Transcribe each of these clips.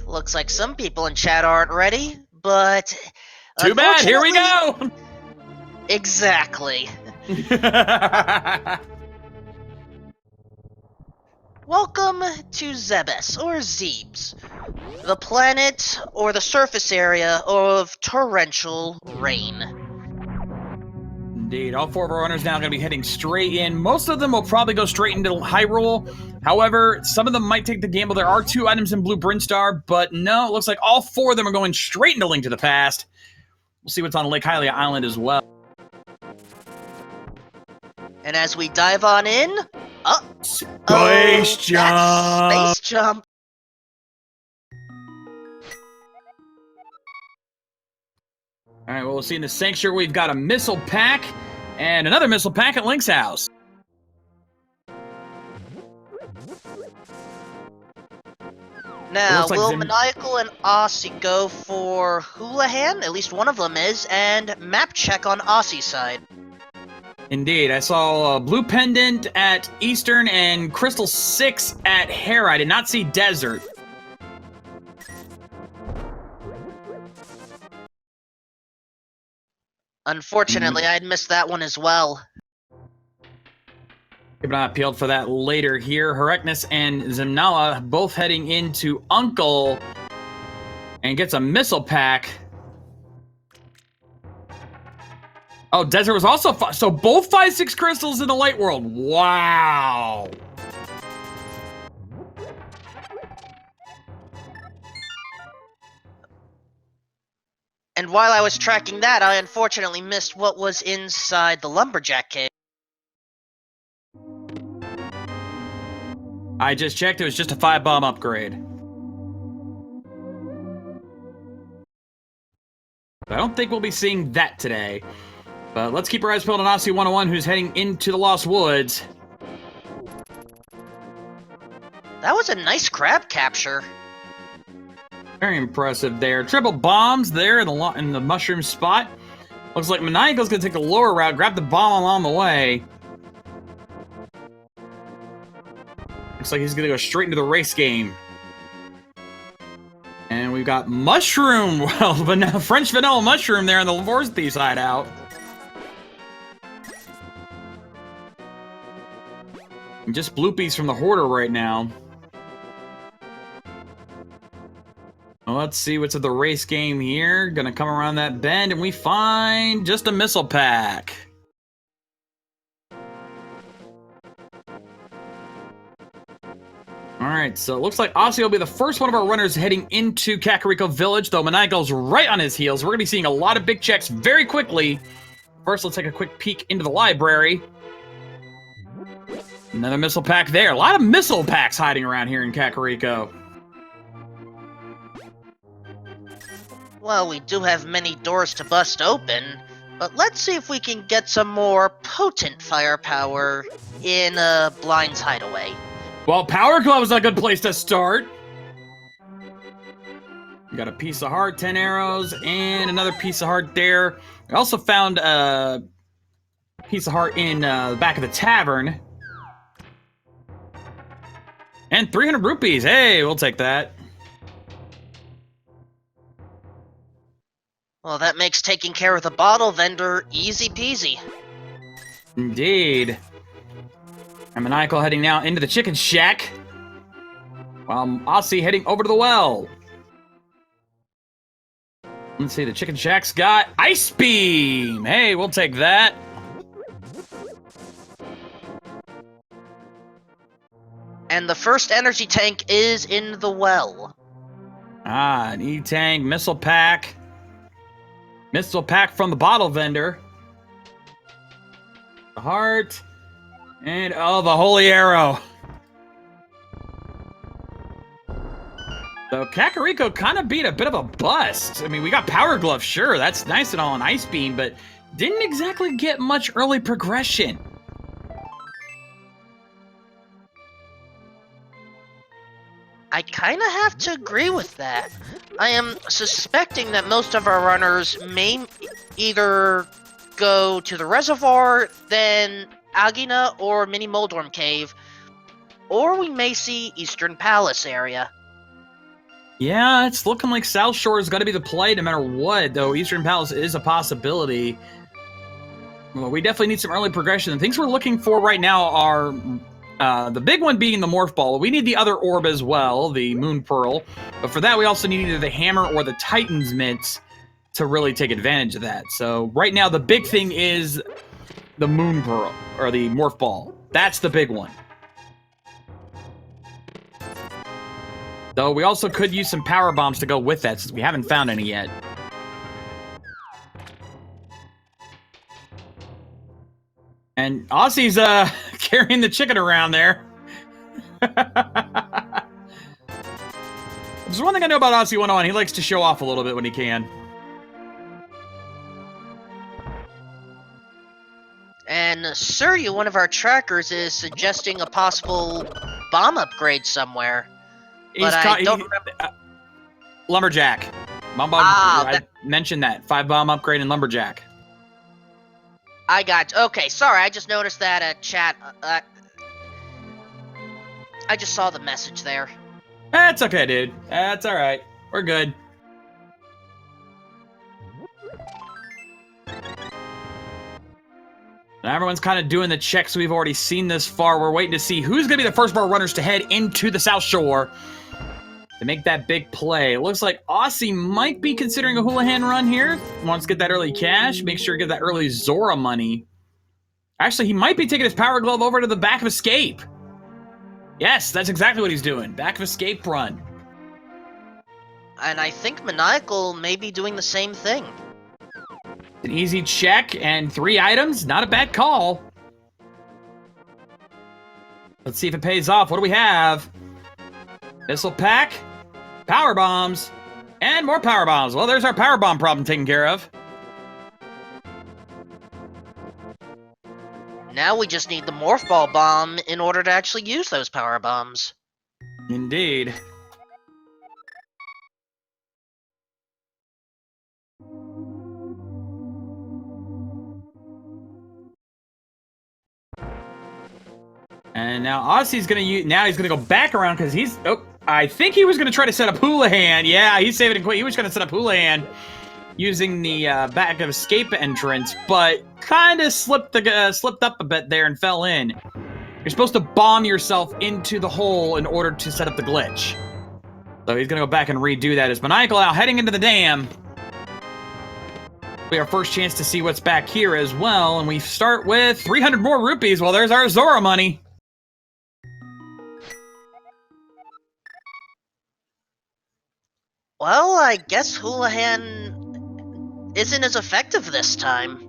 Looks like some people in chat aren't ready, but... Too bad, here we go! Exactly. Welcome to Zebes, or Zebes, the planet or the surface area of torrential rain. Indeed, all 4 of our runners now are going to be heading straight in. Most of them will probably go straight into Hyrule. However, some of them might take the gamble. There are 2 items in Blue Brinstar, but no, it looks like all 4 of them are going straight into Link to the Past. We'll see what's on Lake Hylia Island as well. And as we dive on in... Space jump! Space jump! Alright, well, we'll see in the Sanctuary we've got a missile pack, and another missile pack at Link's house. Now, will Maniacal and Aussie go for Houlihan? At least one of them is, and map check on Aussie's side. Indeed, I saw Blue Pendant at Eastern and Crystal 6 at Hera. I did not see Desert. Unfortunately, I'd missed that one as well. Keep an eye peeled for that later here. Herekness and Zimnala both heading into Uncle and gets a missile pack. Oh, Desert was also so both 5-6 crystals in the Light World. Wow. And while I was tracking that, I unfortunately missed what was inside the Lumberjack cave. I just checked, it was just a 5-bomb upgrade. I don't think we'll be seeing that today. But let's keep our eyes peeled on Aussie 101, who's heading into the Lost Woods. That was a nice crab capture. Very impressive there. Triple bombs there in the mushroom spot. Looks like Maniacal's gonna take the lower route, grab the bomb along the way. Looks like he's gonna go straight into the race game. And we've got mushroom, well, French vanilla mushroom there in the Forest Thief's hideout. And just bloopies from the Hoarder right now. Well, let's see what's at the race game here. Gonna come around that bend and we find just a missile pack. Alright, so it looks like Aussie will be the first one of our runners heading into Kakariko Village, though Maniacal's right on his heels. We're gonna be seeing a lot of big checks very quickly. First, let's take a quick peek into the library. Another missile pack there. A lot of missile packs hiding around here in Kakariko. Well, we do have many doors to bust open, but let's see if we can get some more potent firepower in Blind's hideaway. Well, Power Glove is a good place to start. We got a piece of heart, 10 arrows, and another piece of heart there. I also found a piece of heart in the back of the tavern. And 300 rupees. Hey, we'll take that. Well, that makes taking care of the bottle vendor easy peasy. Indeed. And Maniacal heading now into the chicken shack, while Aussie heading over to the well. Let's see, the chicken shack's got Ice Beam! Hey, we'll take that. And the first energy tank is in the well. Ah, an E-tank, missile pack. Missile pack from the bottle vendor. The heart. And, oh, the holy arrow. So Kakariko kind of beat a bit of a bust. I mean, we got Power Glove, sure, that's nice and all on Ice Beam, but didn't exactly get much early progression. I kind of have to agree with that. I am suspecting that most of our runners may either go to the reservoir, then Agina or Mini Moldorm Cave, or we may see Eastern Palace area. Yeah, it's looking like South Shore is going to be the play no matter what, though Eastern Palace is a possibility. Well, we definitely need some early progression. The things we're looking for right now are the big one being the Morph Ball. We need the other orb as well, the Moon Pearl. But for that, we also need either the Hammer or the Titan's Mitts to really take advantage of that. So right now, the big thing is the Moon Pearl, or the Morph Ball. That's the big one. Though we also could use some power bombs to go with that, since we haven't found any yet. And Aussie's carrying the chicken around there. There's one thing I know about Aussie 101. He likes to show off a little bit when he can. And Surya, one of our trackers, is suggesting a possible bomb upgrade somewhere. But I don't remember. Lumberjack. I mentioned that. 5-bomb upgrade and Lumberjack. I got... Okay, sorry, I just noticed that chat... I just saw the message there. That's okay, dude. That's alright. We're good. Now everyone's kind of doing the checks we've already seen this far. We're waiting to see who's going to be the first bar runners to head into the South Shore to make that big play. It looks like Aussie might be considering a Houlihan run here. Wants to get that early cash. Make sure to get that early Zora money. Actually, he might be taking his Power Glove over to the back of Escape. Yes, that's exactly what he's doing. Back of Escape run. And I think Maniacal may be doing the same thing. An easy check and 3 items. Not a bad call. Let's see if it pays off. What do we have? Missile pack, power bombs, and more power bombs. Well, there's our power bomb problem taken care of. Now we just need the Morph Ball bomb in order to actually use those power bombs. Indeed. And now Aussie's gonna use. Now he's gonna go back around because he's. Oh, I think he was gonna try to set up Houlihan. Yeah, he's saving it quick. He was gonna set up Houlihan using the back of Escape entrance, but kind of slipped up a bit there and fell in. You're supposed to bomb yourself into the hole in order to set up the glitch. So he's gonna go back and redo that. As Maniacal now heading into the dam. Be our first chance to see what's back here as well, and we start with 300 more rupees. Well, there's our Zora money. Well, I guess Houlihan isn't as effective this time.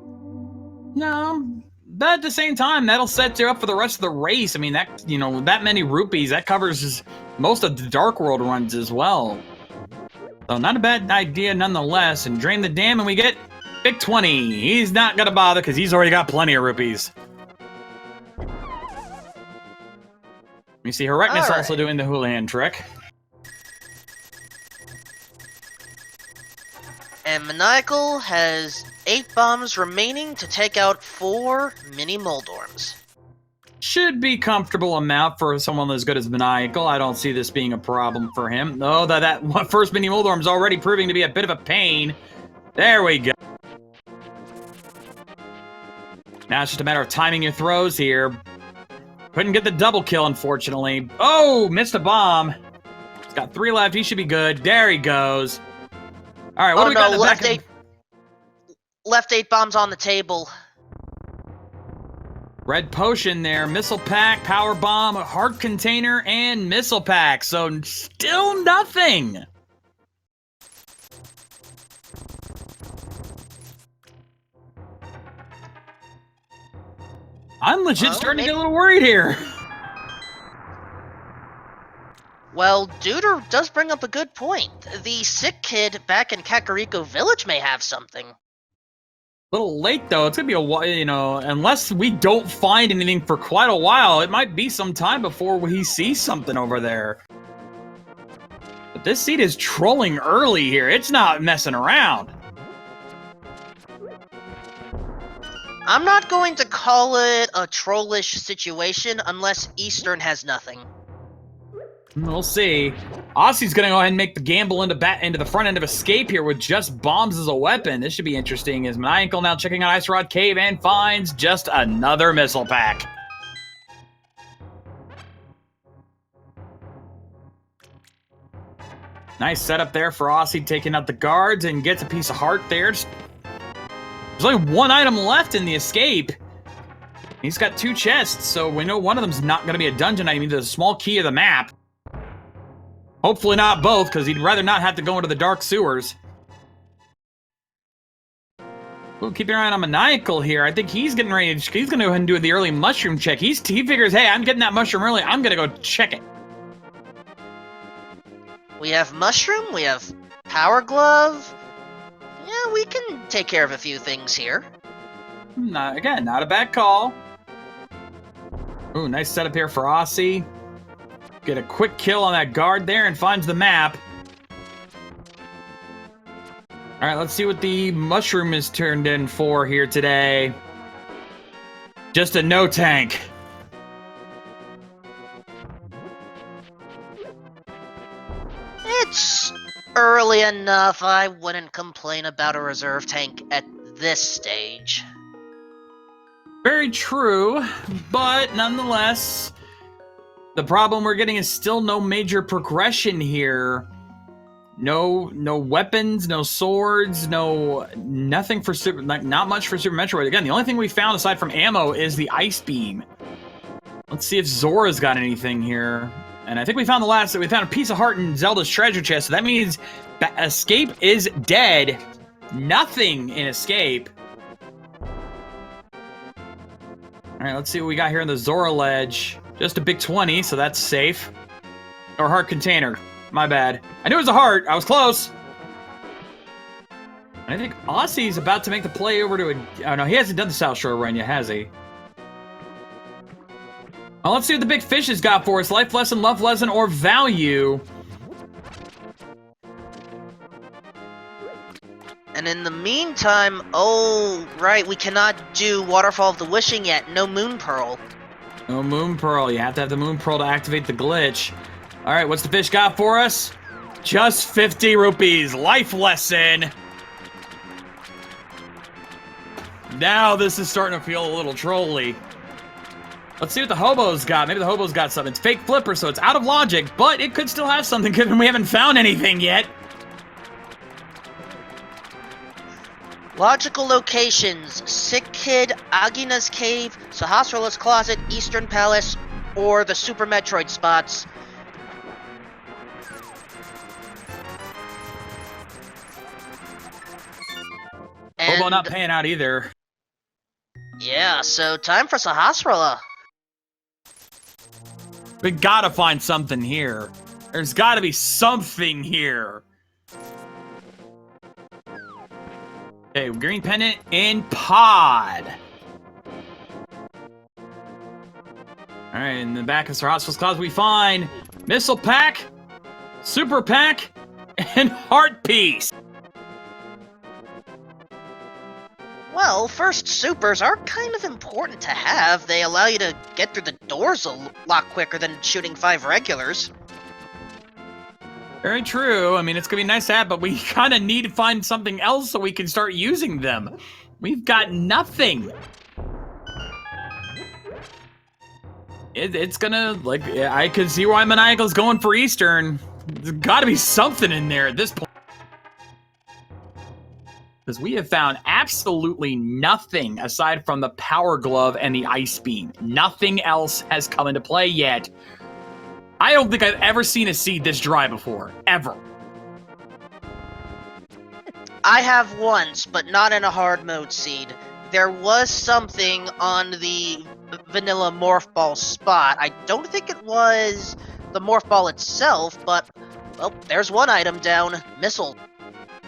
No, but at the same time, that'll set you up for the rest of the race. I mean, that that many rupees, that covers most of the Dark World runs as well. So not a bad idea nonetheless. And drain the dam, and we get big 20. He's not gonna bother because he's already got plenty of rupees. You see, Herecness also doing the Houlihan trick. And Maniacal has 8 bombs remaining to take out 4 mini Moldorms. Should be comfortable amount for someone as good as Maniacal. I don't see this being a problem for him. Oh, that first mini Moldorm's already proving to be a bit of a pain. There we go. Now it's just a matter of timing your throws here. Couldn't get the double kill, unfortunately. Oh, missed a bomb. He's got 3 left. He should be good. There he goes. All right, what do we got in the back? Left 8 bombs on the table. Red potion there, missile pack, power bomb, heart container, and missile pack. So still nothing. I'm legit starting to get a little worried here. Well, Duder does bring up a good point. The sick kid back in Kakariko Village may have something. A little late, though. It's gonna be a while, unless we don't find anything for quite a while, it might be some time before we see something over there. But this seed is trolling early here. It's not messing around. I'm not going to call it a trollish situation unless Eastern has nothing. We'll see. Aussie's going to go ahead and make the gamble into the front end of Escape here with just bombs as a weapon. This should be interesting. As Maniacal now checking out Ice Rod Cave and finds just another missile pack. Nice setup there for Aussie, taking out the guards and gets a piece of heart there. There's only one item left in the Escape. He's got 2 chests, so we know one of them's not going to be a dungeon item, either a small key of the map. Hopefully not both, because he'd rather not have to go into the dark sewers. Ooh, keep your eye on Maniacal here. I think he's getting ready. He's going to go ahead and do the early mushroom check. He figures, hey, I'm getting that mushroom early. I'm going to go check it. We have Mushroom, we have Power Glove. Yeah, we can take care of a few things here. Not a bad call. Ooh, nice setup here for Aussie. Get a quick kill on that guard there and finds the map. All right, let's see what the mushroom is turned in for here today. Just a no tank. It's early enough. I wouldn't complain about a reserve tank at this stage. Very true, but nonetheless, the problem we're getting is still no major progression here. No weapons, no swords, nothing for not much for Super Metroid. Again, the only thing we found aside from ammo is the ice beam. Let's see if Zora's got anything here. And I think we found a piece of heart in Zelda's treasure chest. So that means Escape is dead. Nothing in Escape. All right, let's see what we got here in the Zora ledge. Just a big 20, so that's safe. Or heart container. My bad. I knew it was a heart. I was close. And I think Aussie's about to make the play over to a... Oh, no, he hasn't done the South Shore run yet, has he? Well, let's see what the big fish has got for us. Life lesson, love lesson, or value. And in the meantime, oh, right, we cannot do Waterfall of the Wishing yet. No Moon Pearl. No Moon Pearl. You have to have the Moon Pearl to activate the glitch. All right, what's the fish got for us? Just 50 rupees. Life lesson. Now this is starting to feel a little trolly. Let's see what the hobo's got. Maybe the hobo's got something. It's fake flipper, so it's out of logic, but it could still have something given we haven't found anything yet. Logical locations: Sick Kid, Agina's Cave, Sahasrara's Closet, Eastern Palace, or the Super Metroid spots. Hobo not paying out either. Yeah, so time for Sahasrara. We gotta find something here. There's gotta be something here. Okay, green pendant in pod. Alright, in the back of Sahasrara's Closet we find Missile Pack, Super Pack, and Heart Piece. Well, first supers are kind of important to have. They allow you to get through the doors a lot quicker than shooting 5 regulars. Very true. I mean, it's gonna be nice to have, but we kind of need to find something else so we can start using them. We've got nothing. It's gonna, like, I could see why Maniacal's going for Eastern. There's gotta be something in there at this point. Because we have found absolutely nothing aside from the Power Glove and the Ice Beam. Nothing else has come into play yet. I don't think I've ever seen a seed this dry before. Ever. I have once, but not in a hard mode seed. There was something on the vanilla Morph Ball spot. I don't think it was the Morph Ball itself, but, well, there's one item down. Missile.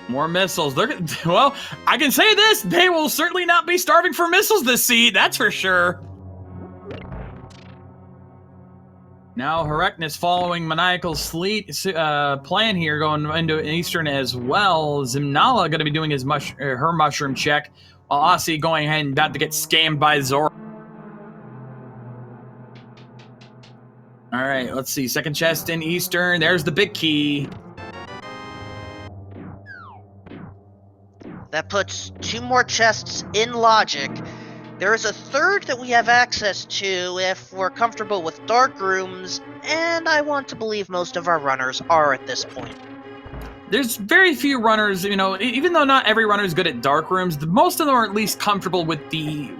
More missiles. Well, I can say this. They will certainly not be starving for missiles this seed. That's for sure. Now, Herekness following Maniacal's plan here, going into Eastern as well. Zimnala going to be doing his her mushroom check, while Aussie going ahead and about to get scammed by Zora. All right, let's see. Second chest in Eastern. There's the big key. That puts 2 more chests in Logic. There is a third that we have access to if we're comfortable with dark rooms, and I want to believe most of our runners are at this point. There's very few runners, you know, even though not every runner is good at dark rooms, most of them are at least comfortable with the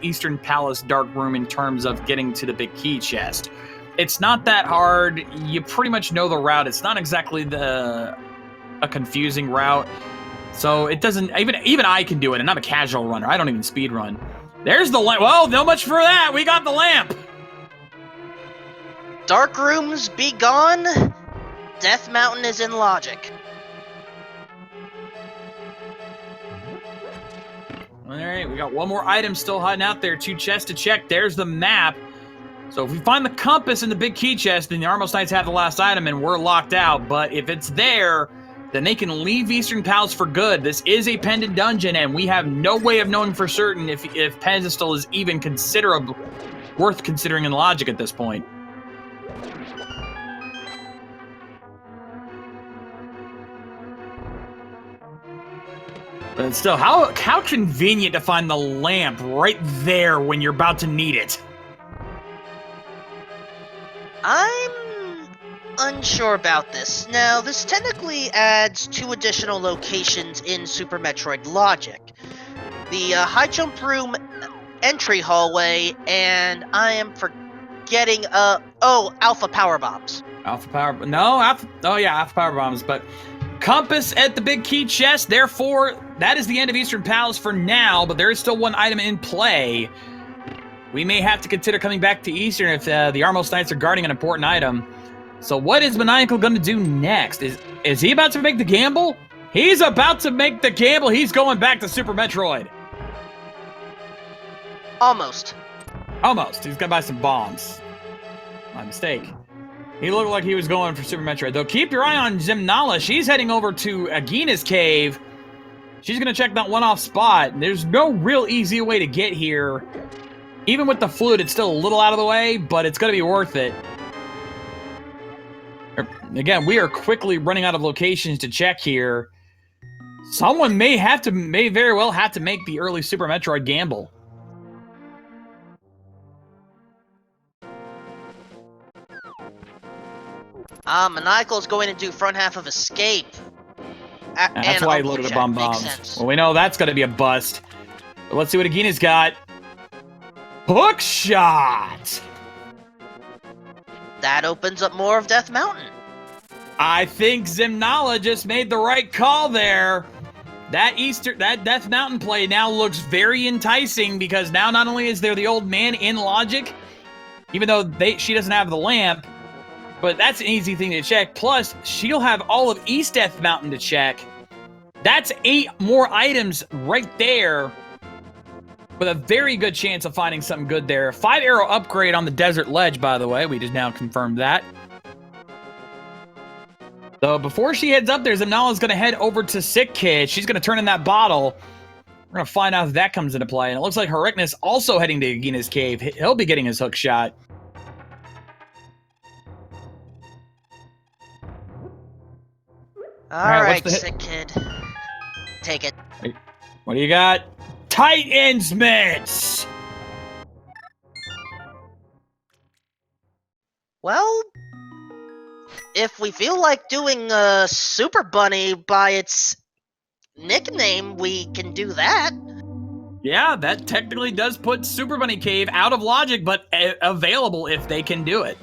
Eastern Palace dark room in terms of getting to the big key chest. It's not that hard. You pretty much know the route. It's not exactly a confusing route. So it doesn't, even I can do it, and I'm a casual runner. I don't even speed run. There's the lamp. Well, no much for that. We got the lamp. Dark rooms be gone. Death Mountain is in Logic. All right, we got one more item still hiding out there. 2 chests to check. There's the map. So if we find the compass in the big key chest, then the Armos Knights have the last item and we're locked out. But if it's there, then they can leave Eastern Palace for good. This is a pendant dungeon, and we have no way of knowing for certain if Pedestal is even considerable worth considering in Logic at this point. But still, how convenient to find the lamp right there when you're about to need it. I'm unsure about this. Now, this technically adds 2 additional locations in Super Metroid Logic. The high jump room entry hallway, and I am forgetting, Alpha Power Bombs. Alpha Power Bombs, but compass at the big key chest, therefore, that is the end of Eastern Palace for now, but there is still 1 item in play. We may have to consider coming back to Eastern if the Armos Knights are guarding an important item. So what is Maniacal going to do next? Is he about to make the gamble? He's about to make the gamble. He's going back to Super Metroid. Almost. Almost. He's going to buy some bombs. My mistake. He looked like he was going for Super Metroid. Though keep your eye on Zimnala. She's heading over to Agina's cave. She's going to check that one-off spot. There's no real easy way to get here. Even with the fluid, it's still a little out of the way, but it's going to be worth it. Again, we are quickly running out of locations to check here. Someone may very well have to make the early Super Metroid gamble. Maniacal's going to do front half of Escape. That's why he loaded the bomb bombs. Well, we know that's going to be a bust. But let's see what Agina's got. Hook shot! That opens up more of Death Mountain. I think Zimnala just made the right call there. That Death Mountain play now looks very enticing because now not only is there the old man in Logic, even though she doesn't have the lamp, but that's an easy thing to check. Plus, she'll have all of East Death Mountain to check. That's 8 more items right there with a very good chance of finding something good there. 5-arrow upgrade on the Desert Ledge, by the way. We just now confirmed that. So before she heads up there, Zimnala's going to head over to Sick Kid. She's going to turn in that bottle. We're going to find out if that comes into play. And it looks like Hericnus also heading to Agina's cave. He'll be getting his hook shot. Alright, Sick Kid. Take it. What do you got? Titans Mitts! Well, if we feel like doing Super Bunny by its nickname, we can do that. Yeah, that technically does put Super Bunny Cave out of Logic, but available if they can do it.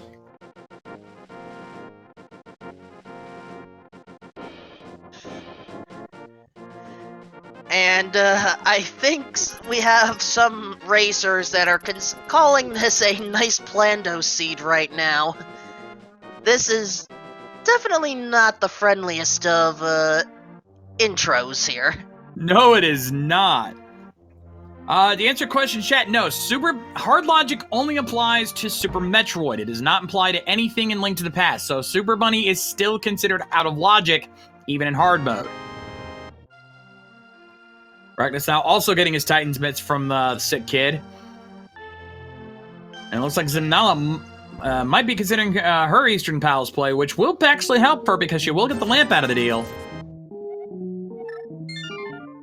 And I think we have some racers that are calling this a nice Plando seed right now. This is definitely not the friendliest of intros here. No, it is not. To answer your question, chat, no. Hard Logic only applies to Super Metroid. It does not apply to anything in Link to the Past. So Super Bunny is still considered out of Logic, even in hard mode. Hericnus now also getting his Titans Mitts from the Sick Kid. And it looks like Zimnala might be considering her Eastern Palace play, which will actually help her because she will get the lamp out of the deal.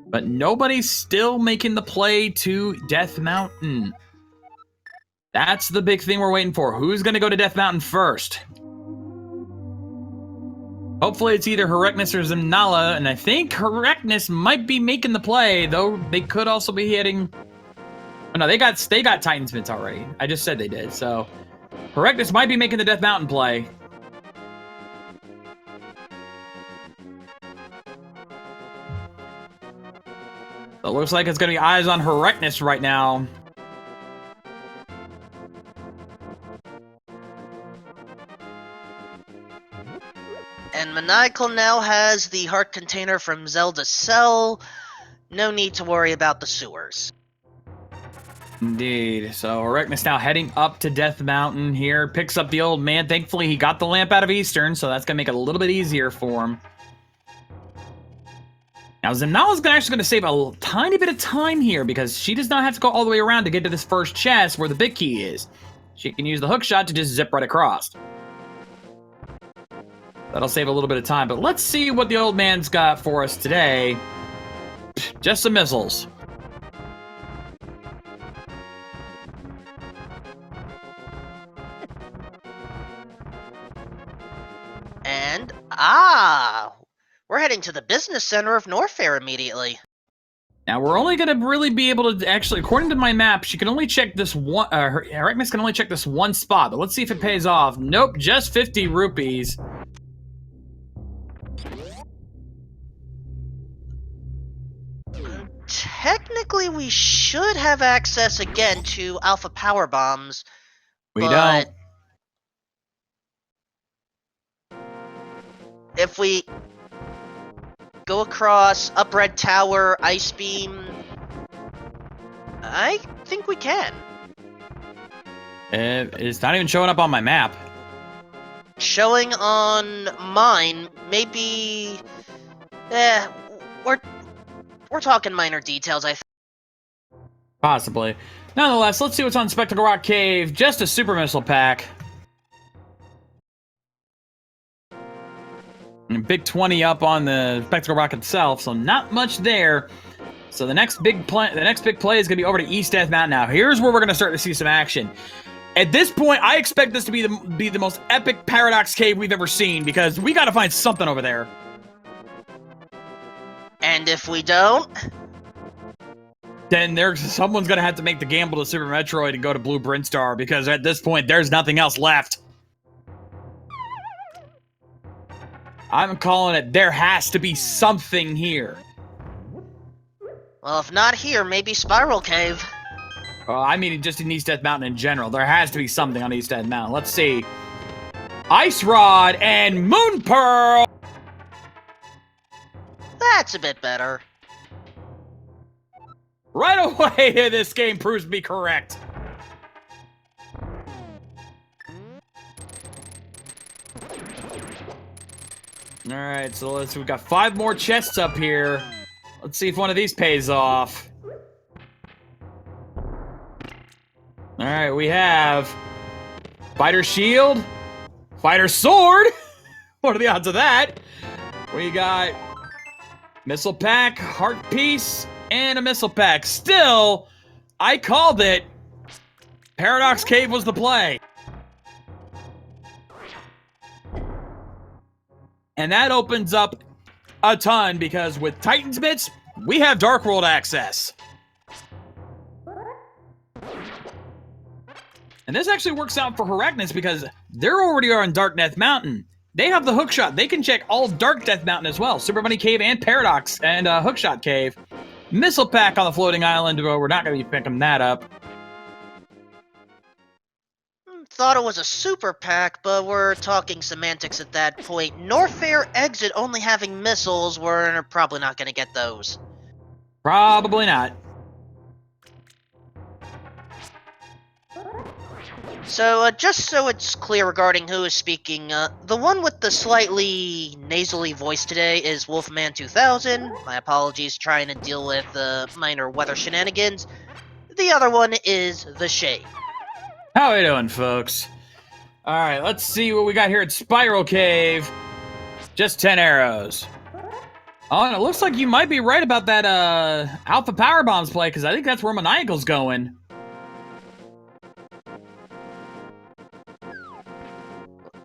But nobody's still making the play to Death Mountain. That's the big thing we're waiting for. Who's going to go to Death Mountain first? Hopefully it's either Herecness or Zanala, and I think Herecness might be making the play, though they could also be hitting... Oh, no, they got Titan Smiths already. I just said they did, so... Herecness might be making the Death Mountain play. So it looks like it's going to be eyes on Herecness right now. And Maniacal now has the heart container from Zelda's Cell. No need to worry about the sewers. Indeed. So Herecness now heading up to Death Mountain here. Picks up the old man. Thankfully, he got the lamp out of Eastern, so that's going to make it a little bit easier for him. Now, Zanala's actually going to save a tiny bit of time here because she does not have to go all the way around to get to this first chest where the big key is. She can use the hook shot to just zip right across. That'll save a little bit of time, but let's see what the old man's got for us today. Just some missiles. And, we're heading to the business center of Norfair immediately. Now, we're only going to really be able to, actually, according to my map, she can only check this one, Herecness can only check this one spot, but let's see if it pays off. Nope, just 50 rupees. Technically, we should have access again to Alpha Power Bombs. We don't. If we go across Up Red Tower, Ice Beam, I think we can. It's not even showing up on my map. Showing on mine, maybe... we're talking minor details, I think. Possibly. Nonetheless, let's see what's on Spectacle Rock Cave. Just a super missile pack. And big 20 up on the Spectacle Rock itself, so not much there. So the next big play is going to be over to East Death Mountain now. Here's where we're going to start to see some action. At this point, I expect this to be the most epic Paradox Cave we've ever seen, because we got to find something over there. And if we don't, then someone's going to have to make the gamble to Super Metroid and go to Blue Brinstar, because at this point, there's nothing else left. I'm calling it, there has to be something here. well, if not here, maybe Spiral Cave. I mean, just in East Death Mountain in general. There has to be something on East Death Mountain. Let's see. Ice Rod and Moon Pearl! That's a bit better. Right away, this game proves to be correct. Alright, so we've got 5 more chests up here. Let's see if one of these pays off. Alright, we have Fighter Shield, Fighter Sword. What are the odds of that? We got Missile Pack, Heart Piece, and a Missile Pack. Still, I called it. Paradox Cave was the play. And that opens up a ton, because with Titan's Bits, we have Dark World access. And this actually works out for Herecness, because they're already on Dark Death Mountain. They have the hookshot. They can check all Dark Death Mountain as well. Super Bunny Cave and Paradox and Hookshot Cave. Missile Pack on the floating island. We're not going to be picking that up. Thought it was a super pack, but we're talking semantics at that point. Norfair exit only having missiles, we're probably not going to get those. Probably not. So, just so it's clear regarding who is speaking, the one with the slightly nasally voice today is Wolfman 2000. My apologies, trying to deal with minor weather shenanigans. The other one is The Shade. How are we doing, folks? All right, let's see what we got here at Spiral Cave. Just 10 arrows. Oh, and it looks like you might be right about that Alpha Power Bombs play, because I think that's where Maniacal's going.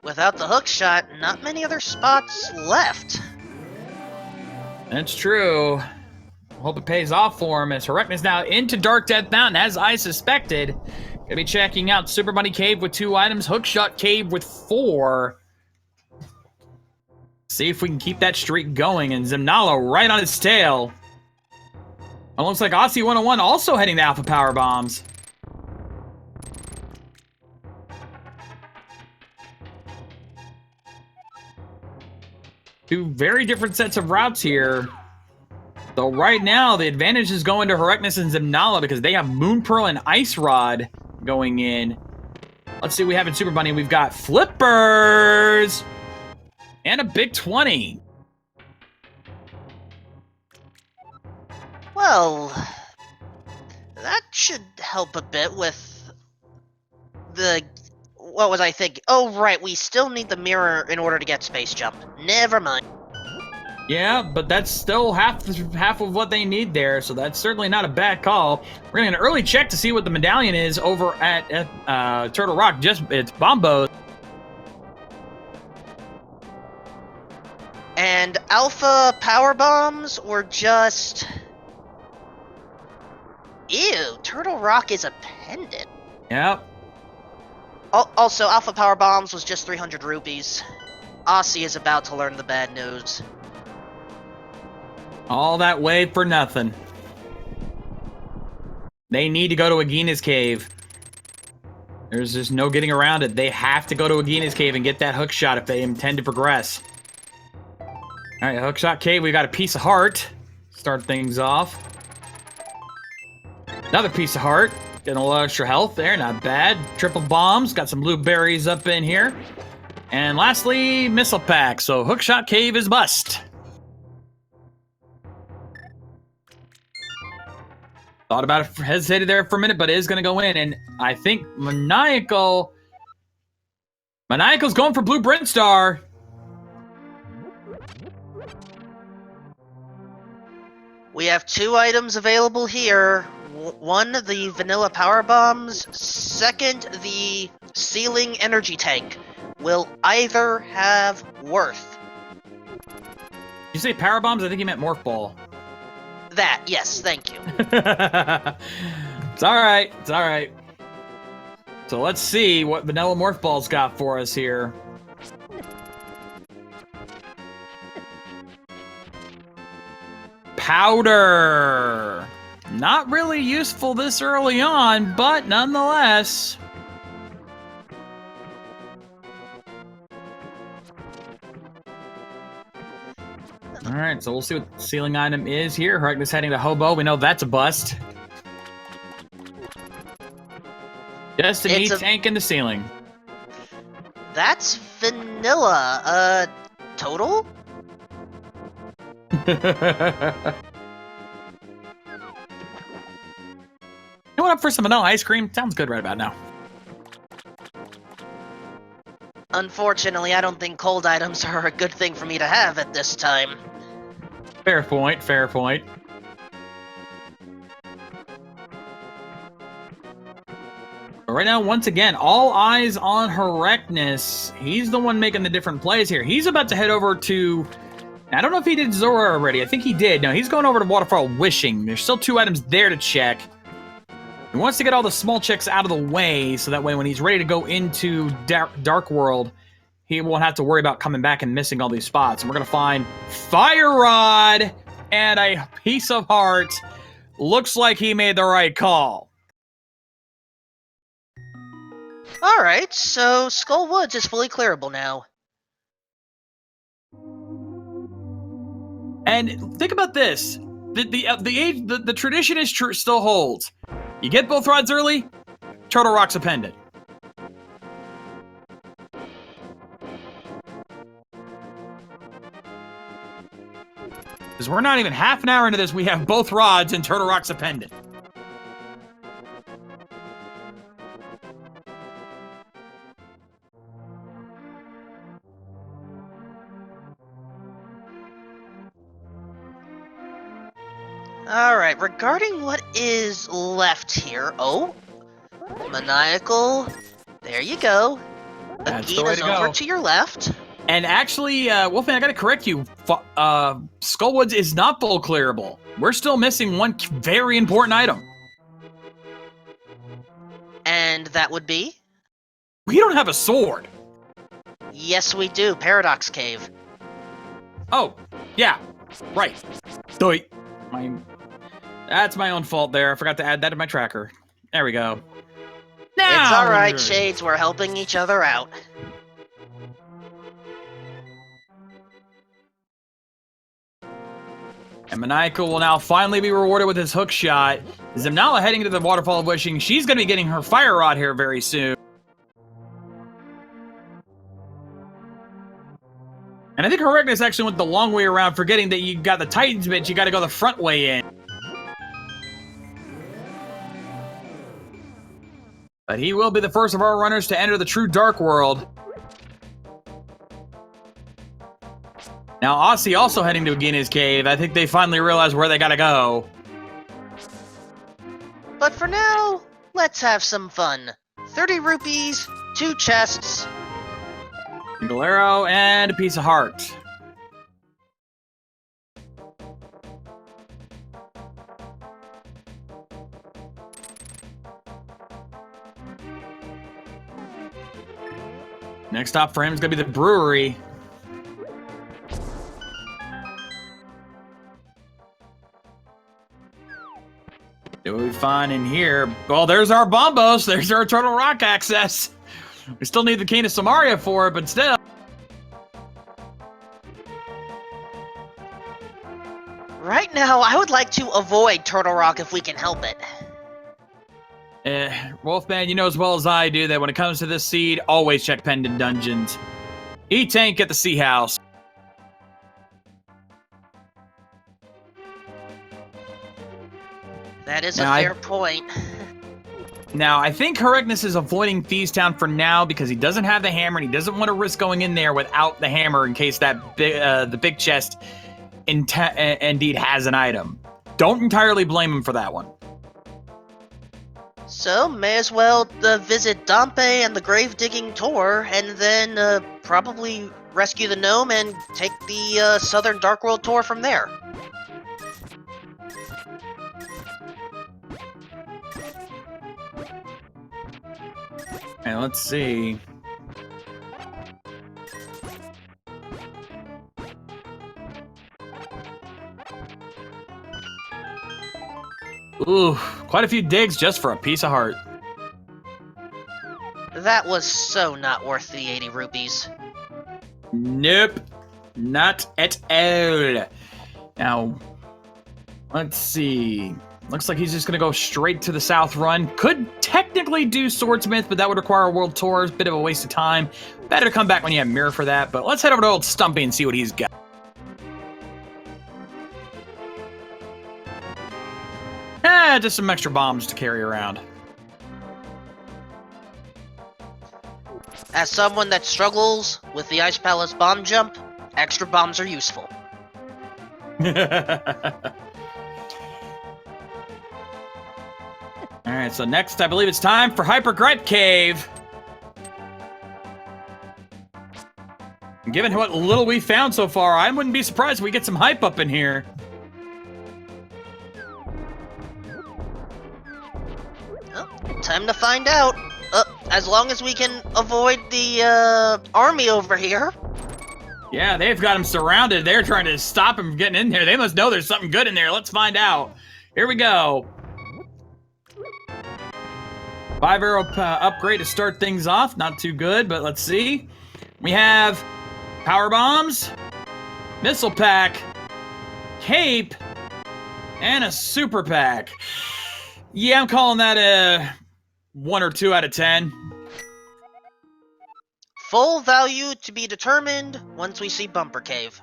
Without the hook shot, not many other spots left. That's true. Hope it pays off for him, as Herecnus now into Dark Death Mountain, as I suspected. Gonna be checking out Super Bunny Cave with 2 items, Hookshot Cave with 4. See if we can keep that streak going, and Zimnalo right on its tail. It looks like Aussie 101 also heading to Alpha Power Bombs. Two very different sets of routes here. So right now, the advantage is going to Herecnus and Zimnalo because they have Moon Pearl and Ice Rod going in. Let's see what we have in Super Bunny. We've got Flippers and a big 20. Well, that should help a bit with the... What was I thinking? Oh, right, we still need the mirror in order to get Space Jump. Never mind. Yeah, but that's still half of what they need there, so that's certainly not a bad call. We're going to early check to see what the medallion is over at Turtle Rock. It's Bombos. And Alpha Power Bombs were just... Ew, Turtle Rock is a pendant. Yep. Also, Alpha Power Bombs was just 300 rupees. Aussie is about to learn the bad news. All that way for nothing. They need to go to Agina's Cave. There's just no getting around it. They have to go to Agina's Cave and get that hook shot if they intend to progress. All right, Hookshot Cave, we got a piece of heart. Start things off. Another piece of heart. Getting a little extra health there, not bad. Triple bombs, got some blueberries up in here. And lastly, missile pack. So Hookshot Cave is bust. Thought about it, hesitated there for a minute, but it is going to go in. And I think Maniacal's going for Blue Brintstar. We have 2 items available here. One, the Vanilla Power Bombs. Second, the Ceiling Energy Tank. Will either have worth? Did you say Power Bombs? I think you meant Morph Ball. That, yes, thank you. It's alright, it's alright. So let's see what Vanilla Morph Ball's got for us here. Powder! Not really useful this early on, but nonetheless. Alright, so we'll see what the ceiling item is here. Herecnus heading to Hobo. We know that's a bust. Just a neat tank in the ceiling. That's vanilla. Total? You want up for some vanilla ice cream? Sounds good right about now. Unfortunately, I don't think cold items are a good thing for me to have at this time. Fair point, fair point. But right now, once again, all eyes on Herecnus. He's the one making the different plays here. He's about to head over to... I don't know if he did Zora already. I think he did. No, he's going over to Waterfall Wishing. There's still 2 items there to check. He wants to get all the small checks out of the way, so that way when he's ready to go into Dark World, he won't have to worry about coming back and missing all these spots. And we're going to find Fire Rod and a piece of heart. Looks like he made the right call. Alright, so Skull Woods is fully clearable now. And think about this. The tradition is still holds. You get both rods early, Turtle Rock's a pendant. Because we're not even half an hour into this, we have both rods and Turtle Rock's a pendant. Alright, regarding what is left here. Oh, Maniacal. There you go. That's the Agin way is to go. over to your left. And actually, Wolfman, I gotta correct you. Skullwoods is not full clearable. We're still missing one very important item. And that would be? We don't have a sword. Yes, we do. Paradox Cave. Oh, yeah, right. Doit. That's my own fault there. I forgot to add that to my tracker. There we go. Now It's alright, Shades. We're helping each other out. And Maniacal will now finally be rewarded with his hook shot. Zimnala heading to the Waterfall of Wishing. She's going to be getting her Fire Rod here very soon. And I think Horrendous actually went the long way around, forgetting that you got the Titans bit, you got to go the front way in. But he will be the first of our runners to enter the true Dark World. Now, Aussie also heading to Agina's cave. I think they finally realized where they gotta go. But for now, let's have some fun. 30 rupees, 2 chests. Single arrow and a piece of heart. Next stop for him is gonna be the brewery. What do we find in here? Well, there's our Bombos. There's our Turtle Rock access. We still need the Cane of Samaria for it, but still. Right now, I would like to avoid Turtle Rock if we can help it. Wolfman, you know as well as I do that when it comes to this seed, always check Pendant Dungeons. E-Tank at the Sea House. That is a fair point. Now, I think Horrendous is avoiding Thieves Town for now because he doesn't have the hammer and he doesn't want to risk going in there without the hammer in case that the big chest indeed has an item. Don't entirely blame him for that one. So, may as well visit Dompe and the Grave Digging Tour, and then probably rescue the gnome and take the Southern Dark World Tour from there. And let's see. Ooh, quite a few digs just for a piece of heart. That was so not worth the 80 rupees. Nope, not at all. Now, let's see. Looks like he's just gonna go straight to the South Run. Could technically do Swordsmith, but that would require a world tour. It's a bit of a waste of time. Better to come back when you have Mirror for that, but let's head over to old Stumpy and see what he's got. Just some extra bombs to carry around. As someone that struggles with the Ice Palace bomb jump, extra bombs are useful. Alright, so next I believe it's time for Hyper Gripe Cave. And given what little we found so far, I wouldn't be surprised if we get some hype up in here. Time to find out. As long as we can avoid the army over here. Yeah, they've got him surrounded. They're trying to stop him from getting in there. They must know there's something good in there. Let's find out. Here we go. 5-arrow upgrade to start things off. Not too good, but let's see. We have power bombs, missile pack, cape, and a super pack. Yeah, I'm calling that a 1 or 2 out of 10. Full value to be determined once we see Bumper Cave.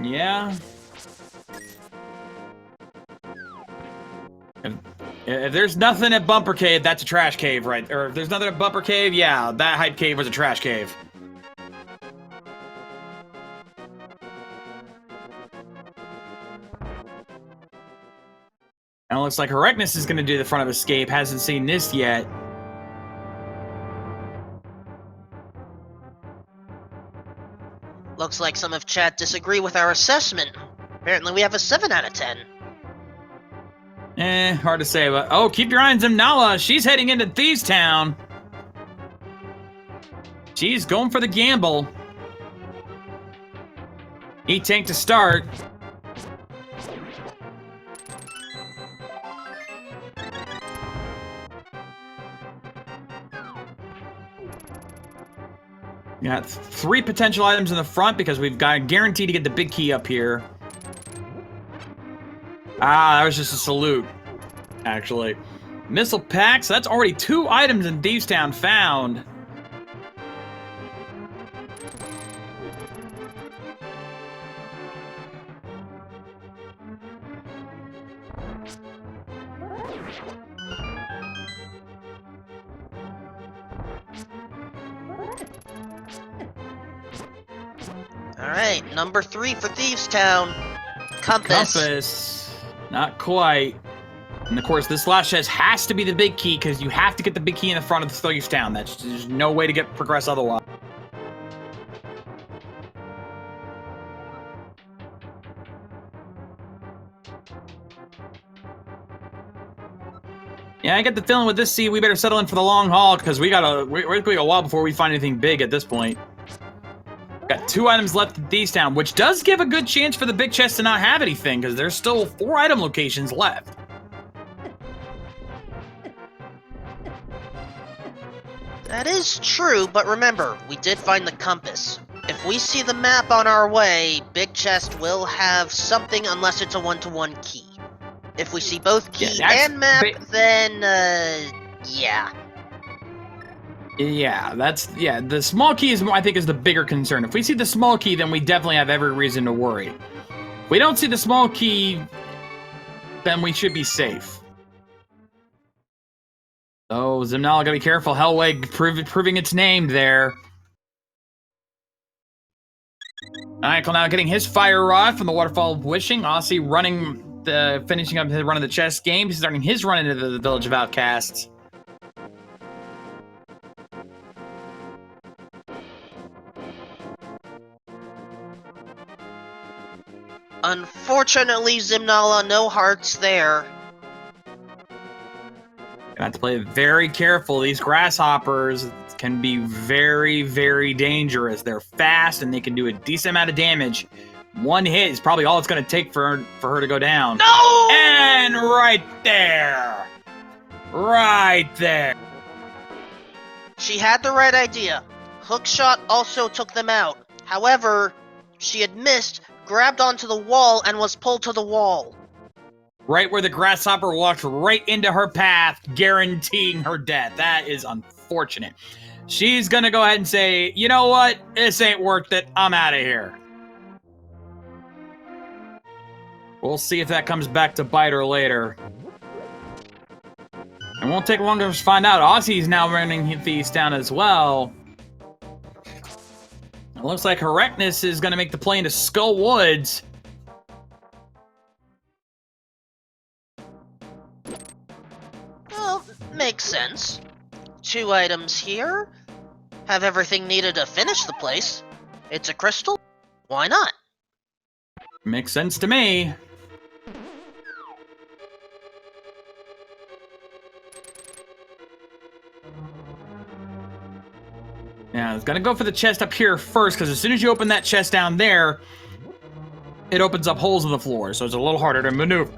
Yeah. If there's nothing at Bumper Cave, that's a trash cave, right? Or if there's nothing at Bumper Cave, yeah, that hype cave was a trash cave. And it looks like Correctness is going to do the front of escape. Hasn't seen this yet. Looks like some of chat disagree with our assessment. Apparently we have a 7 out of 10. Hard to say, but... Oh, keep your eye on Zimnala. She's heading into Thieves Town. She's going for the gamble. E-Tank to start. Got 3 potential items in the front because we've got guaranteed to get the big key up here. Ah, that was just a salute, actually. Missile packs, that's already 2 items in Thieves Town found. Alright, number 3 for Thieves Town. Compass. Compass. Not quite. And of course, this last chest has to be the big key, because you have to get the big key in the front of the Thieves Town. There's no way to progress otherwise. Yeah, I get the feeling with this seed, we better settle in for the long haul, because we're going a while before we find anything big at this point. Got 2 items left in Thieves Town, which does give a good chance for the big chest to not have anything, because there's still 4 item locations left. That is true, but remember, we did find the compass. If we see the map on our way, big chest will have something unless it's a 1-to-1 key. If we see both key and map, then, yeah. Yeah, the small key I think is the bigger concern. If we see the small key, then we definitely have every reason to worry. If we don't see the small key, then we should be safe. Oh, Zimnala, gotta be careful. Hellweg proving its name there. Michael now getting his fire rod from the Waterfall of Wishing. Aussie finishing up his run of the chess game. He's starting his run into the Village of Outcasts. Unfortunately, Zimnala, no hearts there. Got to play very careful. These grasshoppers can be very, very dangerous. They're fast and they can do a decent amount of damage. One hit is probably all it's going to take for her to go down. No! And right there. Right there. She had the right idea. Hookshot also took them out. However, she had missed, grabbed onto the wall, and was pulled to the wall. Right where the grasshopper walked right into her path, guaranteeing her death. That is unfortunate. She's gonna go ahead and say, you know what? This ain't worth it. I'm out of here. We'll see if that comes back to bite her later. It won't take long to find out. Aussie's now running Thieves Town as well. It looks like Correctness is gonna make the play into Skull Woods. Well, makes sense. 2 items here. Have everything needed to finish the place. It's a crystal. Why not? Makes sense to me. Yeah, I was gonna go for the chest up here first, because as soon as you open that chest down there, it opens up holes in the floor, so it's a little harder to maneuver.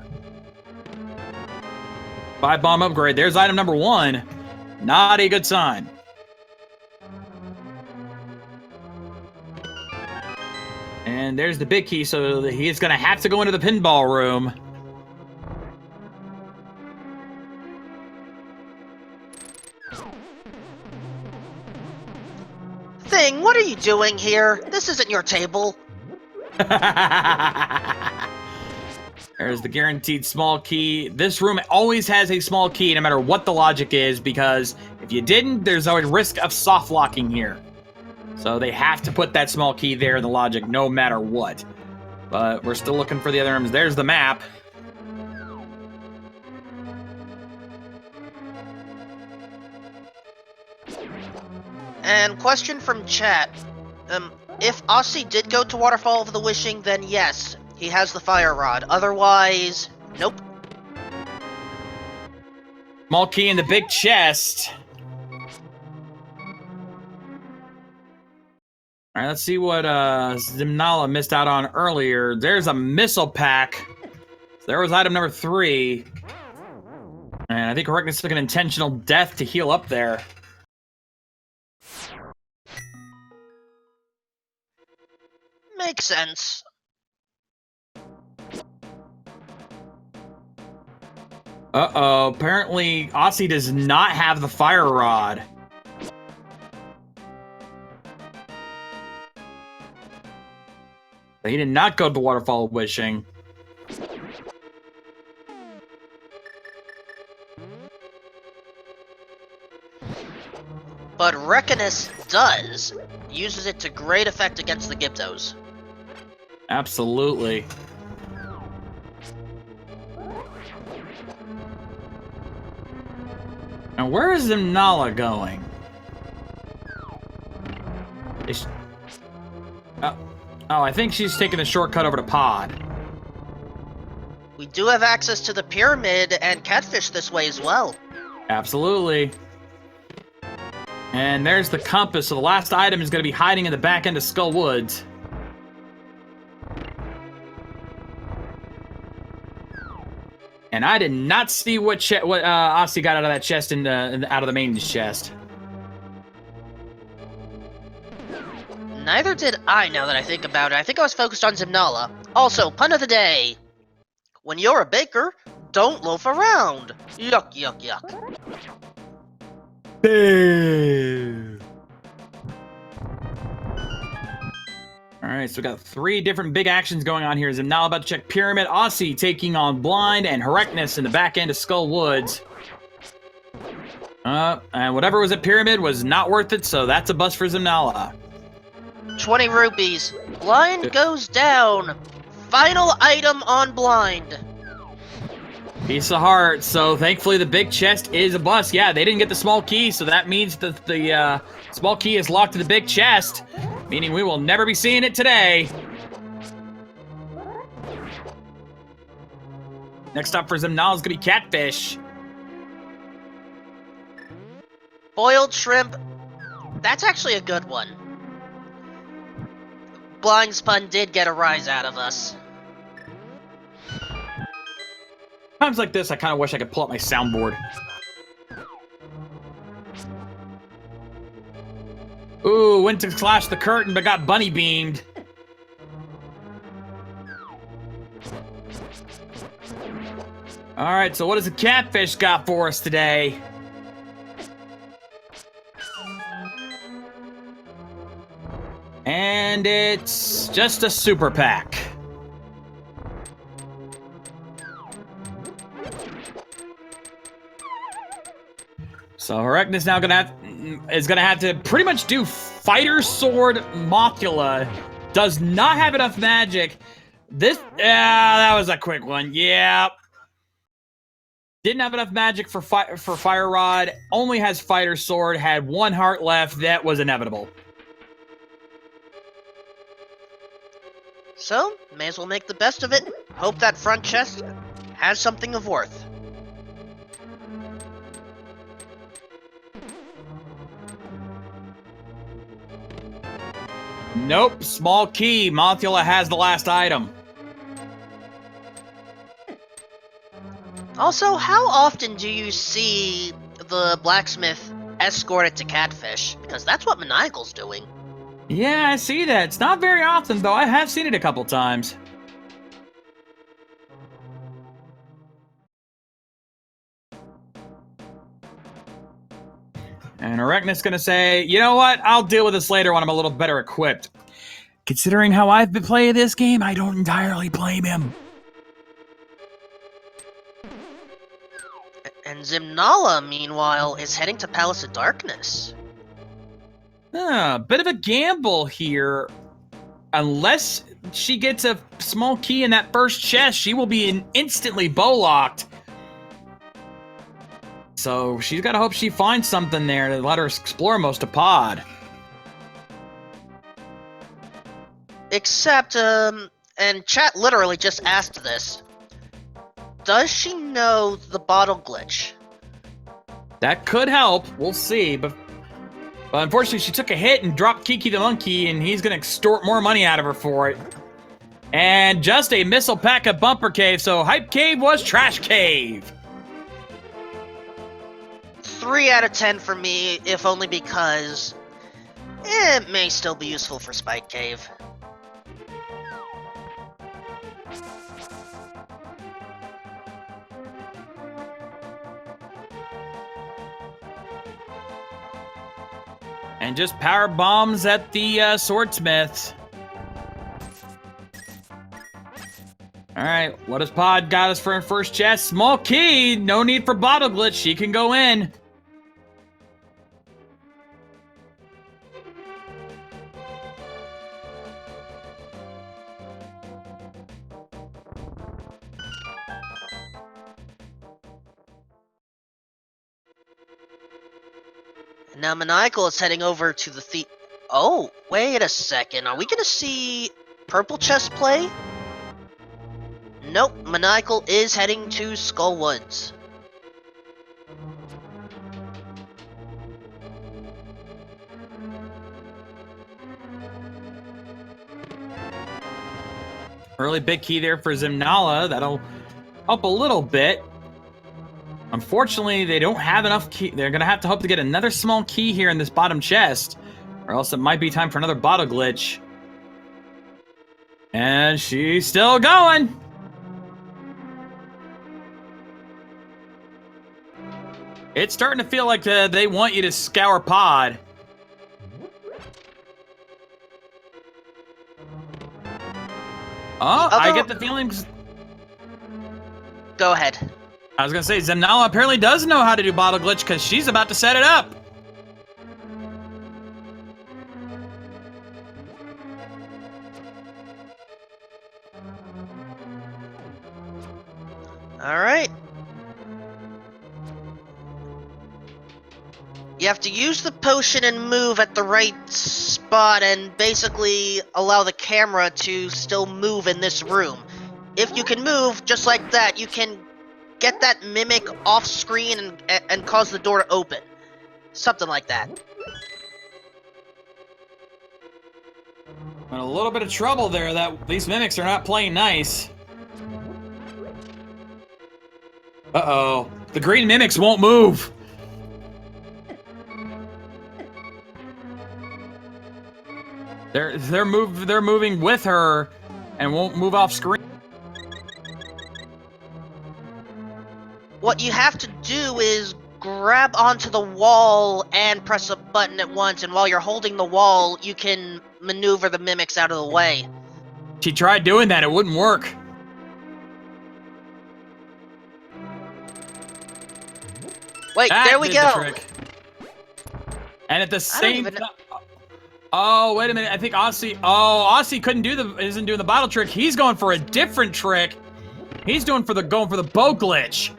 5 bomb upgrade. There's item number 1. Not a good sign. And there's the big key, so he's gonna have to go into the pinball room. Thing, what are you doing here? This isn't your table. There's the guaranteed small key. This room always has a small key, no matter what the logic is, because if you didn't, there's always risk of soft locking here. So they have to put that small key there in the logic, no matter what. But we're still looking for the other rooms. There's the map. And question from chat. If Aussie did go to Waterfall of the Wishing, then yes, he has the fire rod. Otherwise, nope. Small key in the big chest. All right, let's see what Zimnala missed out on earlier. There's a missile pack. There was item number 3. And I think Correctness took an intentional death to heal up there. Makes sense. Uh-oh, apparently Aussie does not have the fire rod. He did not go to the Waterfall of Wishing. But Reckonus does. Uses it to great effect against the Gyptos. Absolutely. Now, where is Zimnala going? Oh, I think she's taking a shortcut over to Pod. We do have access to the pyramid and catfish this way as well. Absolutely. And there's the compass, so the last item is going to be hiding in the back end of Skull Woods. And I did not see what Aussie got out of that chest out of the main chest. Neither did I, now that I think about it. I think I was focused on Zimnala. Also, pun of the day. When you're a baker, don't loaf around. Yuck, yuck, yuck. Boo. Alright, so we got 3 different big actions going on here. Zimnala about to check Pyramid, Aussie taking on Blind, and Herecness in the back end of Skull Woods. And whatever was at Pyramid was not worth it, so that's a bust for Zimnala. 20 rupees. Blind goes down. Final item on Blind. Piece of heart. So thankfully the big chest is a bust. Yeah, they didn't get the small key, so that means that the small key is locked to the big chest, meaning we will never be seeing it today. Next up for Zimnala is going to be catfish. Boiled shrimp. That's actually a good one. Blind's pun did get a rise out of us. Times like this, I kind of wish I could pull up my soundboard. Ooh, went to slash the curtain, but got bunny beamed. Alright, so what does the catfish got for us today? And it's just a super pack. So Herecness is now gonna have to pretty much do Fighter Sword Mothula. Does not have enough magic. That was a quick one. Yeah. Didn't have enough magic for Fire Rod. Only has Fighter Sword. Had 1 heart left. That was inevitable. So, may as well make the best of it. Hope that front chest has something of worth. Nope, small key. Mothula has the last item. Also, how often do you see the blacksmith escort it to catfish? Because that's what Maniacal's doing. Yeah, I see that. It's not very often, though. I have seen it a couple times. And Herecness gonna say, you know what? I'll deal with this later when I'm a little better equipped. Considering how I've been playing this game, I don't entirely blame him. And Zimnala, meanwhile, is heading to Palace of Darkness. Bit of a gamble here. Unless she gets a small key in that first chest, she will be instantly bow-locked. So she's got to hope she finds something there to let her explore most of Pod. Except, and chat literally just asked this. Does she know the bottle glitch? That could help. We'll see. But unfortunately, she took a hit and dropped Kiki the monkey, and he's going to extort more money out of her for it. And just a missile pack of Bumper Cave, so Hype Cave was Trash Cave. 3 out of 10 for me, if only because it may still be useful for Spike Cave. And just power bombs at the swordsmiths. Alright, what does Pod got us for her first chest? Small key! No need for bottle glitch, she can go in. Now Maniacal is heading over to the Oh, wait a second. Are we gonna see Purple Chest play? Nope, Maniacal is heading to Skullwoods. Early big key there for Zimnala. That'll help a little bit. Unfortunately, they don't have enough key. They're going to have to hope to get another small key here in this bottom chest, or else it might be time for another bottle glitch. And she's still going. It's starting to feel like they want you to scour Pod. Oh, I get the feelings. Go ahead. I was going to say, Zemnala apparently does know how to do bottle glitch because she's about to set it up. Alright. You have to use the potion and move at the right spot and basically allow the camera to still move in this room. If you can move just like that, you can get that mimic off screen and cause the door to open. Something like that. In a little bit of trouble there, that these mimics are not playing nice. Uh-oh. The green mimics won't move. They're moving with her and won't move off screen. What you have to do is grab onto the wall and press a button at once, and while you're holding the wall, you can maneuver the mimics out of the way. She tried doing that, it wouldn't work. Wait, there we go! The and at the same time... Oh, wait a minute, I think Aussie... Oh, Aussie isn't doing the bottle trick, he's going for a different trick. He's going for the bow glitch.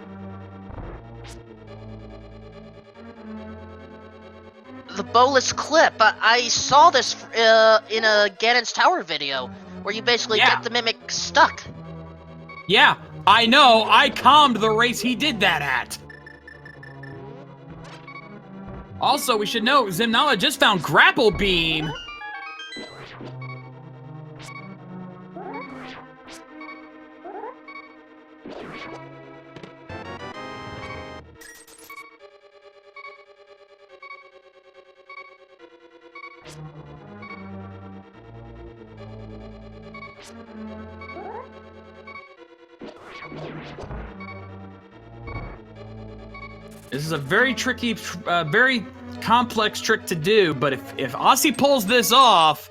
The bowless clip. I saw this in a Ganon's Tower video, where you basically get the mimic stuck. Yeah, I know. I calmed the race he did that at. Also, we should note, Zimnala just found Grapple Beam. This is a very tricky, very complex trick to do, but if Aussie pulls this off,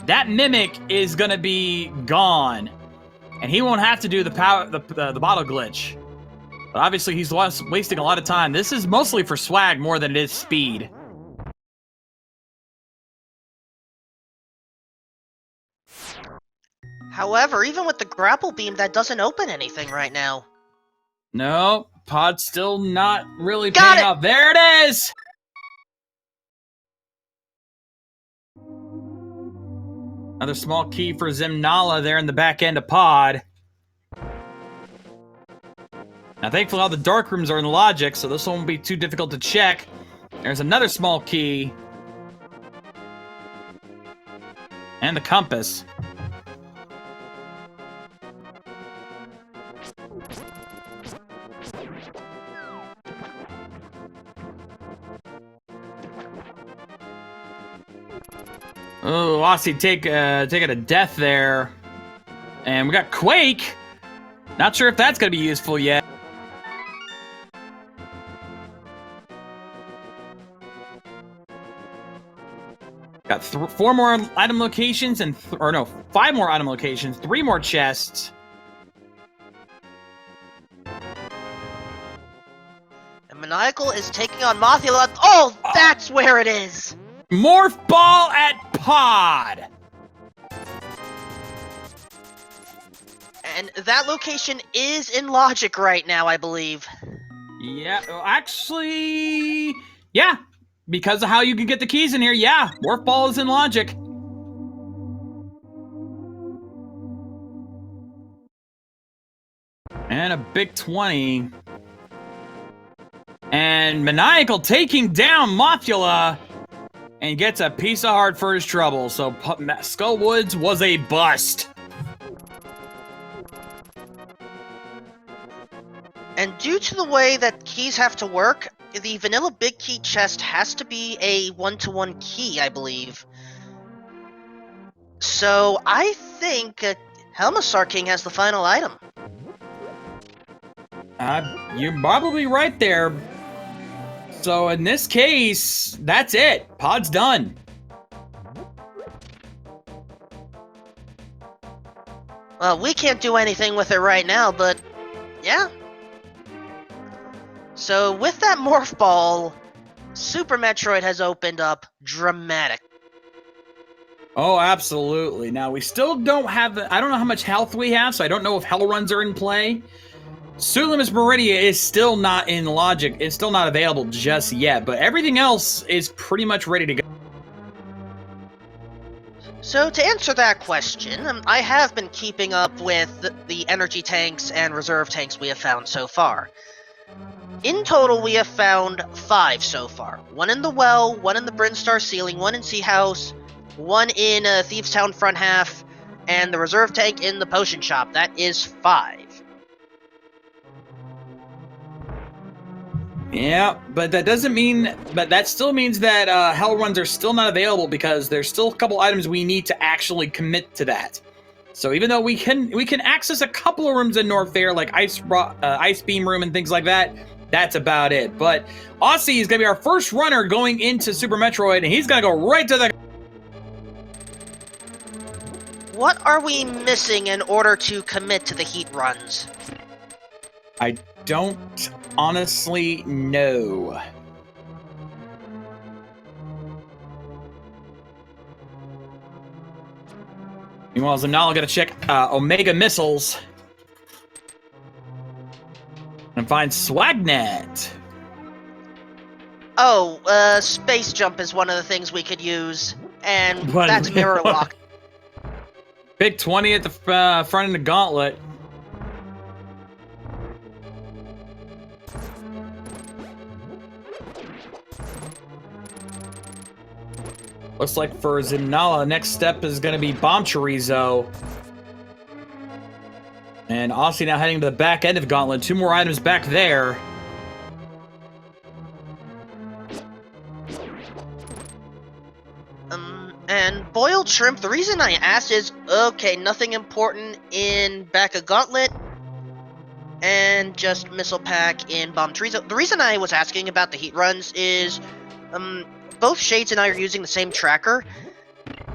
that mimic is gonna be gone, and he won't have to do the bottle glitch. But obviously, he's wasting a lot of time. This is mostly for swag more than it is speed. However, even with the grapple beam, that doesn't open anything right now. No, Pod's still not really paying off. There it is! Another small key for Zimnala there in the back end of Pod. Now, thankfully, all the dark rooms are in logic, so this won't be too difficult to check. There's another small key. And the compass. Oh, Aussie taking a death there. And we got Quake. Not sure if that's going to be useful yet. Got 4 more item locations and 5 more item locations, 3 more chests. And Maniacal is taking on Mothula. Oh, that's where it is! Morph Ball at Pod! And that location is in logic right now, I believe. Yeah, actually... Yeah, because of how you can get the keys in here, yeah, Morph Ball is in logic. And a big 20. And Maniacal taking down Mothula and gets a piece of heart for his trouble. So Skullwoods was a bust. And due to the way that keys have to work, the vanilla big key chest has to be a 1-to-1 key, I believe. So I think Helmasaur King has the final item. You're probably right there. So in this case, that's it. Pod's done. Well, we can't do anything with it right now, but yeah. So with that Morph Ball, Super Metroid has opened up dramatic. Oh, absolutely. Now, we still don't have... I don't know how much health we have, so I don't know if Hell Runs are in play. Sulimus Meridia is still not in logic. It's still not available just yet, but everything else is pretty much ready to go. So to answer that question, I have been keeping up with the energy tanks and reserve tanks we have found so far. In total, we have found 5 so far. 1 in the well, 1 in the Brinstar ceiling, 1 in Sea House, 1 in Thieves Town front half, and the reserve tank in the potion shop. That is 5. Yeah, but that doesn't mean... But that still means that Hell Runs are still not available because there's still a couple items we need to actually commit to that. So even though we can access a couple of rooms in North Fair, like Ice Beam Room and things like that, that's about it. But Aussie is going to be our first runner going into Super Metroid, and he's going to go right to the... What are we missing in order to commit to the heat runs? I don't honestly know. Meanwhile, Zimnala got to check Omega Missiles and find Swagnet. Oh, Space Jump is one of the things we could use, and that's Mirror Lock. Big 20 at the front of the gauntlet. Looks like for Zimnala, next step is going to be Bomb Chorizo. And Aussie now heading to the back end of Gauntlet. 2 more items back there. And boiled shrimp, the reason I asked is, okay, nothing important in back of Gauntlet, and just Missile Pack in Bomb Chorizo. The reason I was asking about the heat runs is, both Shades and I are using the same tracker,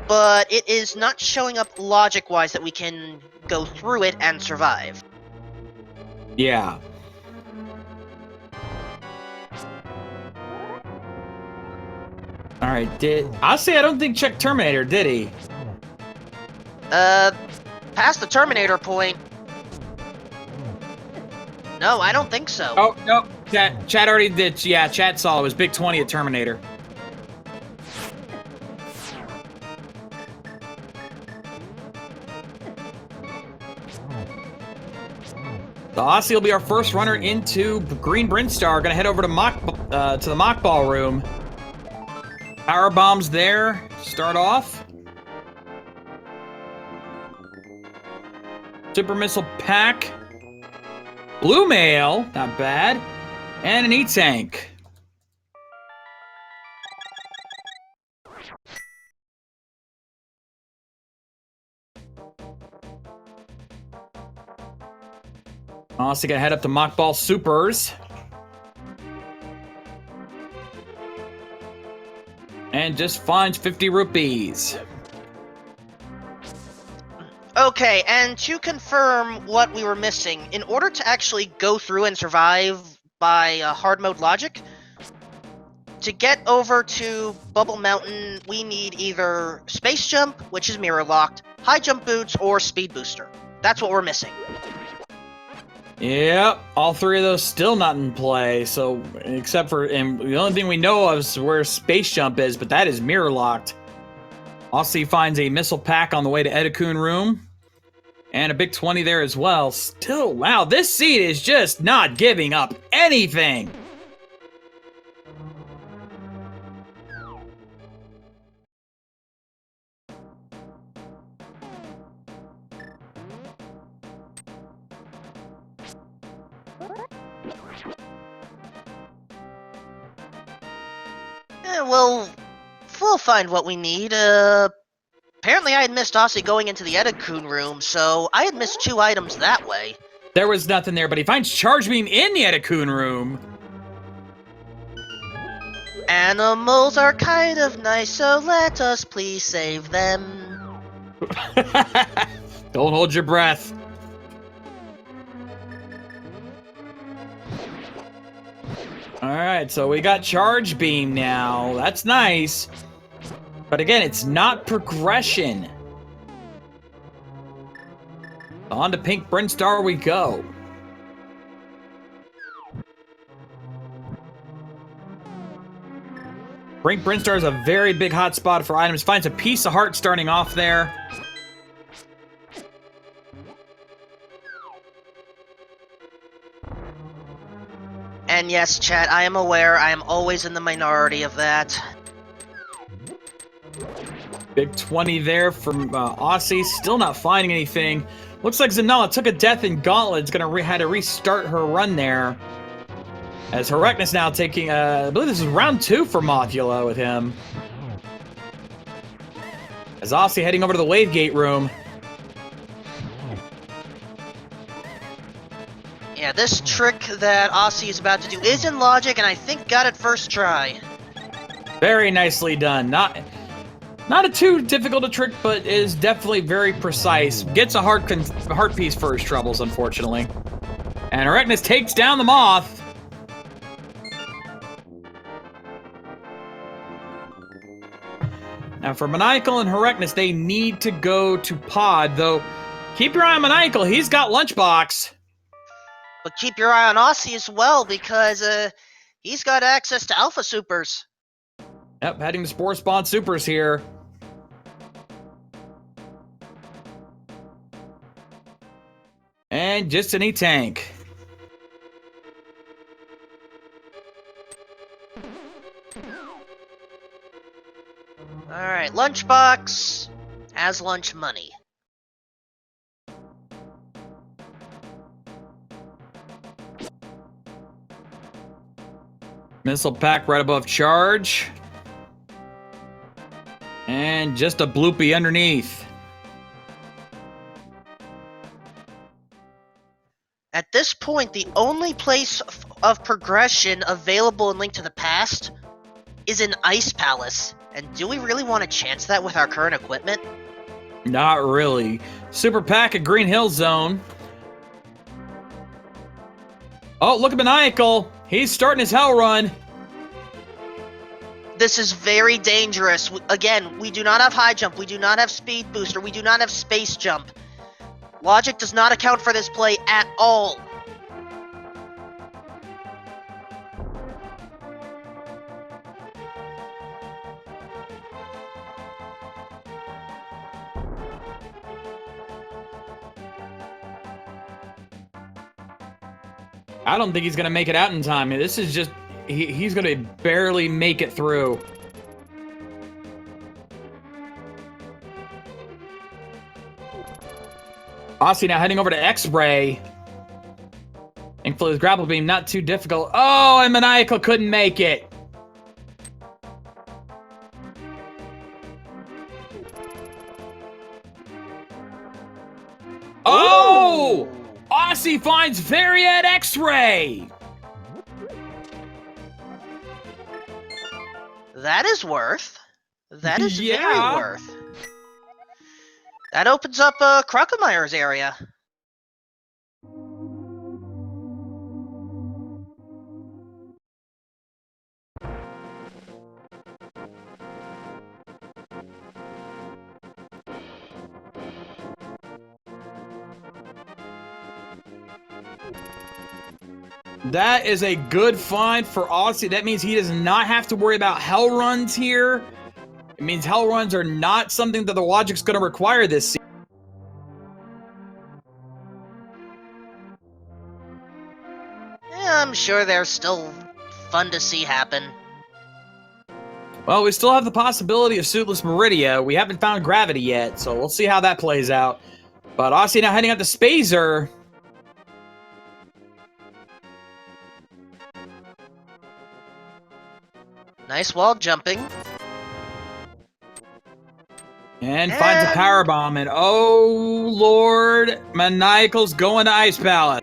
but it is not showing up logic-wise that we can go through it and survive. Yeah. Alright, I'll say I don't think checked Terminator, did he? Past the Terminator point. No, I don't think so. Oh, no. Chat already did. Yeah, chat saw it was Big 20 at Terminator. The Aussie will be our first runner into Green Brinstar. Gonna head over to the mock ball room. Power bombs there. Start off. Super missile pack. Blue mail, not bad. And an E-tank. Also gonna head up to mock ball supers. And just finds 50 rupees. Okay, and to confirm what we were missing, in order to actually go through and survive by hard mode logic, to get over to Bubble Mountain, we need either Space Jump, which is mirror locked, High Jump Boots, or Speed Booster. That's what we're missing. Yep, all three of those still not in play, so except for, and the only thing we know of is where Space Jump is, but that is mirror locked. Also, he finds a missile pack on the way to Edakun room, and a big 20 there as well. Still, wow, this seed is just not giving up anything. Well, we'll find what we need. Apparently I had missed Aussie going into the Edakun room, so I had missed 2 items that way. There was nothing there, but he finds Charge Beam in the Edakun room. Animals are kind of nice, so let us please save them. Don't hold your breath. Alright, so we got Charge Beam now. That's nice. But again, it's not progression. On to Pink Brinstar we go. Pink Brinstar is a very big hot spot for items. Finds a piece of heart starting off there. And yes, chat, I am aware I am always in the minority of that. Big 20 there from Aussie. Still not finding anything. Looks like Zanella took a death in Gauntlet. It's going to had to restart her run there. As Herecnus now taking, I believe this is round 2 for Mothula with him. As Aussie heading over to the Wave Gate room. Yeah, this trick that Aussie is about to do is in logic, and I think got it first try. Very nicely done. Not a too difficult a trick, but is definitely very precise. Gets a heart piece for his troubles, unfortunately. And Herecnus takes down the Moth. Now for Maniacal and Herecnus, they need to go to Pod, though keep your eye on Maniacal. He's got Lunchbox. But keep your eye on Aussie as well, because he's got access to Alpha Supers. Yep, heading to Spore Spawn Supers here. And just an E-Tank. Alright, Lunchbox has lunch money. Missile pack right above charge. And just a bloopy underneath. At this point, the only place of progression available in Link to the Past is in Ice Palace. And do we really want to chance that with our current equipment? Not really. Super pack at Green Hill Zone. Oh, look at Maniacal. He's starting his hell run. This is very dangerous. Again, we do not have high jump, we do not have speed booster, we do not have space jump. Logic does not account for this play at all. I don't think he's going to make it out in time. This is just... He's going to barely make it through. Aussie now heading over to X-Ray. Thankfully, his grapple beam not too difficult. Oh, and Maniacal couldn't make it. Oh! Aussie finds Variad X-Ray! That is worth. That is Yeah. very worth. That opens up Krokemeyer's area. That is a good find for Aussie. That means he does not have to worry about hell runs here. It means hell runs are not something that the logic's going to require this season. Yeah, I'm sure they're still fun to see happen. Well, we still have the possibility of Suitless Meridia. We haven't found Gravity yet, so we'll see how that plays out. But Aussie now heading out to Spazer. Nice wall jumping. And finds a power bomb. And oh, Lord, Maniacal's going to Ice Palace.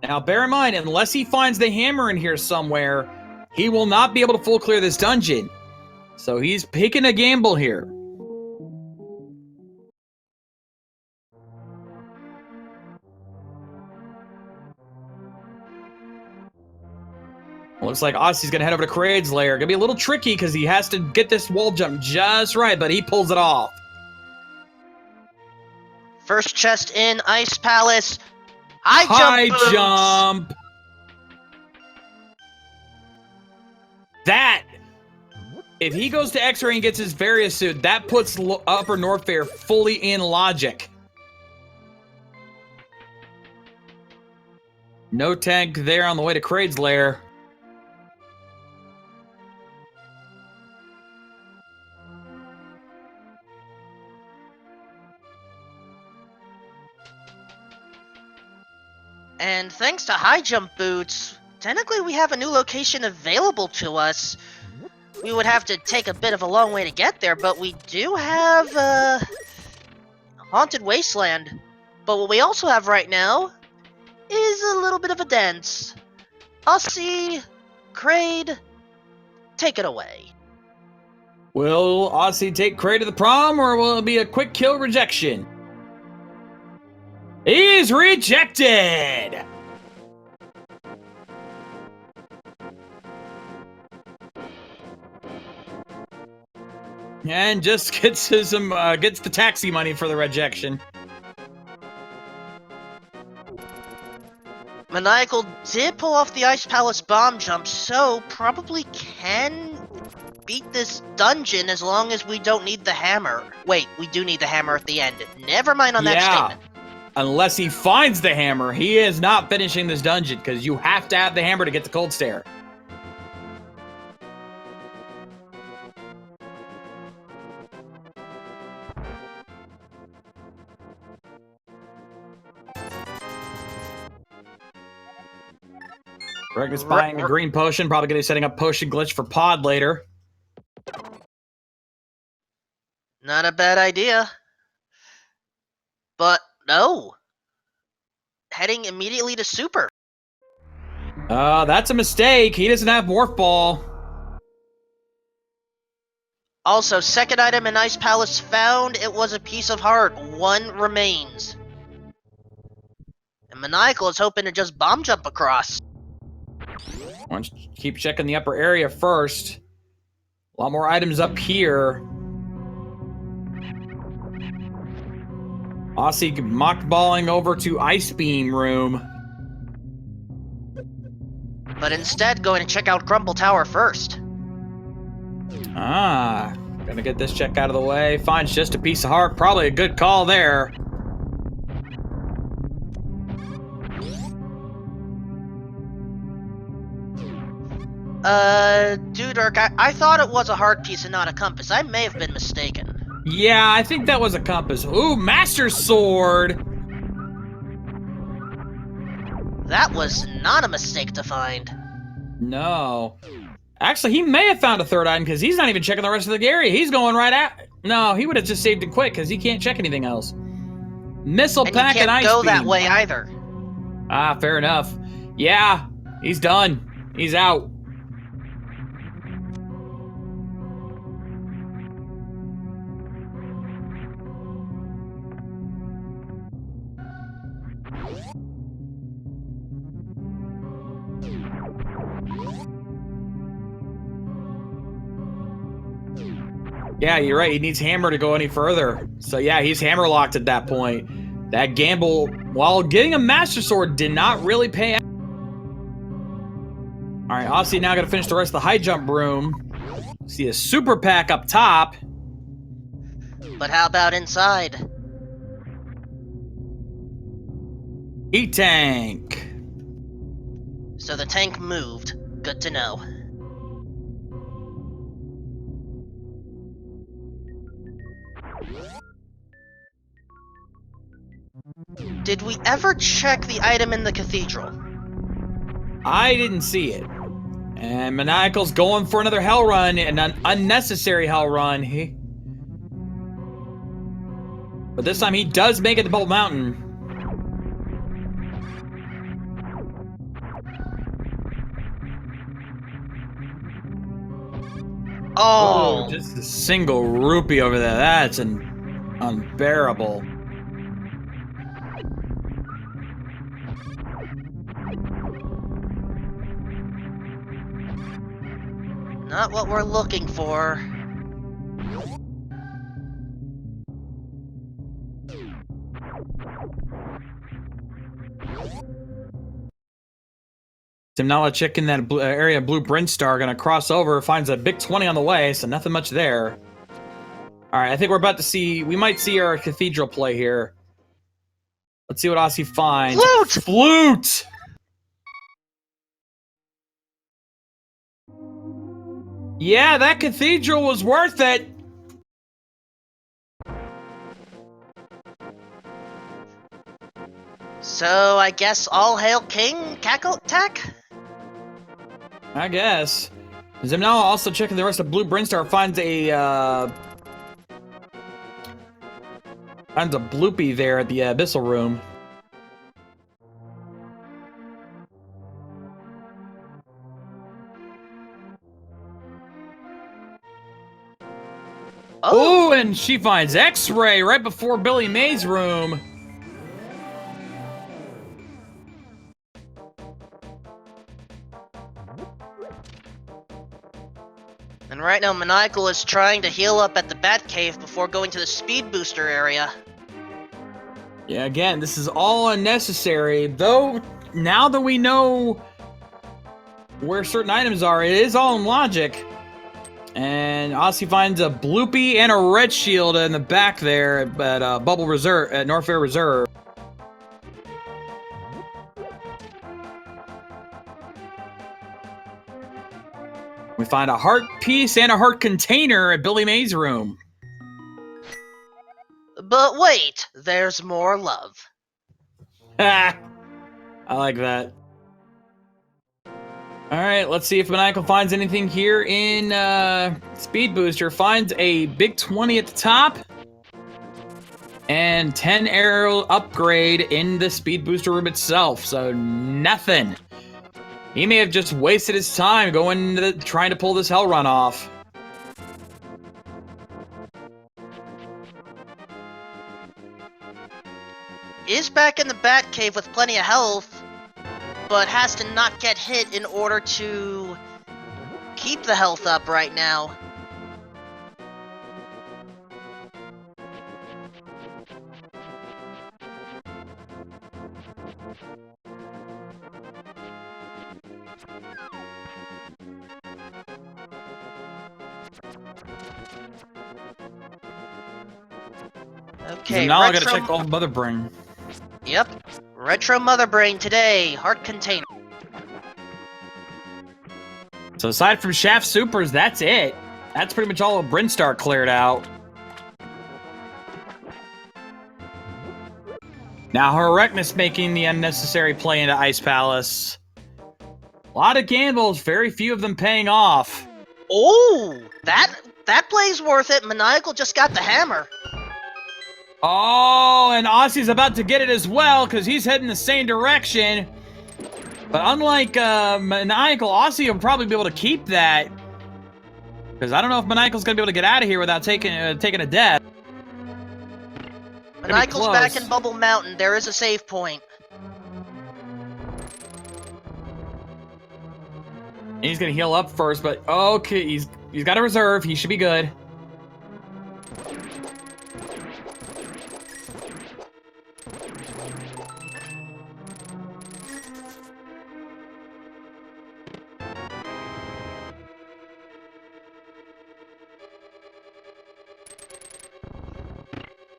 Now, bear in mind, unless he finds the hammer in here somewhere, he will not be able to full clear this dungeon. So he's taking a gamble here. Looks like Aussie's going to head over to Kraid's lair. Going to be a little tricky because he has to get this wall jump just right, but he pulls it off. First chest in Ice Palace. High jump boots. Jump. That, if he goes to X-Ray and gets his Various suit, that puts Upper North Fair fully in logic. No tank there on the way to Kraid's lair. And thanks to high jump boots, technically we have a new location available to us. We would have to take a bit of a long way to get there, but we do have Haunted Wasteland. But what we also have right now is a little bit of a dance. Aussie, Kraid, take it away. Will Aussie take Kraid to the prom, or will it be a quick kill rejection? He's rejected! And just gets gets the taxi money for the rejection. Maniacal did pull off the Ice Palace bomb jump, so probably can beat this dungeon as long as we don't need the hammer. Wait, we do need the hammer at the end. Never mind on that statement. Unless he finds the hammer, he is not finishing this dungeon, because you have to have the hammer to get the Cold Stare. Greg is buying a green potion, probably going to be setting up potion glitch for Pod later. Not a bad idea. But no. Heading immediately to Super. That's a mistake. He doesn't have Morph Ball. Also, second item in Ice Palace found. It was a piece of heart. One remains. And Maniacal is hoping to just bomb jump across. Why don't you keep checking the upper area first. A lot more items up here. Aussie mock-balling over to Ice Beam Room. But instead going to check out Crumble Tower first. Ah. Gonna get this check out of the way. Finds just a piece of heart. Probably a good call there. Duderk, I thought it was a heart piece and not a compass. I may have been mistaken. Yeah, I think that was a compass. Ooh, Master Sword! That was not a mistake to find. No. Actually, he may have found a third item because he's not even checking the rest of the area. He's going right at... No, he would have just saved it quick because he can't check anything else. Missile And pack you and can't ice go beam. that way either. Ah, fair enough. Yeah, he's done. He's out. Yeah, you're right. He needs Hammer to go any further. So yeah, he's hammer locked at that point. That gamble, while getting a Master Sword, did not really pay out. All right, obviously now got to finish the rest of the high jump room. See a super pack up top. But how about inside? E-Tank. So the tank moved. Good to know. Did we ever check the item in the cathedral? I didn't see it. And Maniacal's going for another hell run, an unnecessary hell run. But this time he does make it to Bubble Mountain. Oh! Just a single rupee over there. That's unbearable. Not what we're looking for. Timnala chick in that area, Blue Brinstar, gonna cross over, finds a big 20 on the way, so nothing much there. Alright, I think we're about to see, we might see our cathedral play here. Let's see what Aussie finds. Flute! Flute! Yeah, that cathedral was worth it! So I guess all hail King Kakariko? I guess. Zimnala also checking the rest of Blue Brinstar, finds a bloopy there at the Abyssal Room. Oh! Ooh, and she finds X-Ray right before Billy May's room. And right now Maniacal is trying to heal up at the Batcave before going to the speed booster area. Yeah, again, this is all unnecessary. Though, now that we know where certain items are, it is all in logic. And Aussie finds a bloopy and a red shield in the back there at Bubble Reserve, at North Fair Reserve. We find a heart piece and a heart container at Billy May's room. But wait, there's more love. Ha! I like that. Alright, let's see if Maniacal finds anything here in Speed Booster. Finds a big 20 at the top. And 10 arrow upgrade in the Speed Booster room itself. So nothing. He may have just wasted his time trying to pull this hell run off. Is back in the Batcave with plenty of health, but has to not get hit in order to keep the health up right now. Okay, So now I gotta retro... check all the Mother Brain. Yep. Retro Mother Brain today. Heart container. So aside from Shaft Supers, that's it. That's pretty much all of Brinstar cleared out. Now Horrectus making the unnecessary play into Ice Palace. A lot of gambles, very few of them paying off. Oh, that play's worth it. Maniacal just got the hammer. Oh, and Aussie's about to get it as well, because he's heading the same direction. But unlike Maniacal, Aussie will probably be able to keep that. Because I don't know if Maniacal's going to be able to get out of here without taking a death. Maniacal's back in Bubble Mountain. There is a save point. And he's going to heal up first, but okay, he's got a reserve. He should be good.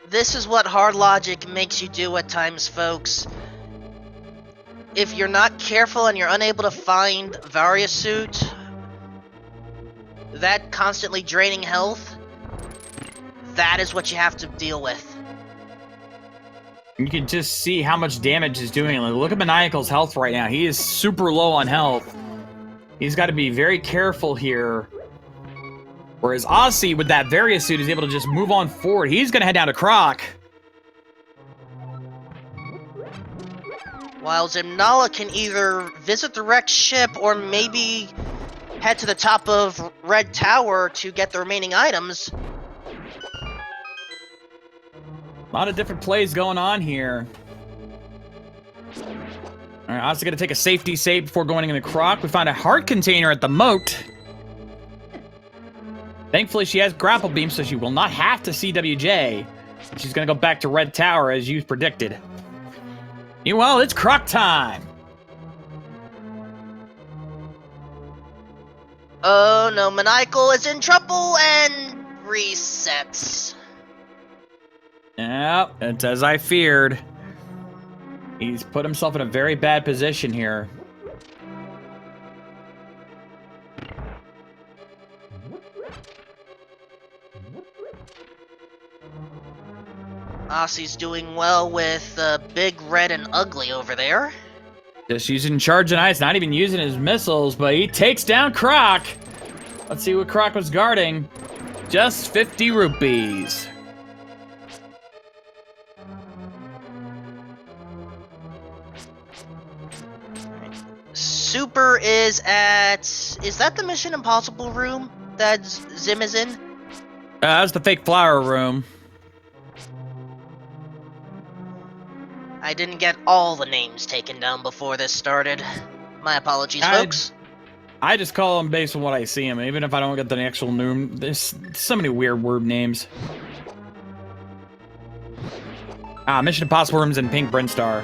This is what hard logic makes you do at times, folks. If you're not careful and you're unable to find Various Suit, that constantly draining health, that is what you have to deal with. You can just see how much damage he's doing. Like, look at Maniacal's health right now. He is super low on health. He's got to be very careful here. Whereas Aussie, with that Various Suit, is able to just move on forward. He's going to head down to Croc. While Zimnala can either visit the wrecked ship or maybe head to the top of Red Tower to get the remaining items. A lot of different plays going on here. Alright, Aussie going to take a safety save before going in the Croc. We found a heart container at the moat. Thankfully, she has Grapple Beam, so she will not have to CWJ. She's going to go back to Red Tower, as you predicted. Meanwhile, it's Croc time! Oh no, Maniacal is in trouble and resets. Yep, it's as I feared. He's put himself in a very bad position here. Aussie's doing well with Big Red and Ugly over there. Just using Charge and Ice, not even using his missiles, but he takes down Croc. Let's see what Croc was guarding. Just 50 rupees. Super is at... Is that the Mission Impossible room that Zim is in? That's the fake flower room. I didn't get all the names taken down before this started. My apologies, folks. I just call them based on what I see them, even if I don't get the actual name. There's so many weird word names. Mission Impossible rooms in Pink Brinstar.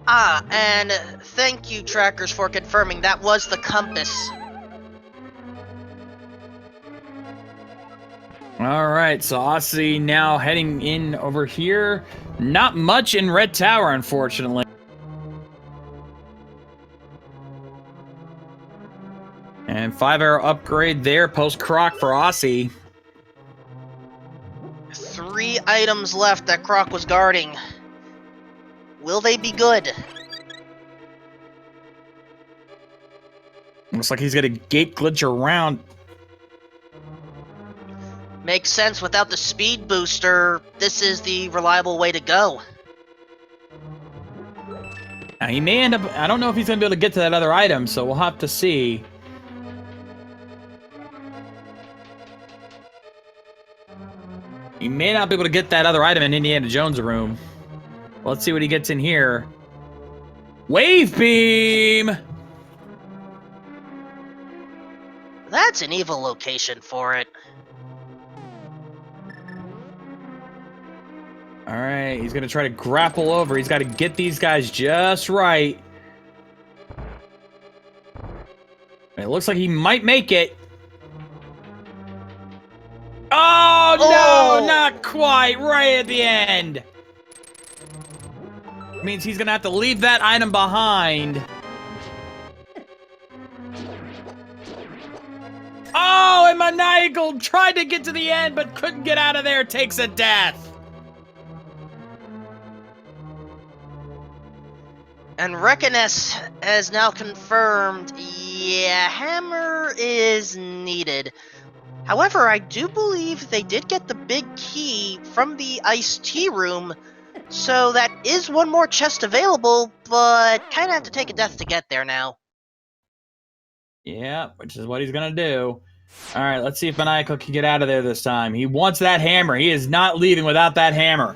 And thank you, Trackers, for confirming that was the compass. Alright, so Aussie now heading in over here. Not much in Red Tower, unfortunately. And 5-arrow upgrade there, post-Croc for Aussie. 3 items left that Croc was guarding. Will they be good? Looks like he's got a gate glitch around. Makes sense, without the speed booster, this is the reliable way to go. Now, he may end up... I don't know if he's going to be able to get to that other item, so we'll have to see. He may not be able to get that other item in Indiana Jones' room. Let's see what he gets in here. Wave Beam! That's an evil location for it. Alright, he's going to try to grapple over. He's got to get these guys just right. It looks like he might make it. quite, right at the end. Means he's gonna have to leave that item behind. Oh, and Maniacal tried to get to the end, but couldn't get out of there. Takes a death. And Reckoness has now confirmed, yeah, hammer is needed. However, I do believe they did get the big key from the iced tea room, so that is one more chest available, but kind of have to take a death to get there now. Yeah, which is what he's gonna do. All right, let's see if Maniacal can get out of there this time. He wants that hammer. He is not leaving without that hammer.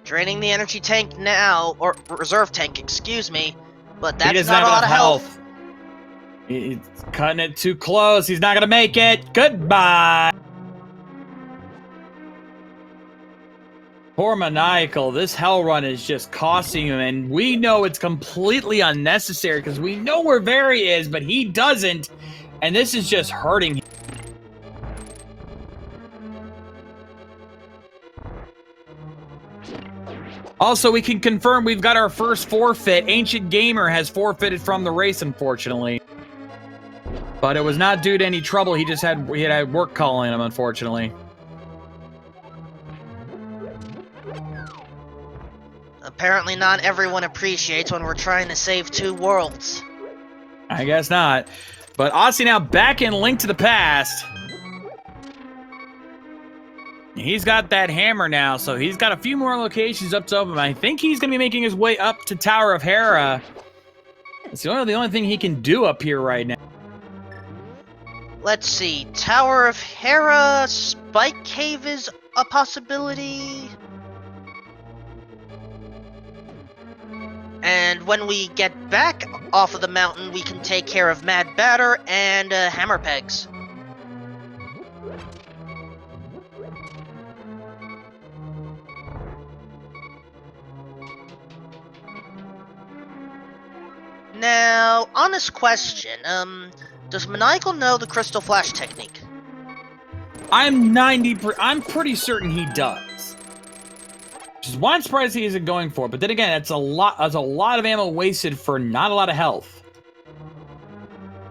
Draining the energy tank now, or reserve tank, excuse me, but He that's doesn't not have a lot enough of health. He's cutting it too close. He's not gonna make it. Goodbye. Poor Maniacal. This hell run is just costing him, and we know it's completely unnecessary because we know where Very is, but he doesn't, and this is just hurting him. Also, we can confirm we've got our first forfeit. Ancient Gamer has forfeited from the race, unfortunately. But it was not due to any trouble. He had work calling him, unfortunately. Apparently not everyone appreciates when we're trying to save two worlds. I guess not. But Aussie now back in Link to the Past. He's got that hammer now, so he's got a few more locations up to open. I think he's going to be making his way up to Tower of Hera. It's the only thing he can do up here right now. Let's see, Tower of Hera, Spike Cave is a possibility. And when we get back off of the mountain, we can take care of Mad Batter and Hammer Pegs. Now, honest question, does Maniacal know the Crystal Flash technique? I'm pretty certain he does. Which is why I'm surprised he isn't going for it. But then again, that's a lot of ammo wasted for not a lot of health.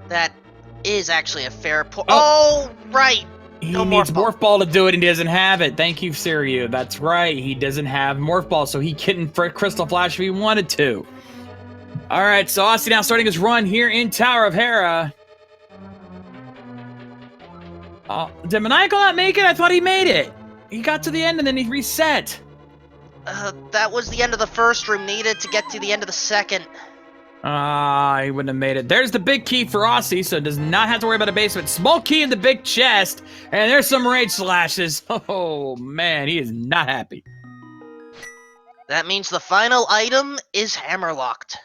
That is actually a fair point. Oh, right! He No needs Morph Morph Ball to do it, and he doesn't have it. Thank you, Siryu. That's right. He doesn't have Morph Ball, so he couldn't Crystal Flash if he wanted to. All right, so Aussie now starting his run here in Tower of Hera. Did Maniacal not make it? I thought he made it. He got to the end and then he reset. That was the end of the first room, needed to get to the end of the second. He wouldn't have made it. There's the big key for Aussie, so does not have to worry about a basement. Small key in the big chest, and there's some rage slashes. Oh, man, he is not happy. That means the final item is hammerlocked.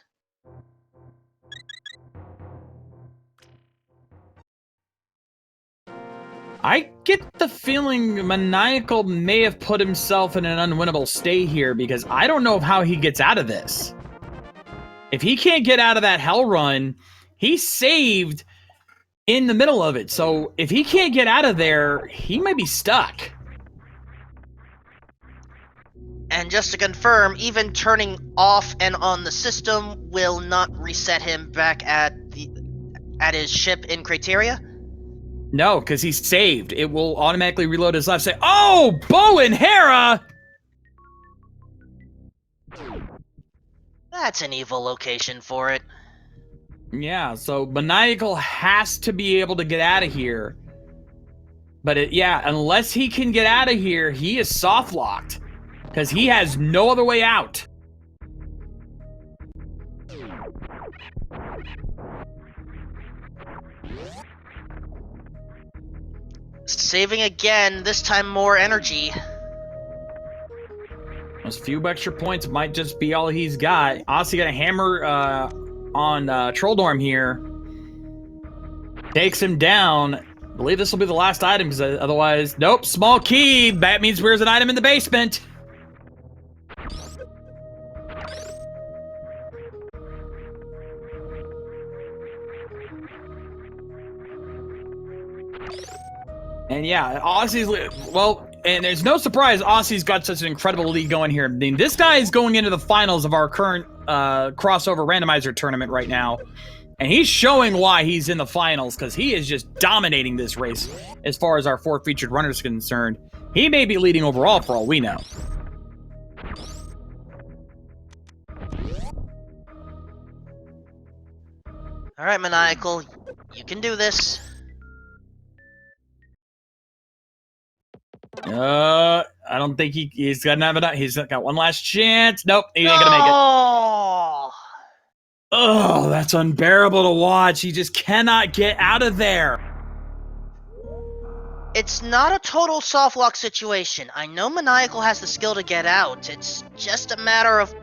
I get the feeling Maniacal may have put himself in an unwinnable state here because I don't know how he gets out of this. If he can't get out of that hell run, he's saved in the middle of it. So if he can't get out of there, he might be stuck. And just to confirm, even turning off and on the system will not reset him back at his ship in Crateria? No, because he's saved. It will automatically reload his life. Say, oh, Bo and Hera! That's an evil location for it. Yeah, so Maniacal has to be able to get out of here. But unless he can get out of here, he is soft locked. Because he has no other way out. Saving again, this time more energy. Those few extra points might just be all he's got. Aussie got a hammer on Trolldorm here. Takes him down. I believe this will be the last item, because otherwise... Nope, small key. That means where's an item in the basement. And yeah, Aussie's... Well, and there's no surprise Aussie's got such an incredible lead going here. I mean, this guy is going into the finals of our current crossover randomizer tournament right now. And he's showing why he's in the finals, because he is just dominating this race as far as our 4 featured runners are concerned. He may be leading overall for all we know. All right, Maniacal, you can do this. I don't think he's got enough. He's got one last chance. Nope, he ain't gonna make it. Oh, that's unbearable to watch. He just cannot get out of there. It's not a total soft lock situation. I know Maniacal has the skill to get out. It's just a matter of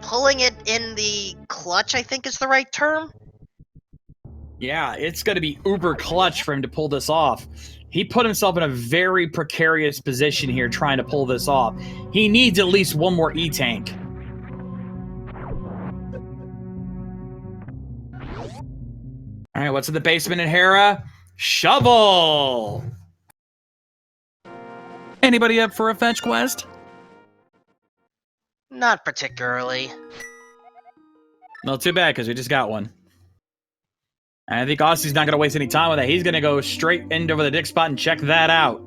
pulling it in the clutch, I think is the right term. Yeah, it's going to be uber clutch for him to pull this off. He put himself in a very precarious position here trying to pull this off. He needs at least one more E-Tank. All right, what's in the basement in Hera? Shovel! Anybody up for a fetch quest? Not particularly. No, too bad, because we just got one. And I think Aussie's not going to waste any time with that. He's going to go straight into the dick spot and check that out.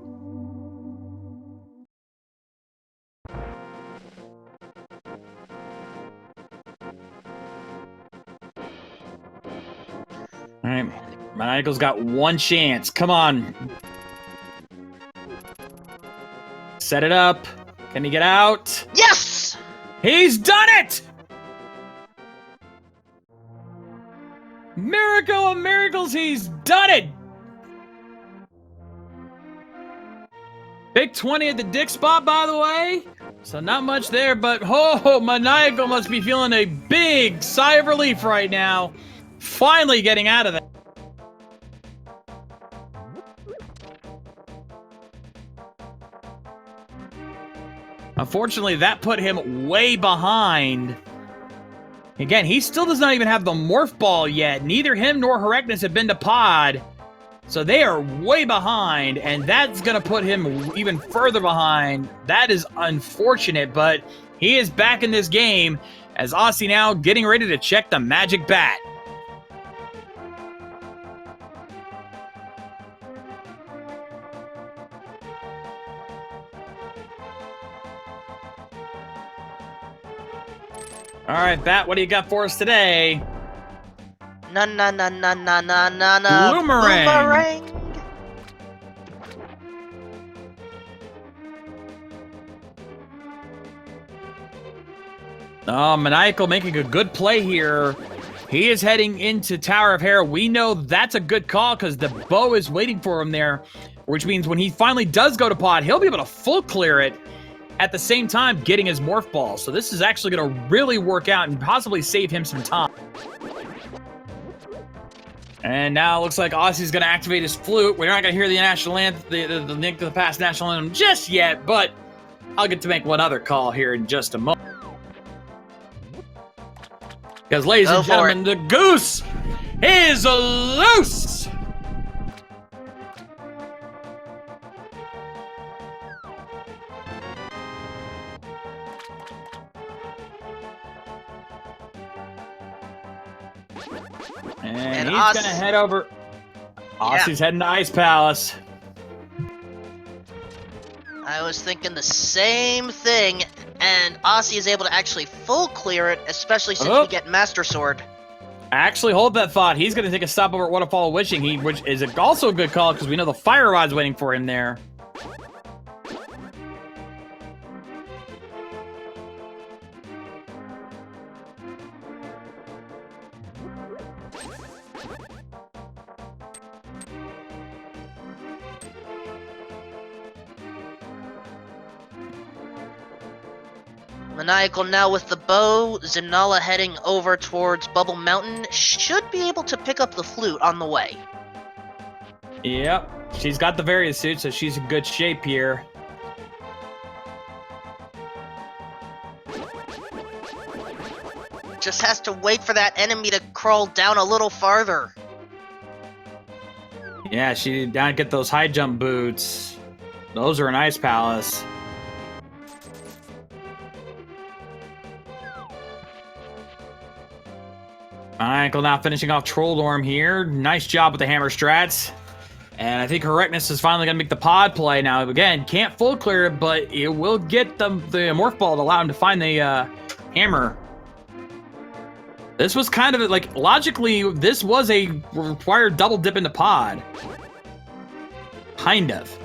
All right, Maniacal's got one chance. Come on. Set it up. Can he get out? Yes! He's done it! Miracle of miracles, he's done it! Big 20 at the dick spot, by the way. So not much there, but oh, Maniacal must be feeling a big sigh of relief right now. Finally getting out of that. Unfortunately, that put him way behind. Again, he still does not even have the Morph Ball yet. Neither him nor Herecnus have been to Pod. So they are way behind, and that's going to put him even further behind. That is unfortunate, but he is back in this game as Aussie now getting ready to check the Magic Bat. All right, Bat, what do you got for us today? Boomerang. Oh, Maniacal making a good play here. He is heading into Tower of Hera. We know that's a good call because the bow is waiting for him there, which means when he finally does go to Pod, he'll be able to full clear it at the same time getting his Morph Ball. So this is actually going to really work out and possibly save him some time. And now it looks like Aussie's going to activate his flute. We're not going to hear the national anthem, the Link to the Past national anthem just yet, but I'll get to make one other call here in just a moment. Because, ladies and gentlemen, the goose is loose! And he's going to head over. Aussie's heading to Ice Palace. I was thinking the same thing, and Aussie is able to actually full clear it, especially since we get Master Sword. Actually, hold that thought. He's going to take a stop over at Waterfall of Wishing, which is also a good call because we know the Fire Rod's waiting for him there. Maniacal now with the bow, Zanala heading over towards Bubble Mountain, should be able to pick up the flute on the way. Yep, she's got the various suits, so she's in good shape here. Just has to wait for that enemy to crawl down a little farther. Yeah, she did not get those high jump boots. Those are an Ice Palace. Maniacal now finishing off Trolldorm here. Nice job with the hammer strats. And I think Correctness is finally going to make the pod play. Now, again, can't full clear it, but it will get the Morph Ball to allow him to find the hammer. This was kind of, like, logically, this was a required double dip into pod. Kind of.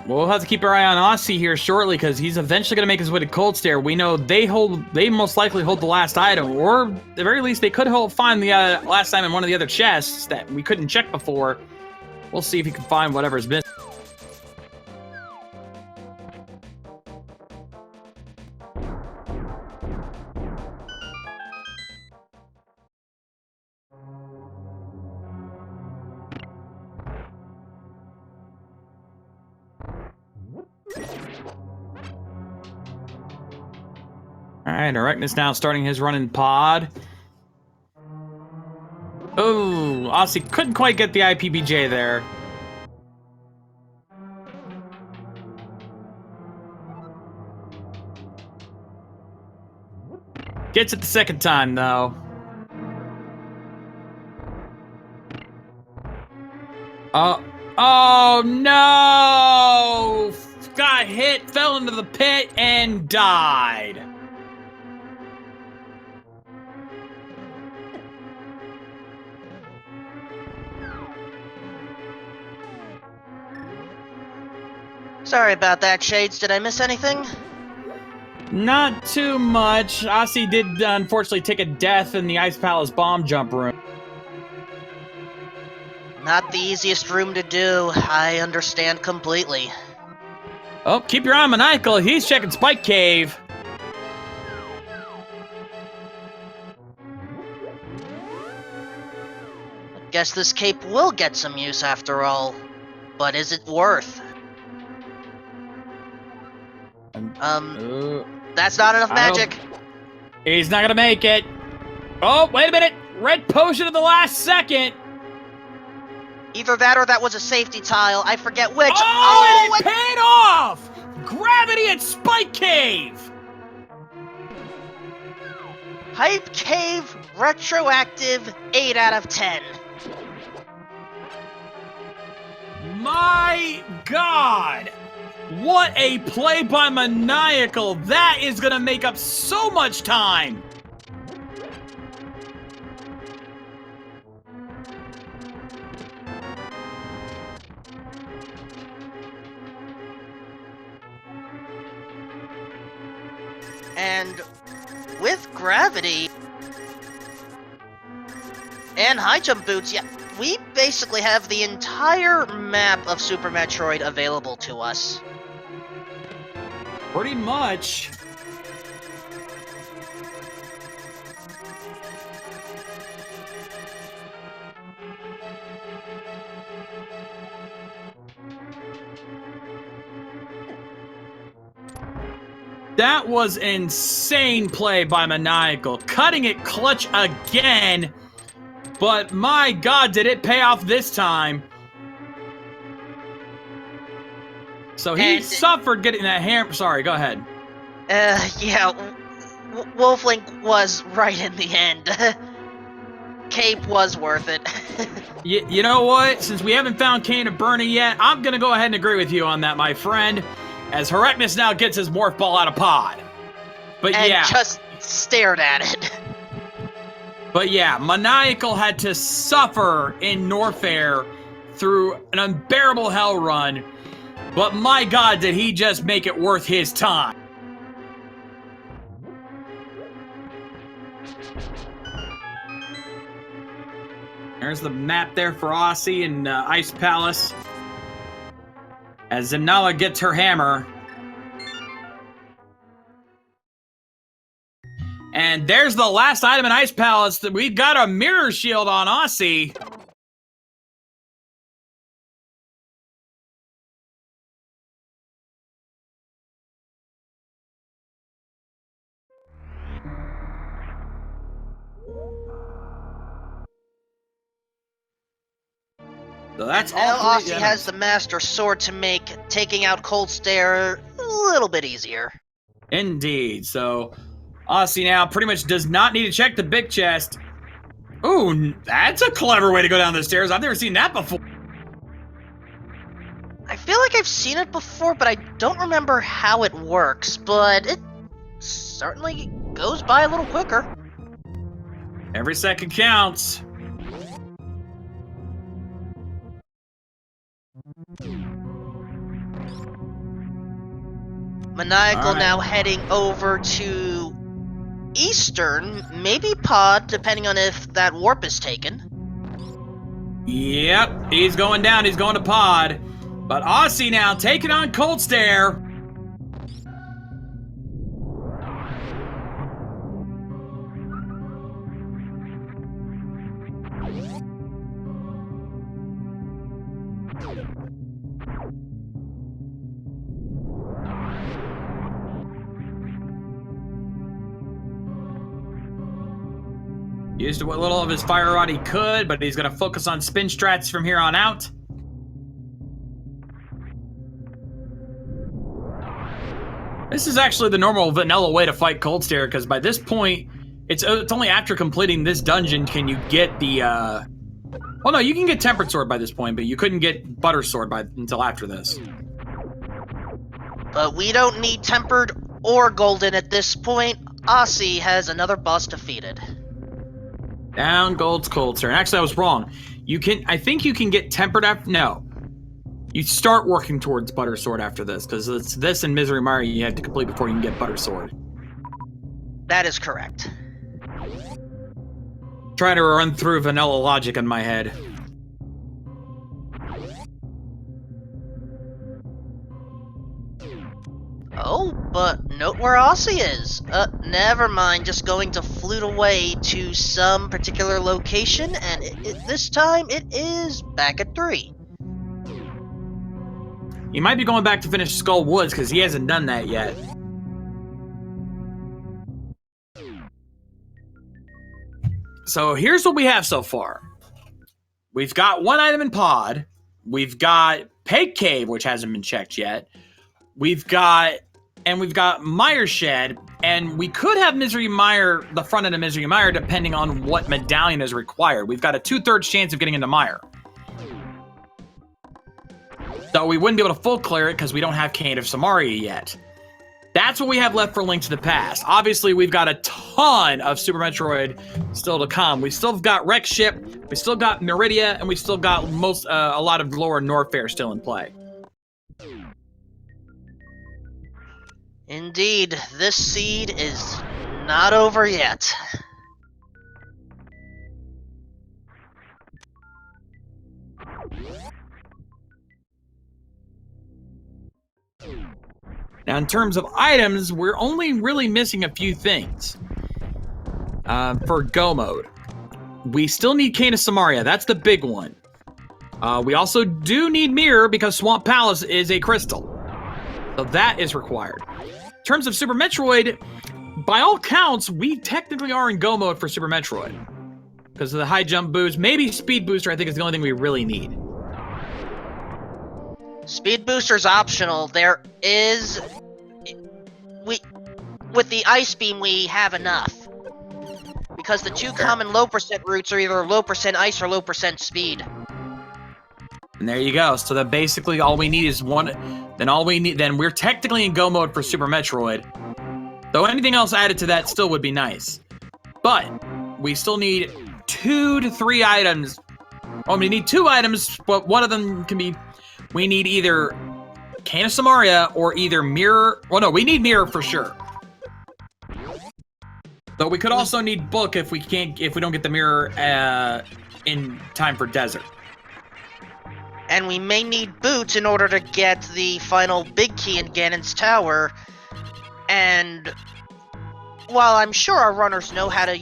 We'll have to keep our eye on Aussie here shortly because he's eventually going to make his way to Cold Stare. We know they most likely hold the last item, or at the very least they could find the last item in one of the other chests that we couldn't check before. We'll see if he can find whatever's missing. Alright, Erectus now starting his run in pod. Oh, Aussie couldn't quite get the IPBJ there. Gets it the second time, though. Oh no! Got hit, fell into the pit, and died. Sorry about that, Shades. Did I miss anything? Not too much. Aussie did unfortunately take a death in the Ice Palace bomb jump room. Not the easiest room to do. I understand completely. Oh, keep your eye on Maniacal. He's checking Spike Cave. Guess this cape will get some use after all. But is it worth? That's not enough magic. He's not gonna make it. Oh, wait a minute. Red potion at the last second. Either that or that was a safety tile. I forget which. Oh, and it paid off! Gravity at Spike Cave! Hype Cave, retroactive, 8 out of 10. My God! What a play by Maniacal! That is gonna make up so much time! And with gravity and high jump boots, yeah, we basically have the entire map of Super Metroid available to us. Pretty much. That was insane play by Maniacal. Cutting it clutch again. But my God, did it pay off this time. So he suffered getting that hammer. Sorry, go ahead. Yeah, Wolflink was right in the end. Cape was worth it. You know what? Since we haven't found Kane and Bernie yet, I'm going to go ahead and agree with you on that, my friend. As Herecnus now gets his Morph Ball out of pod. But and yeah. just stared at it. But yeah, Maniacal had to suffer in Norfair through an unbearable hell run, but my god, did he just make it worth his time. There's the map there for Aussie and Ice Palace. As Zimnala gets her hammer. And there's the last item in Ice Palace. We've got a mirror shield on Aussie. So that's now all three Aussie has the Master Sword to make taking out Cold Stare a little bit easier. Indeed. So Aussie now pretty much does not need to check the big chest. Ooh, that's a clever way to go down the stairs. I've never seen that before. I feel like I've seen it before, but I don't remember how it works, but it certainly goes by a little quicker. Every second counts. Maniacal Alright. now heading over to Eastern, maybe Pod, depending on if that warp is taken. Yep, he's going down. He's going to Pod. But Aussie now taking on Cold Stare. Used what little of his fire rod he could, but he's going to focus on spin strats from here on out. This is actually the normal vanilla way to fight Cold Stare, because by this point, it's only after completing this dungeon can you get the, well, no, you can get Tempered Sword by this point, but you couldn't get Butter Sword until after this. But we don't need Tempered or Golden at this point. Aussie has another boss defeated. Down Gold's Cold Stare. And actually, I was wrong. I think you can get Tempered after, no. You start working towards Butter Sword after this, because it's this and Misery Mire you have to complete before you can get Butter Sword. That is correct. Trying to run through vanilla logic in my head. Oh, but note where Aussie is. Never mind, just going to flute away to some particular location, and this time it is back at 3. He might be going back to finish Skull Woods, because he hasn't done that yet. So here's what we have so far. We've got one item in Pod. We've got Peg Cave, which hasn't been checked yet. We've got Mire Shed, and we could have Misery Mire, the front end of Misery Mire, depending on what medallion is required. We've got a 2/3 chance of getting into Mire. So we wouldn't be able to full clear it because we don't have Cane of Samaria yet. That's what we have left for Link to the Past. Obviously, we've got a ton of Super Metroid still to come. We still got Wreck Ship, we still got Meridia, and we still got a lot of Lower Norfair still in play. Indeed, this seed is not over yet. Now, in terms of items, we're only really missing a few things. For Go Mode, we still need Cane of Samaria. That's the big one. We also do need Mirror because Swamp Palace is a crystal. So that is required. In terms of Super Metroid, by all counts, we technically are in Go Mode for Super Metroid. Because of the high jump boost. Maybe Speed Booster, I think, is the only thing we really need. Speed Booster's optional. There is... With the Ice Beam, we have enough. Because the two common low percent routes are either low percent ice or low percent speed. And there you go. So that basically all we need is one. Then we're technically in Go Mode for Super Metroid. Though anything else added to that still would be nice. But we still need 2 to 3 items Oh, we need 2 items, but one of them can be... We need either Cane of Samaria or either Mirror... Well, no, we need Mirror for sure. Though we could also need Book if we don't get the Mirror in time for Desert. And we may need Boots in order to get the final big key in Ganon's tower. And while I'm sure our runners know how to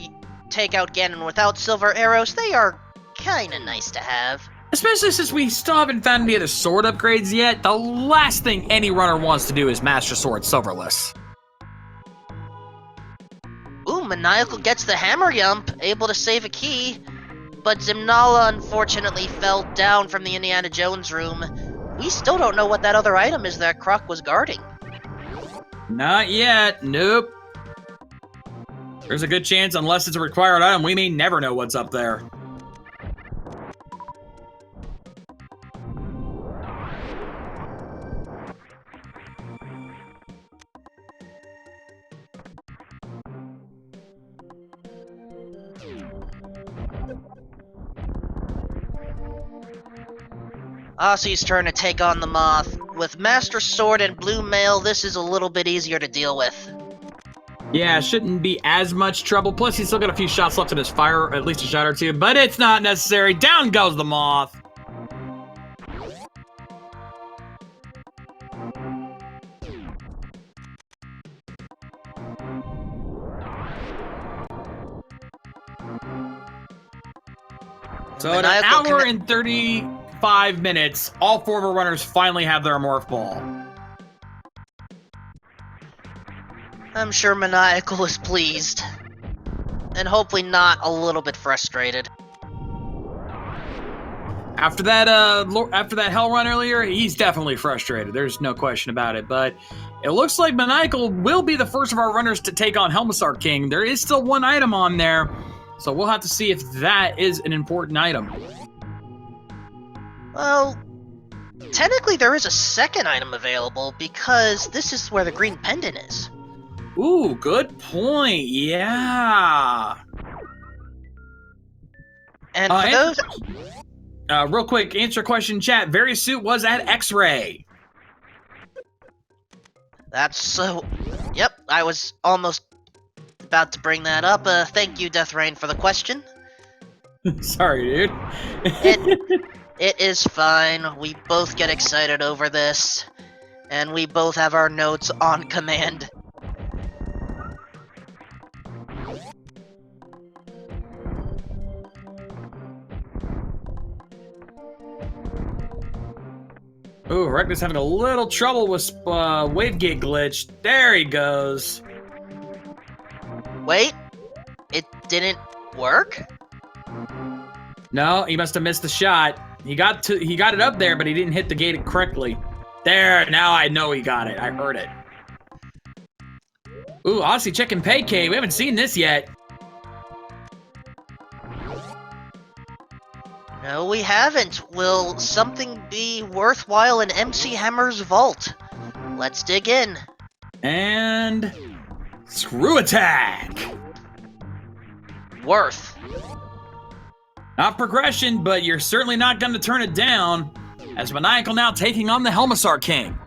take out Ganon without silver arrows, they are kinda nice to have. Especially since we still haven't found any other sword upgrades yet, the last thing any runner wants to do is Master Sword Silverless. Ooh, Maniacal gets the Hammer Yump, able to save a key. But Zimnala unfortunately fell down from the Indiana Jones room. We still don't know what that other item is that Croc was guarding. Not yet, nope. There's a good chance, unless it's a required item, we may never know what's up there. Ossie's turn to take on the Moth. With Master Sword and Blue Mail, this is a little bit easier to deal with. Yeah, shouldn't be as much trouble. Plus, he's still got a few shots left in his fire, at least a shot or two, but it's not necessary. Down goes the Moth. So in an hour and 35 minutes, all 4 of our runners finally have their Morph Ball. I'm sure Maniacal is pleased. And hopefully not a little bit frustrated. After that Hell Run earlier, he's definitely frustrated. There's no question about it. But it looks like Maniacal will be the first of our runners to take on Helmsar King. There is still 1 item on there, so we'll have to see if that is an important item. Well, technically there is a second item available because this is where the green pendant is. Ooh, good point. Yeah. And for those... real quick, answer question, chat. Various was at X-Ray. That's so... Yep, I was almost about to bring that up. Thank you, Death Rain, for the question. Sorry, dude. It is fine. We both get excited over this. And we both have our notes on command. Ooh, Rekna's having a little trouble with Wavegate glitch. There he goes. Wait, it didn't work? No, he must have missed the shot. He got it up there, but he didn't hit the gate correctly. There, now I know he got it. I heard it. Ooh, Aussie checking Paycay. We haven't seen this yet. No, we haven't. Will something be worthwhile in MC Hammer's vault? Let's dig in. And... Screw attack! Worth. Not progression, but you're certainly not going to turn it down, as Maniacal now taking on the Helmsar King.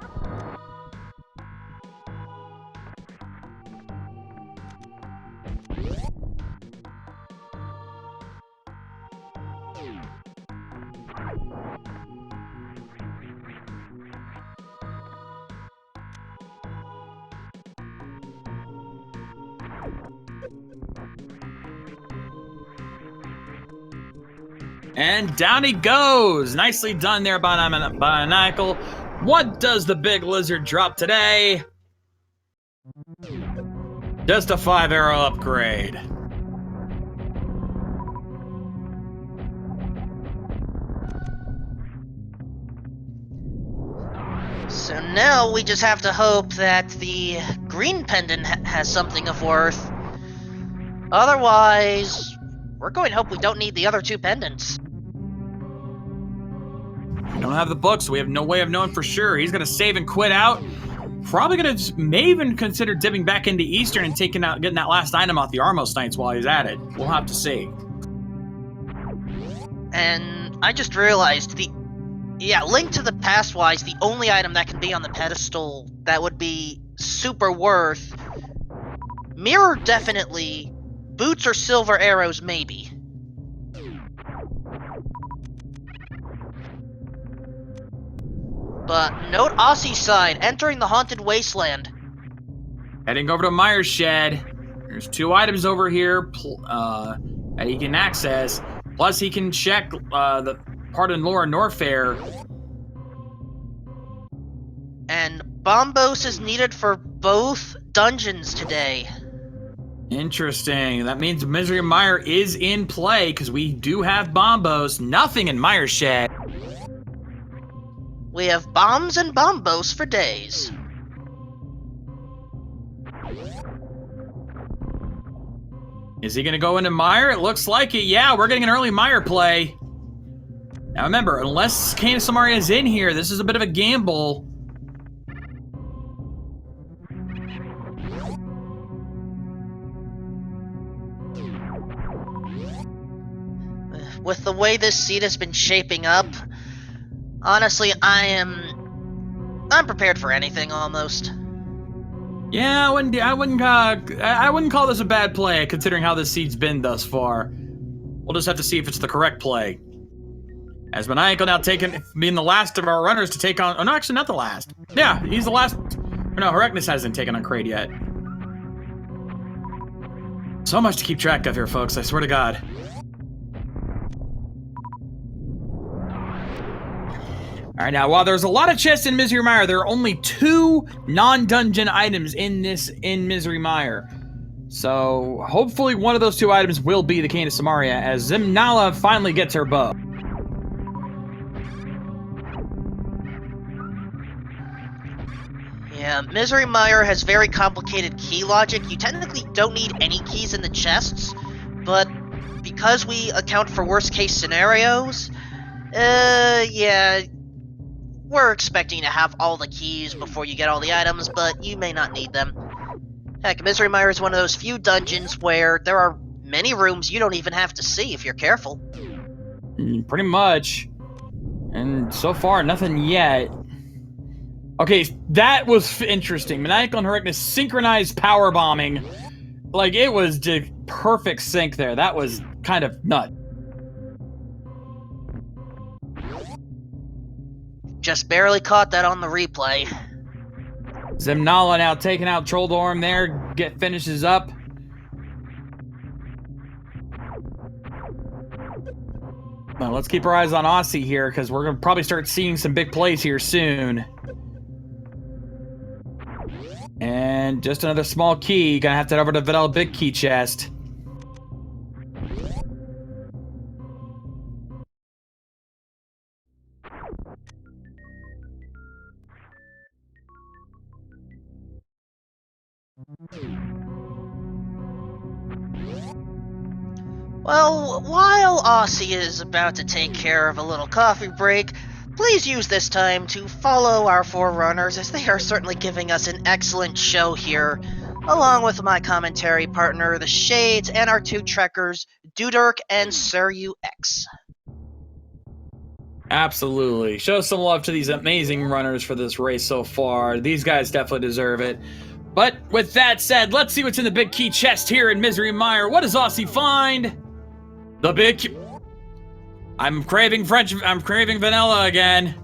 And down he goes. Nicely done there by Maniacal. What does the big lizard drop today? Just a 5-arrow upgrade. So now we just have to hope that the green pendant has something of worth. Otherwise, we're going to hope we don't need the other 2 pendants. We don't have the book, so we have no way of knowing for sure. He's going to save and quit out. Probably going to may even consider dipping back into Eastern and getting that last item off the Armos Knights while he's at it. We'll have to see. And I just realized Link to the Past wise, the only item that can be on the pedestal that would be super worth. Mirror definitely. Boots or silver arrows maybe. But note Aussie's side, entering the Haunted Wasteland. Heading over to Meyer's shed. There's 2 items over here that he can access. Plus, he can check the part in Laura Norfair. And Bombos is needed for both dungeons today. Interesting. That means Misery Meyer is in play because we do have Bombos. Nothing in Meyer's shed. We have bombs and bombos for days. Is he going to go into Meyer? It looks like it. Yeah, we're getting an early Meyer play. Now remember, unless Kane Samaria is in here, this is a bit of a gamble. With the way this seed has been shaping up, honestly, I'm prepared for anything almost. Yeah, I wouldn't call this a bad play considering how this seed's been thus far. We'll just have to see if it's the correct play. As Maniacal now being the last of our runners to take on. Oh no, actually not the last. Yeah, he's the last. No, Herecnus hasn't taken on Kraid yet. So much to keep track of here, folks. I swear to God. Alright, now, while there's a lot of chests in Misery Mire, there are only 2 non-dungeon items in Misery Mire. So, hopefully one of those 2 items will be the Cane of Samaria, as Zimnala finally gets her bow. Yeah, Misery Mire has very complicated key logic. You technically don't need any keys in the chests, but because we account for worst-case scenarios, yeah, we're expecting to have all the keys before you get all the items, but you may not need them. Heck, Misery Mire is one of those few dungeons where there are many rooms you don't even have to see if you're careful. Pretty much. And so far, nothing yet. Okay, that was interesting. Maniacal and Herecnus synchronized power bombing. Like, it was the perfect sync there. That was kind of nuts. Just barely caught that on the replay. Zimnala now taking out Trolldorm there. Finishes up. Well, let's keep our eyes on Aussie here, because we're going to probably start seeing some big plays here soon. And just another small key. Gonna have to head over to Vidal Big Key chest. Well, while Aussie is about to take care of a little coffee break, please use this time to follow our 4 runners, as they are certainly giving us an excellent show here, along with my commentary partner, the Shades, and our 2 trekkers, Duderk and Suryu X. Absolutely. Show some love to these amazing runners for this race so far. These guys definitely deserve it. But with that said, let's see what's in the big key chest here in Misery Mire. What does Aussie find? The big key. I'm craving vanilla again.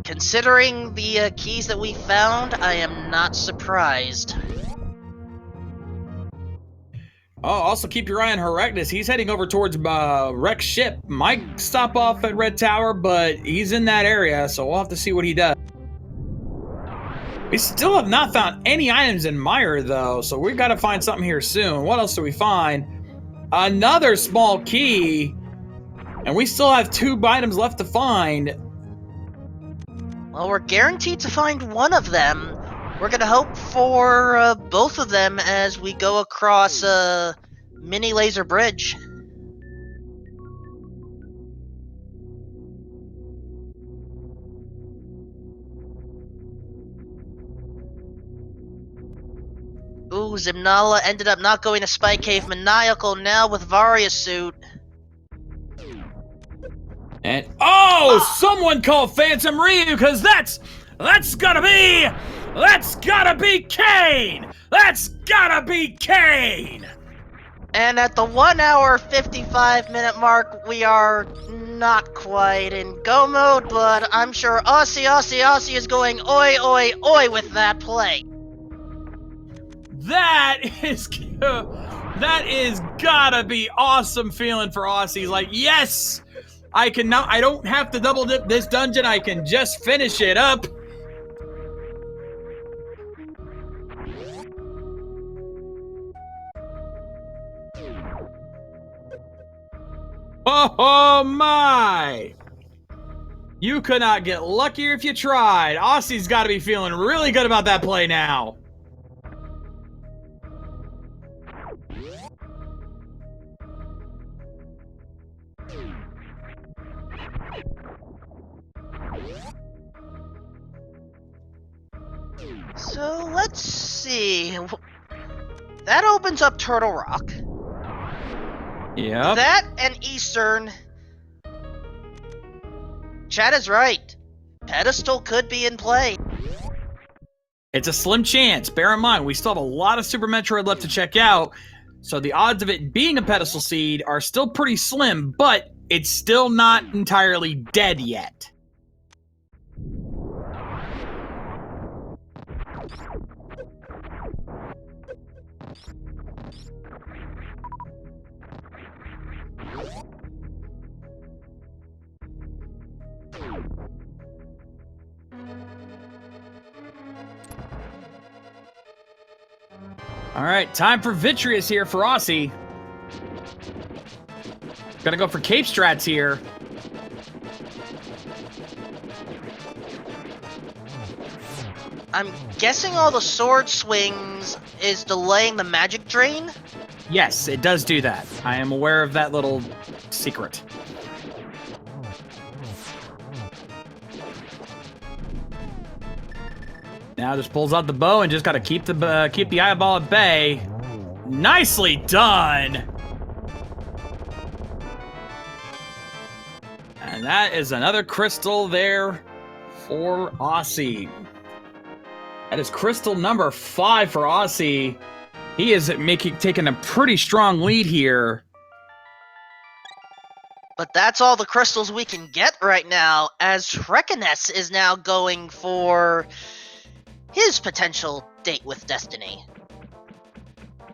Considering the keys that we found, I am not surprised. Oh, also keep your eye on Herecnus. He's heading over towards Rex ship. Might stop off at Red Tower, but he's in that area, so we'll have to see what he does. We still have not found any items in Mire, though, so we've got to find something here soon. What else do we find? Another small key, and we still have 2 items left to find. Well, we're guaranteed to find one of them. We're gonna hope for both of them as we go across a mini laser bridge. Ooh, Zimnala ended up not going to Spike Cave. Maniacal now with Varia suit. And someone call Phantom Ryu, because that's gotta be Kane! That's gotta be Kane! And at the 1 hour 55 minute mark, we are not quite in go mode, but I'm sure Aussie is going oi oi oi with that play. That is gotta be awesome feeling for Aussie. Like, yes! I don't have to double dip this dungeon, I can just finish it up. Oh my! You could not get luckier if you tried. Aussie's got to be feeling really good about that play now. So let's see. That opens up Turtle Rock. Yep. That and Eastern. Chad is right. Pedestal could be in play. It's a slim chance. Bear in mind, we still have a lot of Super Metroid left to check out, so the odds of it being a pedestal seed are still pretty slim, but it's still not entirely dead yet. All right, time for Vitreous here for Aussie. Gonna go for Cape Strats here. I'm guessing all the sword swings is delaying the magic drain? Yes, it does do that. I am aware of that little secret. Now just pulls out the bow and just gotta keep the eyeball at bay. Nicely done! And that is another crystal there for Aussie. That is crystal number 5 for Aussie. He is taking a pretty strong lead here. But that's all the crystals we can get right now, as Rekiness is now going for his potential date with Destiny.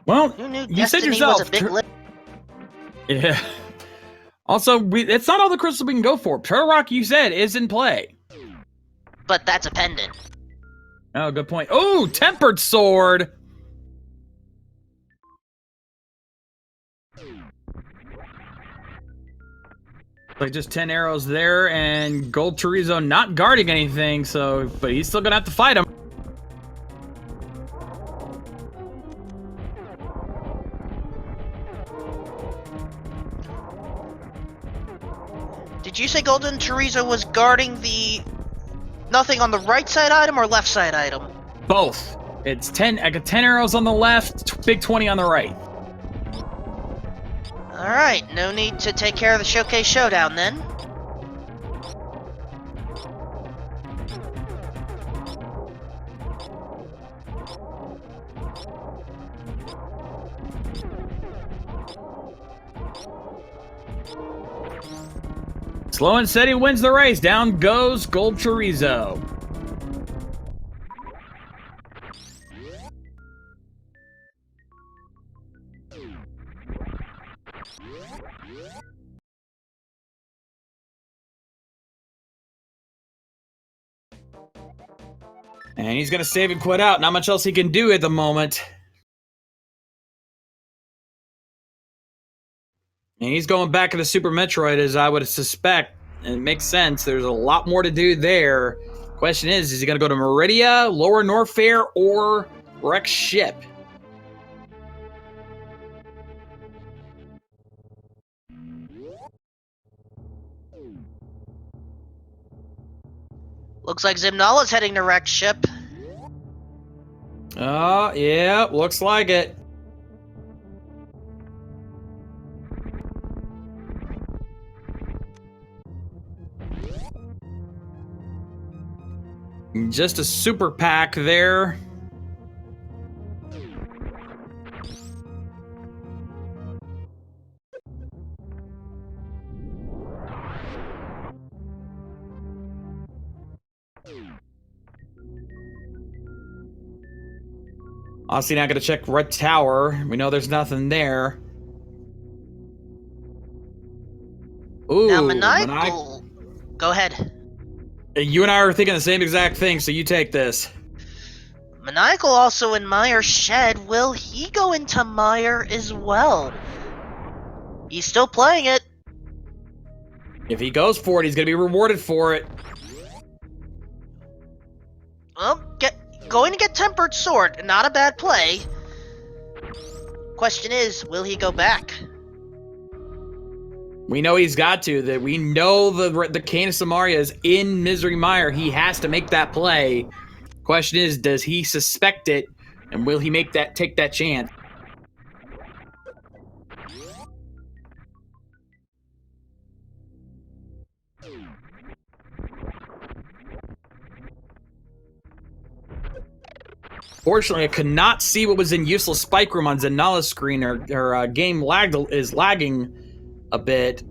Well, Who knew you Destiny said yourself. was a big Yeah. Also, it's not all the crystals we can go for. Turtle Rock, you said, is in play. But that's a pendant. Oh, good point. Oh, Tempered Sword! Like just 10 arrows there, and Gold Chorizo not guarding anything, but he's still gonna have to fight him. Did you say Golden Chorizo was guarding the nothing on the right side item or left side item? Both. It's 10. I got 10 arrows on the left, big 20 on the right. Alright, no need to take care of the Showcase Showdown then. Slow and steady wins the race. Down goes Gold Chorizo. And he's going to save and quit out. Not much else he can do at the moment. And he's going back into Super Metroid, as I would suspect. And it makes sense. There's a lot more to do there. Question is he going to go to Meridia, Lower Norfair, or Rex Ship? Looks like Zimnala's heading to Rex Ship. Oh, yeah, looks like it. Just a super pack there. Obviously not gonna check Red Tower. We know there's nothing there. Ooh, Now, Maniacal... Go ahead. You and I are thinking the same exact thing, so you take this. Maniacal also in Meyer's shed. Will he go into Meyer as well? He's still playing it. If he goes for it, he's gonna be rewarded for it. Well, going to get Tempered Sword. Not a bad play. Question is, will he go back? We know he's got to. That we know the Cane of Samaria is in Misery Mire. He has to make that play. Question is, does he suspect it, and will he take that chance? Fortunately, I could not see what was in Useless Spike Room on Zanala's screen. Her game is lagging a bit.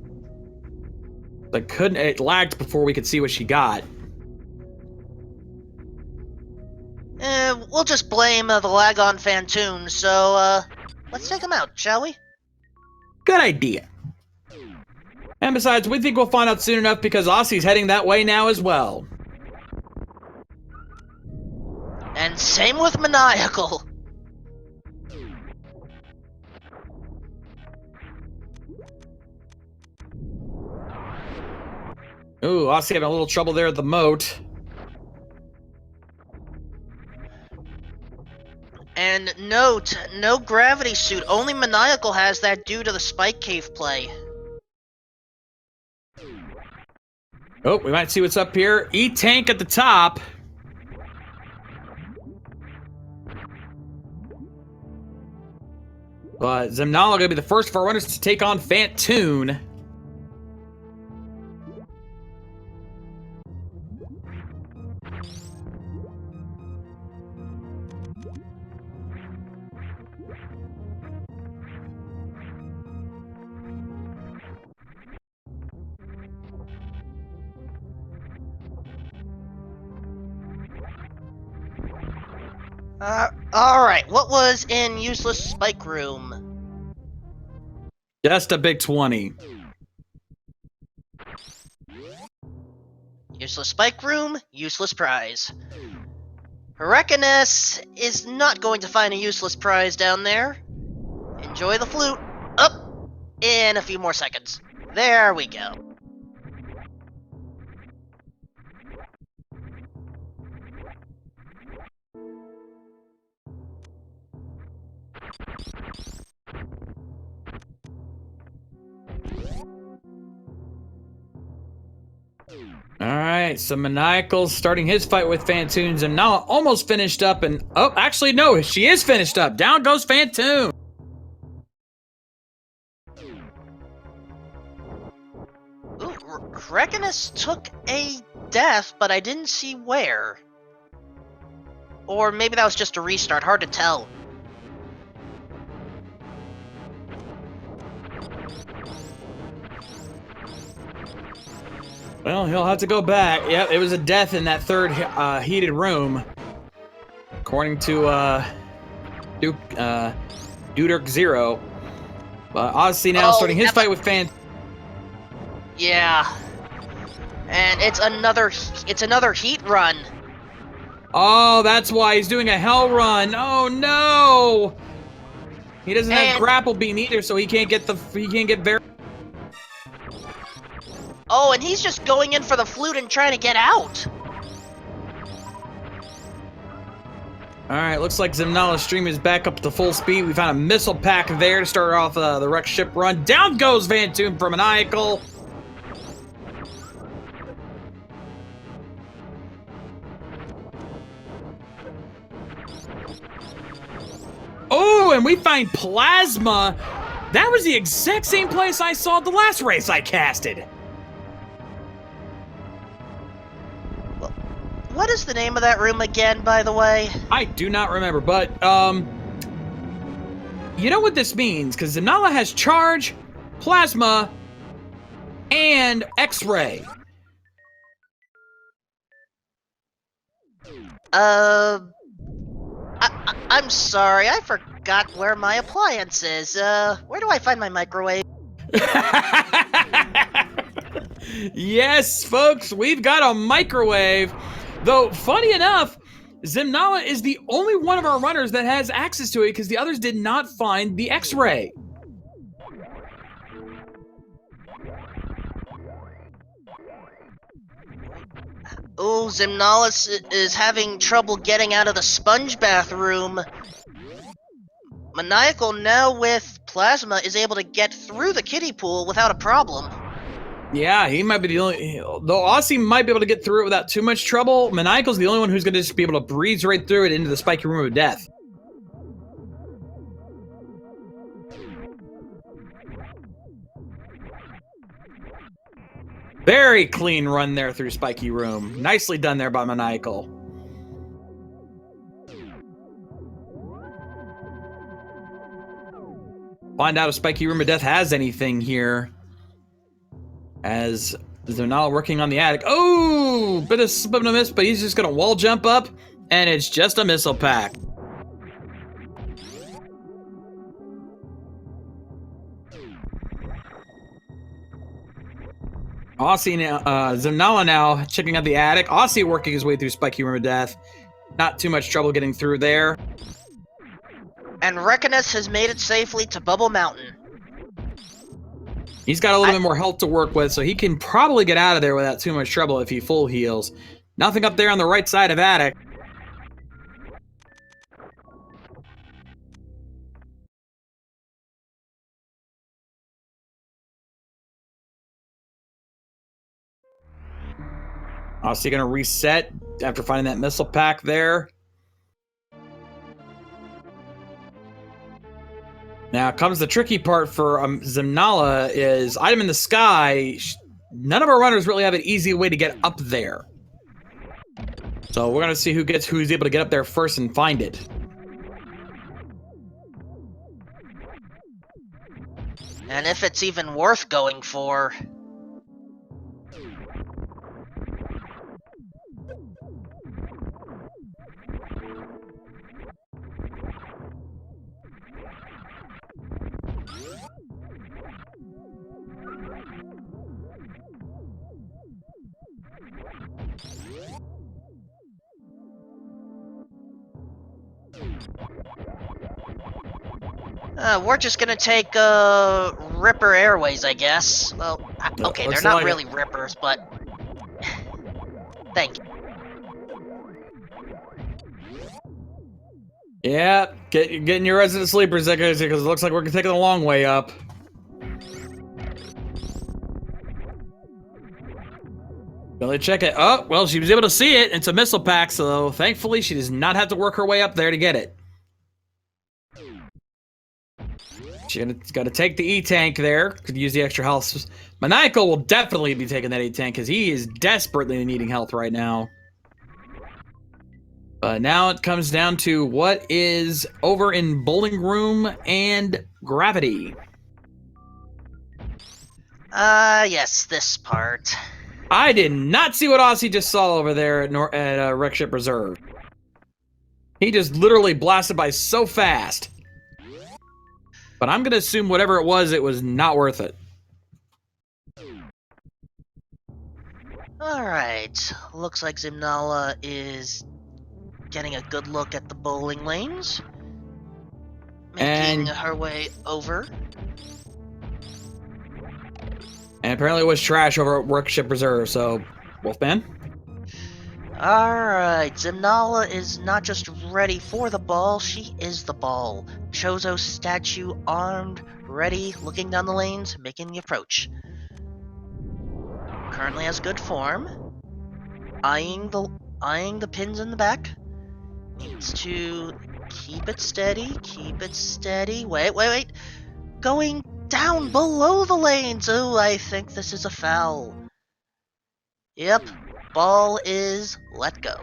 It lagged before we could see what she got. We'll just blame the lag on Fantoon, so, let's take him out, shall we? Good idea. And besides, we think we'll find out soon enough because Aussie's heading that way now as well. And same with Maniacal. Ooh, Aussie having a little trouble there at the moat. And note, no gravity suit. Only Maniacal has that due to the Spike Cave play. Oh, we might see what's up here. E-Tank at the top. But Zemnala gonna be the first of our runners to take on Fantoon. Alright, what was in Useless Spike Room? Just a big 20. Useless Spike Room, useless prize. Hurricanus is not going to find a useless prize down there. Enjoy the flute. Up in a few more seconds. There we go. Alright, so Maniacal's starting his fight with Fantoons and now almost finished up and... Oh, actually, no, she is finished up. Down goes Fantoon. Ooh, Hurricanus took a death, but I didn't see where. Or maybe that was just a restart, hard to tell. Well, he'll have to go back. Yep, it was a death in that third heated room. According to Duderk Zero. But Odyssey now starting his fight with Fan. Yeah. And it's another heat run. Oh, that's why he's doing a hell run. Oh no! He doesn't have grapple beam either, so he can't get very. Oh, and he's just going in for the flute and trying to get out. Alright, looks like Zemnala's stream is back up to full speed. We found a missile pack there to start off the wreck ship run. Down goes Fantoon for Maniacal. Oh, and we find Plasma. That was the exact same place I saw the last race I casted. What is the name of that room again, by the way? I do not remember, but, you know what this means, because Zanala has charge, plasma, and X-ray. I'm sorry, I forgot where my appliance is. Where do I find my microwave? Yes, folks, we've got a microwave. Though, funny enough, Zimnala is the only one of our runners that has access to it because the others did not find the X-ray. Oh, Zimnalis is having trouble getting out of the sponge bathroom. Maniacal, now with plasma, is able to get through the kiddie pool without a problem. Yeah, he might be the only... Though Aussie might be able to get through it without too much trouble, Maniacal's the only one who's going to just be able to breeze right through it into the spiky room of death. Very clean run there through Spiky Room. Nicely done there by Maniacal. Find out if Spiky Room of Death has anything here. As they're now working on the attic. Oh, bit of a miss, but he's just gonna wall jump up, and it's just a missile pack. Aussie now, Zimnala now checking out the attic. Aussie working his way through Spiky Room of Death. Not too much trouble getting through there. And Reckonus has made it safely to Bubble Mountain. He's got a little bit more health to work with, so he can probably get out of there without too much trouble if he full heals. Nothing up there on the right side of attic. Aussie gonna reset after finding that missile pack there. Now comes the tricky part for Zimnala is item in the sky. None of our runners really have an easy way to get up there. So we're gonna see who's able to get up there first and find it. And if it's even worth going for. We're just gonna take, Ripper Airways, I guess. Well, okay, they're not really Rippers, but... Thank you. Yeah, getting your resident sleepers, because it looks like we're taking a long way up. Really check it. Oh, well, she was able to see it. It's a missile pack, so thankfully she does not have to work her way up there to get it. She's got to take the E-Tank there. Could use the extra health. Maniacal will definitely be taking that E-Tank because he is desperately needing health right now. But now it comes down to what is over in Bowling Room and Gravity. Yes, this part. I did not see what Aussie just saw over there at Wreck Ship Reserve. He just literally blasted by so fast. But I'm going to assume whatever it was not worth it. Alright, looks like Zimnala is getting a good look at the bowling lanes. Making her way over. And apparently it was trash over at Wreck Ship Reserve, so... Wolfman? Alright, Zimnala is not just ready for the ball, she is the ball. Chozo statue armed, ready, looking down the lanes, making the approach. Currently has good form. Eyeing the pins in the back. Needs to keep it steady, Wait. Going down below the lanes. Oh, I think this is a foul. Yep, ball is let go.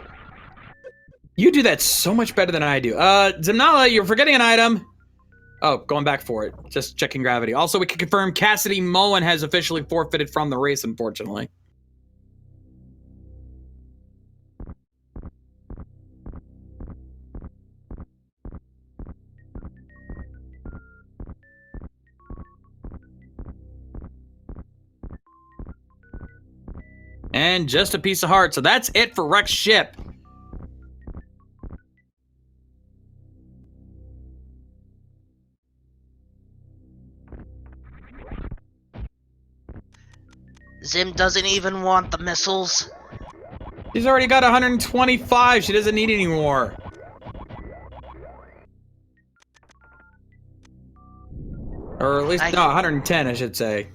You do that so much better than I do. Zimnala, you're forgetting an item. Oh, going back for it. Just checking gravity. Also, we can confirm Cassidy Mullen has officially forfeited from the race, unfortunately. And just a piece of heart. So that's it for Rex Ship. Zim doesn't even want the missiles. She's already got 125. She doesn't need any more. Or at least, no, 110, I should say.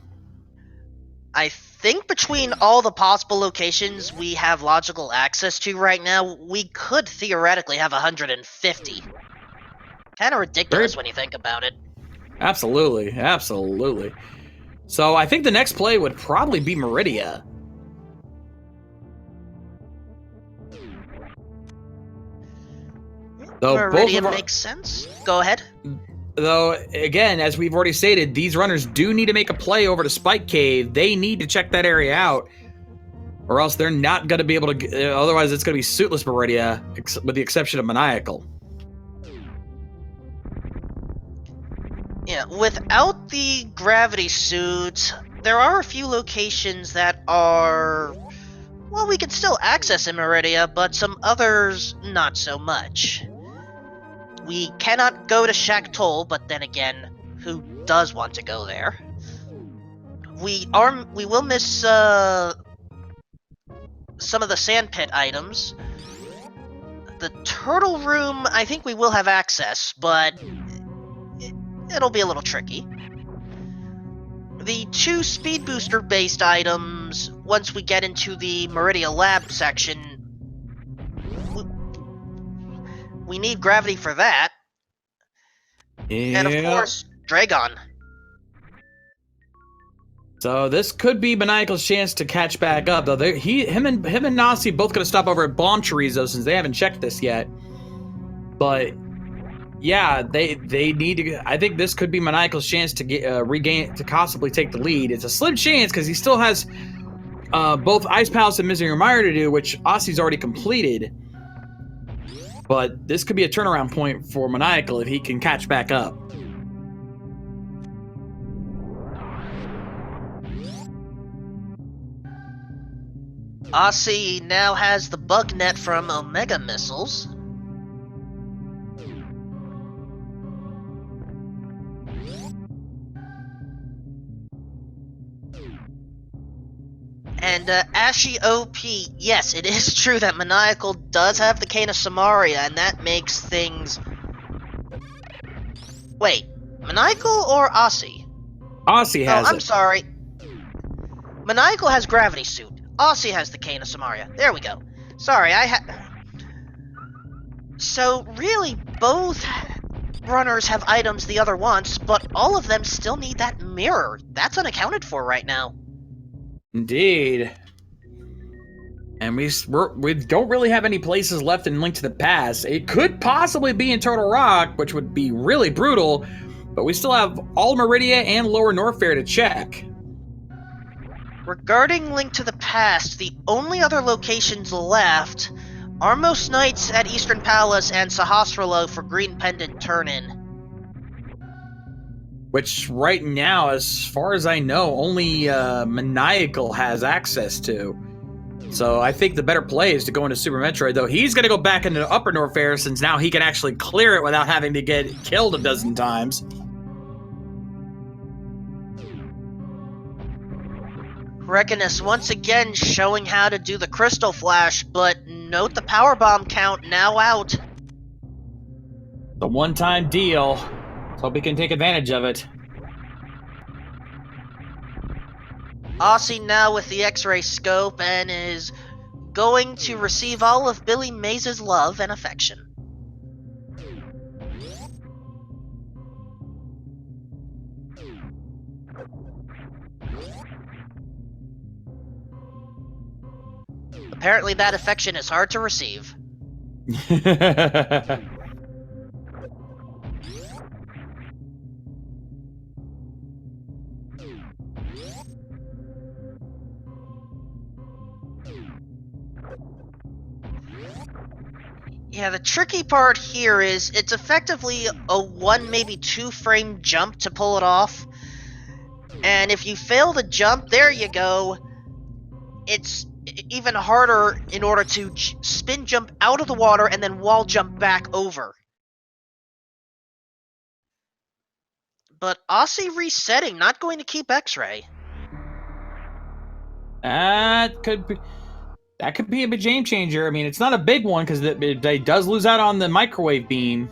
I think between all the possible locations we have logical access to right now, we could theoretically have 150. Kind of ridiculous when you think about it. Absolutely, absolutely. So I think the next play would probably be Meridia. Though Meridia makes sense. Go ahead. Though, again, as we've already stated, these runners do need to make a play over to Spike Cave. They need to check that area out, or else they're not going to be able to... otherwise, it's going to be suitless Meridia, with the exception of Maniacal. Yeah, without the gravity suit, there are a few locations that are... well, we can still access in Meridia, but some others not so much. We cannot go to Shaktol, but then again, who does want to go there? We will miss some of the sandpit items. The turtle room, I think we will have access, but it'll be a little tricky. The 2 speed booster based items, once we get into the Meridia lab section, we need gravity for that. Yeah. And of course, Dragon. So this could be Maniacal's chance to catch back up, though. Him and Nasi both gonna stop over at Bomb Chorizo since they haven't checked this yet. But yeah, they need to. I think this could be Maniacal's chance to get to possibly take the lead. It's a slim chance because he still has both Ice Palace and Misery Mire to do, which Ossie's already completed. But this could be a turnaround point for Maniacal if he can catch back up. Ossie now has the bug net from Omega missiles. And Ashy OP, yes, it is true that Maniacal does have the Cane of Samaria, and that makes things... Wait, Maniacal or Ossie? Ossie has I'm sorry. Maniacal has Gravity Suit. Ossie has the Cane of Samaria. There we go. Sorry, So, really, both runners have items the other wants, but all of them still need that mirror. That's unaccounted for right now. Indeed. And we don't really have any places left in Link to the Past. It could possibly be in Turtle Rock, which would be really brutal, but we still have all Meridia and Lower Norfair to check. Regarding Link to the Past, the only other locations left are Most Knights at Eastern Palace and Sahasralo for Green Pendant Turn-In. Which, right now, as far as I know, only Maniacal has access to. So I think the better play is to go into Super Metroid, though he's going to go back into Upper Norfair since now he can actually clear it without having to get killed a dozen times. Reckonus once again showing how to do the Crystal Flash, but note the Power Bomb count now out. The one-time deal. Let's hope he can take advantage of it. Ossie now with the X-ray scope and is going to receive all of Billy Mays' love and affection. Apparently that affection is hard to receive. Yeah, the tricky part here is it's effectively a 1, maybe 2 frame jump to pull it off. And if you fail the jump, there you go. It's even harder in order to spin jump out of the water and then wall jump back over. But Aussie resetting, not going to keep X-Ray. That could be a big game changer. I mean, it's not a big one because it does lose out on the microwave beam.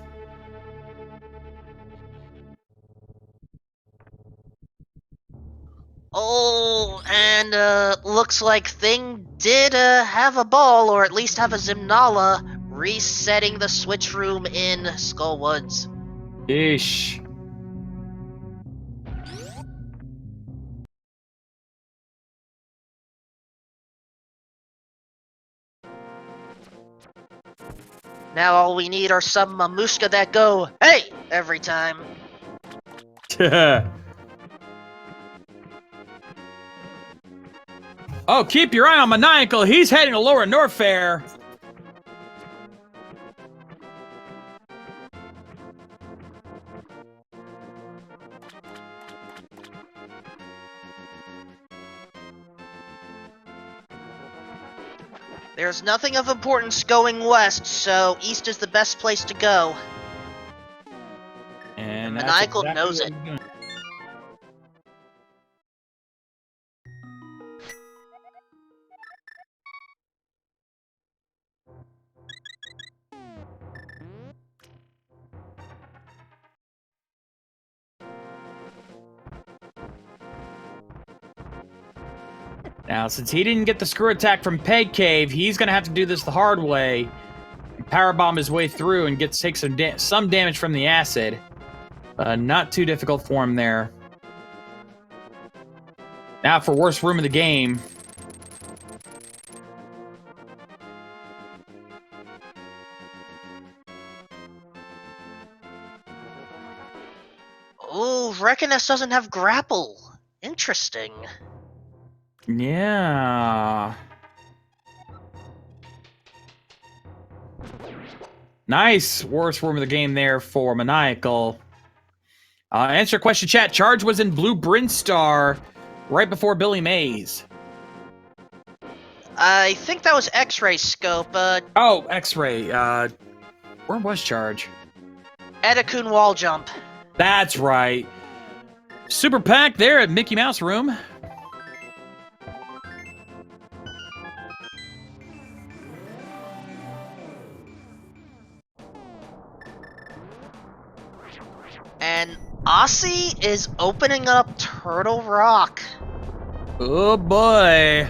Oh, and looks like Thing did have a ball, or at least have a Zimnala, resetting the switch room in Skull Woods. Ish. Now all we need are some Mamushka that go, hey, every time. Oh, keep your eye on Maniacal. He's heading to Lower Norfair. There's nothing of importance going west, so east is the best place to go. And Maniacal knows it. Now, since he didn't get the screw attack from Peg Cave, he's going to have to do this the hard way. Powerbomb his way through and take some damage from the acid. Not too difficult for him there. Now for worst room of the game. Ooh, Reckoness doesn't have grapple. Interesting. Yeah. Nice worst room of the game there for Maniacal. Answer your question, chat. Charge was in Blue Brinstar right before Billy Mays. I think that was X-Ray Scope. Oh, X-Ray. Where was Charge? Edakun wall jump. That's right. Super Pack there at Mickey Mouse Room. And Aussie is opening up Turtle Rock. Oh boy.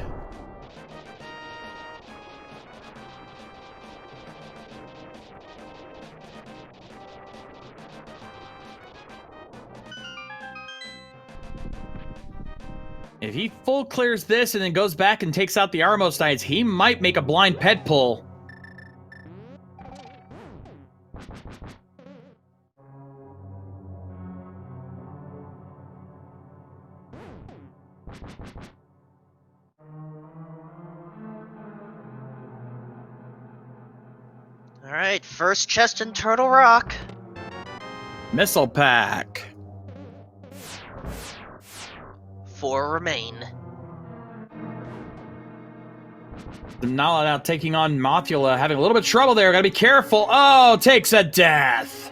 If he full clears this and then goes back and takes out the Armos Knights, he might make a blind pet pull. Alright, first chest in Turtle Rock. Missile Pack. 4 remain. Nala now taking on Mothula, having a little bit of trouble there. Gotta be careful. Oh, takes a death.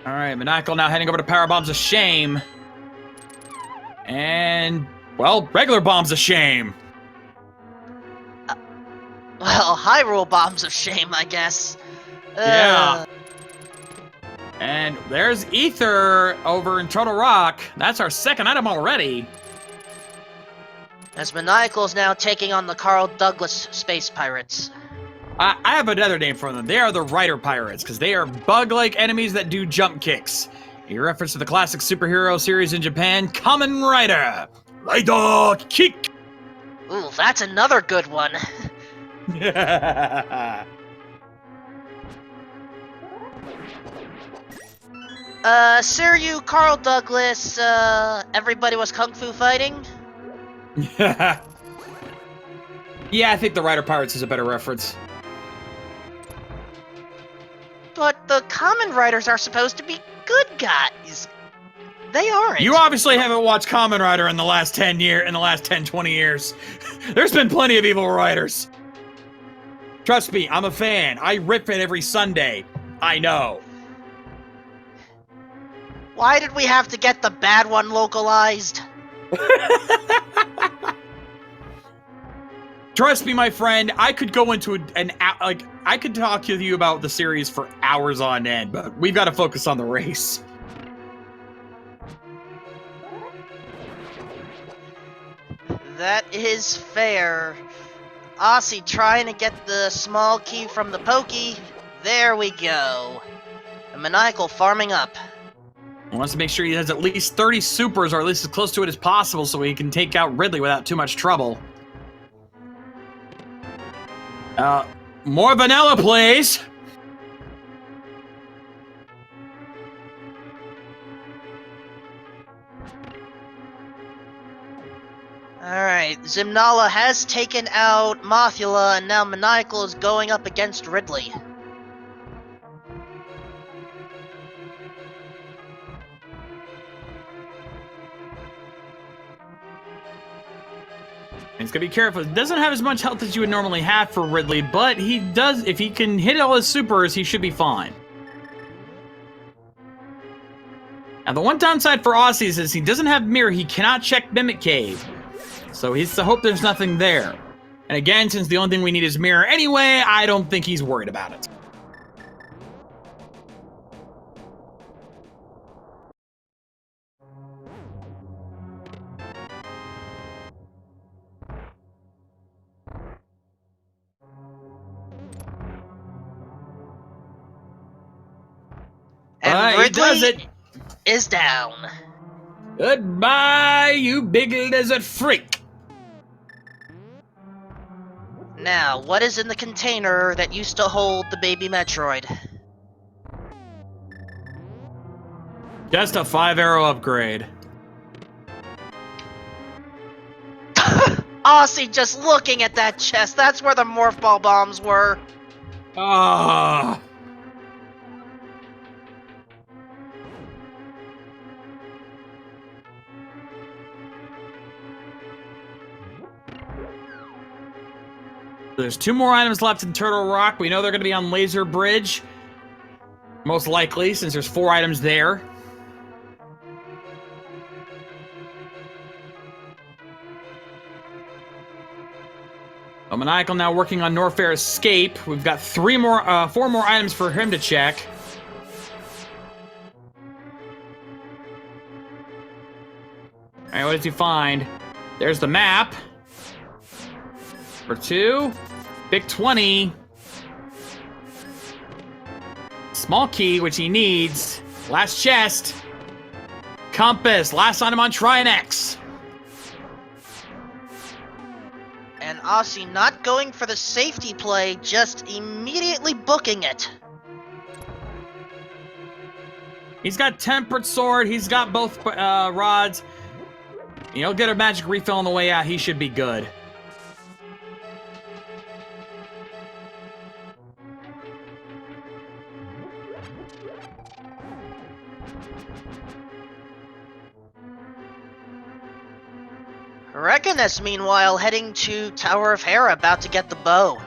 All right, Maniacal now heading over to Power Bomb's a shame. And, well, regular bomb's a shame. Well, Hyrule bombs of shame, I guess. Yeah. And there's Ether over in Turtle Rock. That's our second item already. As Maniacal is now taking on the Carl Douglas Space Pirates. I have another name for them. They are the Rider Pirates, because they are bug-like enemies that do jump kicks. A reference to the classic superhero series in Japan, Kamen Rider. Rider Kick! Ooh, that's another good one. Siryu, Carl Douglas, everybody was kung fu fighting? Yeah, I think the Rider Pirates is a better reference. But the Kamen Riders are supposed to be good guys. They aren't. You obviously haven't watched Kamen Rider in the last 10, 20 years. There's been plenty of evil riders. Trust me, I'm a fan. I rip it every Sunday. I know. Why did we have to get the bad one localized? Trust me, my friend, I could go into I could talk to you about the series for hours on end, but we've got to focus on the race. That is fair. Aussie trying to get the small key from the Pokey. There we go. And Maniacal farming up. He wants to make sure he has at least 30 supers, or at least as close to it as possible, so he can take out Ridley without too much trouble. More vanilla, please! Alright, Zimnala has taken out Mothula, and now Maniacal is going up against Ridley. He's gonna be careful. He doesn't have as much health as you would normally have for Ridley, but he does. If he can hit all his supers, he should be fine. Now, the one downside for Aussies is he doesn't have Mirror. He cannot check Mimic Cave. So he's to hope there's nothing there. And again, since the only thing we need is Mirror anyway, I don't think he's worried about it. And He does it. is down. Goodbye, you big lizard freak. Now, what is in the container that used to hold the baby Metroid? Just a 5-arrow upgrade. Aussie just looking at that chest. That's where the Morph Ball bombs were. Ah. There's 2 more items left in Turtle Rock. We know they're going to be on Laser Bridge. Most likely, since there's 4 items there. Maniacal now working on Norfair Escape. We've got 4 more items for him to check. Alright, what does he find? There's the map. Number 2. Big 20. Small key, which he needs. Last chest. Compass. Last item on Try and X. And Aussie not going for the safety play, just immediately booking it. He's got Tempered Sword. He's got both rods. He'll get a magic refill on the way out. He should be good. Reckoness, meanwhile, heading to Tower of Hera, about to get the bow.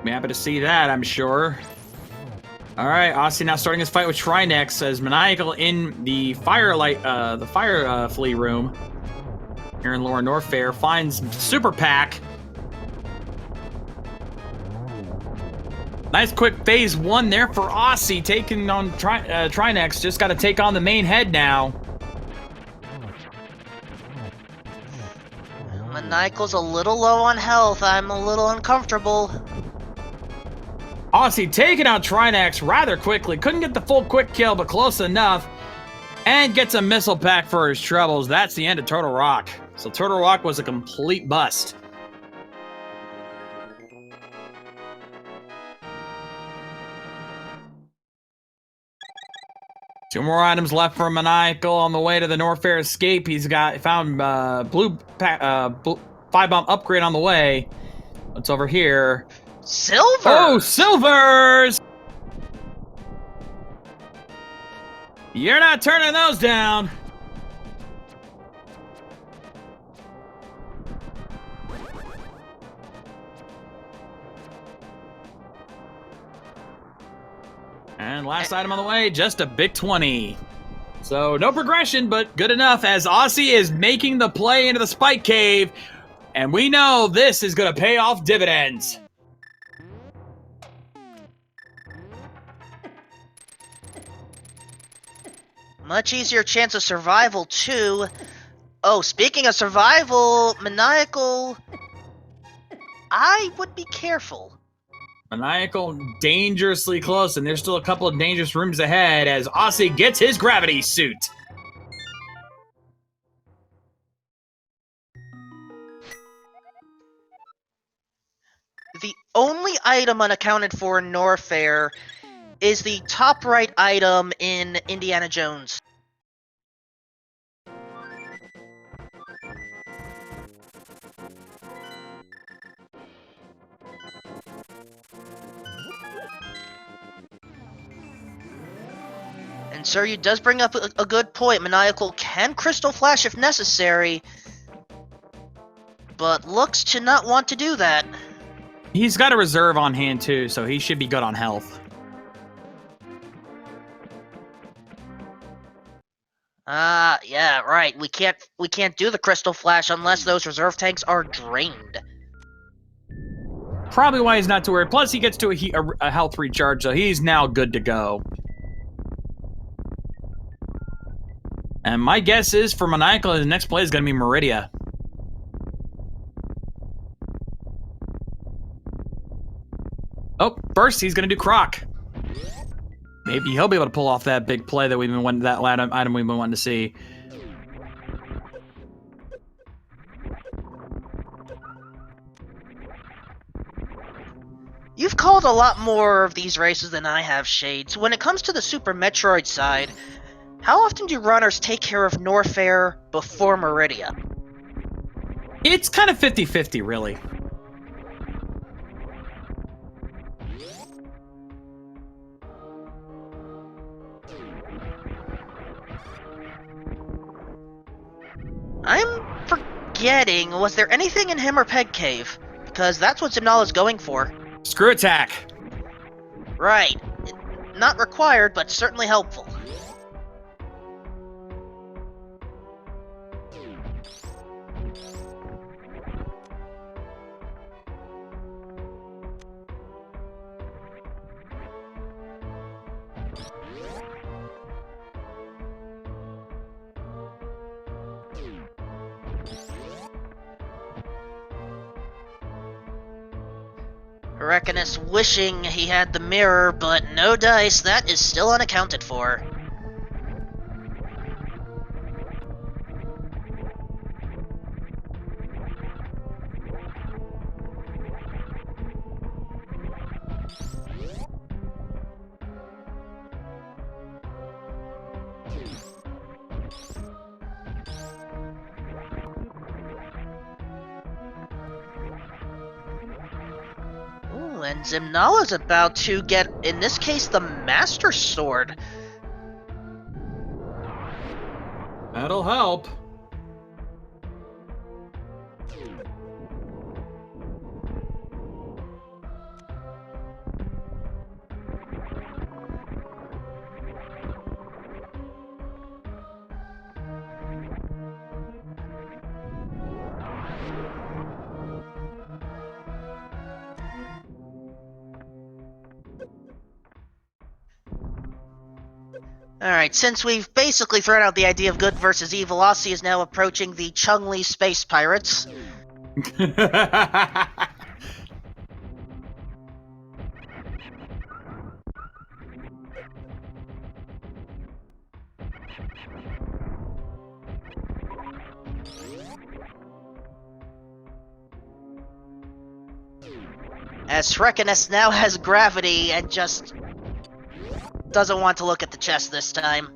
Be happy to see that, I'm sure. Alright, Aussie now starting his fight with Trinex as Maniacal in the fire flea room here in Lower Norfair finds Super Pack. Nice quick phase 1 there for Aussie, taking on Trinex. Just got to take on the main head now. Maniacal's a little low on health. I'm a little uncomfortable. Aussie taking out Trinex rather quickly. Couldn't get the full quick kill, but close enough. And gets a missile back for his troubles. That's the end of Turtle Rock. So Turtle Rock was a complete bust. Two more items left for Maniacal on the way to the Norfair escape. He's found blue 5-bomb upgrade on the way. What's over here? Silver! Oh, silvers! You're not turning those down. And last item on the way, just a big 20. So no progression, but good enough as Aussie is making the play into the Spike Cave. And we know this is going to pay off dividends. Much easier chance of survival, too. Oh, speaking of survival, Maniacal... I would be careful. Maniacal dangerously close, and there's still a couple of dangerous rooms ahead as Aussie gets his gravity suit. The only item unaccounted for in Norfair is the top right item in Indiana Jones. And Suryu does bring up a good point. Maniacal can Crystal Flash if necessary, but looks to not want to do that. He's got a reserve on hand too, so he should be good on health. Yeah, right. We can't do the Crystal Flash unless those reserve tanks are drained. Probably why he's not too worried. Plus, he gets to a health recharge, so he's now good to go. And my guess is for Maniacal, his next play is going to be Meridia. Oh, first he's going to do Croc. Maybe he'll be able to pull off that big play that item we've been wanting to see. You've called a lot more of these races than I have, Shades. When it comes to the Super Metroid side, how often do runners take care of Norfair before Meridia? It's kind of 50-50, really. I'm forgetting, was there anything in Hammer Peg Cave? Because that's what Zimnala's going for. Screw attack. Right. Not required, but certainly helpful. Reckonus wishing he had the mirror, but no dice, that is still unaccounted for. And Zimnala's about to get, in this case, the Master Sword. That'll help. Alright, since we've basically thrown out the idea of good versus evil, Aussie is now approaching the Chung-Li Space Pirates. As Shrekiness now has gravity and just doesn't want to look at the chest this time.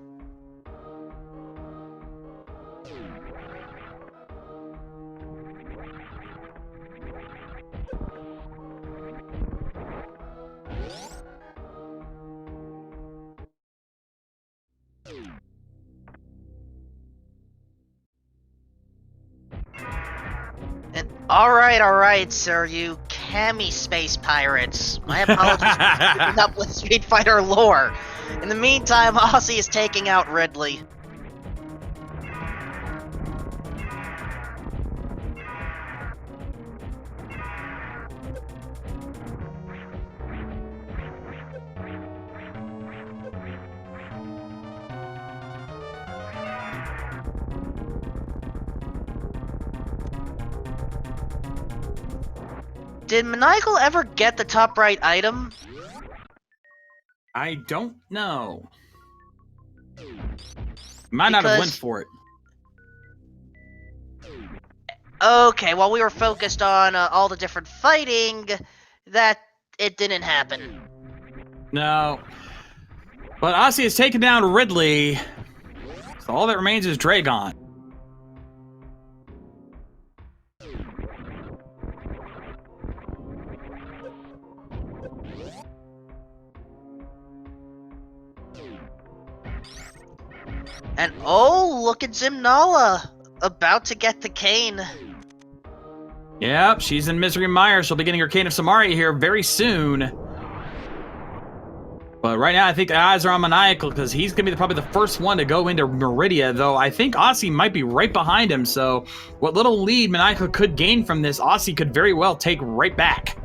And alright, sir, you Kami space pirates. My apologies for keeping up with Street Fighter lore. In the meantime, Aussie is taking out Ridley. Did Maniacal ever get the top right item? I don't know. Might not have went for it. Okay, while we were focused on all the different fighting, that it didn't happen. No. But Aussie has taken down Ridley, so all that remains is Dragon. And oh, look at Zimnala, about to get the cane. Yep, she's in Misery Mire. She'll be getting her Cane of Samari here very soon. But right now, I think the eyes are on Maniacal because he's going to be probably the first one to go into Meridia, though I think Aussie might be right behind him, so what little lead Maniacal could gain from this, Aussie could very well take right back.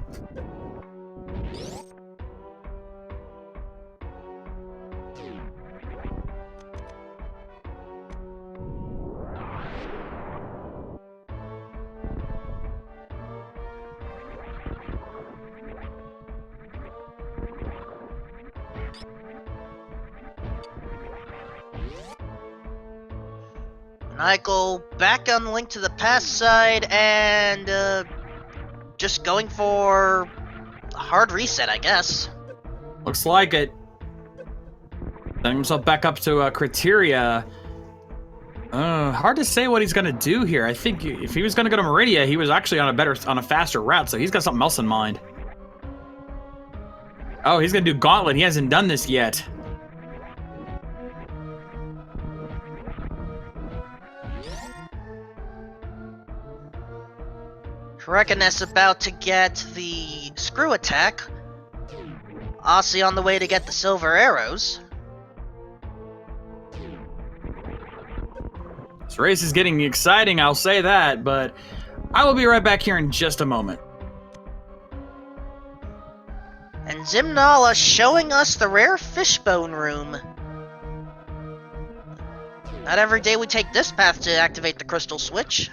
Michael back on Link to the Past side and just going for a hard reset, I guess. Looks like it. Setting himself back up to Criteria. Hard to say what he's gonna do here. I think if he was gonna go to Meridia, he was actually on a faster route, so he's got something else in mind. Oh, he's gonna do Gauntlet. He hasn't done this yet. Reckon about to get the screw attack. Aussie on the way to get the silver arrows. This race is getting exciting, I'll say that, but I will be right back here in just a moment. And Zimnala showing us the rare fishbone room. Not every day we take this path to activate the crystal switch.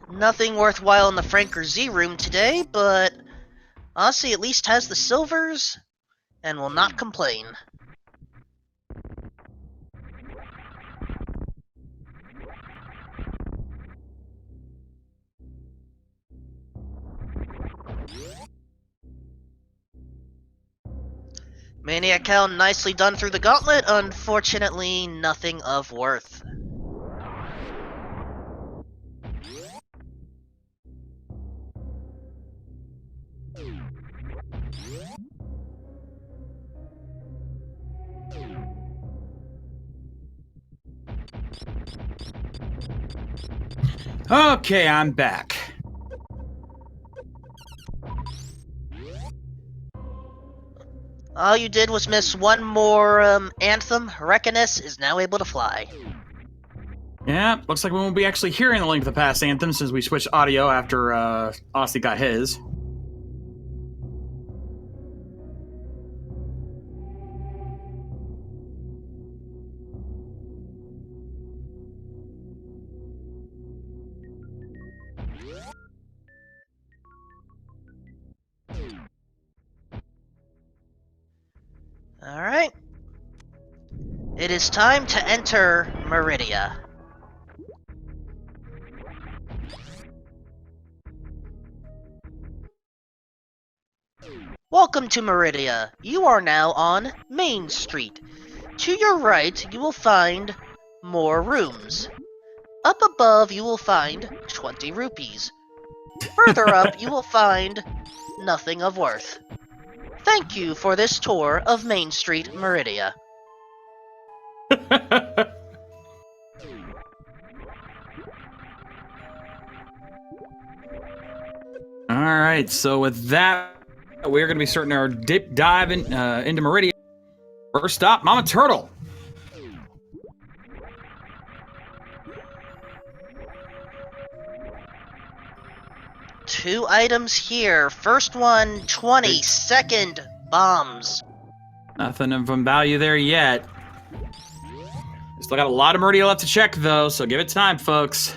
Nothing worthwhile in the Franker Z room today, but Aussie at least has the silvers and will not complain. Maniac Hell nicely done through the gauntlet, unfortunately nothing of worth. Okay, I'm back. All you did was miss one more anthem. Reckoness is now able to fly. Yeah, looks like we won't be actually hearing the Link to the Past anthem since we switched audio after Aussie got his. It is time to enter Meridia. Welcome to Meridia. You are now on Main Street. To your right, you will find more rooms. Up above, you will find 20 rupees. Further up, you will find nothing of worth. Thank you for this tour of Main Street, Meridia. All right, so with that, we're going to be starting our dip dive into Meridia. First stop, Mama Turtle. Two items here. First one, 20-second bombs. Nothing of value there yet. Still got a lot of Meridia left to check, though, so give it time, folks.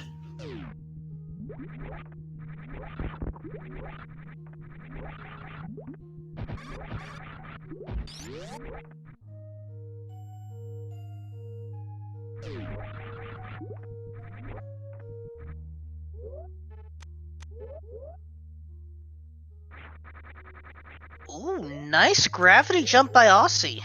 Ooh, nice gravity jump by Aussie.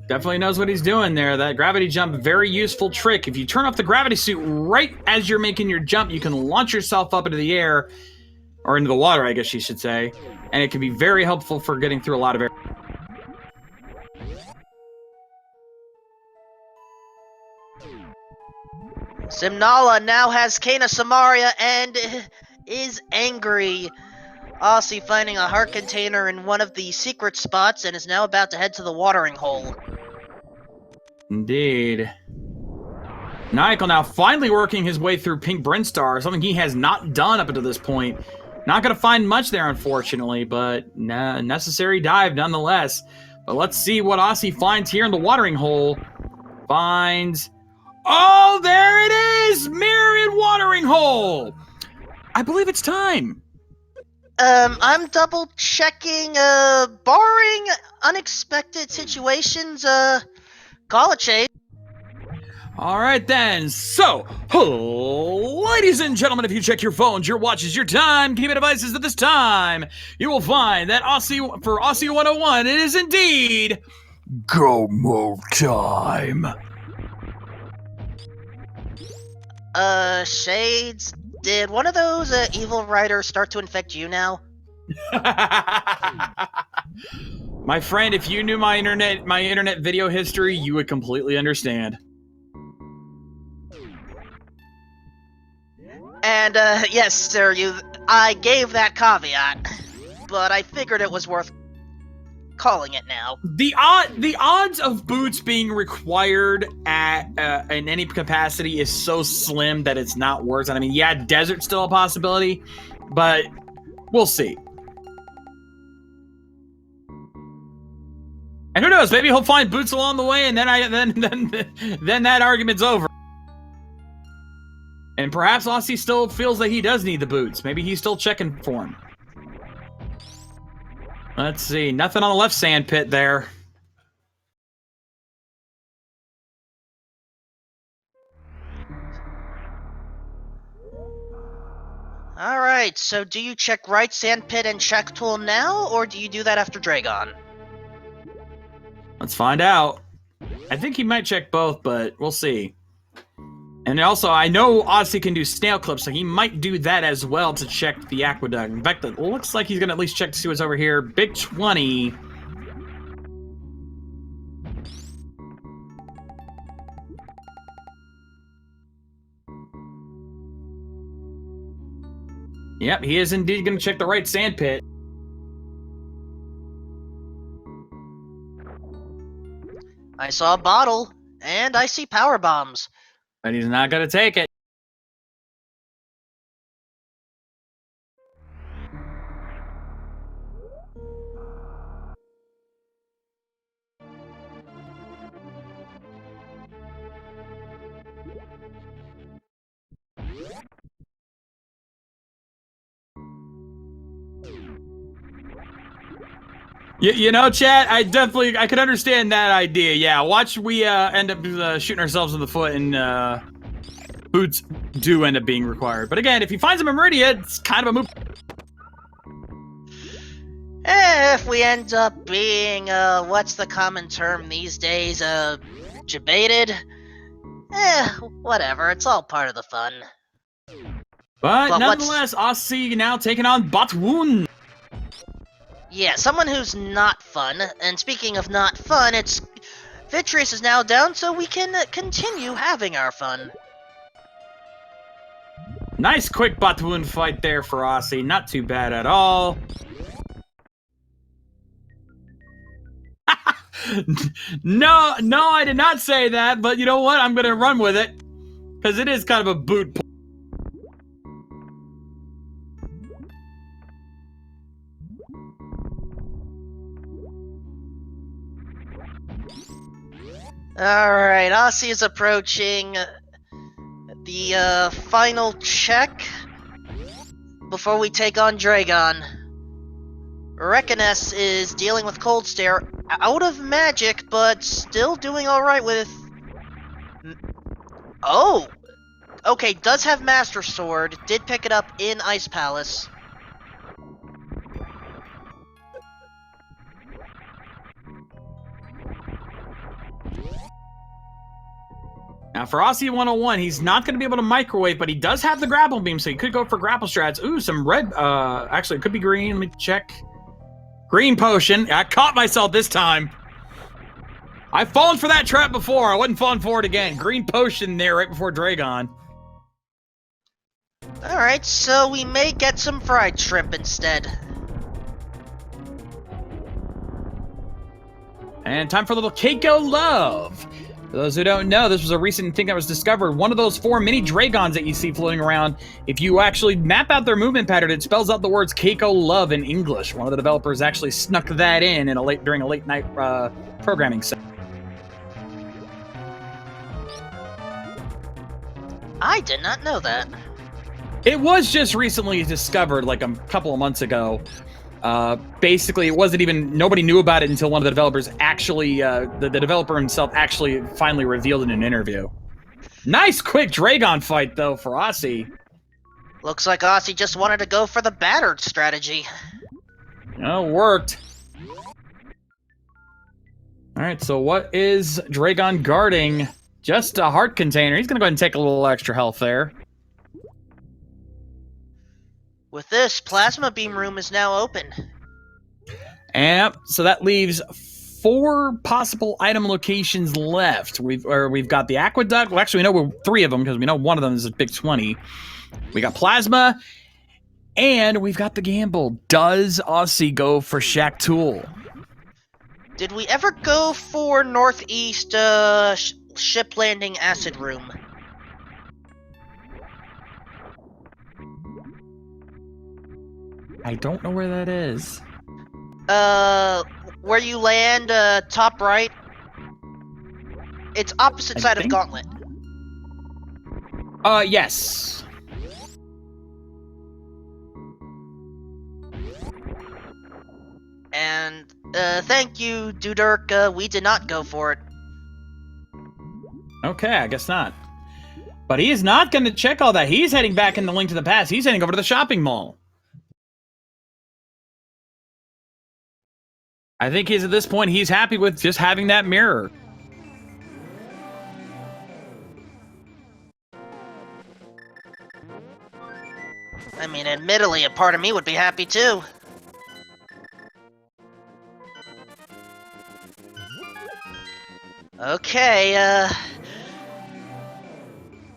Definitely knows what he's doing there. That gravity jump, very useful trick. If you turn off the gravity suit right as you're making your jump, you can launch yourself up into the air, or into the water, I guess you should say, and it can be very helpful for getting through a lot of air. Simnala now has Kana Samaria and is angry. Aussie finding a heart container in one of the secret spots and is now about to head to the watering hole. Indeed. Nigel now finally working his way through Pink Brinstar, something he has not done up until this point. Not going to find much there, unfortunately, but necessary dive nonetheless. But let's see what Aussie finds here in the watering hole. Finds... Oh, there it is! Myriad watering hole! I believe it's time. I'm double checking, barring unexpected situations, call it shade. All right, then. So, ladies and gentlemen, if you check your phones, your watches, your timekeeping devices at this time, you will find that for Aussie 101, it is indeed go move time. Shades, did one of those, evil writers start to infect you now? My friend, if you knew my internet video history, you would completely understand. And, yes, sir, I gave that caveat, but I figured it was worth calling it now. The odds of boots being required in any capacity is so slim that it's not worth it. I mean, yeah, desert's still a possibility, but we'll see. And who knows? Maybe he'll find boots along the way, and then that argument's over. And perhaps Aussie still feels that he does need the boots. Maybe he's still checking for him. Let's see. Nothing on the left sand pit there. Alright, so do you check right sand pit and check tool now, or do you do that after Dragon? Let's find out. I think he might check both, but we'll see. And also, I know Aussie can do snail clips, so he might do that as well to check the aqueduct. In fact, it looks like he's going to at least check to see what's over here. Big 20. Yep, he is indeed going to check the right sand pit. I saw a bottle, and I see power bombs. But he's not going to take it. You know, chat, I could understand that idea. Yeah, watch we end up shooting ourselves in the foot, and boots do end up being required. But again, if he finds them in Meridia, it's kind of a move. If we end up being, what's the common term these days, debated? Whatever, it's all part of the fun. But nonetheless, Aussie now taking on Batwoon. Yeah, someone who's not fun, and speaking of not fun, it's... Vitreous is now down, so we can continue having our fun. Nice quick Batwoon fight there for Aussie, not too bad at all. No, I did not say that, but you know what? I'm gonna run with it. Because it is kind of a boot. Alright, Aussie is approaching the final check before we take on Dragon. Reconess is dealing with Cold Stare, out of magic, but still doing alright with... Oh! Okay, does have Master Sword, did pick it up in Ice Palace. Now for Aussie 101, he's not going to be able to microwave, but he does have the grapple beam, so he could go for grapple strats. Ooh, some red, actually it could be green, let me check. Green potion, I caught myself this time. I've fallen for that trap before, I wasn't falling for it again. Green potion there right before Dragon. Alright, so we may get some fried shrimp instead. And time for a little Keiko Love. For those who don't know, this was a recent thing that was discovered. One of those 4 mini Dragons that you see floating around, if you actually map out their movement pattern, it spells out the words Keiko Love in English. One of the developers actually snuck that in during a late night programming session. I did not know that. It was just recently discovered, like a couple of months ago. Basically, it wasn't even, nobody knew about it until one of the developers actually, the developer himself actually finally revealed in an interview. Nice quick Dragon fight, though, for Aussie. Looks like Aussie just wanted to go for the battered strategy. Oh, worked. Alright, so what is Dragon guarding? Just a heart container. He's gonna go ahead and take a little extra health there. With this, Plasma Beam Room is now open. Yep, so that leaves 4 possible item locations left. We've got the Aqueduct. Well, actually, we know 3 of them because we know one of them is a big 20. We got Plasma, and we've got the gamble. Does Aussie go for Shack Tool? Did we ever go for Northeast Ship Landing Acid Room? I don't know where that is. Where you land, top right. It's opposite side of Gauntlet. Yes. And, thank you, Dudurk, we did not go for it. Okay, I guess not. But he is not going to check all that. He's heading back in the Link to the Past. He's heading over to the shopping mall. I think at this point, he's happy with just having that mirror. I mean, admittedly, a part of me would be happy too. Okay,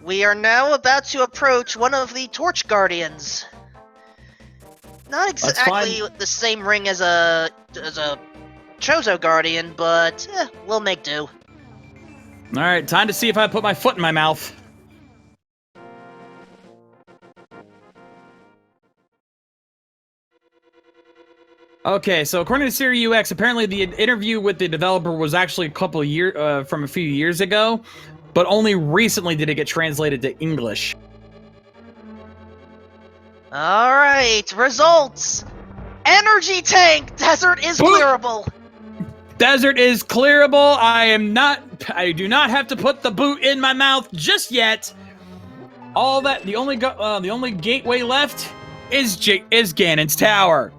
we are now about to approach one of the Torch Guardians. Not exactly the same ring as a Chozo Guardian, but we'll make do. Alright, time to see if I put my foot in my mouth. Okay, so according to Siri UX, apparently the interview with the developer was actually a couple of years from a few years ago, but only recently did it get translated to English. Alright, results! Energy tank! Desert is Boop. clearable! Desert is clearable. I do not have to put the boot in my mouth just yet. All that, the only gateway left is Ganon's Tower.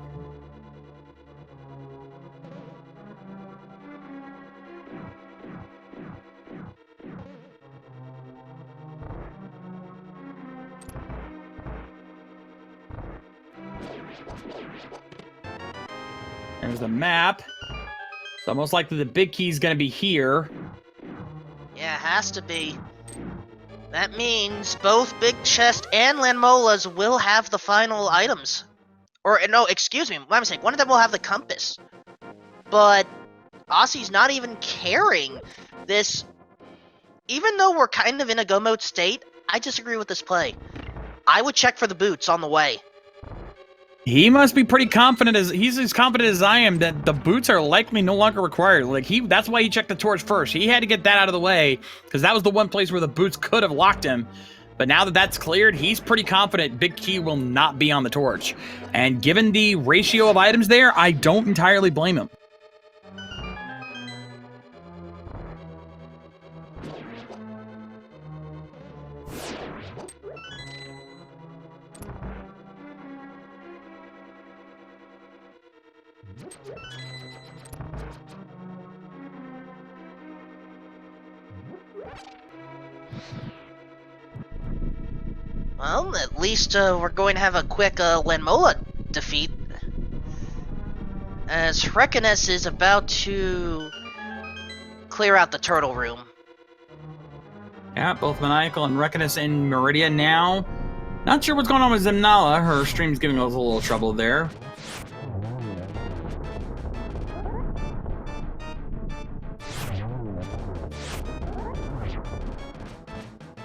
There's the map. So most likely the big key is going to be here. Yeah, it has to be. That means both Big Chest and Lanmola's will have the final items. Or, no, excuse me, my mistake. One of them will have the compass. But Aussie's not even carrying this. Even though we're kind of in a go mode state, I disagree with this play. I would check for the boots on the way. He must be pretty confident, he's as confident as I am that the boots are likely no longer required. Like that's why he checked the torch first. He had to get that out of the way because that was the one place where the boots could have locked him. But now that that's cleared, he's pretty confident Big Key will not be on the torch. And given the ratio of items there, I don't entirely blame him. Well, at least we're going to have a quick Lanmola defeat. As Rekiness is about to clear out the turtle room. Yeah, both Maniacal and Rekiness in Meridia now. Not sure what's going on with Zemnala. Her stream's giving us a little trouble there.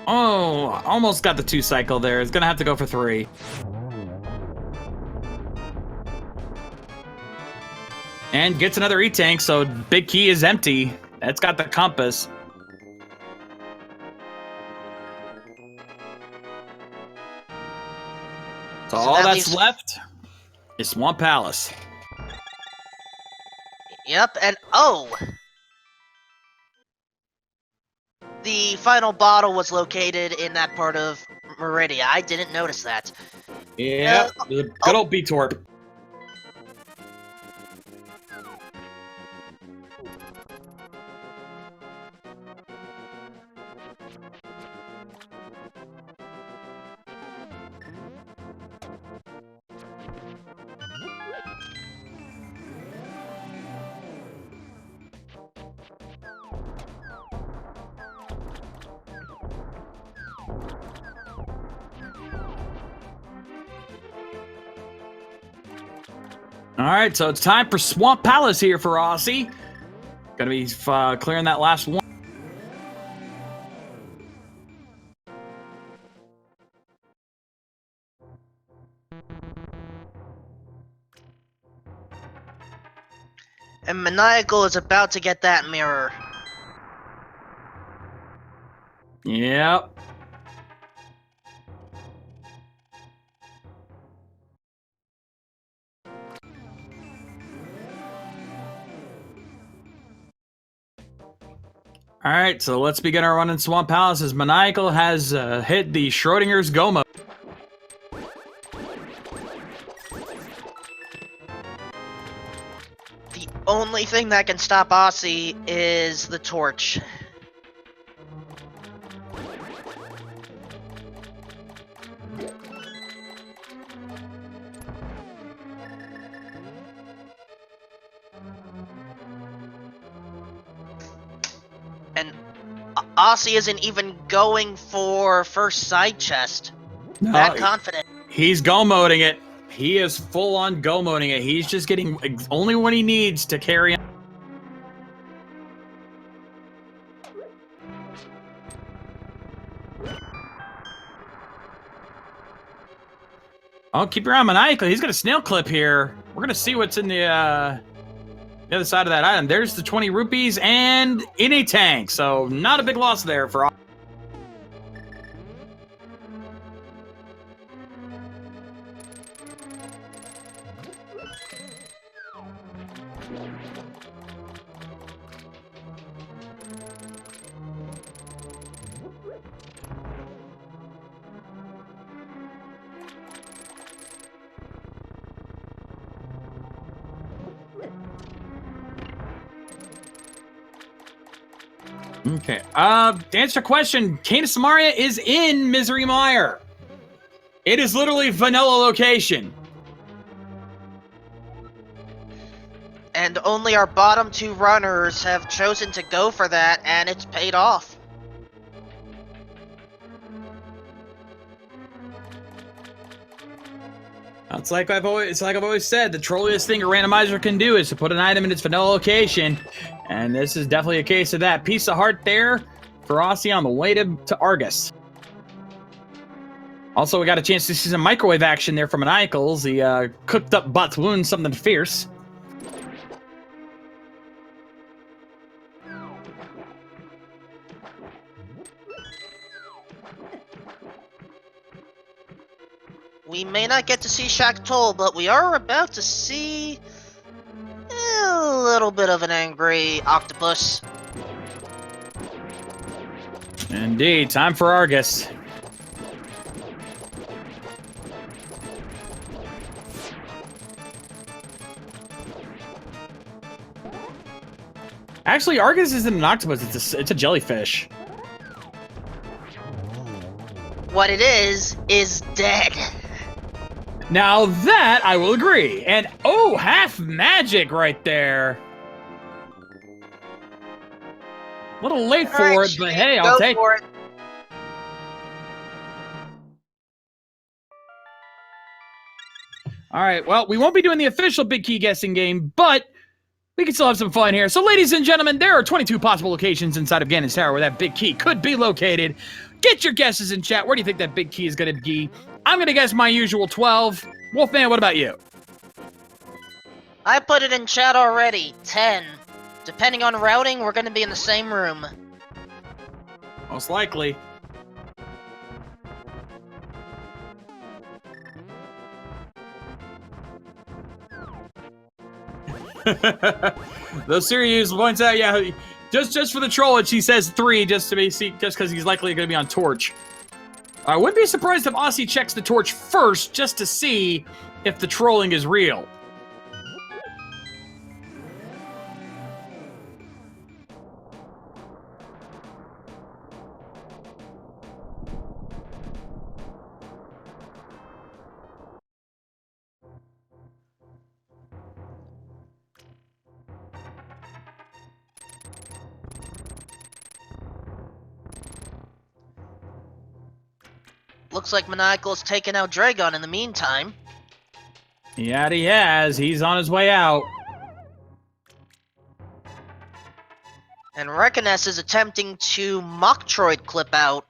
Oh, almost got the 2 cycle there. It's gonna have to go for 3. And gets another E-Tank, so Big Key is empty. That's got the compass. So all that that's leaves... left is Swamp Palace. Yep, and oh! The final bottle was located in that part of Meridia. I didn't notice that. Yeah, good old B-Torp. All right, so it's time for Swamp Palace here for Aussie. Gonna be clearing that last one. And Maniacal is about to get that mirror. Yep. All right, so let's begin our run in Swamp Palace as Maniacal has hit the Schrodinger's Go mode. The only thing that can stop Aussie is the torch. And Aussie isn't even going for first side chest. No, That confident. He's Go moding it. He is full on Go moding it. He's just getting only what he needs to carry on. Oh, keep your eye on Maniacal. He's got a snail clip here. We're going to see what's in the other side of that item. There's the 20 rupees and in a tank. So not a big loss there for all. Okay. To answer the question, Canis Maria is in Misery Mire. It is literally vanilla location. And only our bottom 2 runners have chosen to go for that, and it's paid off. It's like I've always said, the trolliest thing a randomizer can do is to put an item in its vanilla location, and this is definitely a case of that. Piece of heart there for Aussie on the way to Argus. Also, we got a chance to see some microwave action there from Maniacals. He cooked up Butt's wound, something fierce. We may not get to see Shaktol, but we are about to see a little bit of an angry octopus. Indeed, time for Argus. Actually, Argus isn't an octopus, it's a jellyfish. What it is dead. Now that I will agree. And oh, half magic right there. A little late for it, but hey, I'll take it. All right, well, we won't be doing the official big key guessing game, but we can still have some fun here. So, ladies and gentlemen, there are 22 possible locations inside of Ganon's Tower where that big key could be located. Get your guesses in chat. Where do you think that big key is going to be? I'm going to guess my usual 12. Wolfman, what about you? I put it in chat already. 10. Depending on routing, we're going to be in the same room. Most likely. The series points out, yeah, just for the troll, she says 3, just because he's likely going to be on Torch. I wouldn't be surprised if Aussie checks the Torch first, just to see if the trolling is real. Looks like Maniacal's taken out Dragon in the meantime. Yeah, he has. He's on his way out. And Reckoness is attempting to Metroid clip out.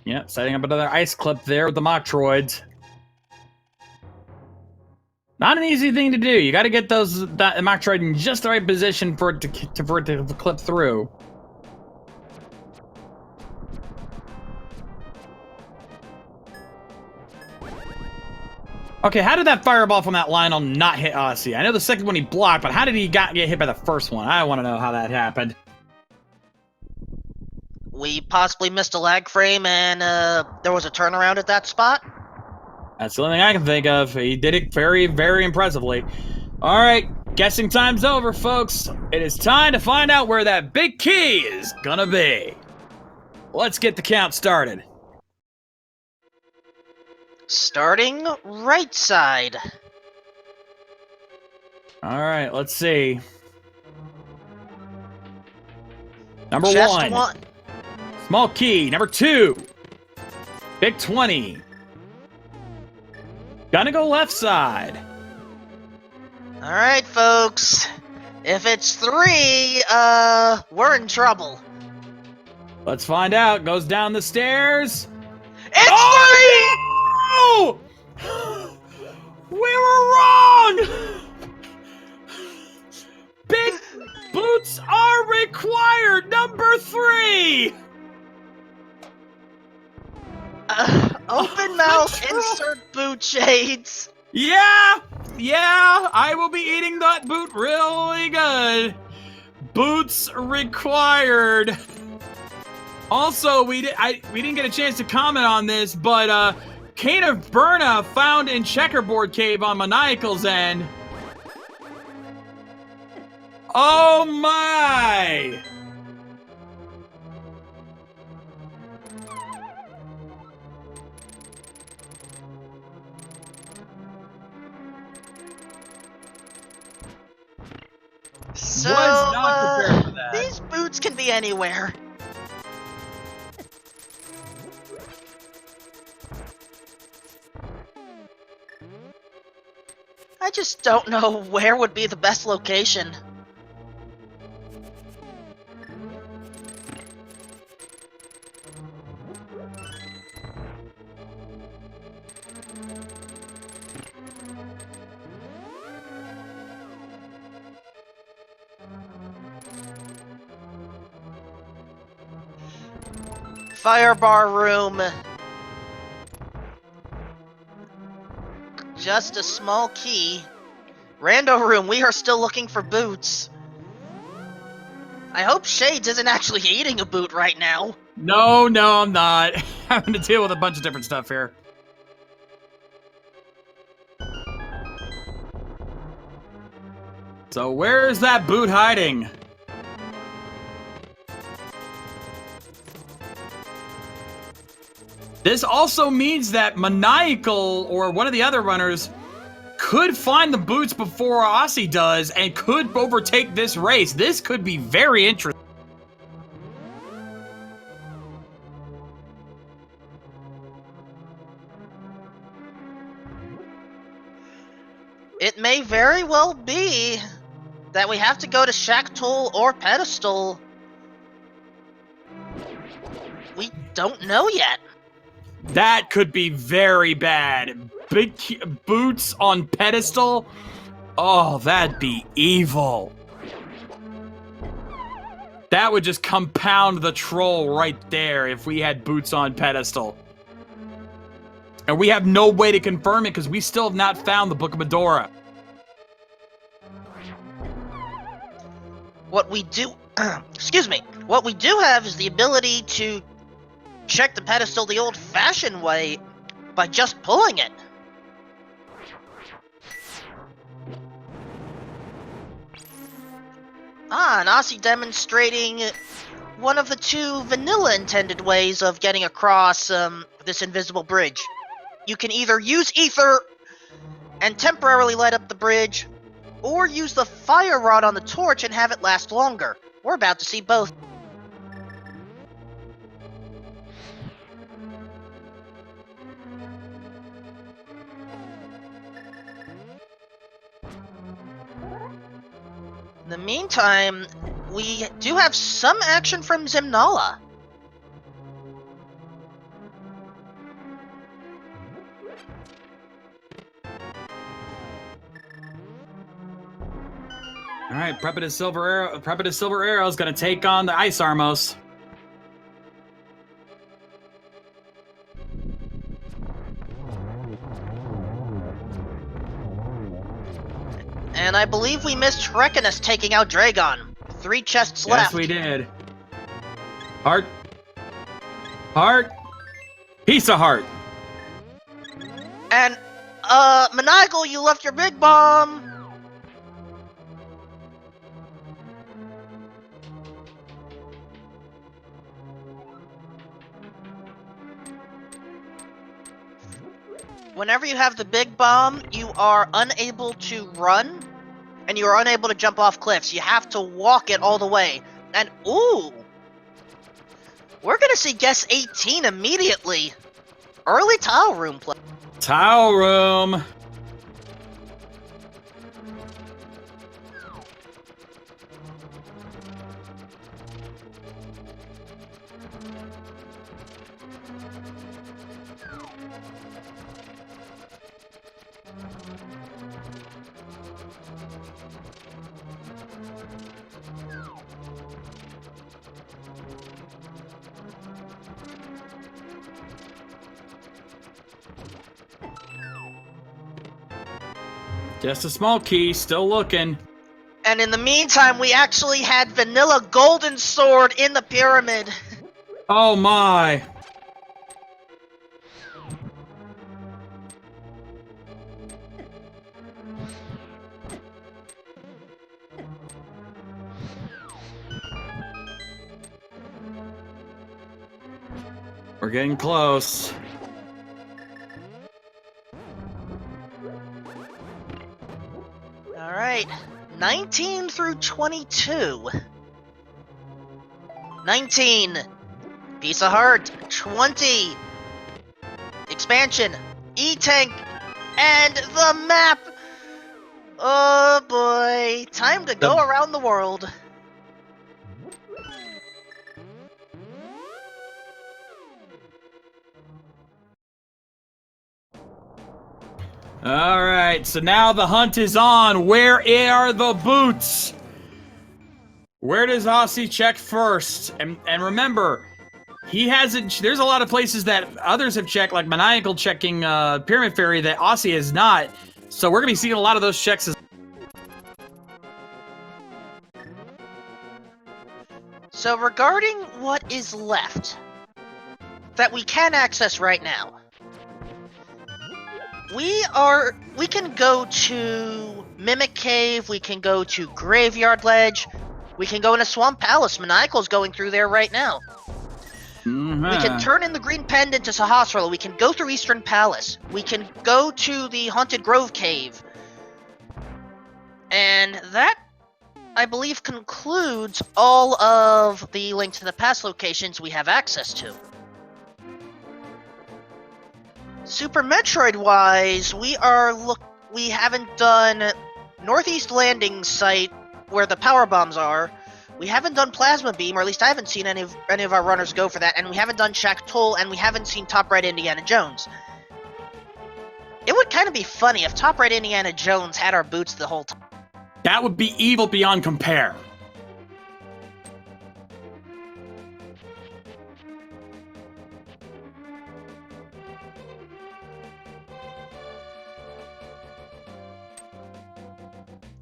Yeah, setting up another ice clip there with the Metroids. Not an easy thing to do. You got to get that Metroid in just the right position for it to clip through. Okay, how did that fireball from that Lionel not hit Aussie? I know the second one he blocked, but how did he get hit by the first one? I want to know how that happened. We possibly missed a lag frame and there was a turnaround at that spot. That's the only thing I can think of. He did it very, very impressively. All right, guessing time's over, folks. It is time to find out where that big key is gonna be. Let's get the count started. Starting right side. All right, let's see. Number Chest 1. Small key. Number 2. Big 20. Gonna go left side. Alright, folks. If it's 3, we're in trouble. Let's find out. Goes down the stairs. It's 3! Oh! We were wrong! Big boots are required! Number 3! Open mouth, insert boot shades. Yeah, I will be eating that boot really good. Boots required. Also, we didn't get a chance to comment on this, but Cane of Burna found in Checkerboard Cave on Maniacal's end. Oh my! So, Was not prepared for that. these boots can be anywhere. I just don't know where would be the best location. Firebar room. Just a small key. Rando room, we are still looking for boots. I hope Shades isn't actually eating a boot right now. No, I'm not. Having to deal with a bunch of different stuff here. So where's that boot hiding? This also means that Maniacal or one of the other runners could find the boots before Aussie does and could overtake this race. This could be very interesting. It may very well be that we have to go to Shacktool or Pedestal. We don't know yet. That could be very bad. Big boots on Pedestal? Oh, that'd be evil. That would just compound the troll right there if we had boots on Pedestal. And we have no way to confirm it because we still have not found the Book of Medora. What we do, excuse me, what we do have is the ability to check the pedestal the old-fashioned way by just pulling it. Ah, and Aussie demonstrating one of the two vanilla-intended ways of getting across this invisible bridge. You can either use ether and temporarily light up the bridge, or use the fire rod on the torch and have it last longer. We're about to see both. In the meantime, we do have some action from Zimnala. All right, Prepidus Silver Arrow is going to take on the Ice Armos. And I believe we missed Rekinus taking out Dragon. 3 chests left. Yes, we did. Heart. Heart. Piece of heart. And, Maniacal, you left your big bomb! Whenever you have the big bomb, you are unable to run, and you are unable to jump off cliffs. You have to walk it all the way. And, ooh! We're gonna see guess 18 immediately. Early tile room play. Tile room. Just a small key, still looking. And in the meantime, we actually had Vanilla Golden Sword in the pyramid. Oh my. We're getting close. All right, 19 through 22. 19, piece of heart. 20, expansion, E-tank, and the map. Oh boy, time to go around the world. All right, so now the hunt is on. Where are the boots? Where does Aussie check first? And remember, he hasn't. There's a lot of places that others have checked, like Maniacal checking Pyramid Fairy, that Aussie has not. So we're gonna be seeing a lot of those checks. So regarding what is left that we can access right now, we can go to Mimic Cave, we can go to Graveyard Ledge, we can go into Swamp Palace. Maniacal's going through there right now. We can turn in the Green Pendant to Sahasrara, we can go through Eastern Palace, we can go to the Haunted Grove Cave. And that, I believe, concludes all of the Link to the Past locations we have access to. Super Metroid-wise, we haven't done Northeast Landing Site, where the power bombs are. We haven't done Plasma Beam, or at least I haven't seen any of our runners go for that, and we haven't done Shack Toll, and we haven't seen Top Right Indiana Jones. It would kind of be funny if Top Right Indiana Jones had our boots the whole time. That would be evil beyond compare.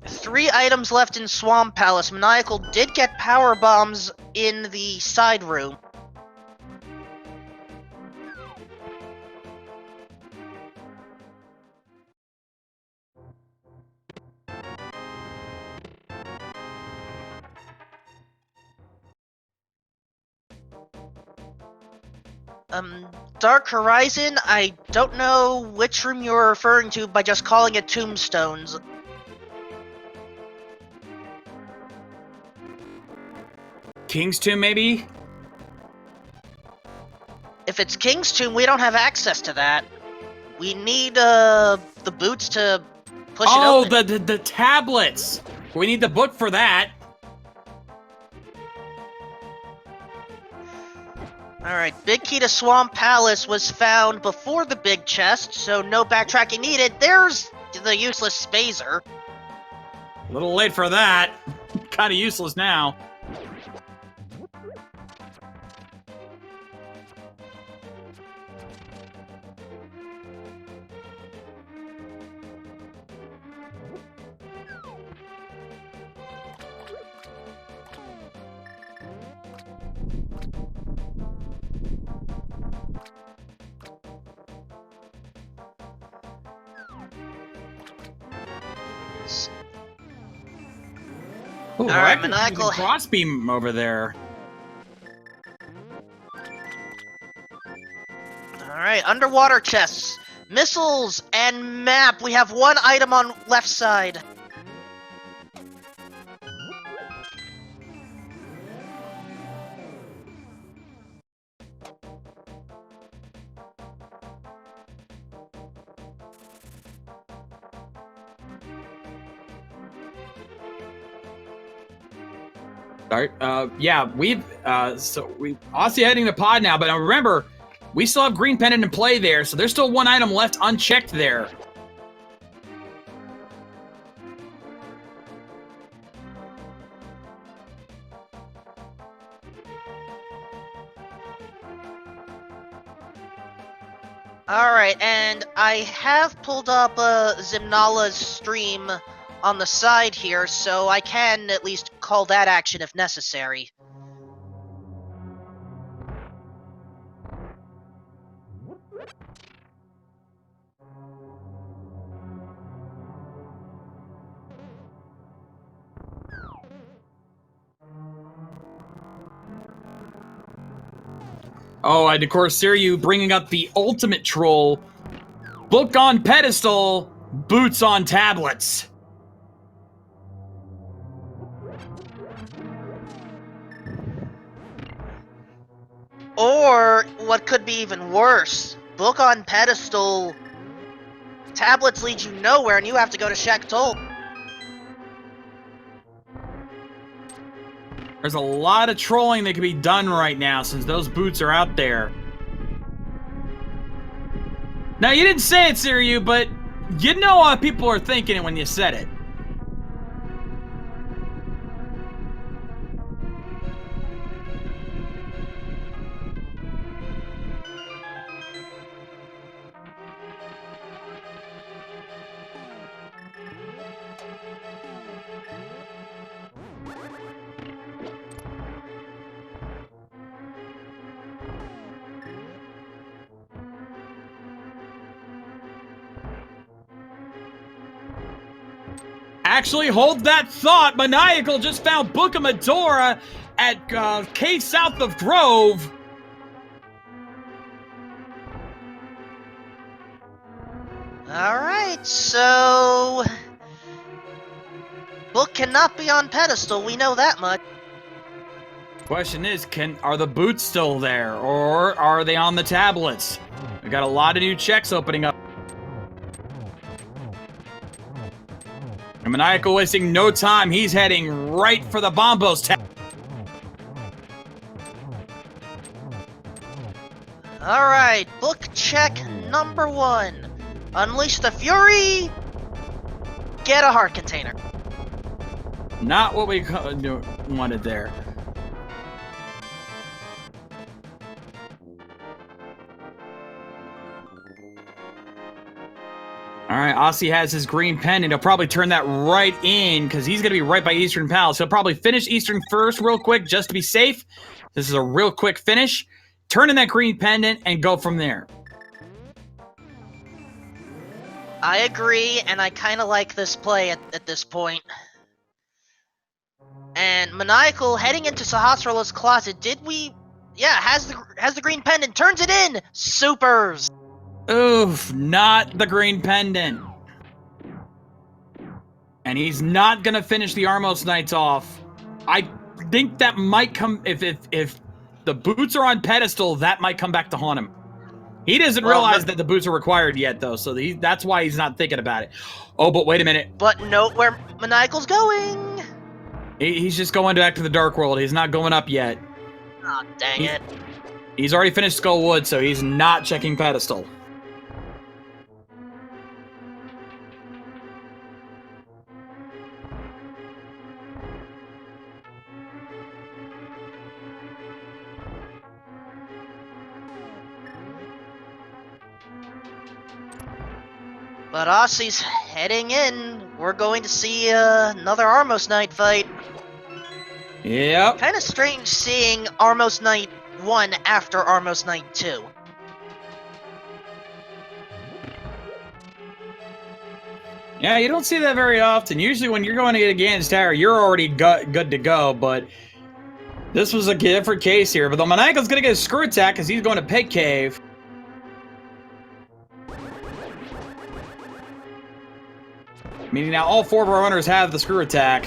Three items left in Swamp Palace. Maniacal did get power bombs in the side room. Dark Horizon, I don't know which room you're referring to by just calling it Tombstones. King's Tomb, maybe? If it's King's Tomb, we don't have access to that. We need, the boots to push it open. Oh, the tablets! We need the book for that. Alright, Big Key to Swamp Palace was found before the big chest, so no backtracking needed. There's the useless Spazer. A little late for that. Kinda useless now. Ooh, Alright, I can Maniacal. see the crossbeam over there. Alright, underwater chests, missiles, and map. We have one item on left side. Alright, yeah, we've, Aussie heading to pod now, but remember, we still have Green Pendant in play there, so there's still one item left unchecked there. Alright, and I have pulled up Zimnala's stream on the side here, so I can at least call that action if necessary. Oh, and of course, Siriu bringing up the ultimate troll. Book on pedestal, boots on tablets. Or, what could be even worse, book on pedestal, tablets lead you nowhere and you have to go to Shaktol. There's a lot of trolling that can be done right now since those boots are out there. Now, you didn't say it, Siriu, but you know how people are thinking it when you said it. Actually, hold that thought. Maniacal just found Book of Medora at K south of Grove. Alright, so... Book cannot be on pedestal, we know that much. Question is, are the boots still there, or are they on the tablets? We got a lot of new checks opening up. And Maniacal wasting no time. He's heading right for the Bombos tab. Alright, book check number 1. Unleash the Fury, get a heart container. Not what we wanted there. Alright, Aussie has his green pen, and he'll probably turn that right in, because he's going to be right by Eastern Palace. He'll probably finish Eastern first real quick, just to be safe. This is a real quick finish. Turn in that green pendant, and go from there. I agree, and I kind of like this play at this point. And Maniacal heading into Sahasrara's closet, did we... Yeah, has the green pendant, turns it in! Supers! Oof, not the green pendant. And he's not gonna finish the Armos Knights off. I think that might come, if the boots are on pedestal, that might come back to haunt him. He doesn't realize that the boots are required yet, though, so that's why he's not thinking about it. Oh, but wait a minute. But note where Maniacal's going! He's just going back to the Dark World. He's not going up yet. Aw, dang it. He's already finished Skullwood, so he's not checking pedestal. But Aussie's heading in. We're going to see another Armos Knight fight. Yep. Kind of strange seeing Armos Knight 1 after Armos Knight 2. Yeah, you don't see that very often. Usually when you're going to get a Ganon's Tower, you're already good to go, but this was a different case here. But the Maniacal's going to get a screw attack because he's going to Pig Cave. Meaning now all 4 of our runners have the screw attack.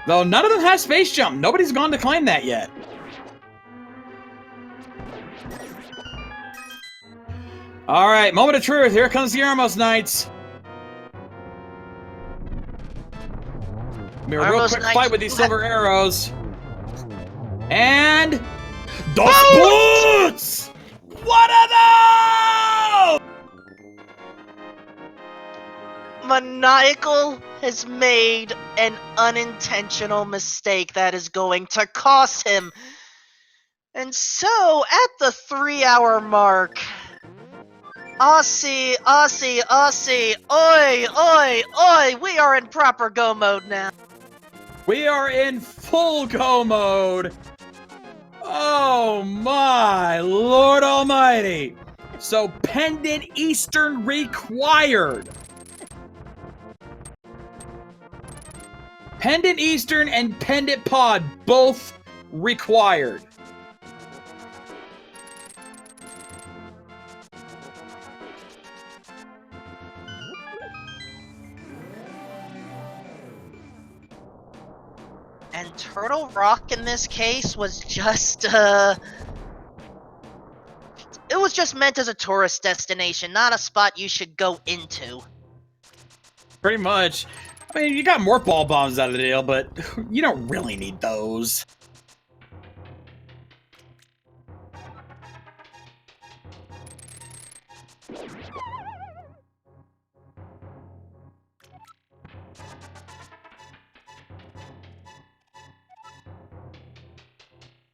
Though none of them has space jump. Nobody's gone to claim that yet. Alright, moment of truth. Here comes the Armos Knights. Be a real quick fight with these silver arrows. And... the boots! What are those? Maniacal has made an unintentional mistake that is going to cost him. And so, at the 3-hour mark, Aussie, oi, we are in proper go mode now. We are in full go mode. Oh my Lord Almighty. So, Pendant Eastern required. Pendant Eastern and Pendant Pod both required. Turtle Rock in this case was just, it was just meant as a tourist destination, not a spot you should go into. Pretty much. I mean, you got more ball bombs out of the deal, but you don't really need those.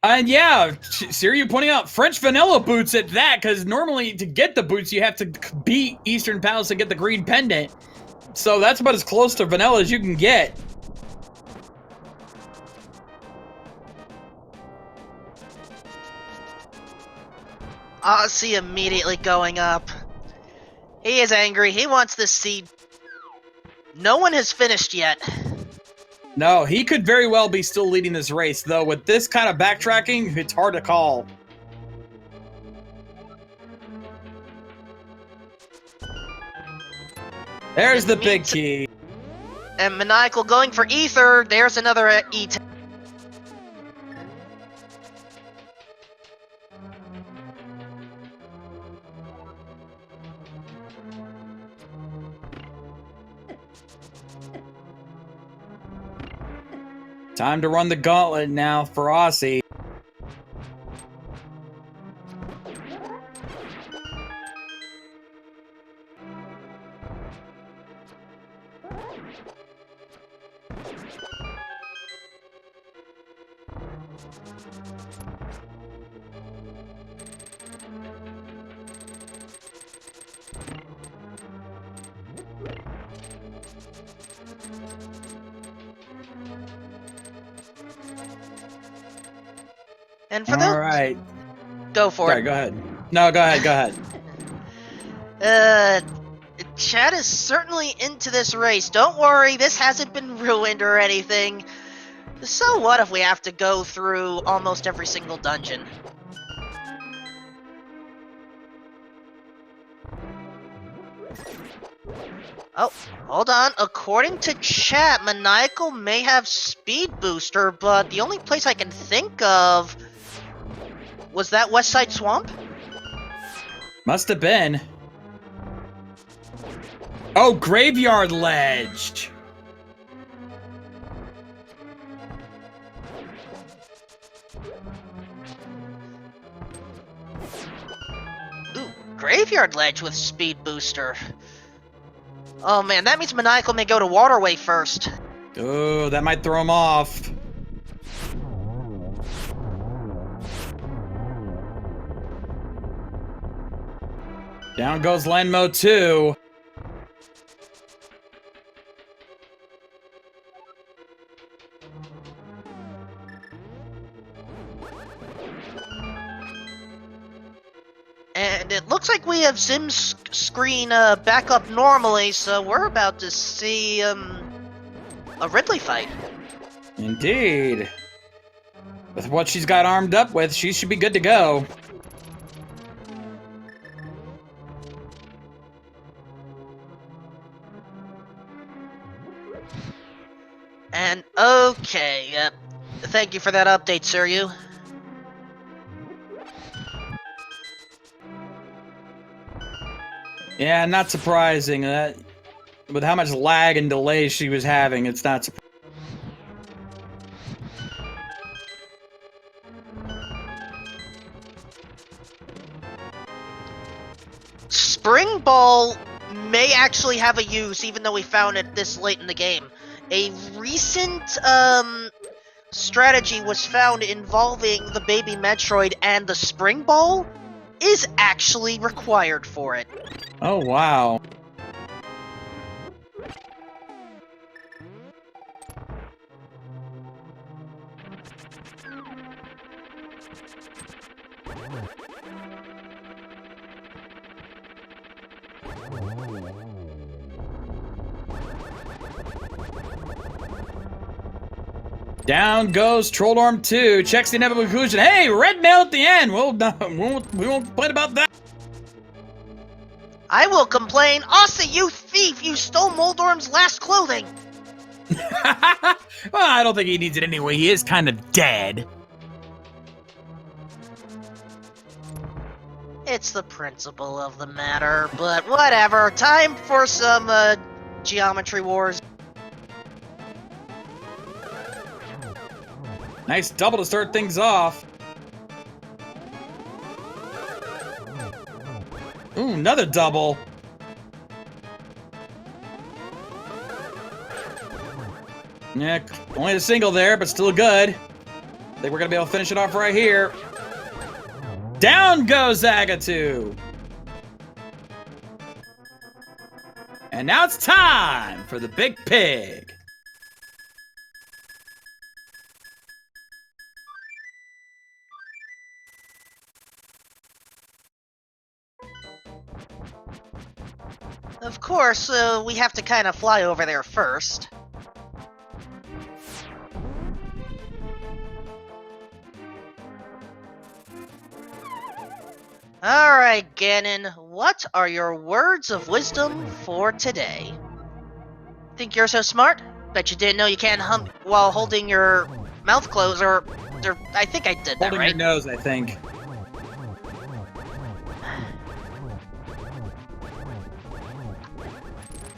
And yeah, Siri, pointing out French vanilla boots at that, because normally to get the boots, you have to beat Eastern Palace to get the green pendant. So that's about as close to vanilla as you can get. Aussie immediately going up. He is angry. He wants this seed. No one has finished yet. No, he could very well be still leading this race, though with this kind of backtracking, it's hard to call. There's the big key. And Maniacal going for Ether. There's another E10. Time to run the gauntlet now for Aussie. And for those... Alright. Go for Sorry, it. go ahead. No, go ahead. Chad is certainly into this race. Don't worry, this hasn't been ruined or anything. So what if we have to go through almost every single dungeon? Oh, hold on. According to chat, Maniacal may have Speed Booster, but the only place I can think of... Was that West Side Swamp? Must have been. Oh, Graveyard Ledge! Ooh, Graveyard Ledge with Speed Booster. Oh man, that means Maniacal may go to Waterway first. Oh, that might throw him off. Down goes Lenmo 2. And it looks like we have Zim's screen back up normally, so we're about to see a Ridley fight. Indeed. With what she's got armed up with, she should be good to go. And okay, thank you for that update, Suryu. Yeah, not surprising. That with how much lag and delay she was having, it's not surprising. Spring Ball may actually have a use, even though we found it this late in the game. A recent strategy was found involving the baby Metroid, and the Spring Ball is actually required for it. Oh, wow. Down goes Trolldorm 2. Checks the inevitable conclusion. Hey, red mail at the end. Well, we won't complain about that. I will complain. Asa, you thief! You stole Moldorm's last clothing! Well, I don't think he needs it anyway. He is kind of dead. It's the principle of the matter, but whatever. Time for some geometry wars. Nice double to start things off. Ooh, another double. Yeah, only a single there, but still good. I think we're gonna be able to finish it off right here. Down goes Agatu. And now it's time for the big pig. Of course, we have to kind of fly over there first. Alright, Ganon, what are your words of wisdom for today? Think you're so smart? Bet you didn't know you can't hum while holding your mouth closed, or I think I did that, Holding right? your nose, I think.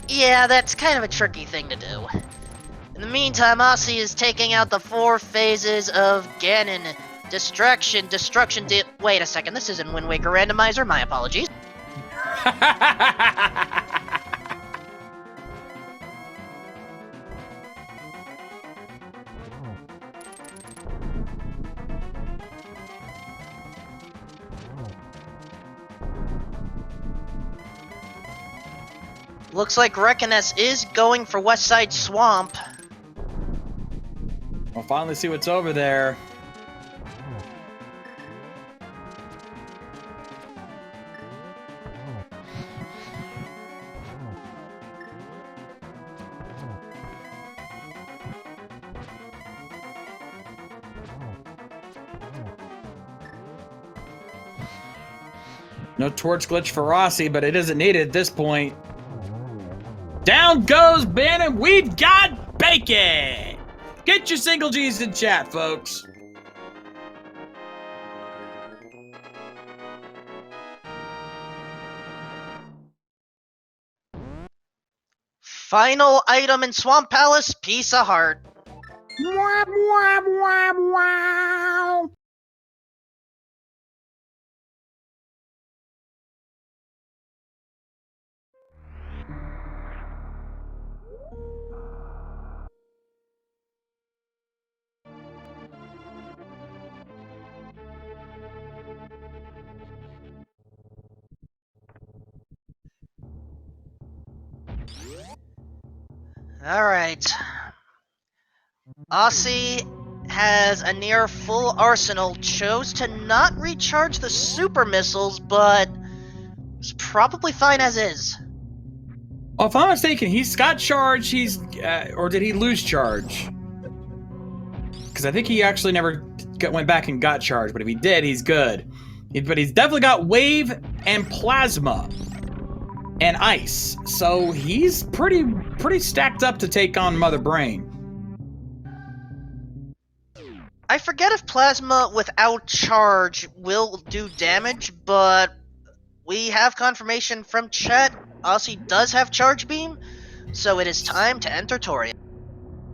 Yeah, that's kind of a tricky thing to do. In the meantime, Aussie is taking out the 4 phases of Ganon. Distraction, destruction, wait a second, this isn't Wind Waker Randomizer, my apologies. Looks like Reckoness is going for West Side Swamp. We'll finally see what's over there. No torch glitch for Rossi, but it isn't needed at this point. Down goes Ben, and we've got bacon! Get your single G's in chat, folks. Final item in Swamp Palace, Piece of Heart. Wah, wah, wah, wah. Alright. Aussie has a near full arsenal, chose to not recharge the super missiles, but is probably fine as is. Well, if I'm mistaken, he's got charge, or did he lose charge? Because I think he actually never went back and got charged, but if he did, he's good. But he's definitely got wave and plasma and ice, so he's pretty stacked up to take on Mother Brain. I forget if plasma without charge will do damage, but we have confirmation from chat. Aussie does have charge beam, so it is time to enter Toria.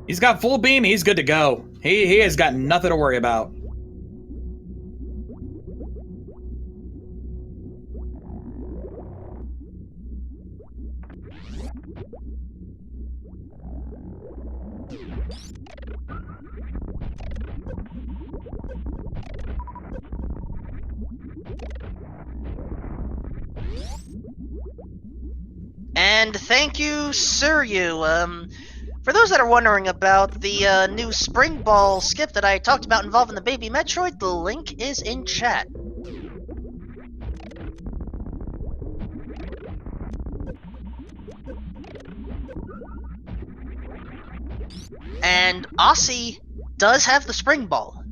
He's got full beam, he's good to go. He has got nothing to worry about. And thank you, Suryu. For those that are wondering about the new Spring Ball skip that I talked about involving the baby Metroid, the link is in chat. And Aussie does have the Spring Ball.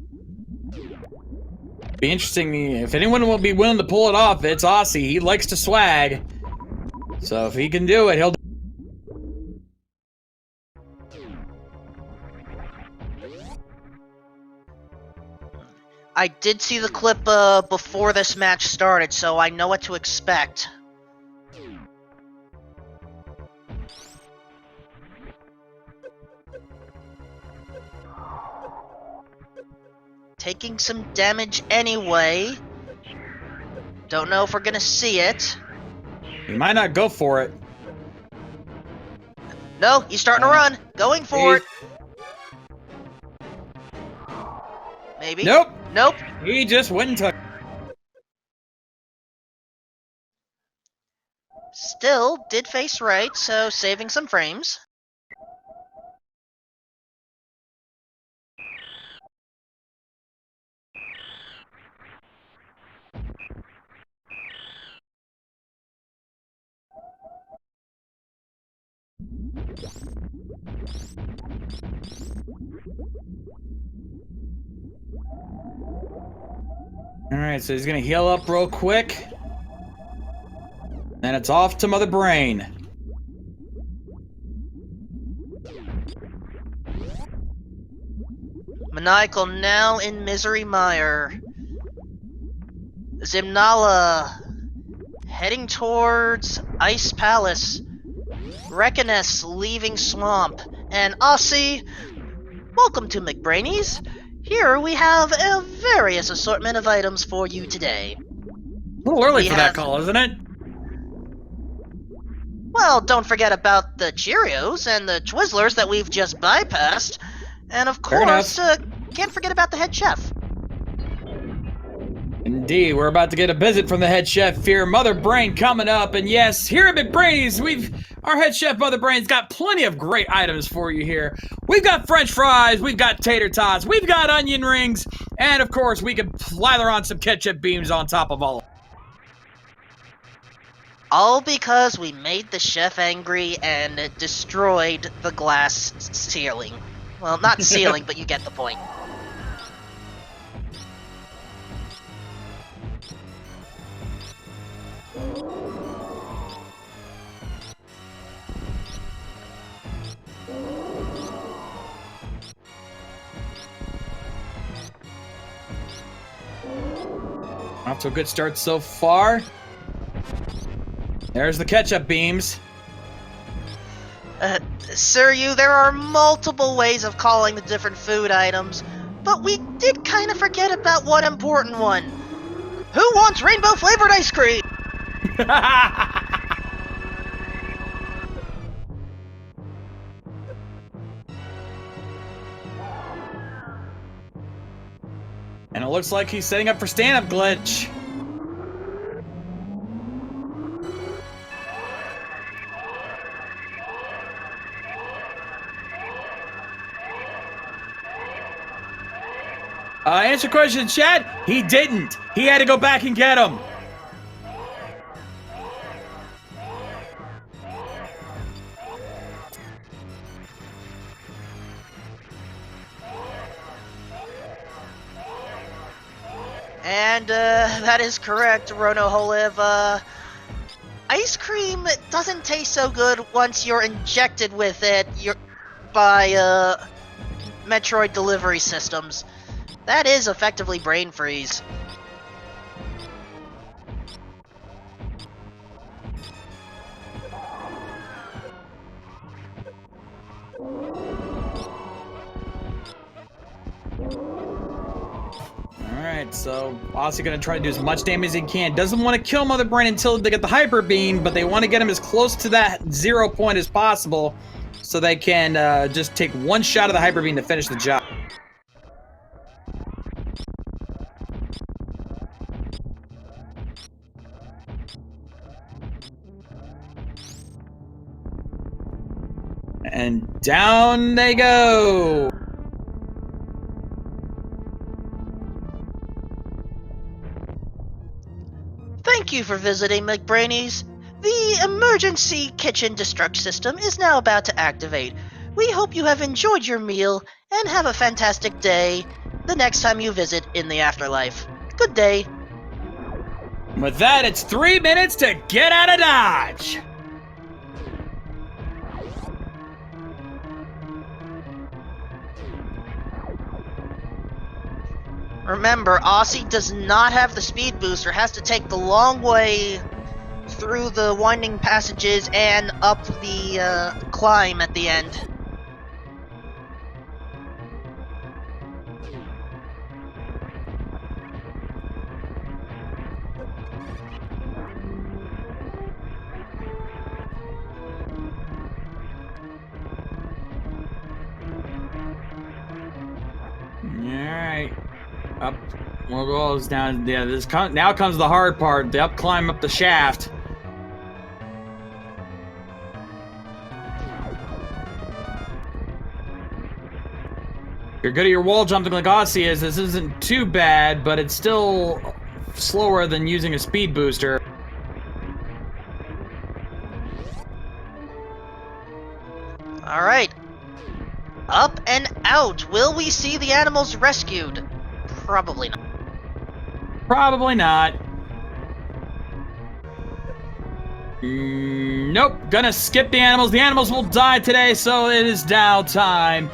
Be interesting if anyone will be willing to pull it off. It's Aussie. He likes to swag. So if he can do it, he'll. I did see the clip before this match started, so I know what to expect. Taking some damage anyway. Don't know if we're gonna see it. He might not go for it. No, he's starting to run. Going for it. Maybe. Nope. Nope. He just went and took. Still did face right, so saving some frames. Alright, so he's gonna heal up real quick. And it's off to Mother Brain. Maniacal now in Misery Mire. Zimnala heading towards Ice Palace. Reckoness leaving Swamp. And Aussie, welcome to McBrainies. Here we have a various assortment of items for you today. A little early for that call, isn't it? Well, don't forget about the Cheerios and the Twizzlers that we've just bypassed. And of course, can't forget about the head chef. Indeed, we're about to get a visit from the head chef here, Mother Brain coming up. And yes, here at McBrainies, our head chef Mother Brain's got plenty of great items for you here. We've got French fries, we've got tater tots, we've got onion rings, and of course we can lather on some ketchup beams on top of all of it. All because we made the chef angry and destroyed the glass ceiling. Well, not ceiling, but you get the point. Off to a good start so far. There's the ketchup beams. Sir, there are multiple ways of calling the different food items, but we did kind of forget about one important one. Who wants rainbow-flavored ice cream? And it looks like he's setting up for stand-up glitch. Answer question, chat. He didn't. He had to go back and get him. And that is correct, Rono Holiv. Ice cream doesn't taste so good once you're injected with it by Metroid delivery systems. That is effectively brain freeze. Alright, so Aussie gonna try to do as much damage as he can. Doesn't want to kill Mother Brain until they get the Hyper Beam, but they want to get him as close to that 0 point as possible so they can just take one shot of the Hyper Beam to finish the job. And down they go! Thank you for visiting McBrainies. The emergency kitchen destruct system is now about to activate. We hope you have enjoyed your meal and have a fantastic day the next time you visit in the afterlife. Good day. With that, it's 3 minutes to get out of Dodge! Remember, Aussie does not have the speed booster, has to take the long way through the winding passages and up the climb at the end. Alright. Up. More goes down. Yeah, now comes the hard part. The climb up the shaft. If you're good at your wall jumping like Aussie is, this isn't too bad, but it's still slower than using a speed booster. Alright. Up and out. Will we see the animals rescued? Probably not. Probably not. Nope. Gonna skip the animals. The animals will die today, so it is downtime.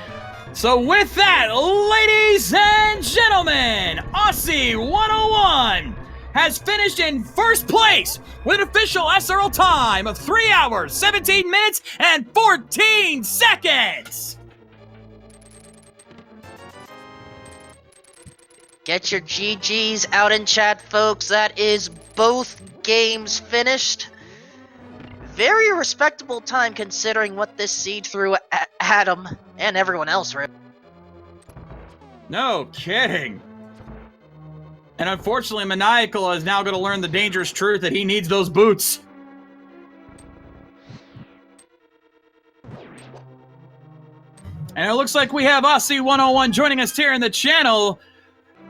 So with that, ladies and gentlemen, Aussie 101 has finished in first place with an official SRL time of 3 hours, 17 minutes, and 14 seconds. Get your GGs out in chat, folks. That is both games finished. Very respectable time considering what this seed threw at Adam and everyone else, right? No kidding. And unfortunately, Maniacal is now going to learn the dangerous truth that he needs those boots. And it looks like we have Aussie 101 joining us here in the channel.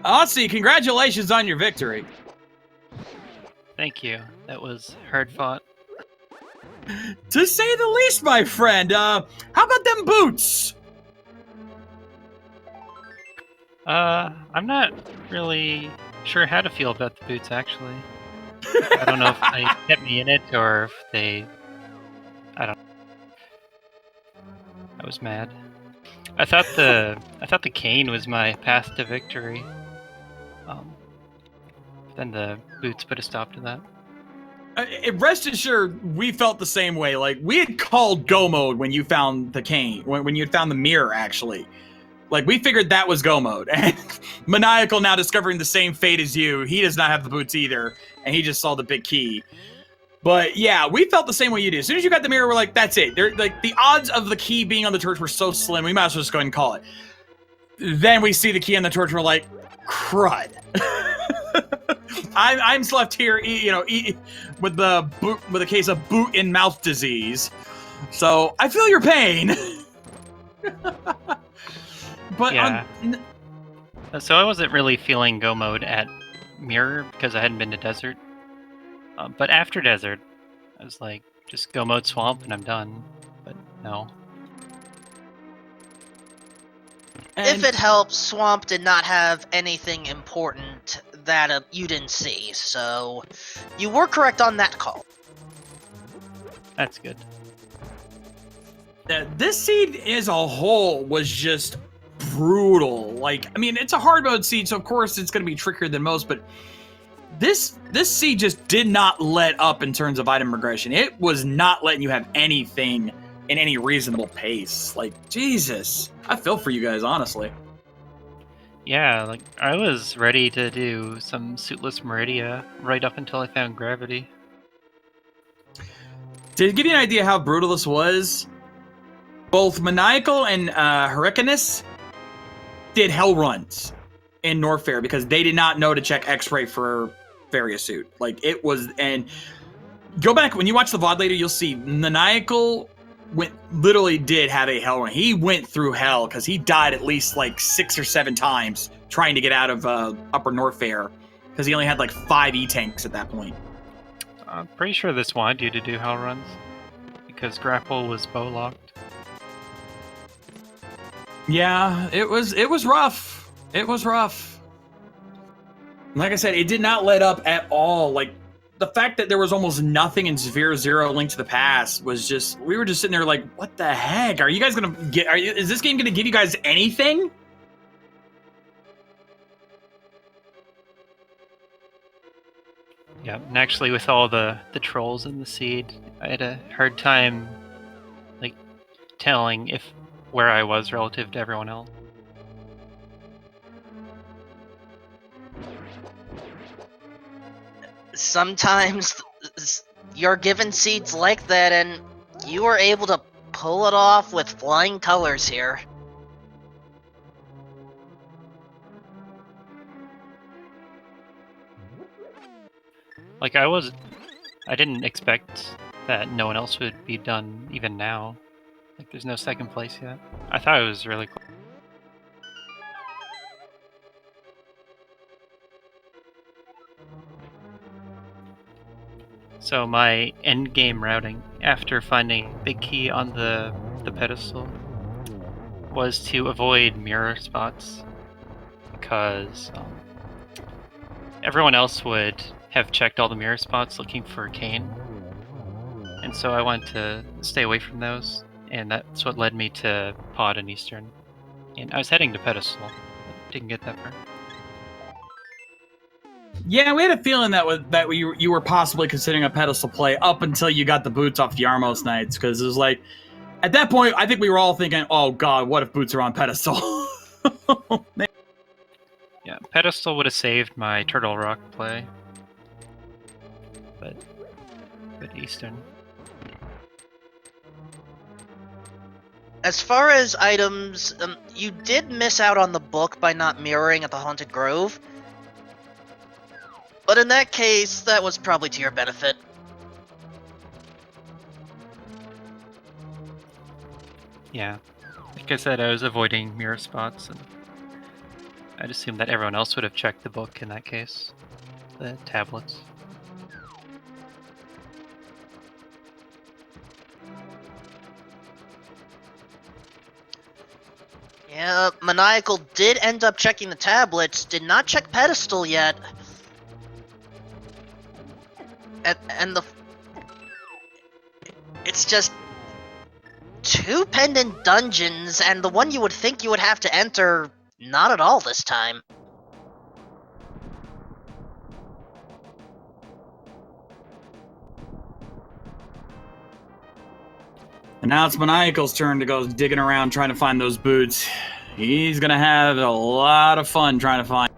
Aussie, congratulations on your victory. Thank you. That was hard fought. To say the least, my friend. How about them boots? I'm not really sure how to feel about the boots, actually. I don't know if they kept me in it or if they... I don't know. I was mad. I thought the cane was my path to victory. Then the boots put a stop to that. Rest assured, we felt the same way. Like, we had called go mode when you found the cane, when you had found the mirror, actually. Like, we figured that was go mode. And Maniacal now discovering the same fate as you. He does not have the boots either, and he just saw the big key. But yeah, we felt the same way you did. As soon as you got the mirror, we're like, that's it. Like, the odds of the key being on the torch were so slim, we might as well just go ahead and call it. Then we see the key on the torch, and we're like, crud. I'm left here, with a case of boot and mouth disease. So I feel your pain. But yeah. So I wasn't really feeling go mode at Mirror because I hadn't been to Desert. But after Desert, I was like, just go mode Swamp and I'm done. But no. And if it helps, Swamp did not have anything important that you didn't see, so you were correct on that call. That's good. This seed as a whole was just brutal. Like, I mean, it's a hard mode seed, so of course it's going to be trickier than most, but this seed just did not let up in terms of item regression. It was not letting you have anything in any reasonable pace. Like, Jesus. I feel for you guys, honestly. Yeah, like, I was ready to do some Suitless Meridia right up until I found Gravity. To give you an idea how brutal this was, both Maniacal and Hurricanus did hell runs in Norfair because they did not know to check X-ray for Varia Suit. Like, it was, and go back, when you watch the VOD later, you'll see Maniacal literally did have a hell run. He went through hell because he died at least like 6 or 7 times trying to get out of Upper Norfair because he only had like 5 E-tanks at that point. I'm pretty sure this wanted you to do hell runs because Grapple was bow locked. Yeah, it was rough. It was rough. Like I said, it did not let up at all. Like, the fact that there was almost nothing in Sphere Zero Link to the Past was just, we were just sitting there like, what the heck? Are you guys gonna get, is this game gonna give you guys anything? Yeah, and actually with all the trolls in the seed, I had a hard time, like, telling where I was relative to everyone else. Sometimes you're given seeds like that, and you were able to pull it off with flying colors here. Like, I didn't expect that no one else would be done even now. Like, there's no second place yet. I thought it was really cool. So my end game routing, after finding Big Key on the pedestal, was to avoid mirror spots, because everyone else would have checked all the mirror spots looking for Kane, and so I wanted to stay away from those, and that's what led me to Pod and Eastern. And I was heading to pedestal, but didn't get that far. Yeah, we had a feeling that you were possibly considering a pedestal play up until you got the boots off the Armos Knights, because it was like, at that point, I think we were all thinking, oh god, what if boots are on pedestal? Yeah, pedestal would have saved my Turtle Rock play, but Eastern. As far as items, you did miss out on the book by not mirroring at the Haunted Grove. But in that case, that was probably to your benefit. Yeah, like I said, I was avoiding mirror spots, and I'd assume that everyone else would have checked the book in that case. The tablets. Yeah, Maniacal did end up checking the tablets, did not check pedestal yet. And it's just 2 pendant dungeons, and the one you would think you would have to enter, not at all this time. And now it's Maniacal's turn to go digging around trying to find those boots. He's gonna have a lot of fun trying to find.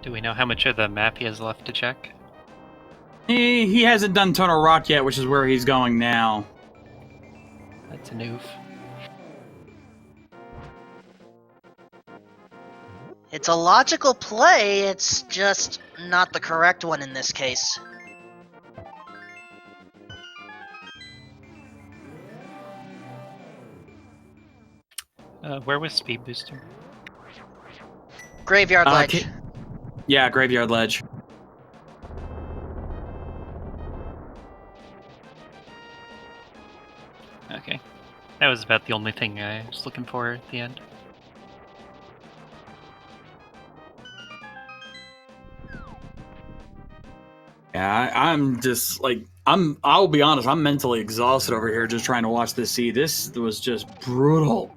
Do we know how much of the map he has left to check? He hasn't done Total Rock yet, which is where he's going now. That's a noof. It's a logical play, it's just not the correct one in this case. Where was Speed Booster? Graveyard Ledge. Yeah, Graveyard Ledge. Okay. That was about the only thing I was looking for at the end. Yeah, I'm just like I'll be honest, I'm mentally exhausted over here just trying to watch this see. This was just brutal.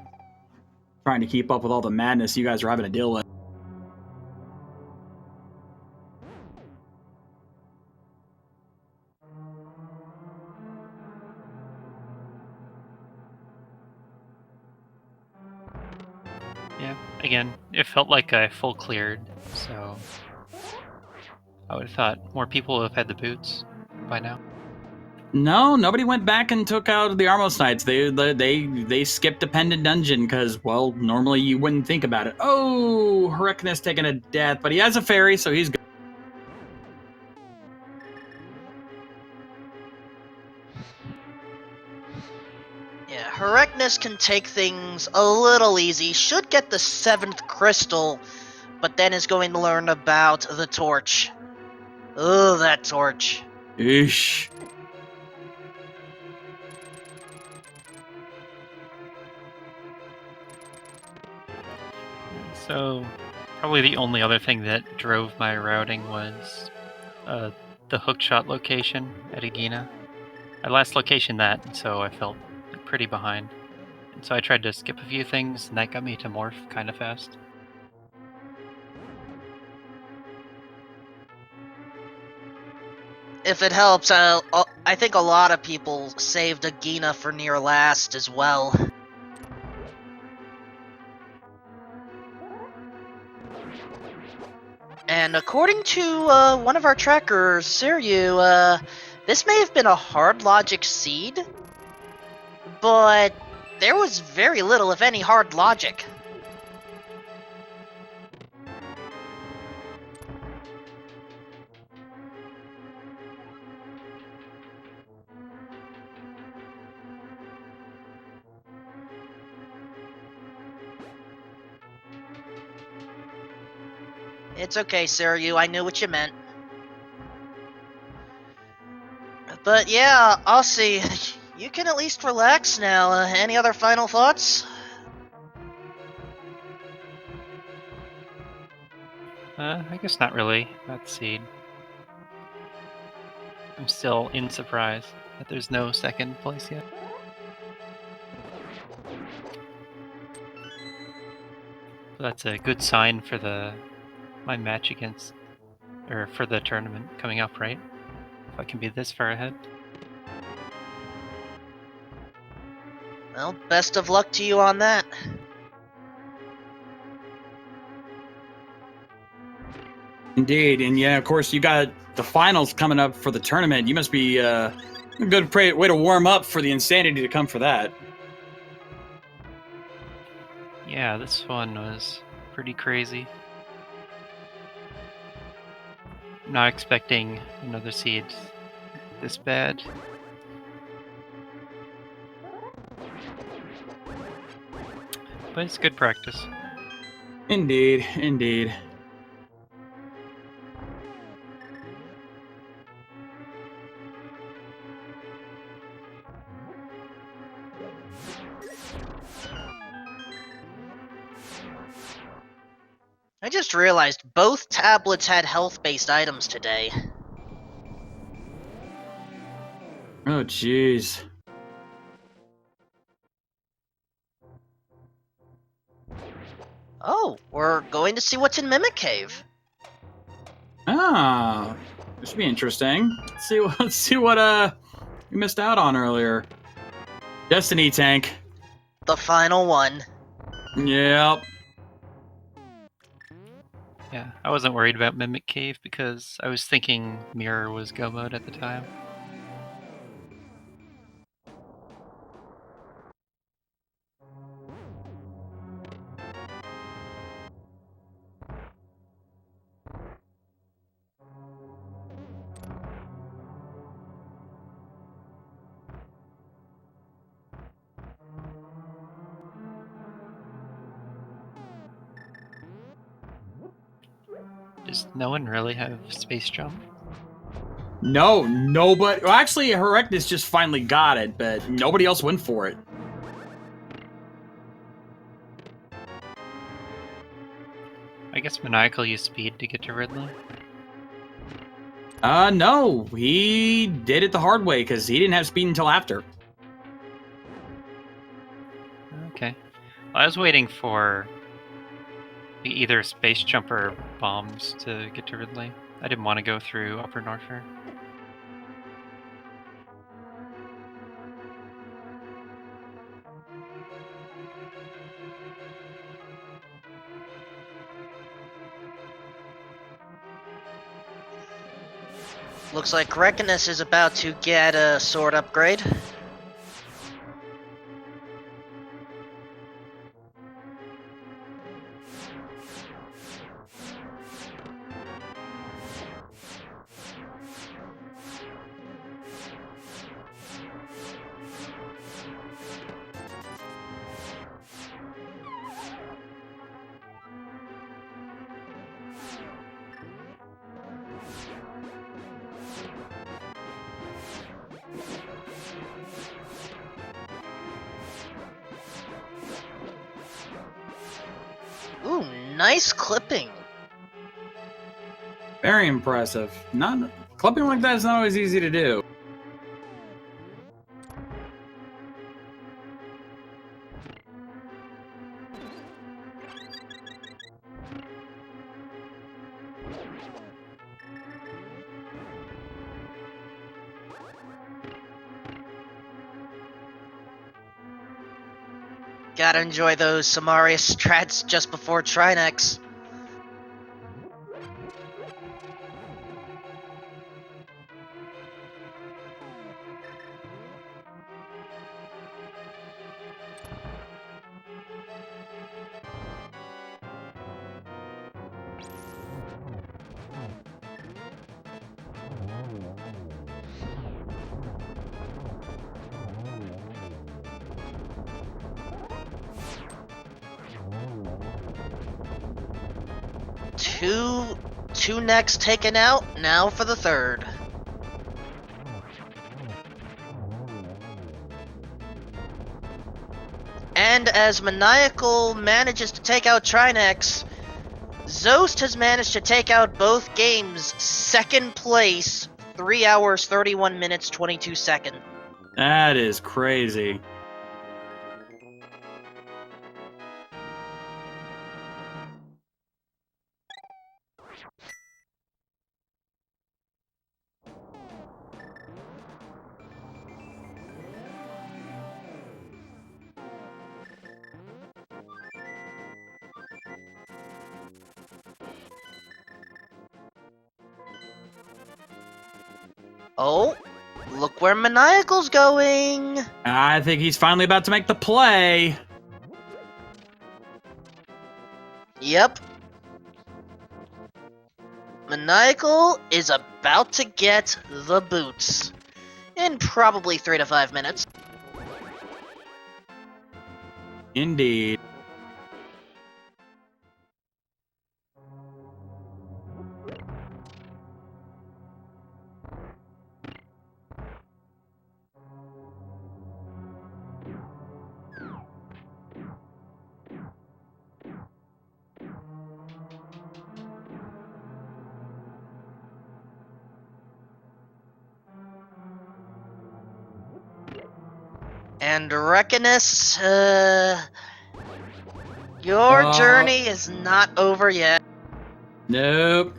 Trying to keep up with all the madness you guys are having to deal with. Yeah, again, it felt like I full cleared, so I would have thought more people would have had the boots by now. No, nobody went back and took out the Armos Knights. They skipped a pendant dungeon because, well, normally you wouldn't think about it. Oh, Hyricnus taking a death, but he has a fairy, so he's good. Yeah, Hyricnus can take things a little easy, should get the 7th crystal, but then is going to learn about the torch. Ugh, that torch. Eesh. So, probably the only other thing that drove my routing was the hookshot location at Agina. I last location that, and so I felt pretty behind. And so I tried to skip a few things, and that got me to morph kind of fast. if it helps, I think a lot of people saved Agina for near last as well. And according to one of our trackers, Siryu, this may have been a hard logic seed, but there was very little, if any, hard logic. It's okay, Siryu, I knew what you meant. But yeah, I'll see. You can at least relax now. Any other final thoughts? I guess not really. That seed. I'm still in surprise that there's no second place yet. So that's a good sign for my match against, or for the tournament coming up, right? If I can be this far ahead. Well, best of luck to you on that. Indeed, and yeah, of course, you got the finals coming up for the tournament. You must be a good way to warm up for the insanity to come for that. Yeah, this one was pretty crazy. Not expecting another seed this bad. But it's good practice. Indeed, indeed. I just realized both tablets had health-based items today. Oh, jeez. Oh, we're going to see what's in Mimic Cave. Ah, this should be interesting. Let's see what we missed out on earlier. Destiny tank. The final one. Yep. Yeah, I wasn't worried about Mimic Cave because I was thinking Mirror was Go mode at the time. Does no one really have space jump? No, nobody. Well, actually, Herectus just finally got it, but nobody else went for it. I guess Maniacal used speed to get to Ridley. No, he did it the hard way because he didn't have speed until after. Okay. Well, I was waiting for either space jump or bombs to get to Ridley. I didn't want to go through Upper Norfair. Looks like Reckonus is about to get a sword upgrade. Ooh, nice clipping. Very impressive. Not clipping like that is not always easy to do. Gotta enjoy those Samarius strats just before Trinex. Two necks taken out, now for the third. And as Maniacal manages to take out Trinex, Zost has managed to take out both games second place, 3 hours, 31 minutes, 22 seconds. That is crazy. Oh, look where Maniacal's going! I think he's finally about to make the play. Yep. Maniacal is about to get the boots. In probably 3 to 5 minutes. Indeed. And Reckonus, your journey is not over yet. Nope.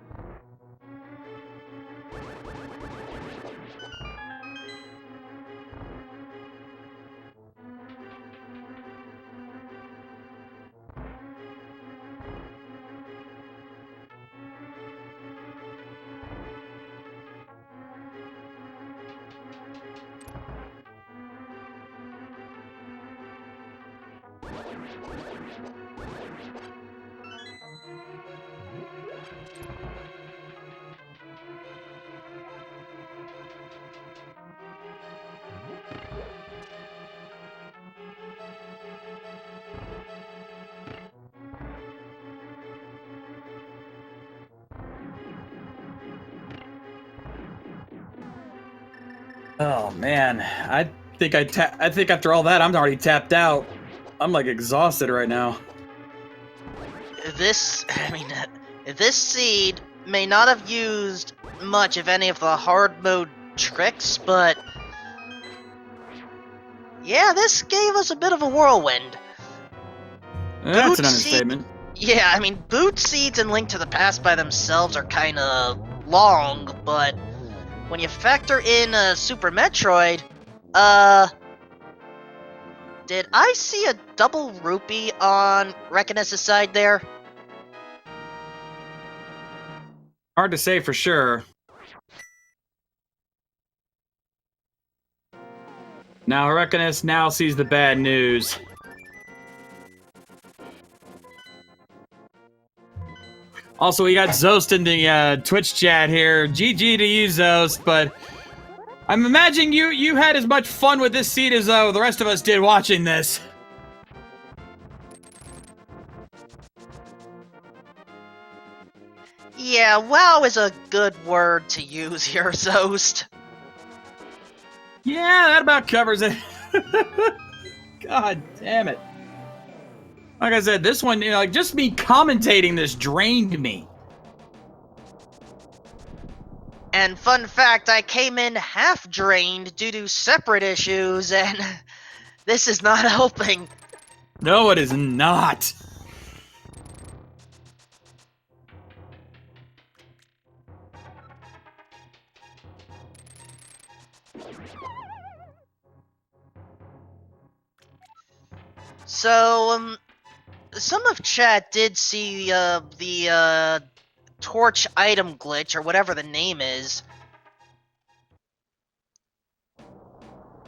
Oh man, I think after all that, I'm already tapped out. I'm like exhausted right now. This seed may not have used much, if any, of the hard mode tricks, but yeah, this gave us a bit of a whirlwind. That's an understatement. Yeah, I mean, Boot Seeds and Link to the Past by themselves are kinda long, but when you factor in Super Metroid, did I see a double rupee on Reckonus' side there? Hard to say for sure. Now Reckonus now sees the bad news. Also, we got Zost in the Twitch chat here. GG to you, Zost, but I'm imagining you had as much fun with this seed as the rest of us did watching this. Yeah, wow is a good word to use here, Zost. Yeah, that about covers it. God damn it. Like I said, this one, like just me commentating this drained me. And fun fact, I came in half drained due to separate issues, and this is not helping. No, it is not. So, some of chat did see the torch item glitch, or whatever the name is.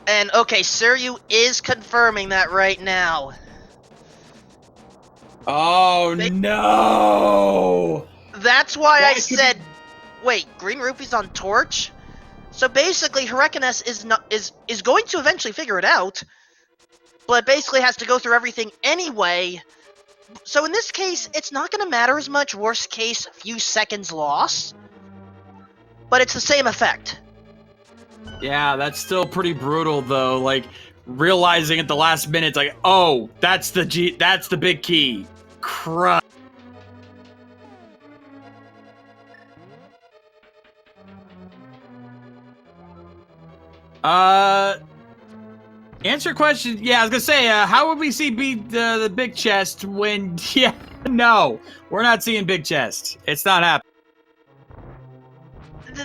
And, okay, Suryu is confirming that right now. Oh, no! That's why I That could said, wait, Green Rupee's on torch? So basically, Hurricanus is going to eventually figure it out, but basically has to go through everything anyway. So in this case, it's not going to matter as much. Worst case, few seconds loss, but it's the same effect. Yeah, that's still pretty brutal, though. Like, realizing at the last minute, it's like, oh, that's the big key. Crud. Answer your question. Yeah, I was gonna say, how would we see the big chest when? Yeah, no, we're not seeing big chest. It's not happening.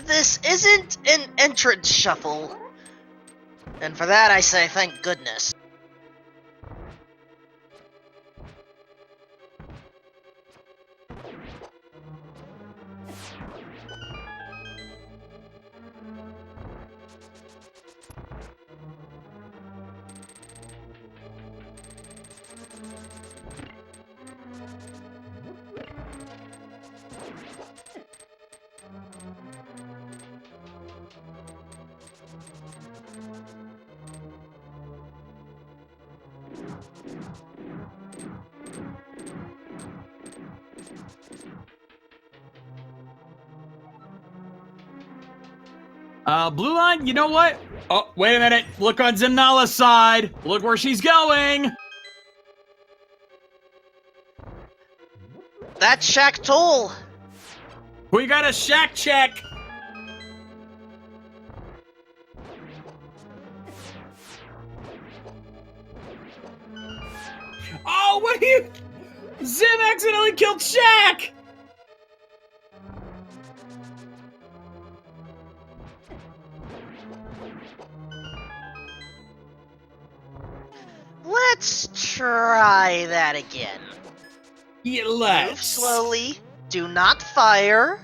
This isn't an entrance shuffle, and for that I say thank goodness. Blue line. You know what? Oh, wait a minute. Look on Zimnala's side. Look where she's going. That's Shaq Toll. We got a shack check. Oh, what are you? Zim accidentally killed Shaq. Let's try that again. Yeah, Move let's. slowly. Do not fire.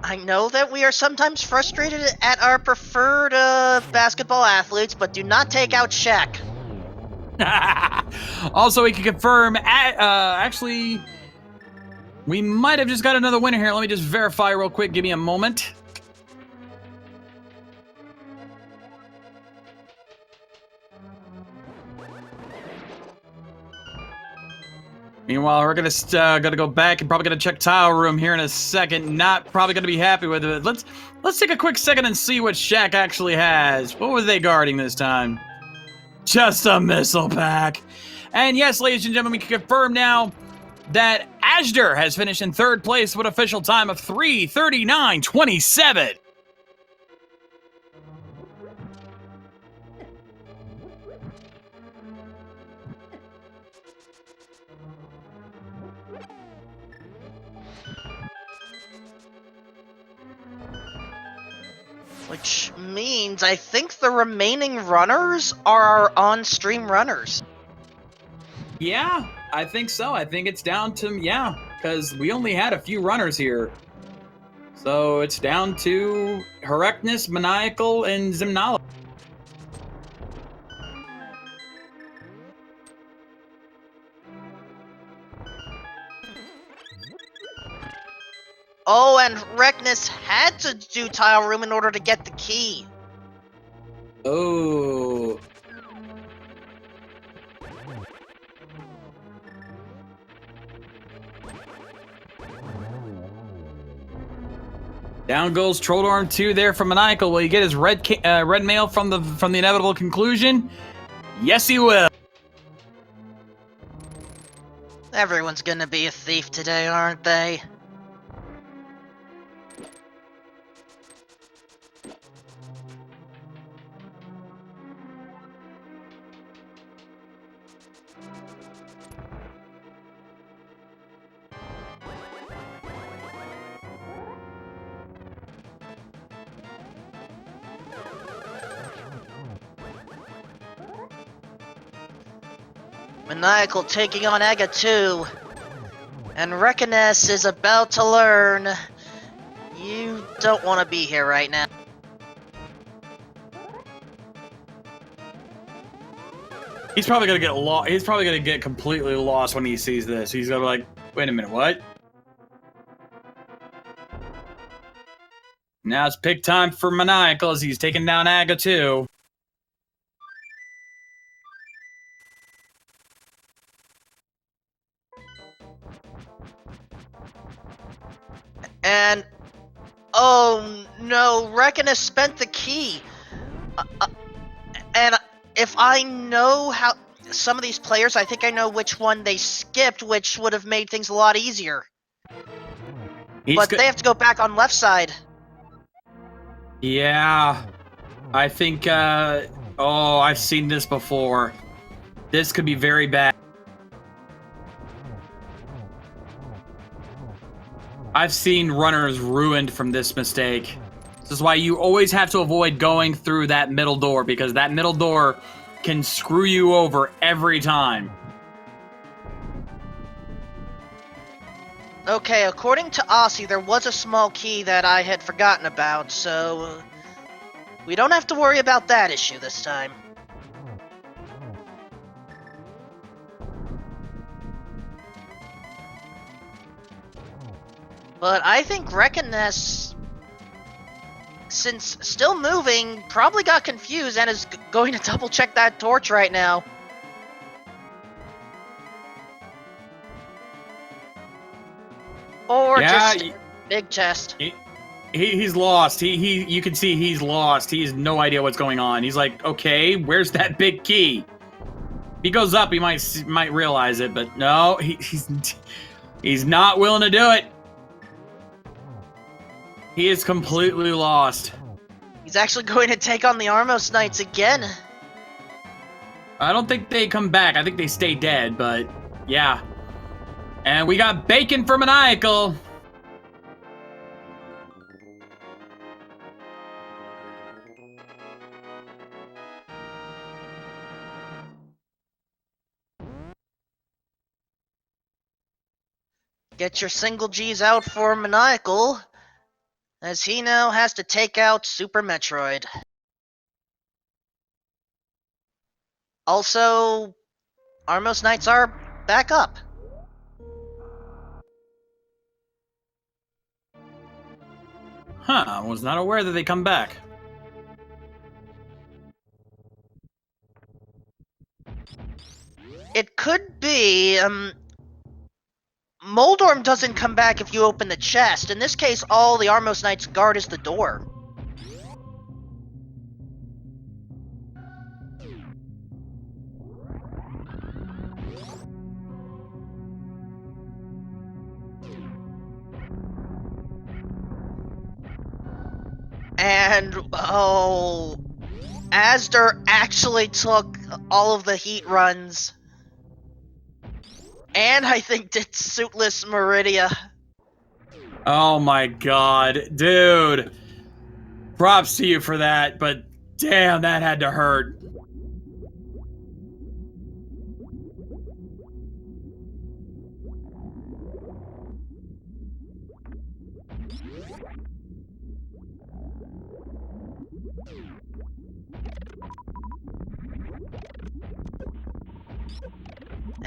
I know that we are sometimes frustrated at our preferred basketball athletes, but do not take out Shaq. Also, we can confirm, actually, we might have just got another winner here. Let me just verify real quick. Give me a moment. Meanwhile, we're gonna go back and probably gonna check tile room here in a second. Not probably gonna be happy with it. Let's take a quick second and see what Shaq actually has. What were they guarding this time? Just a missile pack. And yes, ladies and gentlemen, we can confirm now that Ashder has finished in third place with an official time of 3:39.27. Which means I think the remaining runners are our on-stream runners. Yeah, I think so. I think it's down to, yeah, because we only had a few runners here. So it's down to Herecnus, Maniacal, and Zimnala. Oh, and Reknus had to do tile room in order to get the key. Oh. Down goes Trolldorm 2 there from Maniacal. Will he get his red mail from the inevitable conclusion? Yes, he will. Everyone's gonna be a thief today, aren't they? Maniacal taking on Aga 2. And Reckoness is about to learn. You don't want to be here right now. He's probably gonna get lost. He's probably gonna get completely lost when he sees this. He's gonna be like, "Wait a minute, what?" Now it's pick time for Maniacal as he's taking down Aga 2. And oh no, Reckoness spent the key. And if I know how some of these players, I think I know which one they skipped, which would have made things a lot easier. But they have to go back on left side. Yeah, I think. Oh, I've seen this before. This could be very bad. I've seen runners ruined from this mistake. This is why you always have to avoid going through that middle door, because that middle door can screw you over every time. Okay, according to Aussie, there was a small key that I had forgotten about, so we don't have to worry about that issue this time. But I think Reckoness, since still moving, probably got confused and is going to double check that torch right now. Or just big chest. He's lost. You can see he's lost. He has no idea what's going on. He's like, okay, where's that big key? If he goes up, he might realize it, but no, he's not willing to do it. He is completely lost. He's actually going to take on the Armos Knights again. I don't think they come back. I think they stay dead, but yeah. And we got bacon for Maniacal. Get your single G's out for Maniacal, as he now has to take out Super Metroid. Also, Armos Knights are back up. Huh, I was not aware that they come back. It could be, Moldorm doesn't come back if you open the chest. In this case, all the Armos Knights guard is the door. And, oh, Asder actually took all of the heat runs. And I think did Suitless Meridia. Oh my god, dude. Props to you for that, but damn, that had to hurt.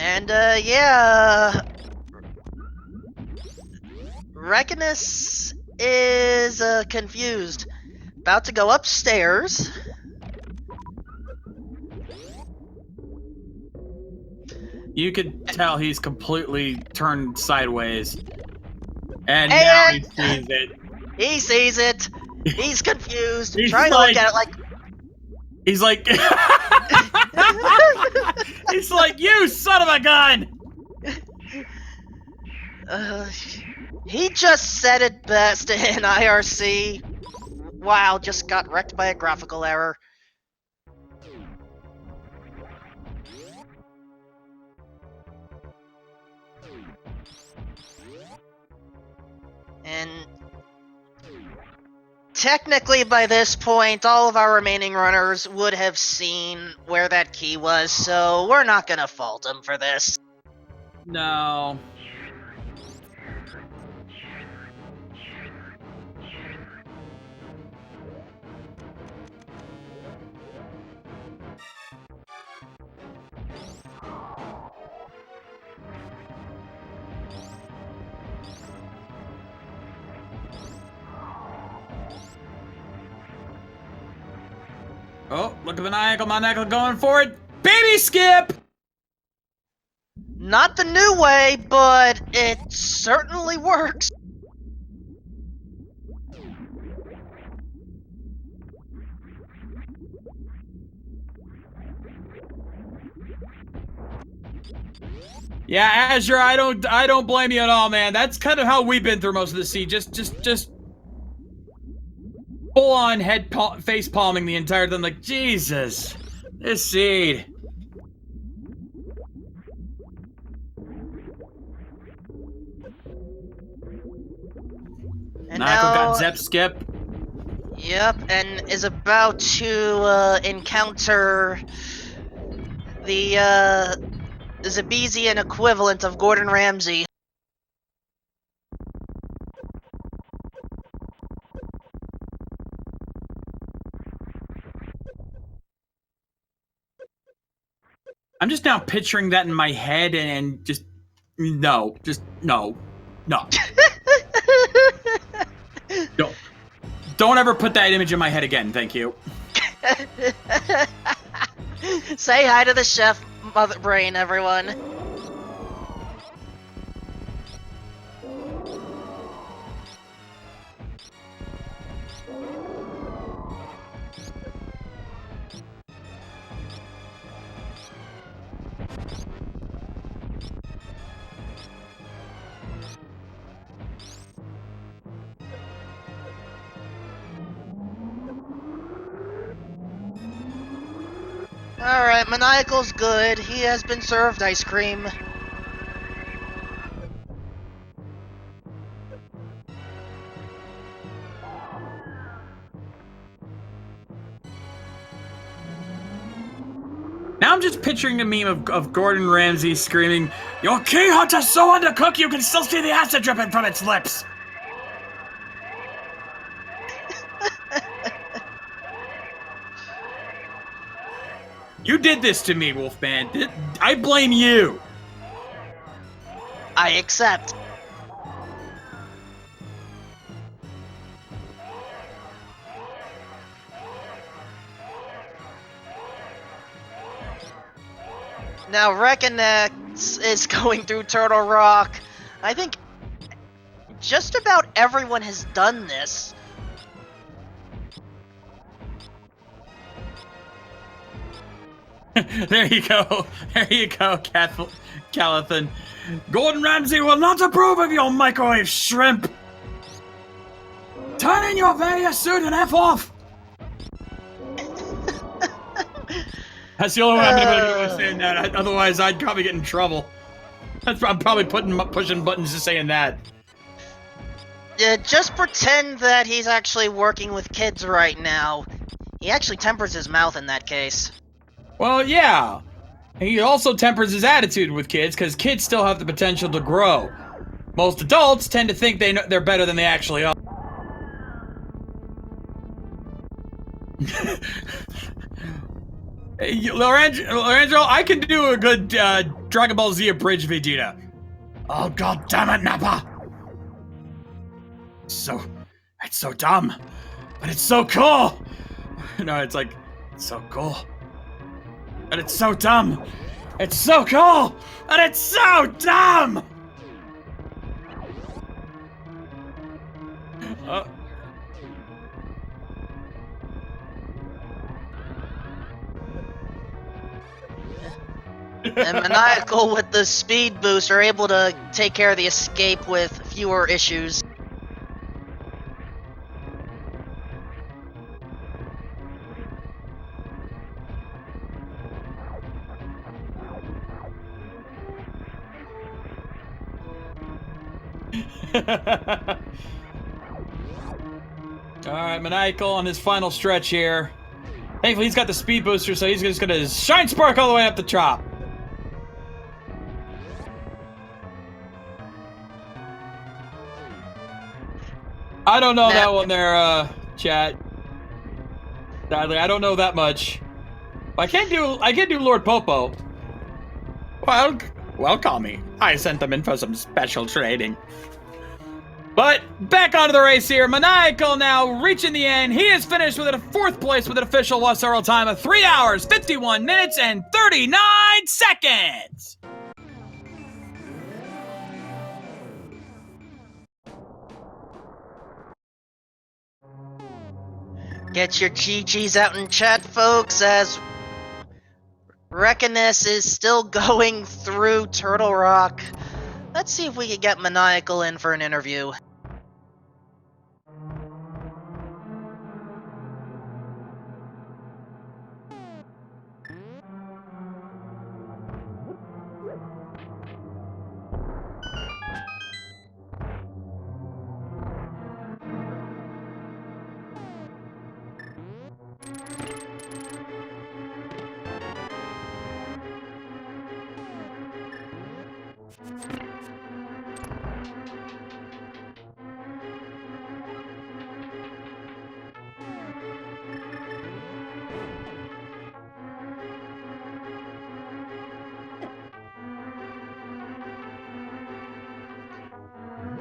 And, yeah. Reckoness is, confused. About to go upstairs. You could tell he's completely turned sideways. And now he sees it. He sees it. He's confused. He's trying to look at it like... He's like... He's like, you son of a gun! He just said it best in IRC. Wow, just got wrecked by a graphical error. And technically, by this point, all of our remaining runners would have seen where that key was, so we're not gonna fault them for this. No. Oh, look at Maniacal going for it. Baby skip! Not the new way, but it certainly works. Yeah, Azure, I don't blame you at all, man. That's kind of how we've been through most of the seed. Just full on face palming the entire thing. Like, Jesus, this seed. And Michael now, got Zep skip. Yep, and is about to encounter the Zabezian equivalent of Gordon Ramsay. I'm just now picturing that in my head and just no. Don't ever put that image in my head again, thank you. Say hi to the chef, Mother Brain, everyone. Alright, Maniacal's good. He has been served ice cream. Now I'm just picturing the meme of Gordon Ramsay screaming, "Your key hunter's so undercooked you can still see the acid dripping from its lips!" You did this to me, Wolfman. I blame you. I accept. Now, Reckonex is going through Turtle Rock. I think just about everyone has done this. There you go. There you go, Calathan. Gordon Ramsay will not approve of your microwave shrimp. Turn in your various suit and F off. That's the only way I'm gonna be saying that. Otherwise, I'd probably get in trouble. I'm probably pushing buttons just saying that. Yeah, just pretend that he's actually working with kids right now. He actually tempers his mouth in that case. Well, yeah. He also tempers his attitude with kids, because kids still have the potential to grow. Most adults tend to think they're better than they actually are. Lorenzo, I can do a good Dragon Ball Z abridged Vegeta. Oh, god damn it, Nappa! It's so dumb, but it's so cool! No, it's like, it's so cool. And it's so dumb! It's so cool! And it's so dumb! And Maniacal with the speed boost are able to take care of the escape with fewer issues. Alright, Maniacal on his final stretch here. Thankfully, he's got the speed booster, so he's just gonna shine spark all the way up the top. I don't know that one there, chat. Sadly, I don't know that much. I can't do Lord Popo. Well, call me. I sent them in for some special training. But back onto the race here. Maniacal now reaching the end. He is finished with a 4th place with an official Lost World time of 3 hours, 51 minutes, and 39 seconds. Get your GGs out in chat, folks, as Reckoness is still going through Turtle Rock. Let's see if we can get Maniacal in for an interview.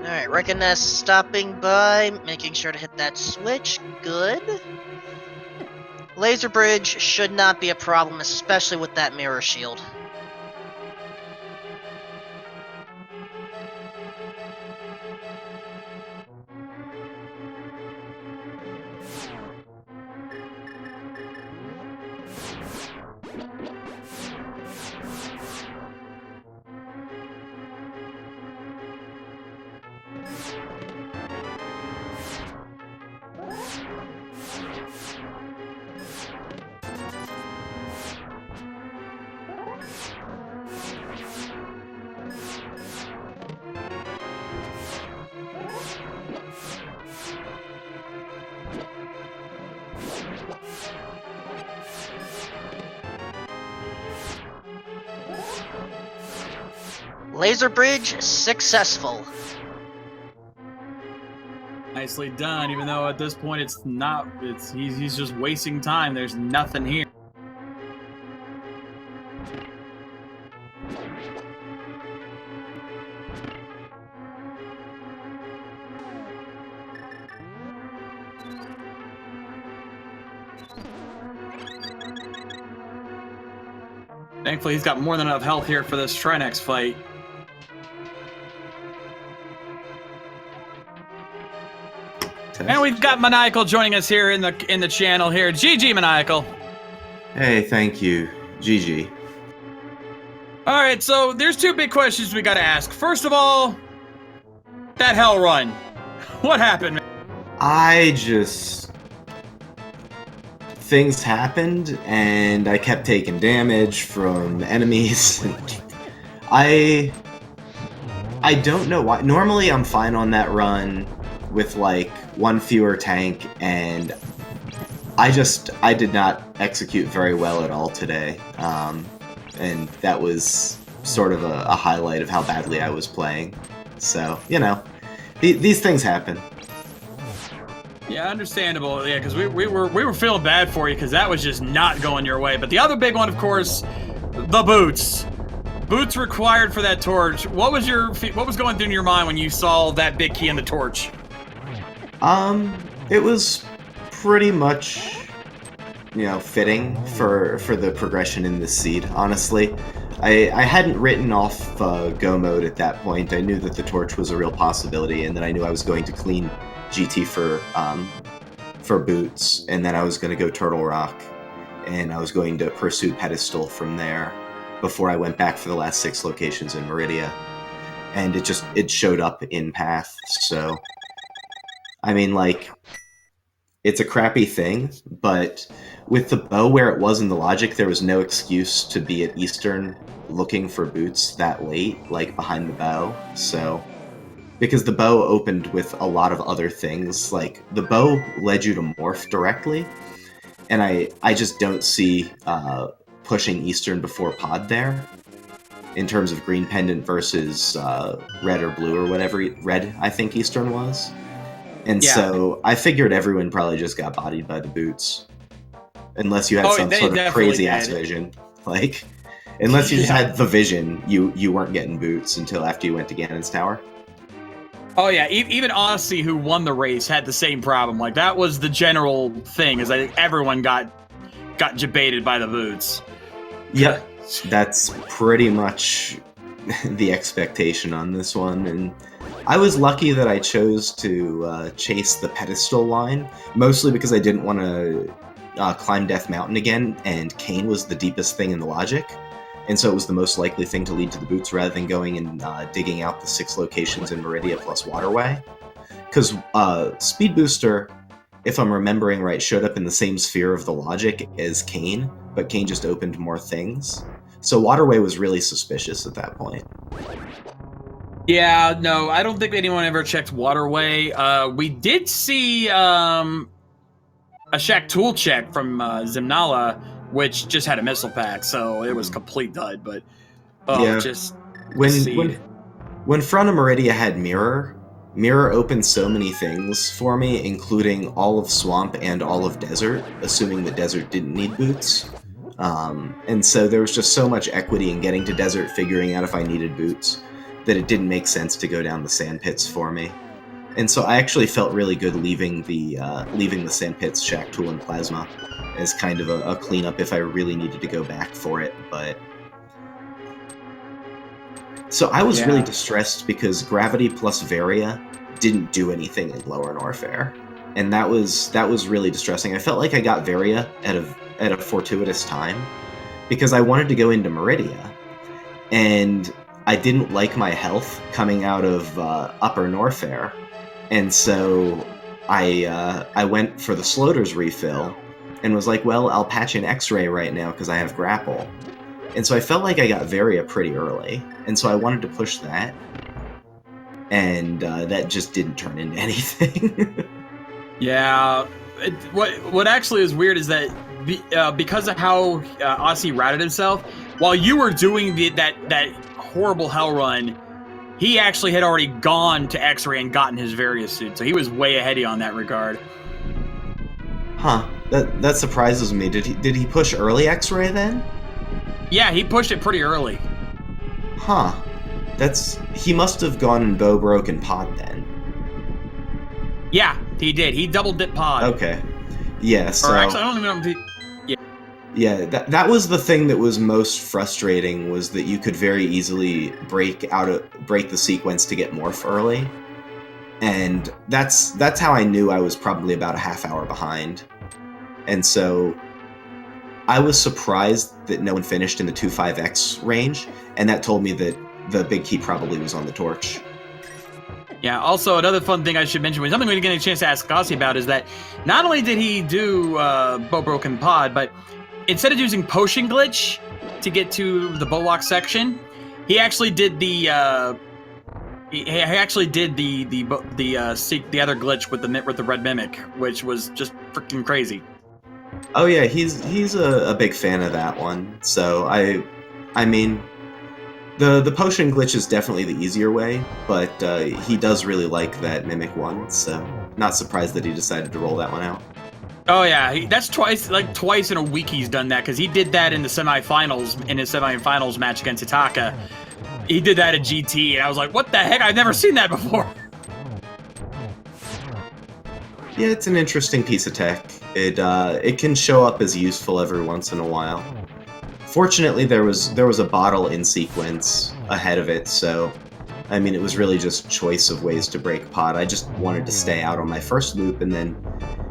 Alright, Reckoness stopping by, making sure to hit that switch. Good. Laser Bridge should not be a problem, especially with that mirror shield. Laser Bridge successful. Nicely done, even though at this point it's not, he's just wasting time. There's nothing here. Thankfully, he's got more than enough health here for this Trinex fight. And we've got Maniacal joining us here in the channel here. GG, Maniacal. Hey, thank you. GG. All right, so there's 2 big questions we got to ask. First of all, that hell run. What happened, man? Things happened, and I kept taking damage from enemies. I don't know why. Normally, I'm fine on that run with like 1 fewer tank, and I did not execute very well at all today, and that was sort of a highlight of how badly I was playing. So, you know, these things happen. Yeah, understandable. Yeah, because we were feeling bad for you because that was just not going your way. But the other big one, of course, the boots. Boots required for that torch. What was going through your mind when you saw that big key in the torch? It was pretty much, you know, fitting for the progression in this seed, honestly. I hadn't written off Go mode at that point. I knew that the torch was a real possibility, and then I knew I was going to clean GT for boots, and then I was going to go Turtle Rock, and I was going to pursue Pedestal from there before I went back for the last 6 locations in Meridia. And it showed up in Path, so I mean, like, it's a crappy thing, but with the bow where it was in the logic, there was no excuse to be at Eastern looking for boots that late, like behind the bow. So because the bow opened with a lot of other things. Like, the bow led you to morph directly, and I just don't see pushing Eastern before Pod there, in terms of green pendant versus red or blue or whatever. Red, I think Eastern was. And so I figured everyone probably just got bodied by the boots. Unless you had some sort of crazy-ass vision. Like, unless you just had the vision, you weren't getting boots until after you went to Ganon's Tower. Oh yeah, even Aussie, who won the race, had the same problem. Like, that was the general thing, is that everyone got jebaited by the boots. Yep, that's pretty much the expectation on this one, and I was lucky that I chose to chase the pedestal line, mostly because I didn't want to climb Death Mountain again, and Kane was the deepest thing in the logic, and so it was the most likely thing to lead to the boots rather than going and digging out the 6 locations in Meridia plus Waterway. Because Speed Booster, if I'm remembering right, showed up in the same sphere of the logic as Kane, but Kane just opened more things. So Waterway was really suspicious at that point. Yeah, no, I don't think anyone ever checked Waterway. We did see a Shack Tool check from Zimnala, which just had a missile pack, so it was complete dud, but just when Front of Meridia had Mirror opened so many things for me, including all of Swamp and all of Desert, assuming that Desert didn't need boots. And so there was just so much equity in getting to Desert, figuring out if I needed boots, that it didn't make sense to go down the sand pits for me. And so I actually felt really good leaving the sand pits, Shack Tool, and Plasma as kind of a cleanup if I really needed to go back for it. But so I was really distressed because Gravity plus Varia didn't do anything in Lower Norfair, and that was really distressing. I felt like I got Varia at a fortuitous time because I wanted to go into Meridia, and I didn't like my health coming out of Upper Norfair, and so I went for the Sloater's refill and was like, well, I'll patch in X-Ray right now because I have Grapple. And so I felt like I got Varia pretty early, and so I wanted to push that, and that just didn't turn into anything. Yeah, what actually is weird is that because of how Aussie routed himself, while you were doing that horrible hell run, he actually had already gone to X-Ray and gotten his Varia suit, so he was way ahead of you on that regard. Huh, that surprises me. Did he push early X-Ray then? Yeah, he pushed it pretty early. Huh. He must have gone and bow broken Pod then. Yeah, he did. He double dip Pod. Okay. Yeah, so... Or actually, I don't even know if he... Yeah, that was the thing that was most frustrating, was that you could very easily break the sequence to get Morph early. And that's how I knew I was probably about a half hour behind. And so I was surprised that no one finished in the 2.5x range, and that told me that the big key probably was on the torch. Yeah, also another fun thing I should mention, something we didn't get a chance to ask Gossi about, is that not only did he do Bow Broken Pod, but instead of using Potion Glitch to get to the Bowlock section, he actually did the other glitch with the Red Mimic, which was just freaking crazy. Oh yeah, he's a big fan of that one. So I mean, the potion glitch is definitely the easier way, but he does really like that Mimic one. So not surprised that he decided to roll that one out. Oh yeah, that's twice in a week he's done that, because he did that in the semifinals, in his semifinals match against Itaka. He did that at GT, and I was like, what the heck? I've never seen that before. Yeah, it's an interesting piece of tech. It can show up as useful every once in a while. Fortunately, there was a bottle in sequence ahead of it, so I mean, it was really just choice of ways to break Pod. I just wanted to stay out on my first loop, and then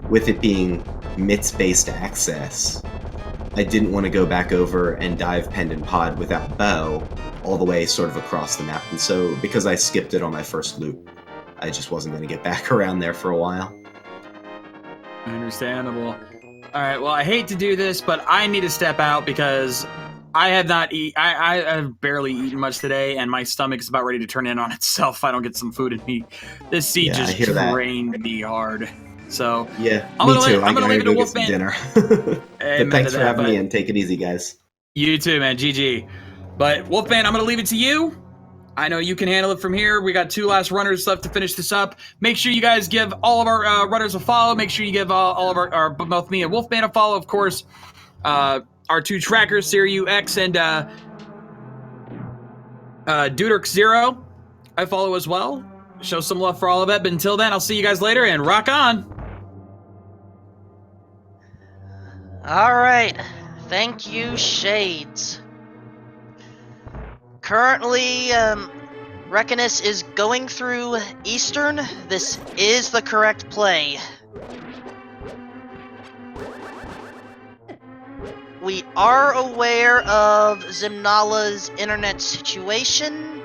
with it being MITS-based access, I didn't want to go back over and dive Pendant Pod without bow all the way sort of across the map. And so, because I skipped it on my first loop, I just wasn't going to get back around there for a while. Understandable. Alright, well, I hate to do this, but I need to step out because I have not I have barely eaten much today, and my stomach is about ready to turn in on itself if I don't get some food in me. This seed Yeah, I just hear that. drained me hard. So Yeah, I'm me gonna too. I'm gonna leave it to go get some Wolfman. dinner. Amen But thanks to for that, having me, but and take it easy, guys. you too, man. GG. But Wolfman, I'm gonna leave it to you. I know you can handle it from here. We got 2 last runners left to finish this up. Make sure you guys give all of our runners a follow. Make sure you give all of our both me and Wolfman a follow, of course. Our 2 trackers, Siriu X and Duderk Zero, I follow as well. Show some love for all of that. But until then, I'll see you guys later, and rock on. Alright. Thank you, Shades. Currently, Reckonus is going through Eastern. This is the correct play. We are aware of Zimnala's internet situation.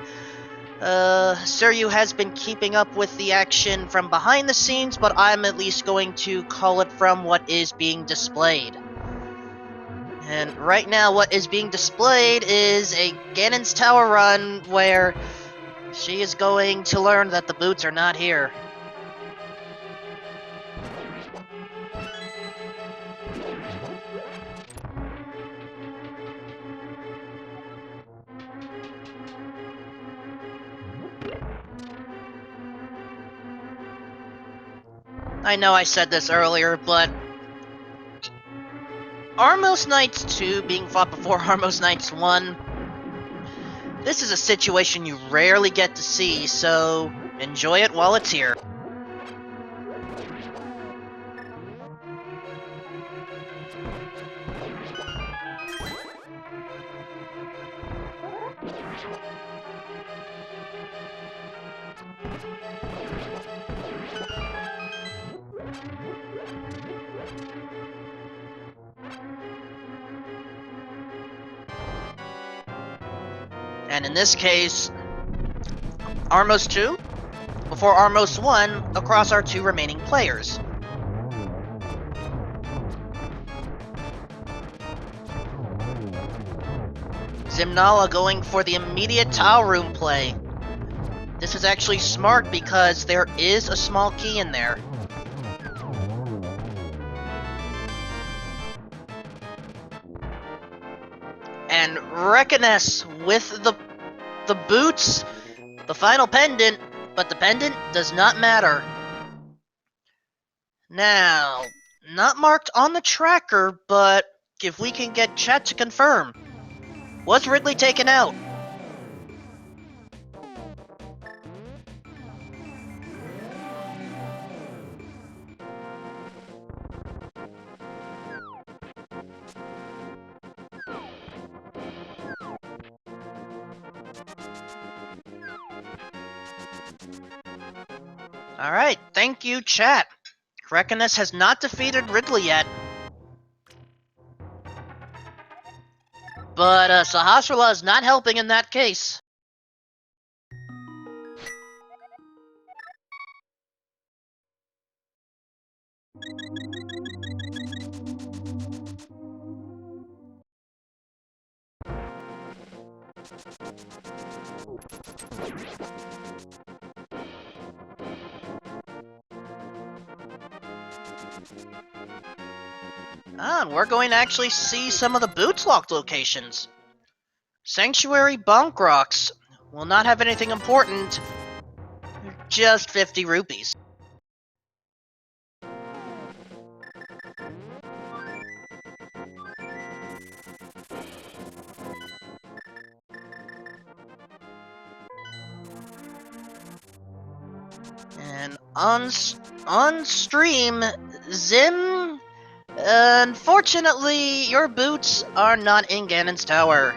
Suryu has been keeping up with the action from behind the scenes, but I'm at least going to call it from what is being displayed. And right now, what is being displayed is a Ganon's Tower run where she is going to learn that the boots are not here. I know I said this earlier, but Armos Knights 2 being fought before Armos Knights 1, this is a situation you rarely get to see, so enjoy it while it's here. And in this case, Armos 2 before Armos 1 across our 2 remaining players. Zimnala going for the immediate tile room play. This is actually smart because there is a small key in there. And Reckonus with the boots, the final pendant, but the pendant does not matter. Now, not marked on the tracker, but if we can get chat to confirm. Was Ridley taken out? Alright, thank you, chat. Reckonus has not defeated Ridley yet. But Sahasrara is not helping in that case. And we're going to actually see some of the boots locked locations. Sanctuary Bonk Rocks will not have anything important, just 50 rupees. And on stream, Zim, unfortunately, your boots are not in Ganon's Tower.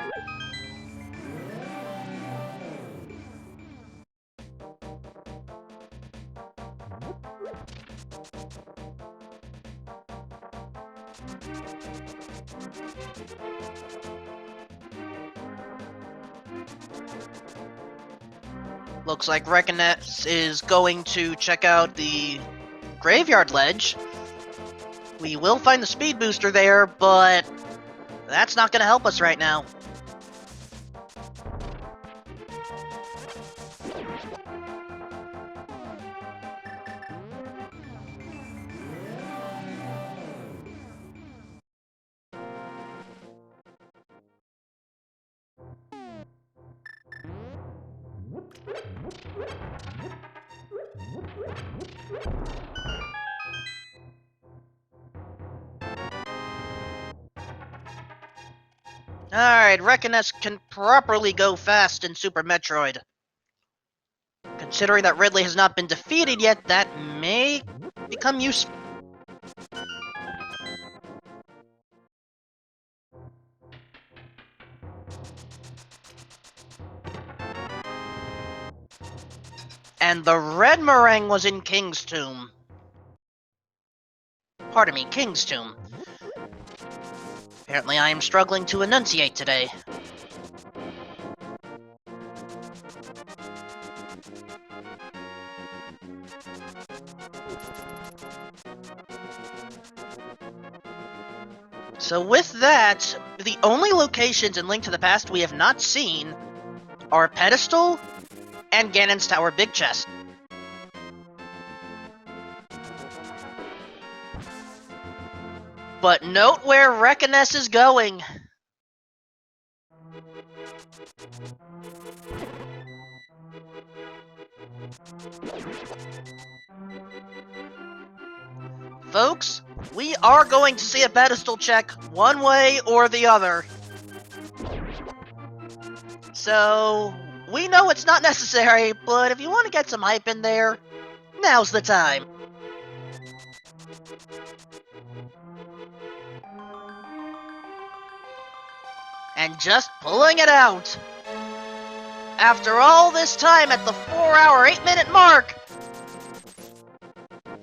Looks like Reckonus is going to check out the Graveyard Ledge. We will find the speed booster there, but that's not going to help us right now. Alright, Reckoness can properly go fast in Super Metroid. Considering that Ridley has not been defeated yet, that may become useful. And the red meringue was in King's Tomb. Pardon me, King's Tomb. Apparently I am struggling to enunciate today. So with that, the only locations in Link to the Past we have not seen are Pedestal and Ganon's Tower Big Chest. But note where Reckoness is going. Folks, we are going to see a pedestal check one way or the other. So, we know it's not necessary, but if you want to get some hype in there, now's the time. And just pulling it out. After all this time at the 4-hour, 8-minute mark,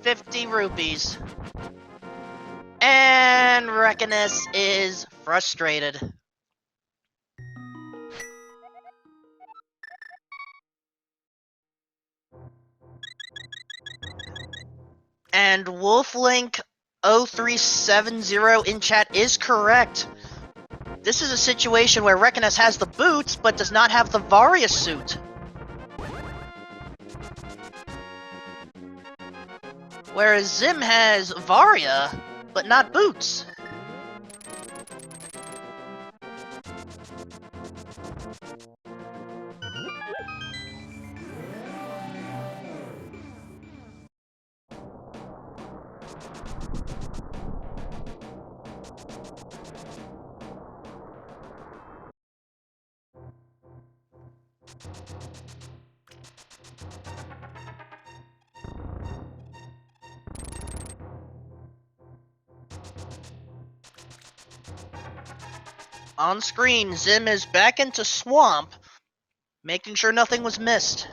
50 rupees. And Reckoness is frustrated. And Wolflink 0370 in chat is correct. This is a situation where Reckoness has the boots, but does not have the Varia suit. Whereas Zim has Varia, but not boots. On screen, Zim is back into Swamp, making sure nothing was missed.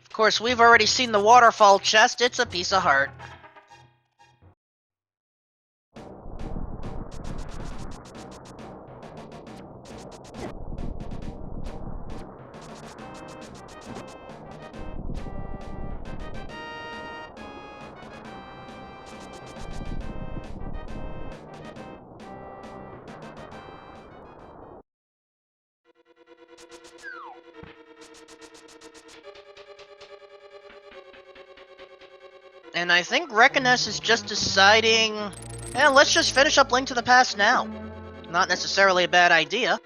Of course, we've already seen the waterfall chest. It's a piece of heart. And I think Reckoness is just deciding, let's just finish up Link to the Past now. Not necessarily a bad idea.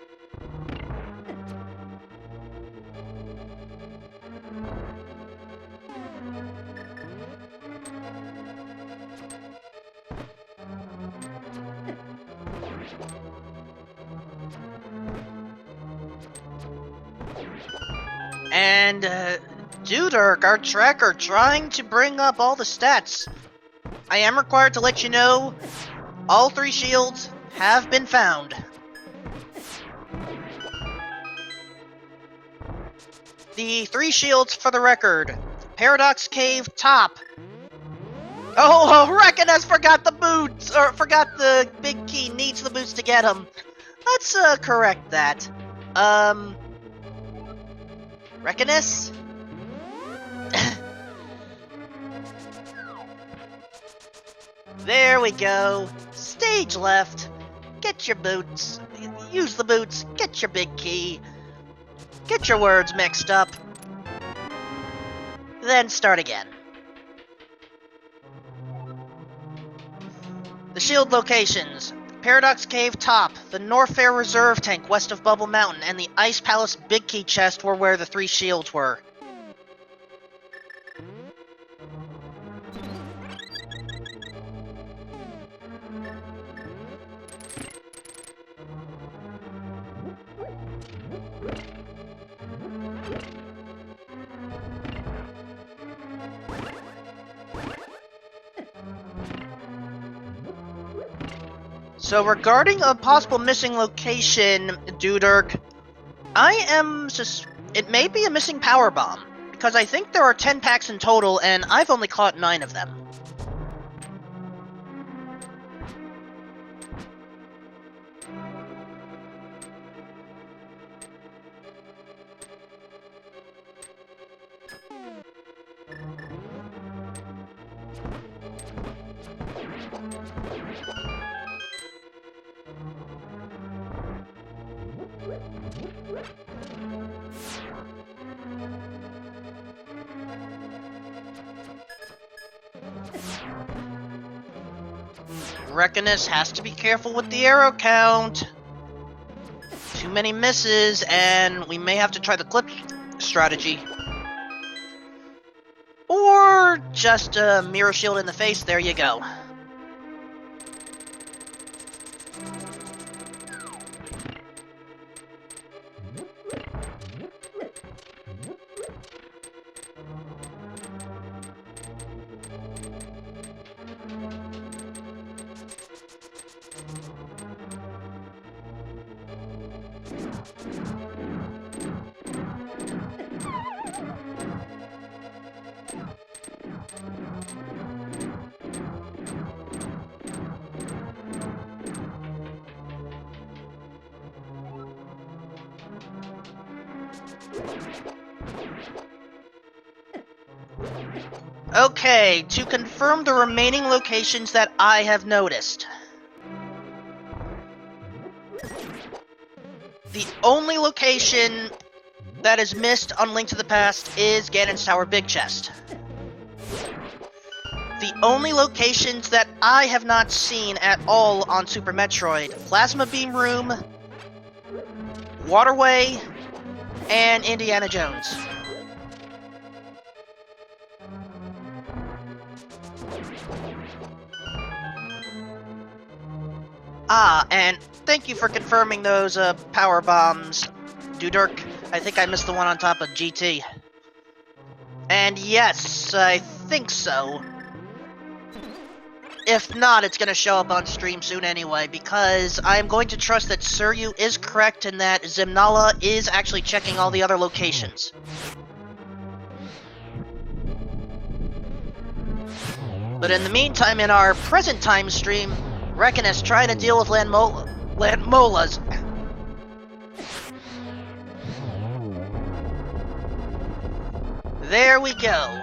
And, Duderk, our tracker, trying to bring up all the stats. I am required to let you know, all 3 shields have been found. The 3 shields, for the record, Paradox Cave top. Oh, Reckonus forgot the boots, or forgot the big key, needs the boots to get him. Let's, correct that. Reckonus? There we go. Stage left. Get your boots. Use the boots. Get your big key. Get your words mixed up. Then start again. The shield locations. Paradox Cave top, the Norfair Reserve Tank west of Bubble Mountain, and the Ice Palace Big Key chest were where the 3 shields were. So regarding a possible missing location, Duderk, it may be a missing power bomb, because I think there are 10 packs in total, and I've only caught 9 of them. Reckonus has to be careful with the arrow count. Too many misses, and we may have to try the clip strategy. Or just a mirror shield in the face, there you go. Okay, to confirm the remaining locations that I have noticed. The only location that is missed on Link to the Past is Ganon's Tower Big Chest. The only locations that I have not seen at all on Super Metroid, Plasma Beam Room, Waterway, and Indiana Jones. Ah, and thank you for confirming those power bombs, Duderk. I think I missed the one on top of GT. And yes, I think so. If not, it's going to show up on stream soon anyway, because I'm going to trust that Suryu is correct and that Zimnala is actually checking all the other locations. But in the meantime, in our present time stream, Reckonus trying to deal with Landmolas. There we go.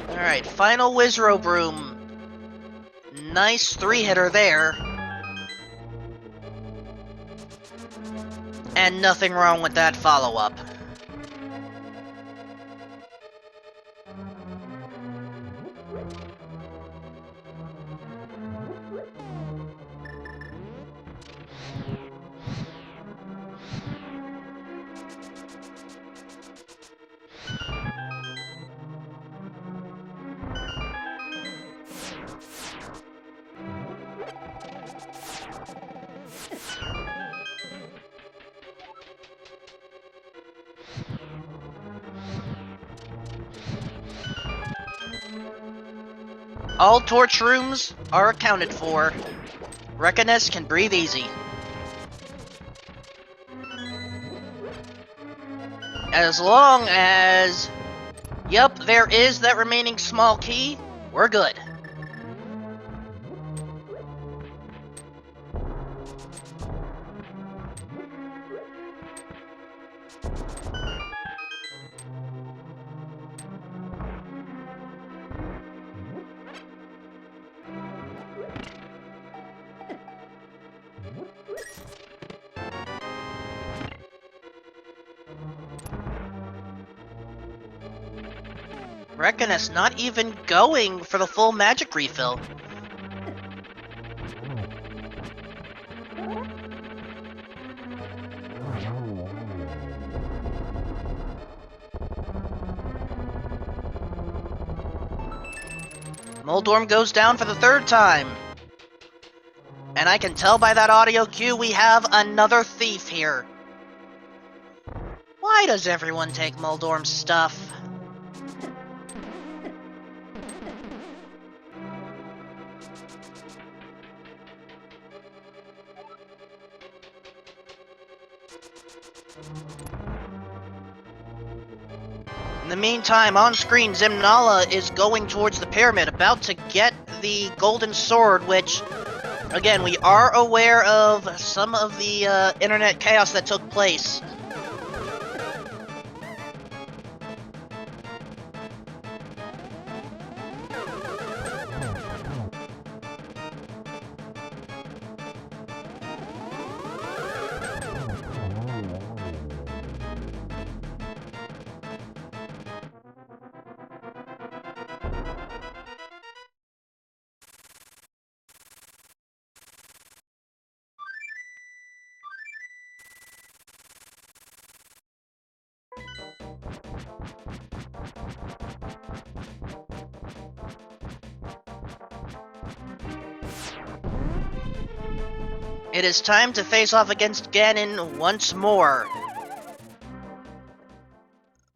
Alright, final Wizrobe Room. Nice 3-hitter there. And nothing wrong with that follow-up. All torch rooms are accounted for. Reckoness can breathe easy. As long as... Yep, there is that remaining small key, we're good. Reckoness not even going for the full magic refill. Moldorm goes down for the third time. And I can tell by that audio cue we have another thief here. Why does everyone take Moldorm's stuff? In the meantime, on screen, Zimnala is going towards the pyramid, about to get the golden sword, which, again, we are aware of some of the internet chaos that took place. It is time to face off against Ganon once more.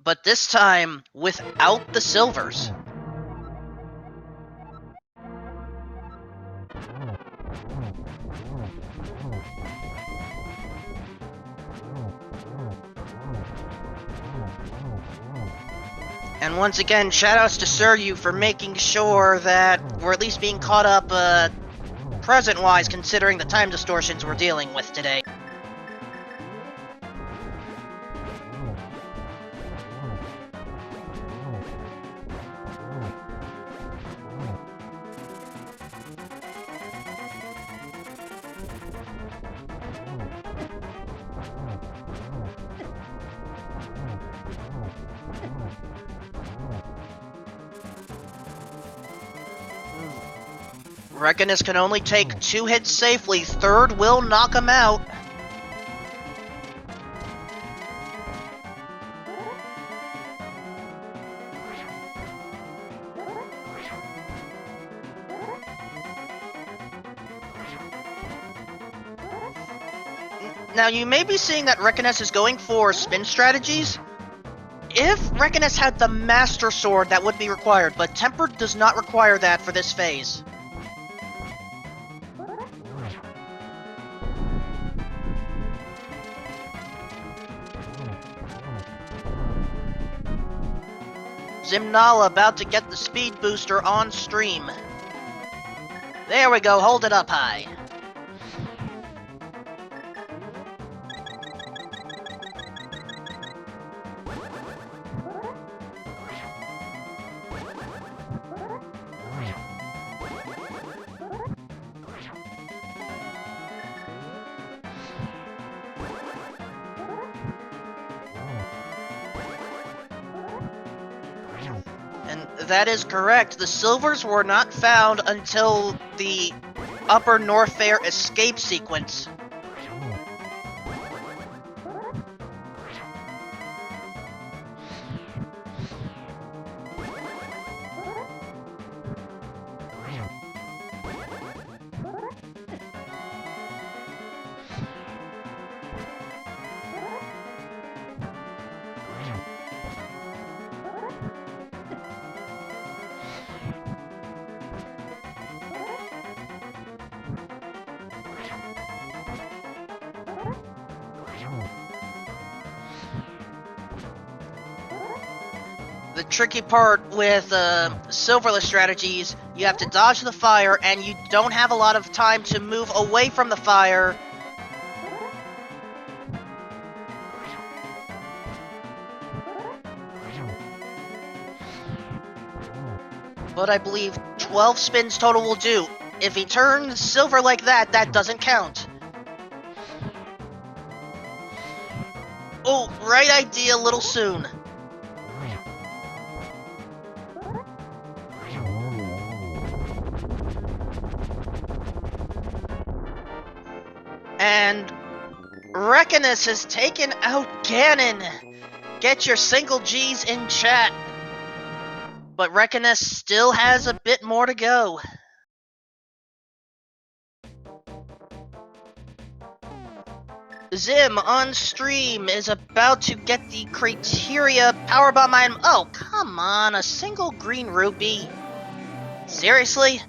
But this time, without the silvers. And once again, shoutouts to Suryu for making sure that we're at least being caught up, present-wise, considering the time distortions we're dealing with today. Reckoness can only take 2 hits safely. Third will knock him out. Now, you may be seeing that Reckoness is going for spin strategies. If Reckoness had the Master Sword, that would be required, but Tempered does not require that for this phase. Zimnala about to get the speed booster on stream. There we go, hold it up high. And that is correct. The silvers were not found until the Upper North Fair escape sequence. tricky part with silverless strategies. You have to dodge the fire, and you don't have a lot of time to move away from the fire. But I believe 12 spins total will do. If he turns silver like that, that doesn't count. Oh, right idea, a little soon. And Reckonus has taken out Ganon. Get your single G's in chat. But Reckonus still has a bit more to go. Zim on stream is about to get the criteria powerbomb item. Oh, come on, a single green rupee? Seriously?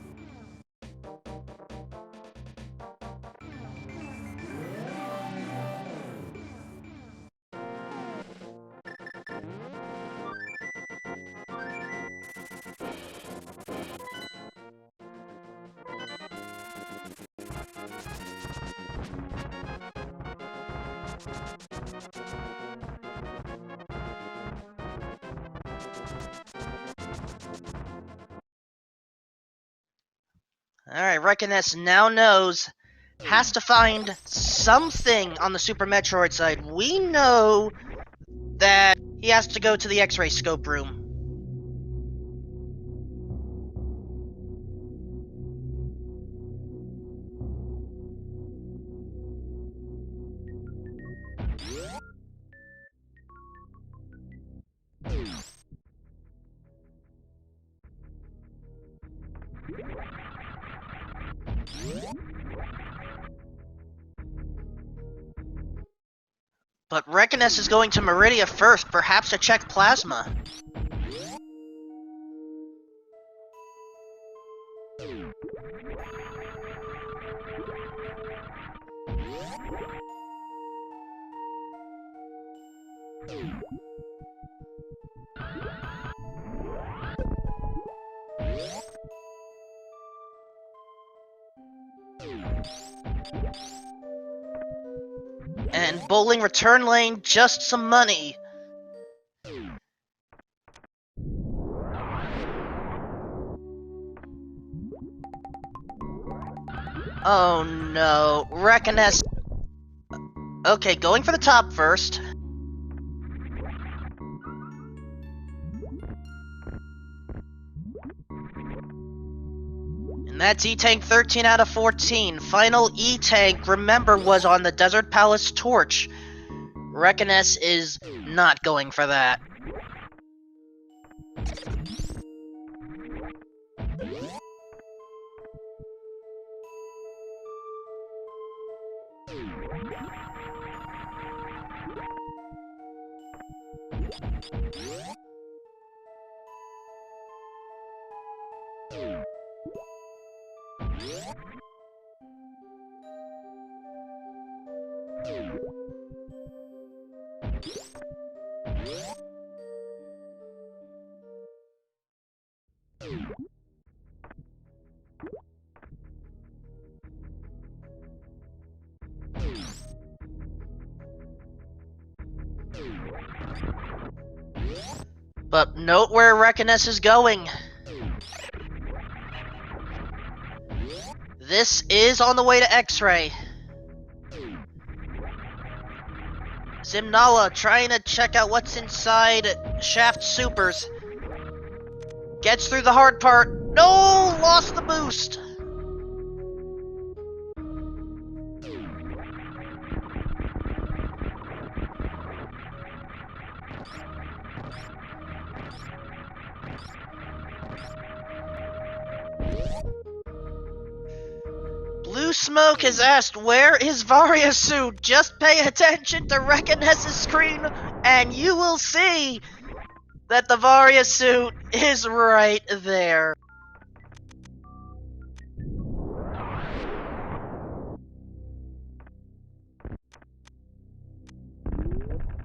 Alright, Reckonus now knows, has to find something on the Super Metroid side. We know that he has to go to the X-ray scope room. But Reckonus is going to Meridia first, perhaps to check Plasma. And bowling return lane, just some money. Oh no, Reckonus. Okay, going for the top first. And that's E-Tank 13 out of 14. Final E-Tank, remember, was on the Desert Palace Torch. Reckonus is not going for that. But note where Reckonus is going. This is on the way to X-Ray. Zimnala trying to check out what's inside Shaft Supers. Gets through the hard part. No! Lost the boost! Blue Smoke has asked, where is Varia's suit? Just pay attention to Reckonus' screen and you will see that the Varia suit is right there.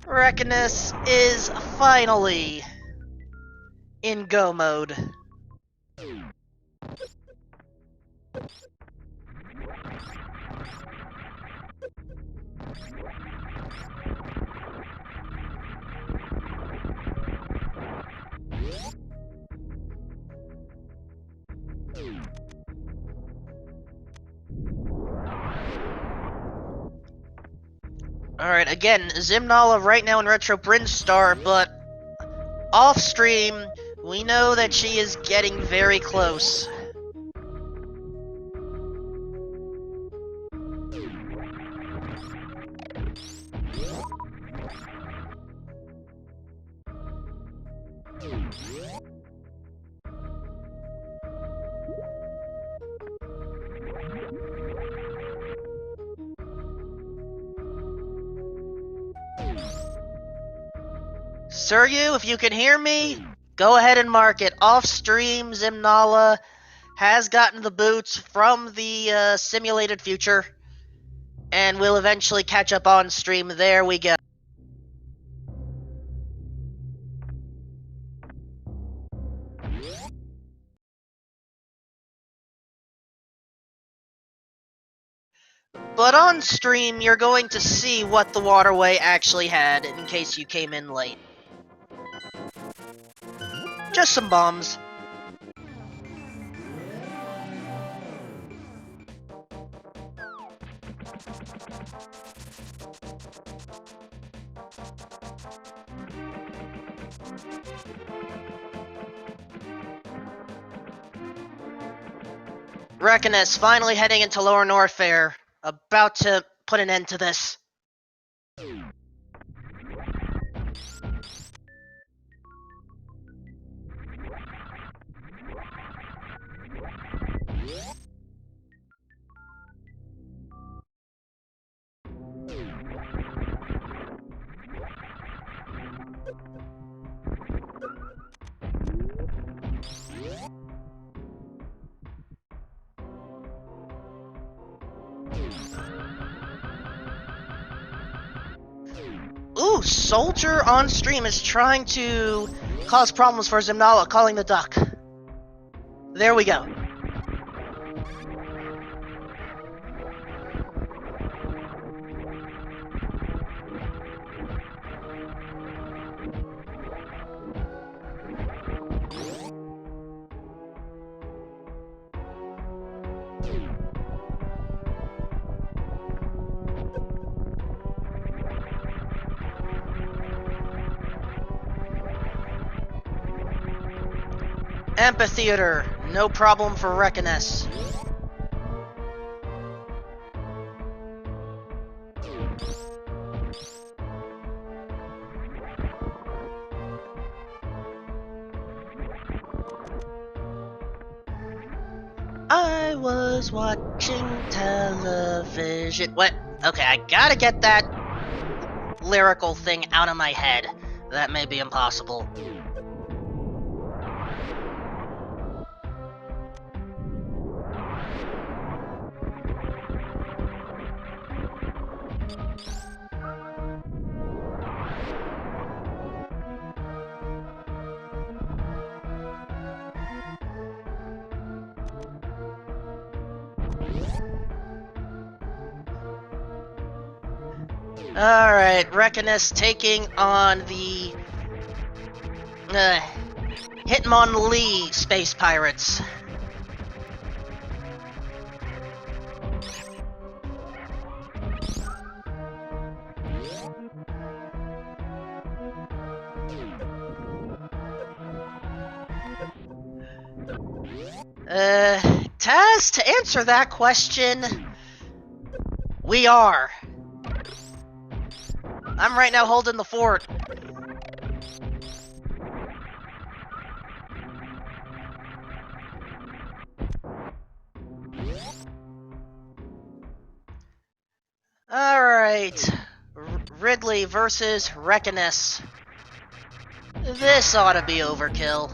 Reckonus is finally in go mode. Alright, again, Zimnala right now in Retro Brinstar, but off stream, we know that she is getting very close. Suryu, if you can hear me, go ahead and mark it. Off stream, Zimnala has gotten the boots from the simulated future, and will eventually catch up on stream. There we go. But on stream, you're going to see what the waterway actually had, in case you came in late. Just some bombs. Reckoness finally heading into Lower Norfair, about to put an end to this. Ooh, Soldier on stream is trying to cause problems for Zimnala, calling the duck. There we go. Amphitheater, no problem for Reckoness. I was watching television. What? Okay, I gotta get that lyrical thing out of my head. That may be impossible. Alright, Reckoness taking on the Hitmonlee Space Pirates. Taz, to answer that question, we are. I'm right now holding the fort. Alright. Ridley versus Reckoness. This ought to be overkill.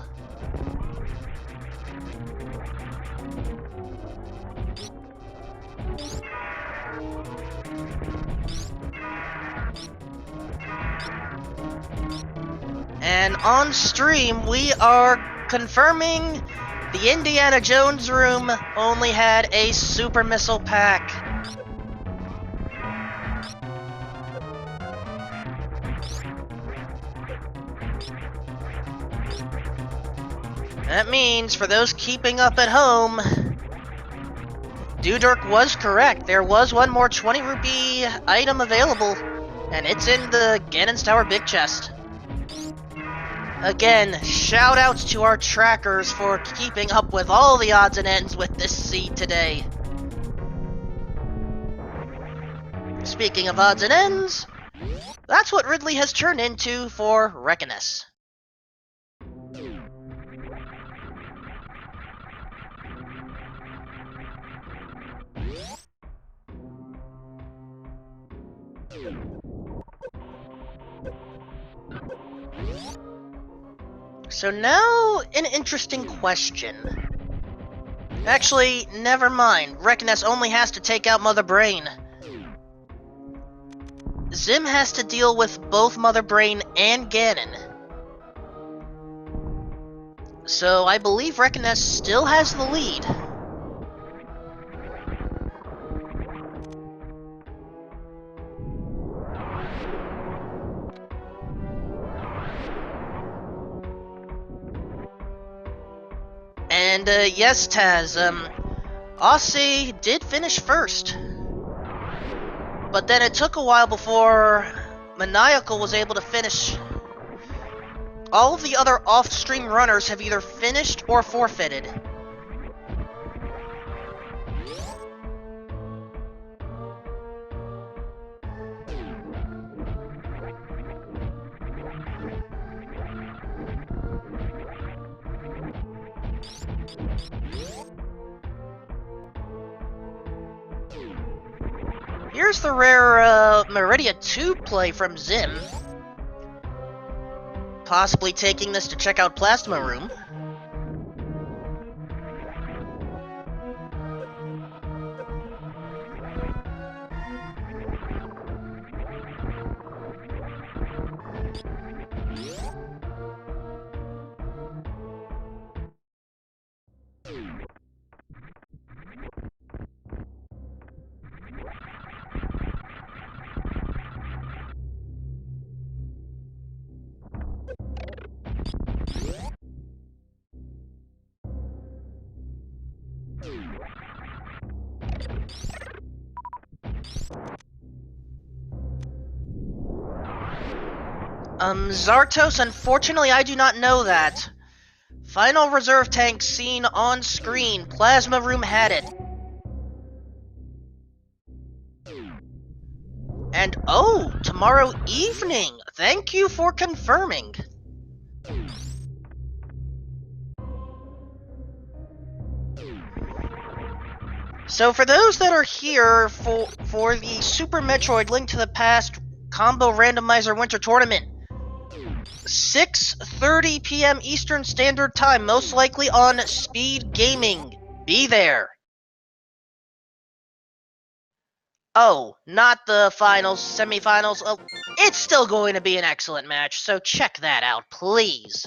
And on stream, we are confirming the Indiana Jones room only had a super missile pack. That means, for those keeping up at home, Dudurk was correct. There was one more 20 rupee item available, and it's in the Ganon's Tower big chest. Again, shoutouts to our trackers for keeping up with all the odds and ends with this seed today. Speaking of odds and ends, that's what Ridley has turned into for Reckoness. So now, an interesting question. Actually, never mind. Reckoness only has to take out Mother Brain. Zim has to deal with both Mother Brain and Ganon. So I believe Reckoness still has the lead. And yes, Taz, Aussie did finish first. But then it took a while before Maniacal was able to finish. All of the other off-stream runners have either finished or forfeited. Here's the rare Meridia 2 play from Zim. Possibly taking this to check out Plasma Room. Zartos, unfortunately I do not know that. Final reserve tank seen on screen. Plasma Room had it. And oh, tomorrow evening. Thank you for confirming. So for those that are here for the Super Metroid Link to the Past Combo Randomizer Winter Tournament, 6:30 p.m. Eastern Standard Time, most likely on Speed Gaming. Be there. Oh, not the finals, semifinals. Oh, it's still going to be an excellent match, so check that out, please.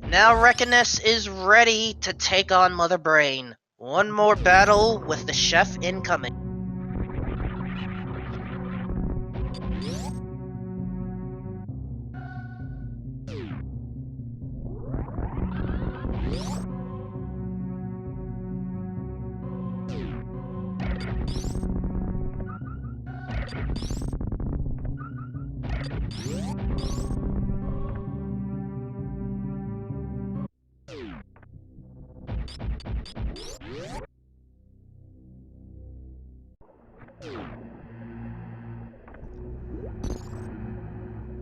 Now Reckoness is ready to take on Mother Brain. One more battle with the chef incoming.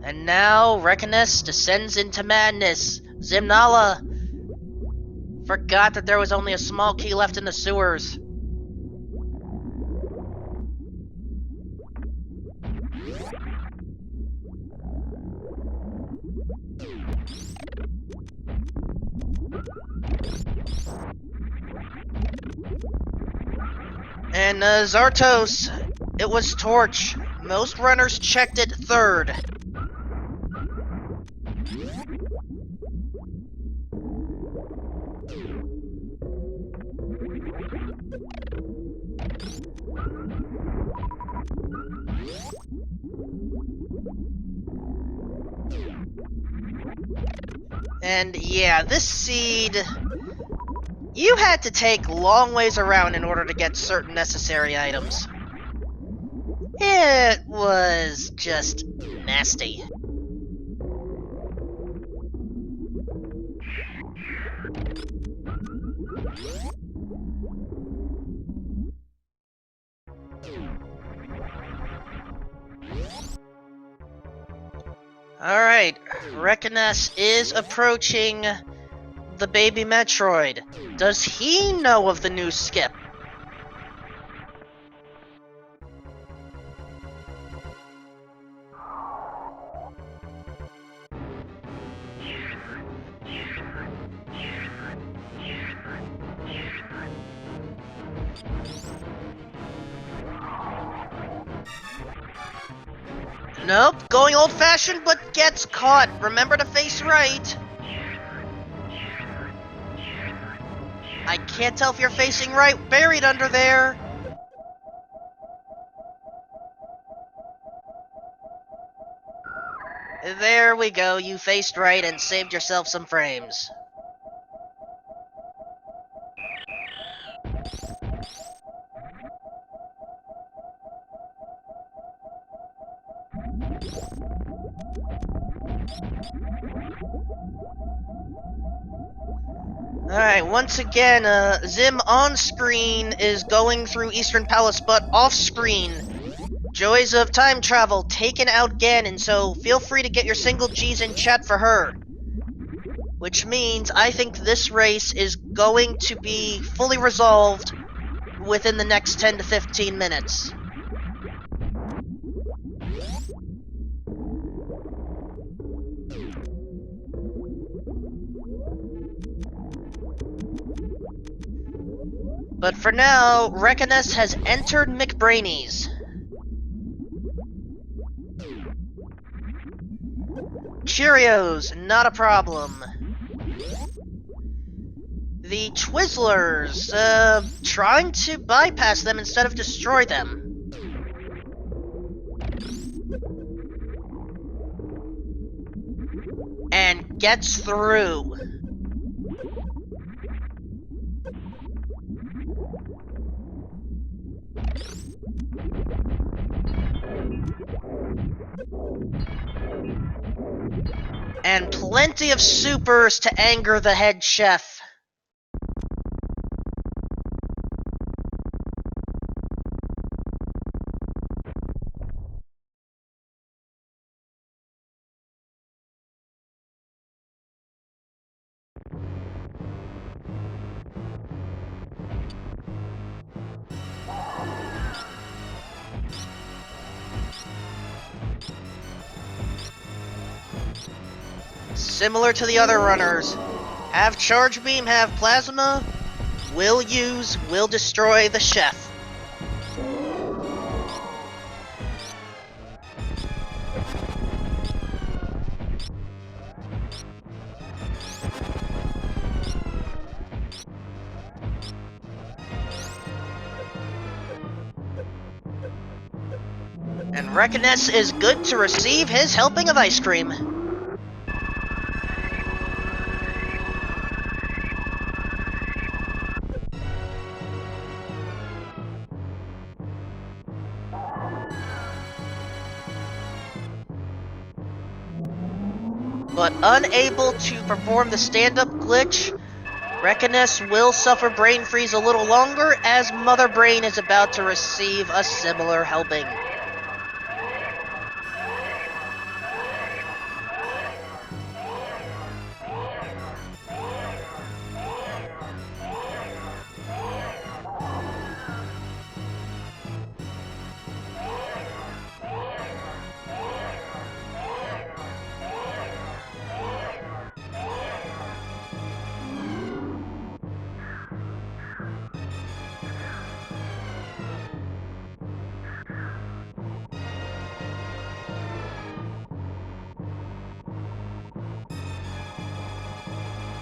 And now Reckoness descends into madness. Zimnala forgot that there was only a small key left in the sewers. And Zartos, it was Torch. Most runners checked it third. And yeah, this seed, you had to take long ways around in order to get certain necessary items. It was just nasty. Alright, Rekiness is approaching the baby Metroid. Does he know of the new skip? Nope, going old-fashioned but gets caught. Remember to face right. I can't tell if you're facing right, buried under there. There we go, you faced right and saved yourself some frames. Alright, once again, Zim on screen is going through Eastern Palace, but off screen, joys of time travel taken out Ganon, so feel free to get your single G's in chat for her. Which means I think this race is going to be fully resolved within the next 10 to 15 minutes. But for now, Rekiness has entered McBrainies. Cheerios, not a problem. The Twizzlers, trying to bypass them instead of destroy them. And gets through. And plenty of supers to anger the head chef. Similar to the other runners, have Charge Beam, have Plasma, will use, will destroy the chef. And Rekiness is good to receive his helping of ice cream. But unable to perform the stand-up glitch, Rekiness will suffer brain freeze a little longer as Mother Brain is about to receive a similar helping.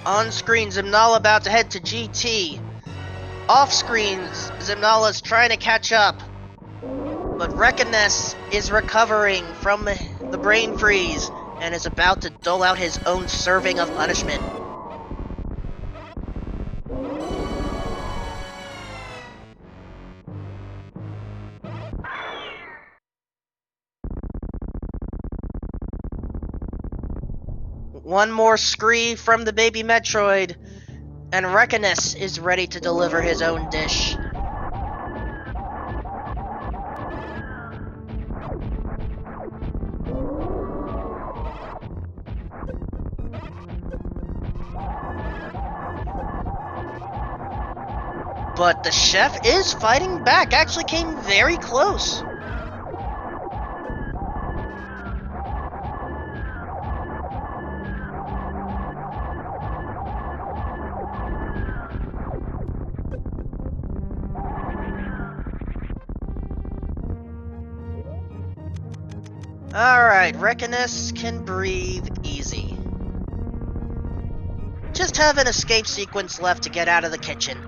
On screen, Zimnala about to head to GT. Off screen, Zimnala's trying to catch up. But Reckoness is recovering from the brain freeze and is about to dole out his own serving of punishment. One more scree from the baby Metroid, and Reckoness is ready to deliver his own dish. But the chef is fighting back, actually came very close. Alright, Reckoness can breathe easy. Just have an escape sequence left to get out of the kitchen.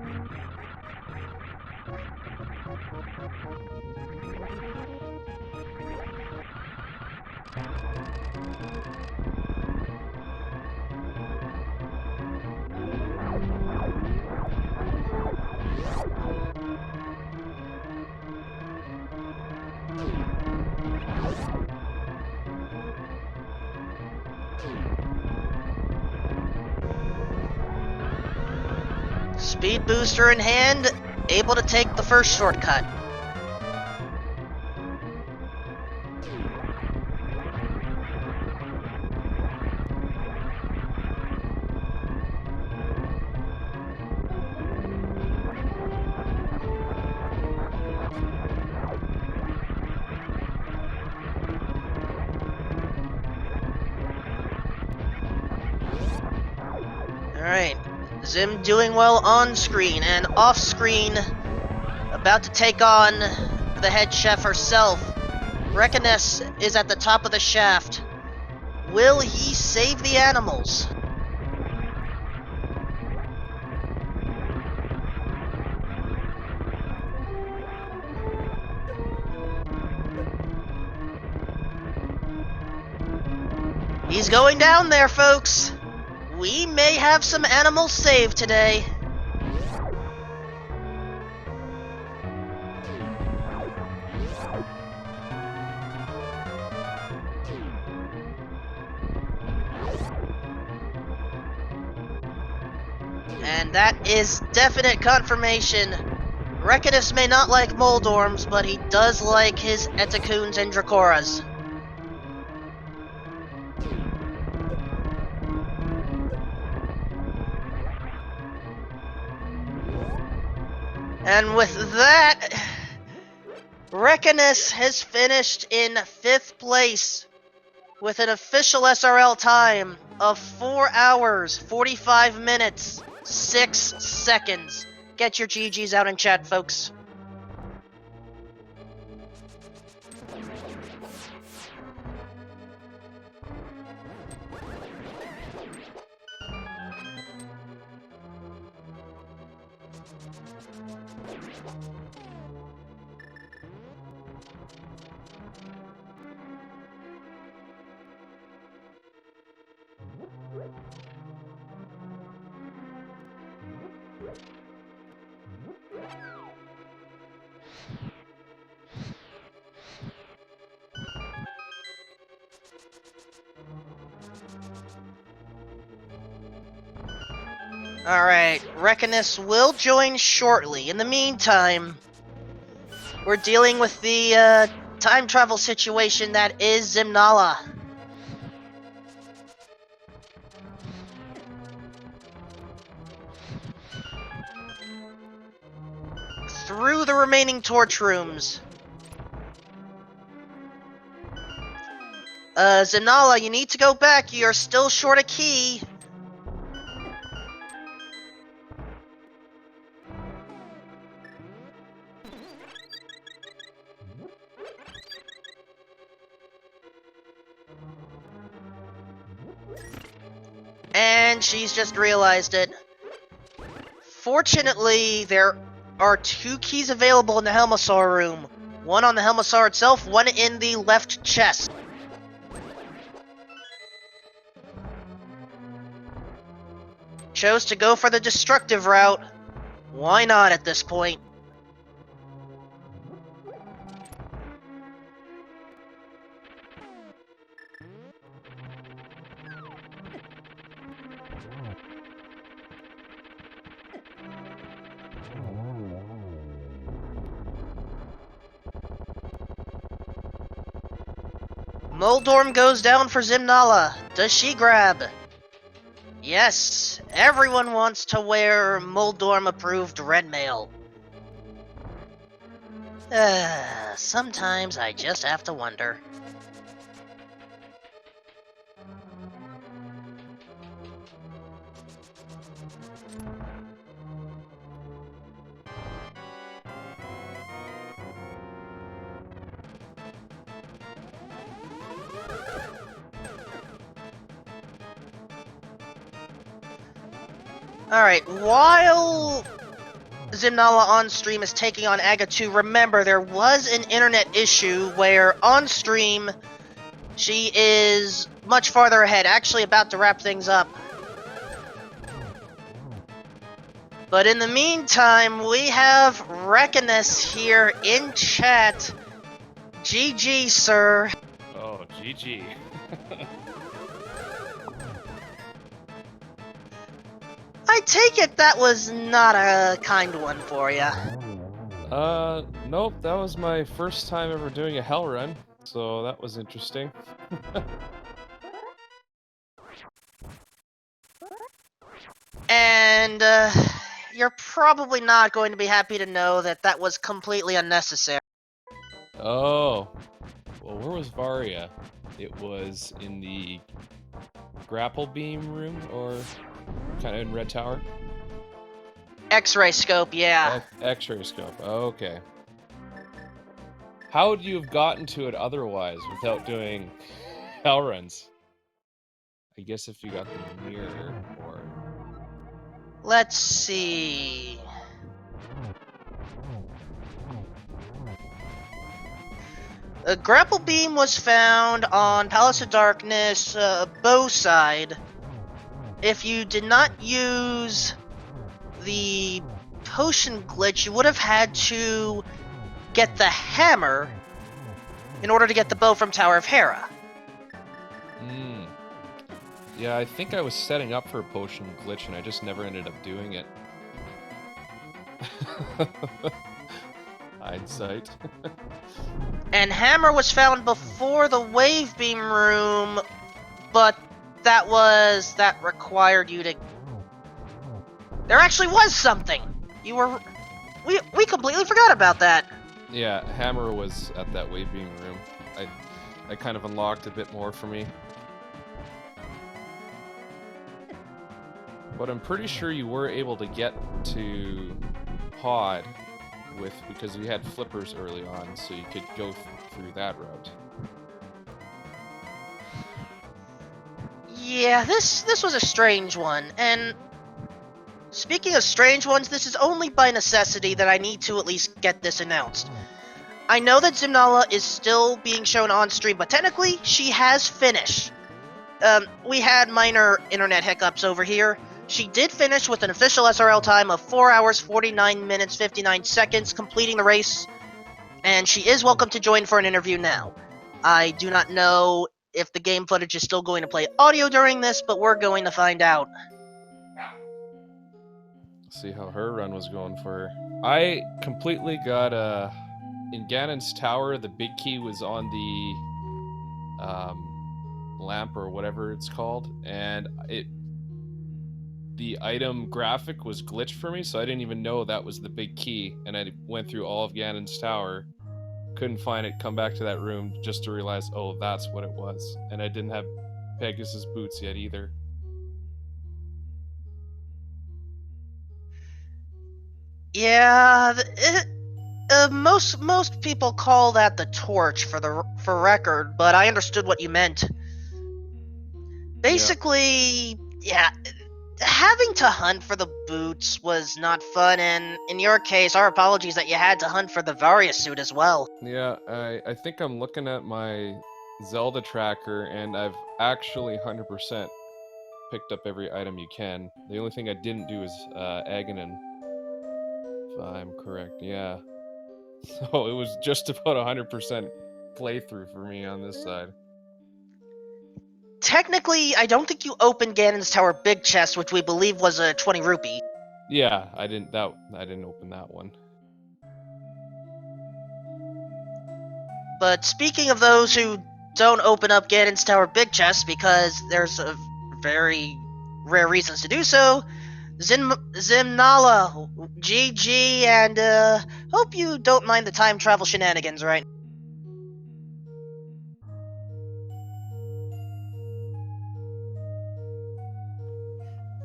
Speed booster in hand, able to take the first shortcut. Alright, Zim doing well on screen and off screen, about to take on the head chef herself. Reckoness is at the top of the shaft. Will he save the animals? He's going down there, folks. We may have some animals saved today. And that is definite confirmation. Reckoness may not like Moldorms, but he does like his Etacoons and Dracoras. And with that, Reckoness has finished in 5th place with an official SRL time of 4 hours, 45 minutes, 6 seconds. Get your GGs out in chat, folks. Alright, Reckoness will join shortly. In the meantime, we're dealing with the time travel situation that is Zimnala. Through the remaining torch rooms. Zimnala, you need to go back. You're still short a key. And and she's just realized it. Fortunately, there are 2 keys available in the Helmasaur room. One on the Helmasaur itself, one in the left chest. Chose to go for the destructive route. Why not at this point? Moldorm goes down for Zimnala. Does she grab? Yes, everyone wants to wear Moldorm-approved red mail. Sometimes I just have to wonder. Alright, while Zimnala on stream is taking on Aga 2, remember there was an internet issue where on stream she is much farther ahead, actually about to wrap things up. But in the meantime, we have Reckonus here in chat. GG, sir. Oh, GG. I take it that was not a kind one for ya. Nope, that was my first time ever doing a hell run, so that was interesting. And, you're probably not going to be happy to know that that was completely unnecessary. Oh, well, where was Varia? It was in the grapple beam room, or kind of in Red Tower? X-ray scope, yeah. X-ray scope, okay. How would you have gotten to it otherwise without doing hell runs? I guess if you got the mirror, or... Let's see... A grapple beam was found on Palace of Darkness, bow side. If you did not use the potion glitch, you would have had to get the hammer in order to get the bow from Tower of Hera. Yeah, I think I was setting up for a potion glitch and I just never ended up doing it. Hindsight. And hammer was found before the wave beam room, but that required you to... There actually was something! We completely forgot about that! Yeah, hammer was at that wave beam room. I kind of unlocked a bit more for me. But I'm pretty sure you were able to get to Pod because we had flippers early on, so you could go through that route. Yeah, this was a strange one, and speaking of strange ones, this is only by necessity that I need to at least get this announced. I know that Zimnala is still being shown on stream, but technically, she has finished. We had minor internet hiccups over here. She did finish with an official SRL time of 4 hours, 49 minutes, 59 seconds, completing the race, and she is welcome to join for an interview now. I do not know if the game footage is still going to play audio during this, but we're going to find out. See how her run was going for her. I completely got in Ganon's tower, the big key was on the lamp or whatever it's called, and the item graphic was glitched for me, so I didn't even know that was the big key, and I went through all of Ganon's tower, couldn't find it, come back to that room just to realize, oh, that's what it was. And I didn't have Pegasus boots yet either. Yeah, most people call that the torch for record, but I understood what you meant. Basically, yeah, having to hunt for the boots was not fun, and in your case, our apologies that you had to hunt for the Varia suit as well. Yeah, I think I'm looking at my Zelda tracker, and I've actually 100% picked up every item you can. The only thing I didn't do is Aganon, if I'm correct. Yeah. So it was just about 100% playthrough for me on this side. Technically, I don't think you opened Ganon's Tower Big Chest, which we believe was a 20 rupee. Yeah, I didn't open that one. But speaking of those who don't open up Ganon's Tower Big Chest because there's a very rare reasons to do so, Zimnala, GG, and hope you don't mind the time travel shenanigans, right?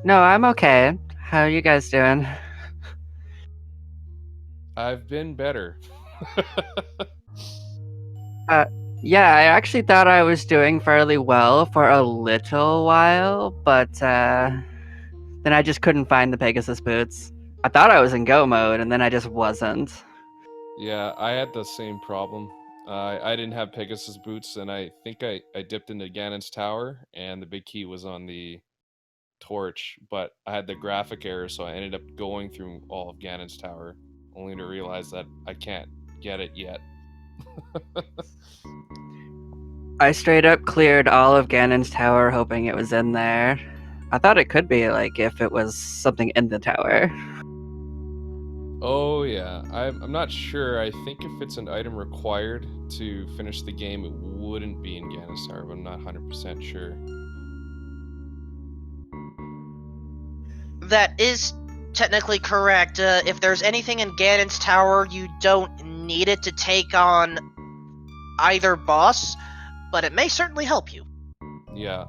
No, I'm okay. How are you guys doing? I've been better. Yeah, I actually thought I was doing fairly well for a little while, but then I just couldn't find the Pegasus boots. I thought I was in go mode, and then I just wasn't. Yeah, I had the same problem. I didn't have Pegasus boots, and I think I dipped into Ganon's Tower, and the big key was on the torch, but I had the graphic error, so I ended up going through all of Ganon's Tower, only to realize that I can't get it yet. I straight up cleared all of Ganon's tower hoping it was in there. I thought it could be, like, if it was something in the tower. Oh yeah, I'm not sure. I think if it's an item required to finish the game, it wouldn't be in Ganon's Tower, but I'm not 100% sure. That is technically correct. If there's anything in Ganon's Tower, you don't need it to take on either boss, but it may certainly help you. Yeah.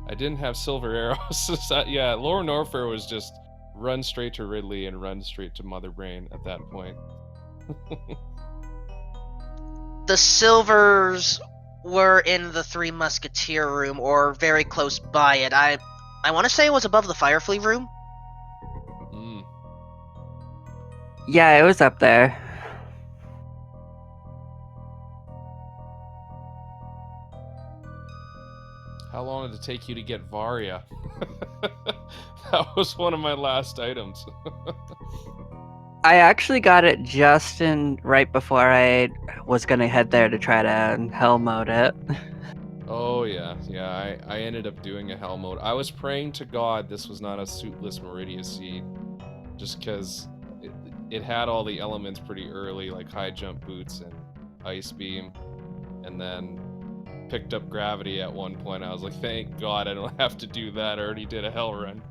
I didn't have silver arrows. Yeah, Lower Norfair was just run straight to Ridley and run straight to Mother Brain at that point. The silvers were in the Three Musketeer room, or very close by it. I want to say it was above the Firefly room. Mm. Yeah, it was up there. How long did it take you to get Varia? That was one of my last items. I actually got it just right before I was gonna head there to try to hell mode it. Oh yeah, I ended up doing a hell mode. I was praying to God this was not a suitless Meridia seed, just because it had all the elements pretty early, like high jump boots and ice beam, and then picked up gravity at one point. I was like, thank God I don't have to do that. I already did a hell run.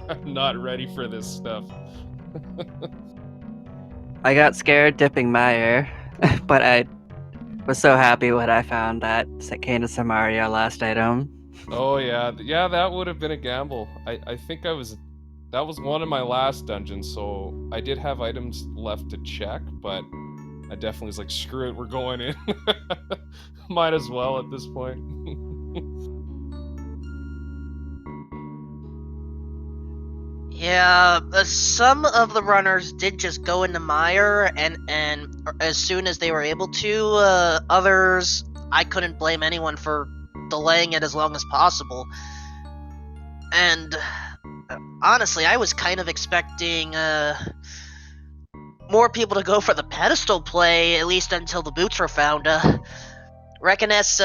I'm not ready for this stuff. I got scared dipping Meyer, but I was so happy when I found that Sakana Samaria last item. Oh yeah, that would have been a gamble. I think that was one of my last dungeons, so I did have items left to check, but I definitely was like, screw it, we're going in. Might as well at this point. Yeah, some of the runners did just go into Mire, and as soon as they were able to, others, I couldn't blame anyone for delaying it as long as possible. And honestly, I was kind of expecting more people to go for the pedestal play, at least until the boots were found. Reckoness,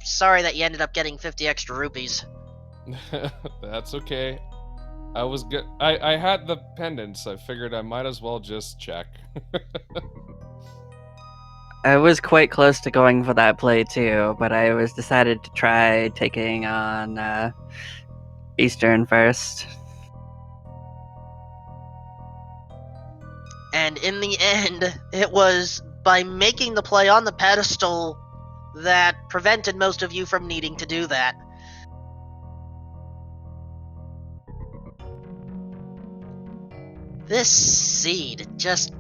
sorry that you ended up getting 50 extra rupees. That's okay. I was good. I had the pendants. I figured I might as well just check. I was quite close to going for that play too, but I was decided to try taking on Eastern first. And in the end, it was by making the play on the pedestal that prevented most of you from needing to do that. This seed just...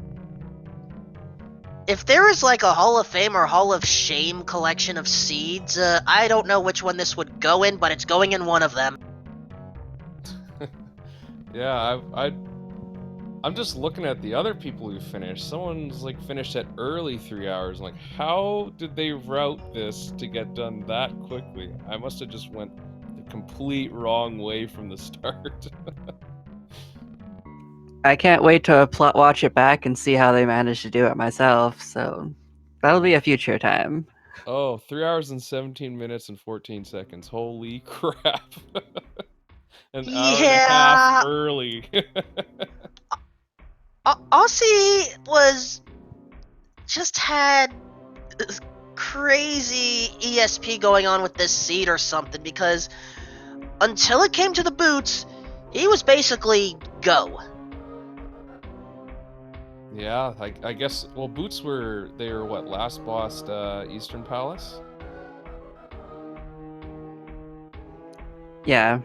If there is like a Hall of Fame or Hall of Shame collection of seeds, I don't know which one this would go in, but it's going in one of them. Yeah, I'm just looking at the other people who finished. Someone's like finished at early 3 hours. I'm like, how did they route this to get done that quickly? I must have just went the complete wrong way from the start. I can't wait to watch it back and see how they managed to do it myself, so that'll be a future time. Oh, 3 hours and 17 minutes and 14 seconds. Holy crap. An hour and a half Yeah, early. Aussie was just had this crazy ESP going on with this seed or something, because until it came to the boots, he was basically go. Yeah, I guess, well, Boots they were what, last boss, Eastern Palace? Yeah.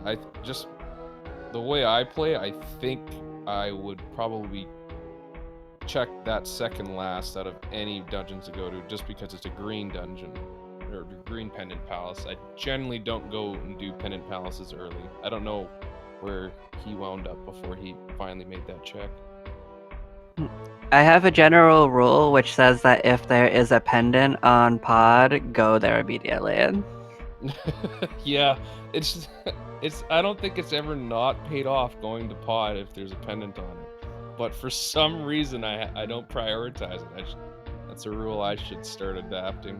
I just, the way I play, I think I would probably check that second last out of any dungeons to go to, just because it's a green dungeon, or green pendant palace. I generally don't go and do pendant palaces early. I don't know where he wound up before he finally made that check. I have a general rule which says that if there is a pendant on pod, go there immediately. Yeah, it's I don't think it's ever not paid off going to pod if there's a pendant on it. But for some reason I don't prioritize it. That's a rule I should start adapting.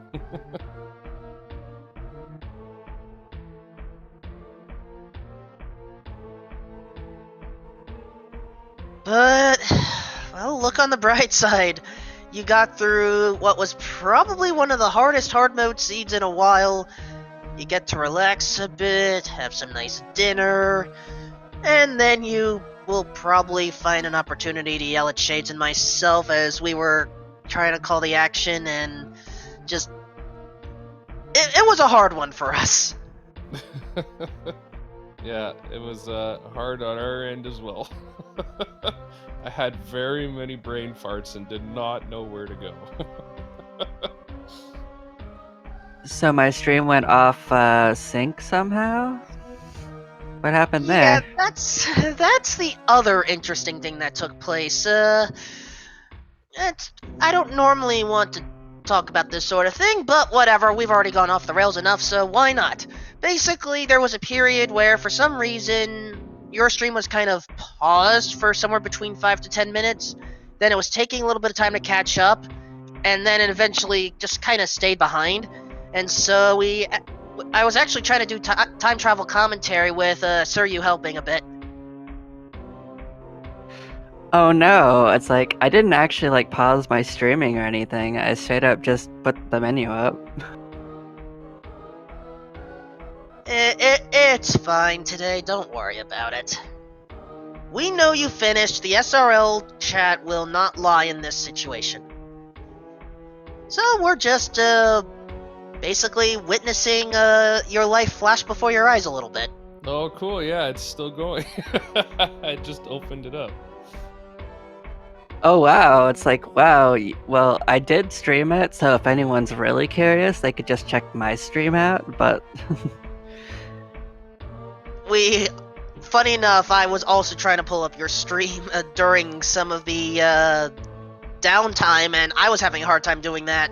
But, well, look on the bright side. You got through what was probably one of the hardest hard mode seeds in a while. You get to relax a bit, have some nice dinner, and then you will probably find an opportunity to yell at Shades and myself as we were trying to call the action, and just... It was a hard one for us. Yeah, it was hard on our end as well. I had very many brain farts and did not know where to go. So my stream went off sync somehow? What happened Yeah, there? that's the other interesting thing that took place. I don't normally want to talk about this sort of thing, but whatever, we've already gone off the rails enough, so why not? Basically, there was a period where, for some reason, your stream was kind of paused for somewhere between 5 to 10 minutes, then it was taking a little bit of time to catch up, and then it eventually just kind of stayed behind, and so I was actually trying to do time travel commentary with Suryu helping a bit. Oh no, it's like I didn't actually like pause my streaming or anything. I straight up just put the menu up. It's fine today, don't worry about it. We know you finished, the SRL chat will not lie in this situation. So we're just, basically witnessing, your life flash before your eyes a little bit. Oh, cool, yeah, it's still going. I just opened it up. Oh wow, it's like, wow, well, I did stream it, so if anyone's really curious, they could just check my stream out, but... Funny enough, I was also trying to pull up your stream during some of the, downtime, and I was having a hard time doing that.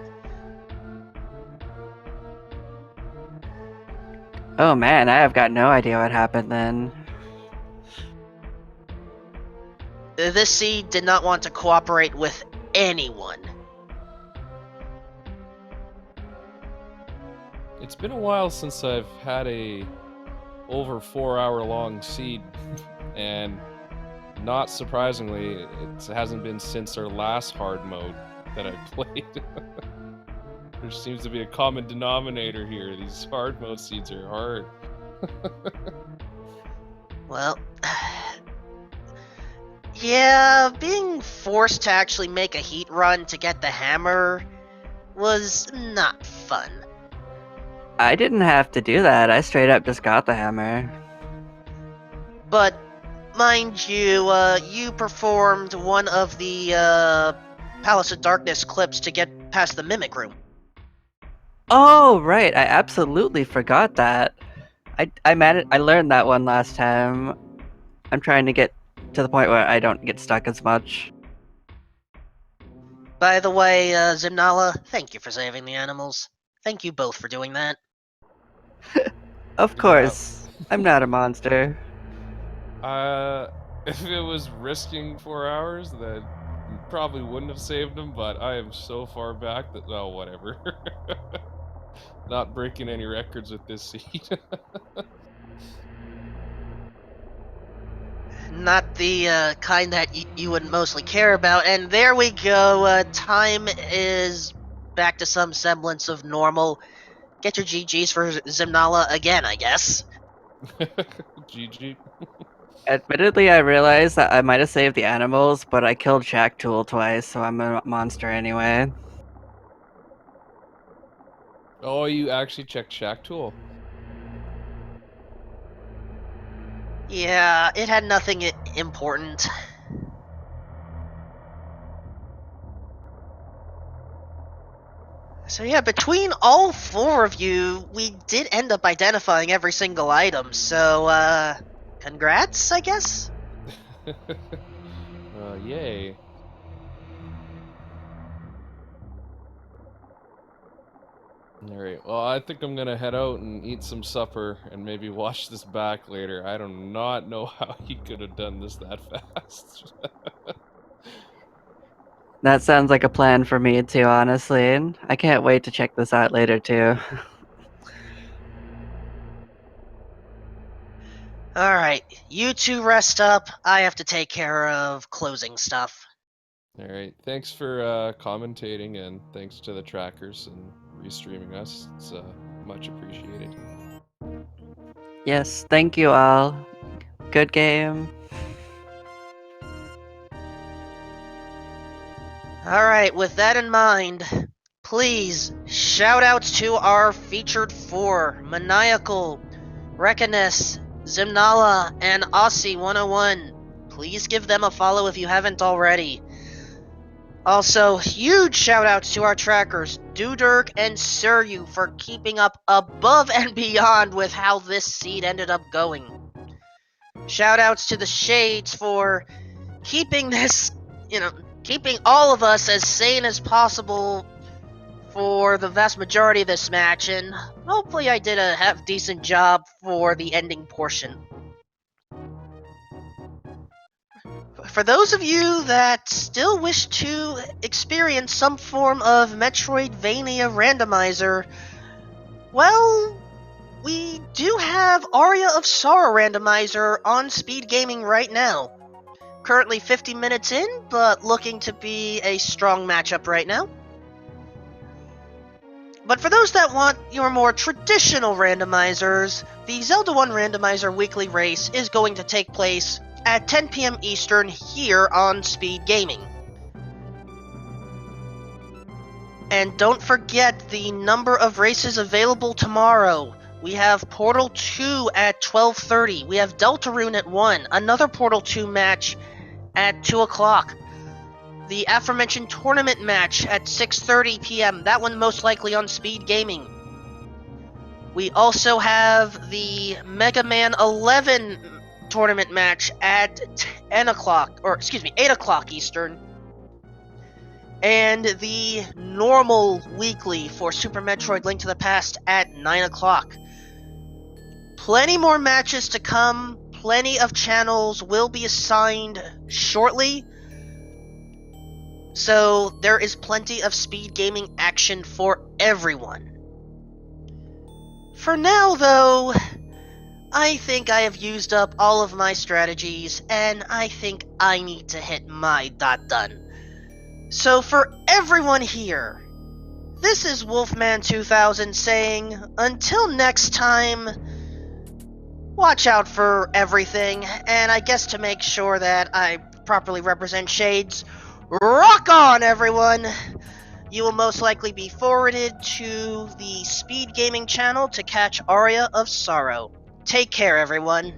Oh man, I have got no idea what happened then. This seed did not want to cooperate with anyone. It's been a while since I've had a over 4 hour long seed, and not surprisingly, it hasn't been since our last hard mode that I played. There seems to be a common denominator here. These hard mode seeds are hard. Well, yeah, being forced to actually make a heat run to get the hammer was not fun. I didn't have to do that, I straight up just got the hammer. But, mind you, you performed one of the, Palace of Darkness clips to get past the Mimic Room. Oh, right, I absolutely forgot that. I learned that one last time. I'm trying to get to the point where I don't get stuck as much. By the way, Zimnala, thank you for saving the animals. Thank you both for doing that. Of course, I'm not a monster. If it was risking 4 hours, then probably wouldn't have saved him, but I am so far back that, oh, whatever. Not breaking any records with this seed. Not the kind that you would mostly care about. And there we go. Time is back to some semblance of normal. Get your GGs for Zimnala again, I guess. GG. Admittedly, I realized that I might have saved the animals, but I killed Shack Tool twice, so I'm a monster anyway. Oh, you actually checked Shack Tool. Yeah, it had nothing important. So yeah, between all four of you, we did end up identifying every single item, so, congrats, I guess? Yay. Alright, well, I think I'm gonna head out and eat some supper and maybe watch this back later. I do not know how he could have done this that fast. That sounds like a plan for me too, honestly. I can't wait to check this out later too. Alright, you two rest up. I have to take care of closing stuff. Alright, thanks for commentating, and thanks to the trackers and restreaming us. It's much appreciated. Yes, thank you all. Good game. Alright, with that in mind, please shout outs to our featured four: Maniacal, Reckoness, Zimnala, and Aussie101. Please give them a follow if you haven't already. Also, huge shout outs to our trackers, Dudurk and Suryu, for keeping up above and beyond with how this seed ended up going. Shout outs to the Shades for keeping this, keeping all of us as sane as possible for the vast majority of this match, and hopefully I did a half-decent job for the ending portion. For those of you that still wish to experience some form of Metroidvania randomizer, well, we do have Aria of Sorrow randomizer on Speed Gaming right now. Currently 50 minutes in, but looking to be a strong matchup right now. But for those that want your more traditional randomizers, the Zelda 1 Randomizer weekly race is going to take place at 10 p.m. Eastern here on Speed Gaming. And don't forget the number of races available tomorrow. We have Portal 2 at 12:30. We have Deltarune at 1. Another Portal 2 match at 2 o'clock. The aforementioned tournament match at 6:30 p.m. That one most likely on Speed Gaming. We also have the Mega Man 11 tournament match at 8 o'clock Eastern. And the normal weekly for Super Metroid Link to the Past at 9 o'clock. Plenty more matches to come. Plenty of channels will be assigned shortly. So there is plenty of Speed Gaming action for everyone. For now, though, I think I have used up all of my strategies, and I think I need to hit my done. So for everyone here, this is Wolfman2000 saying, until next time, watch out for everything, and I guess to make sure that I properly represent Shades, rock on, everyone! You will most likely be forwarded to the Speed Gaming channel to catch Aria of Sorrow. Take care, everyone.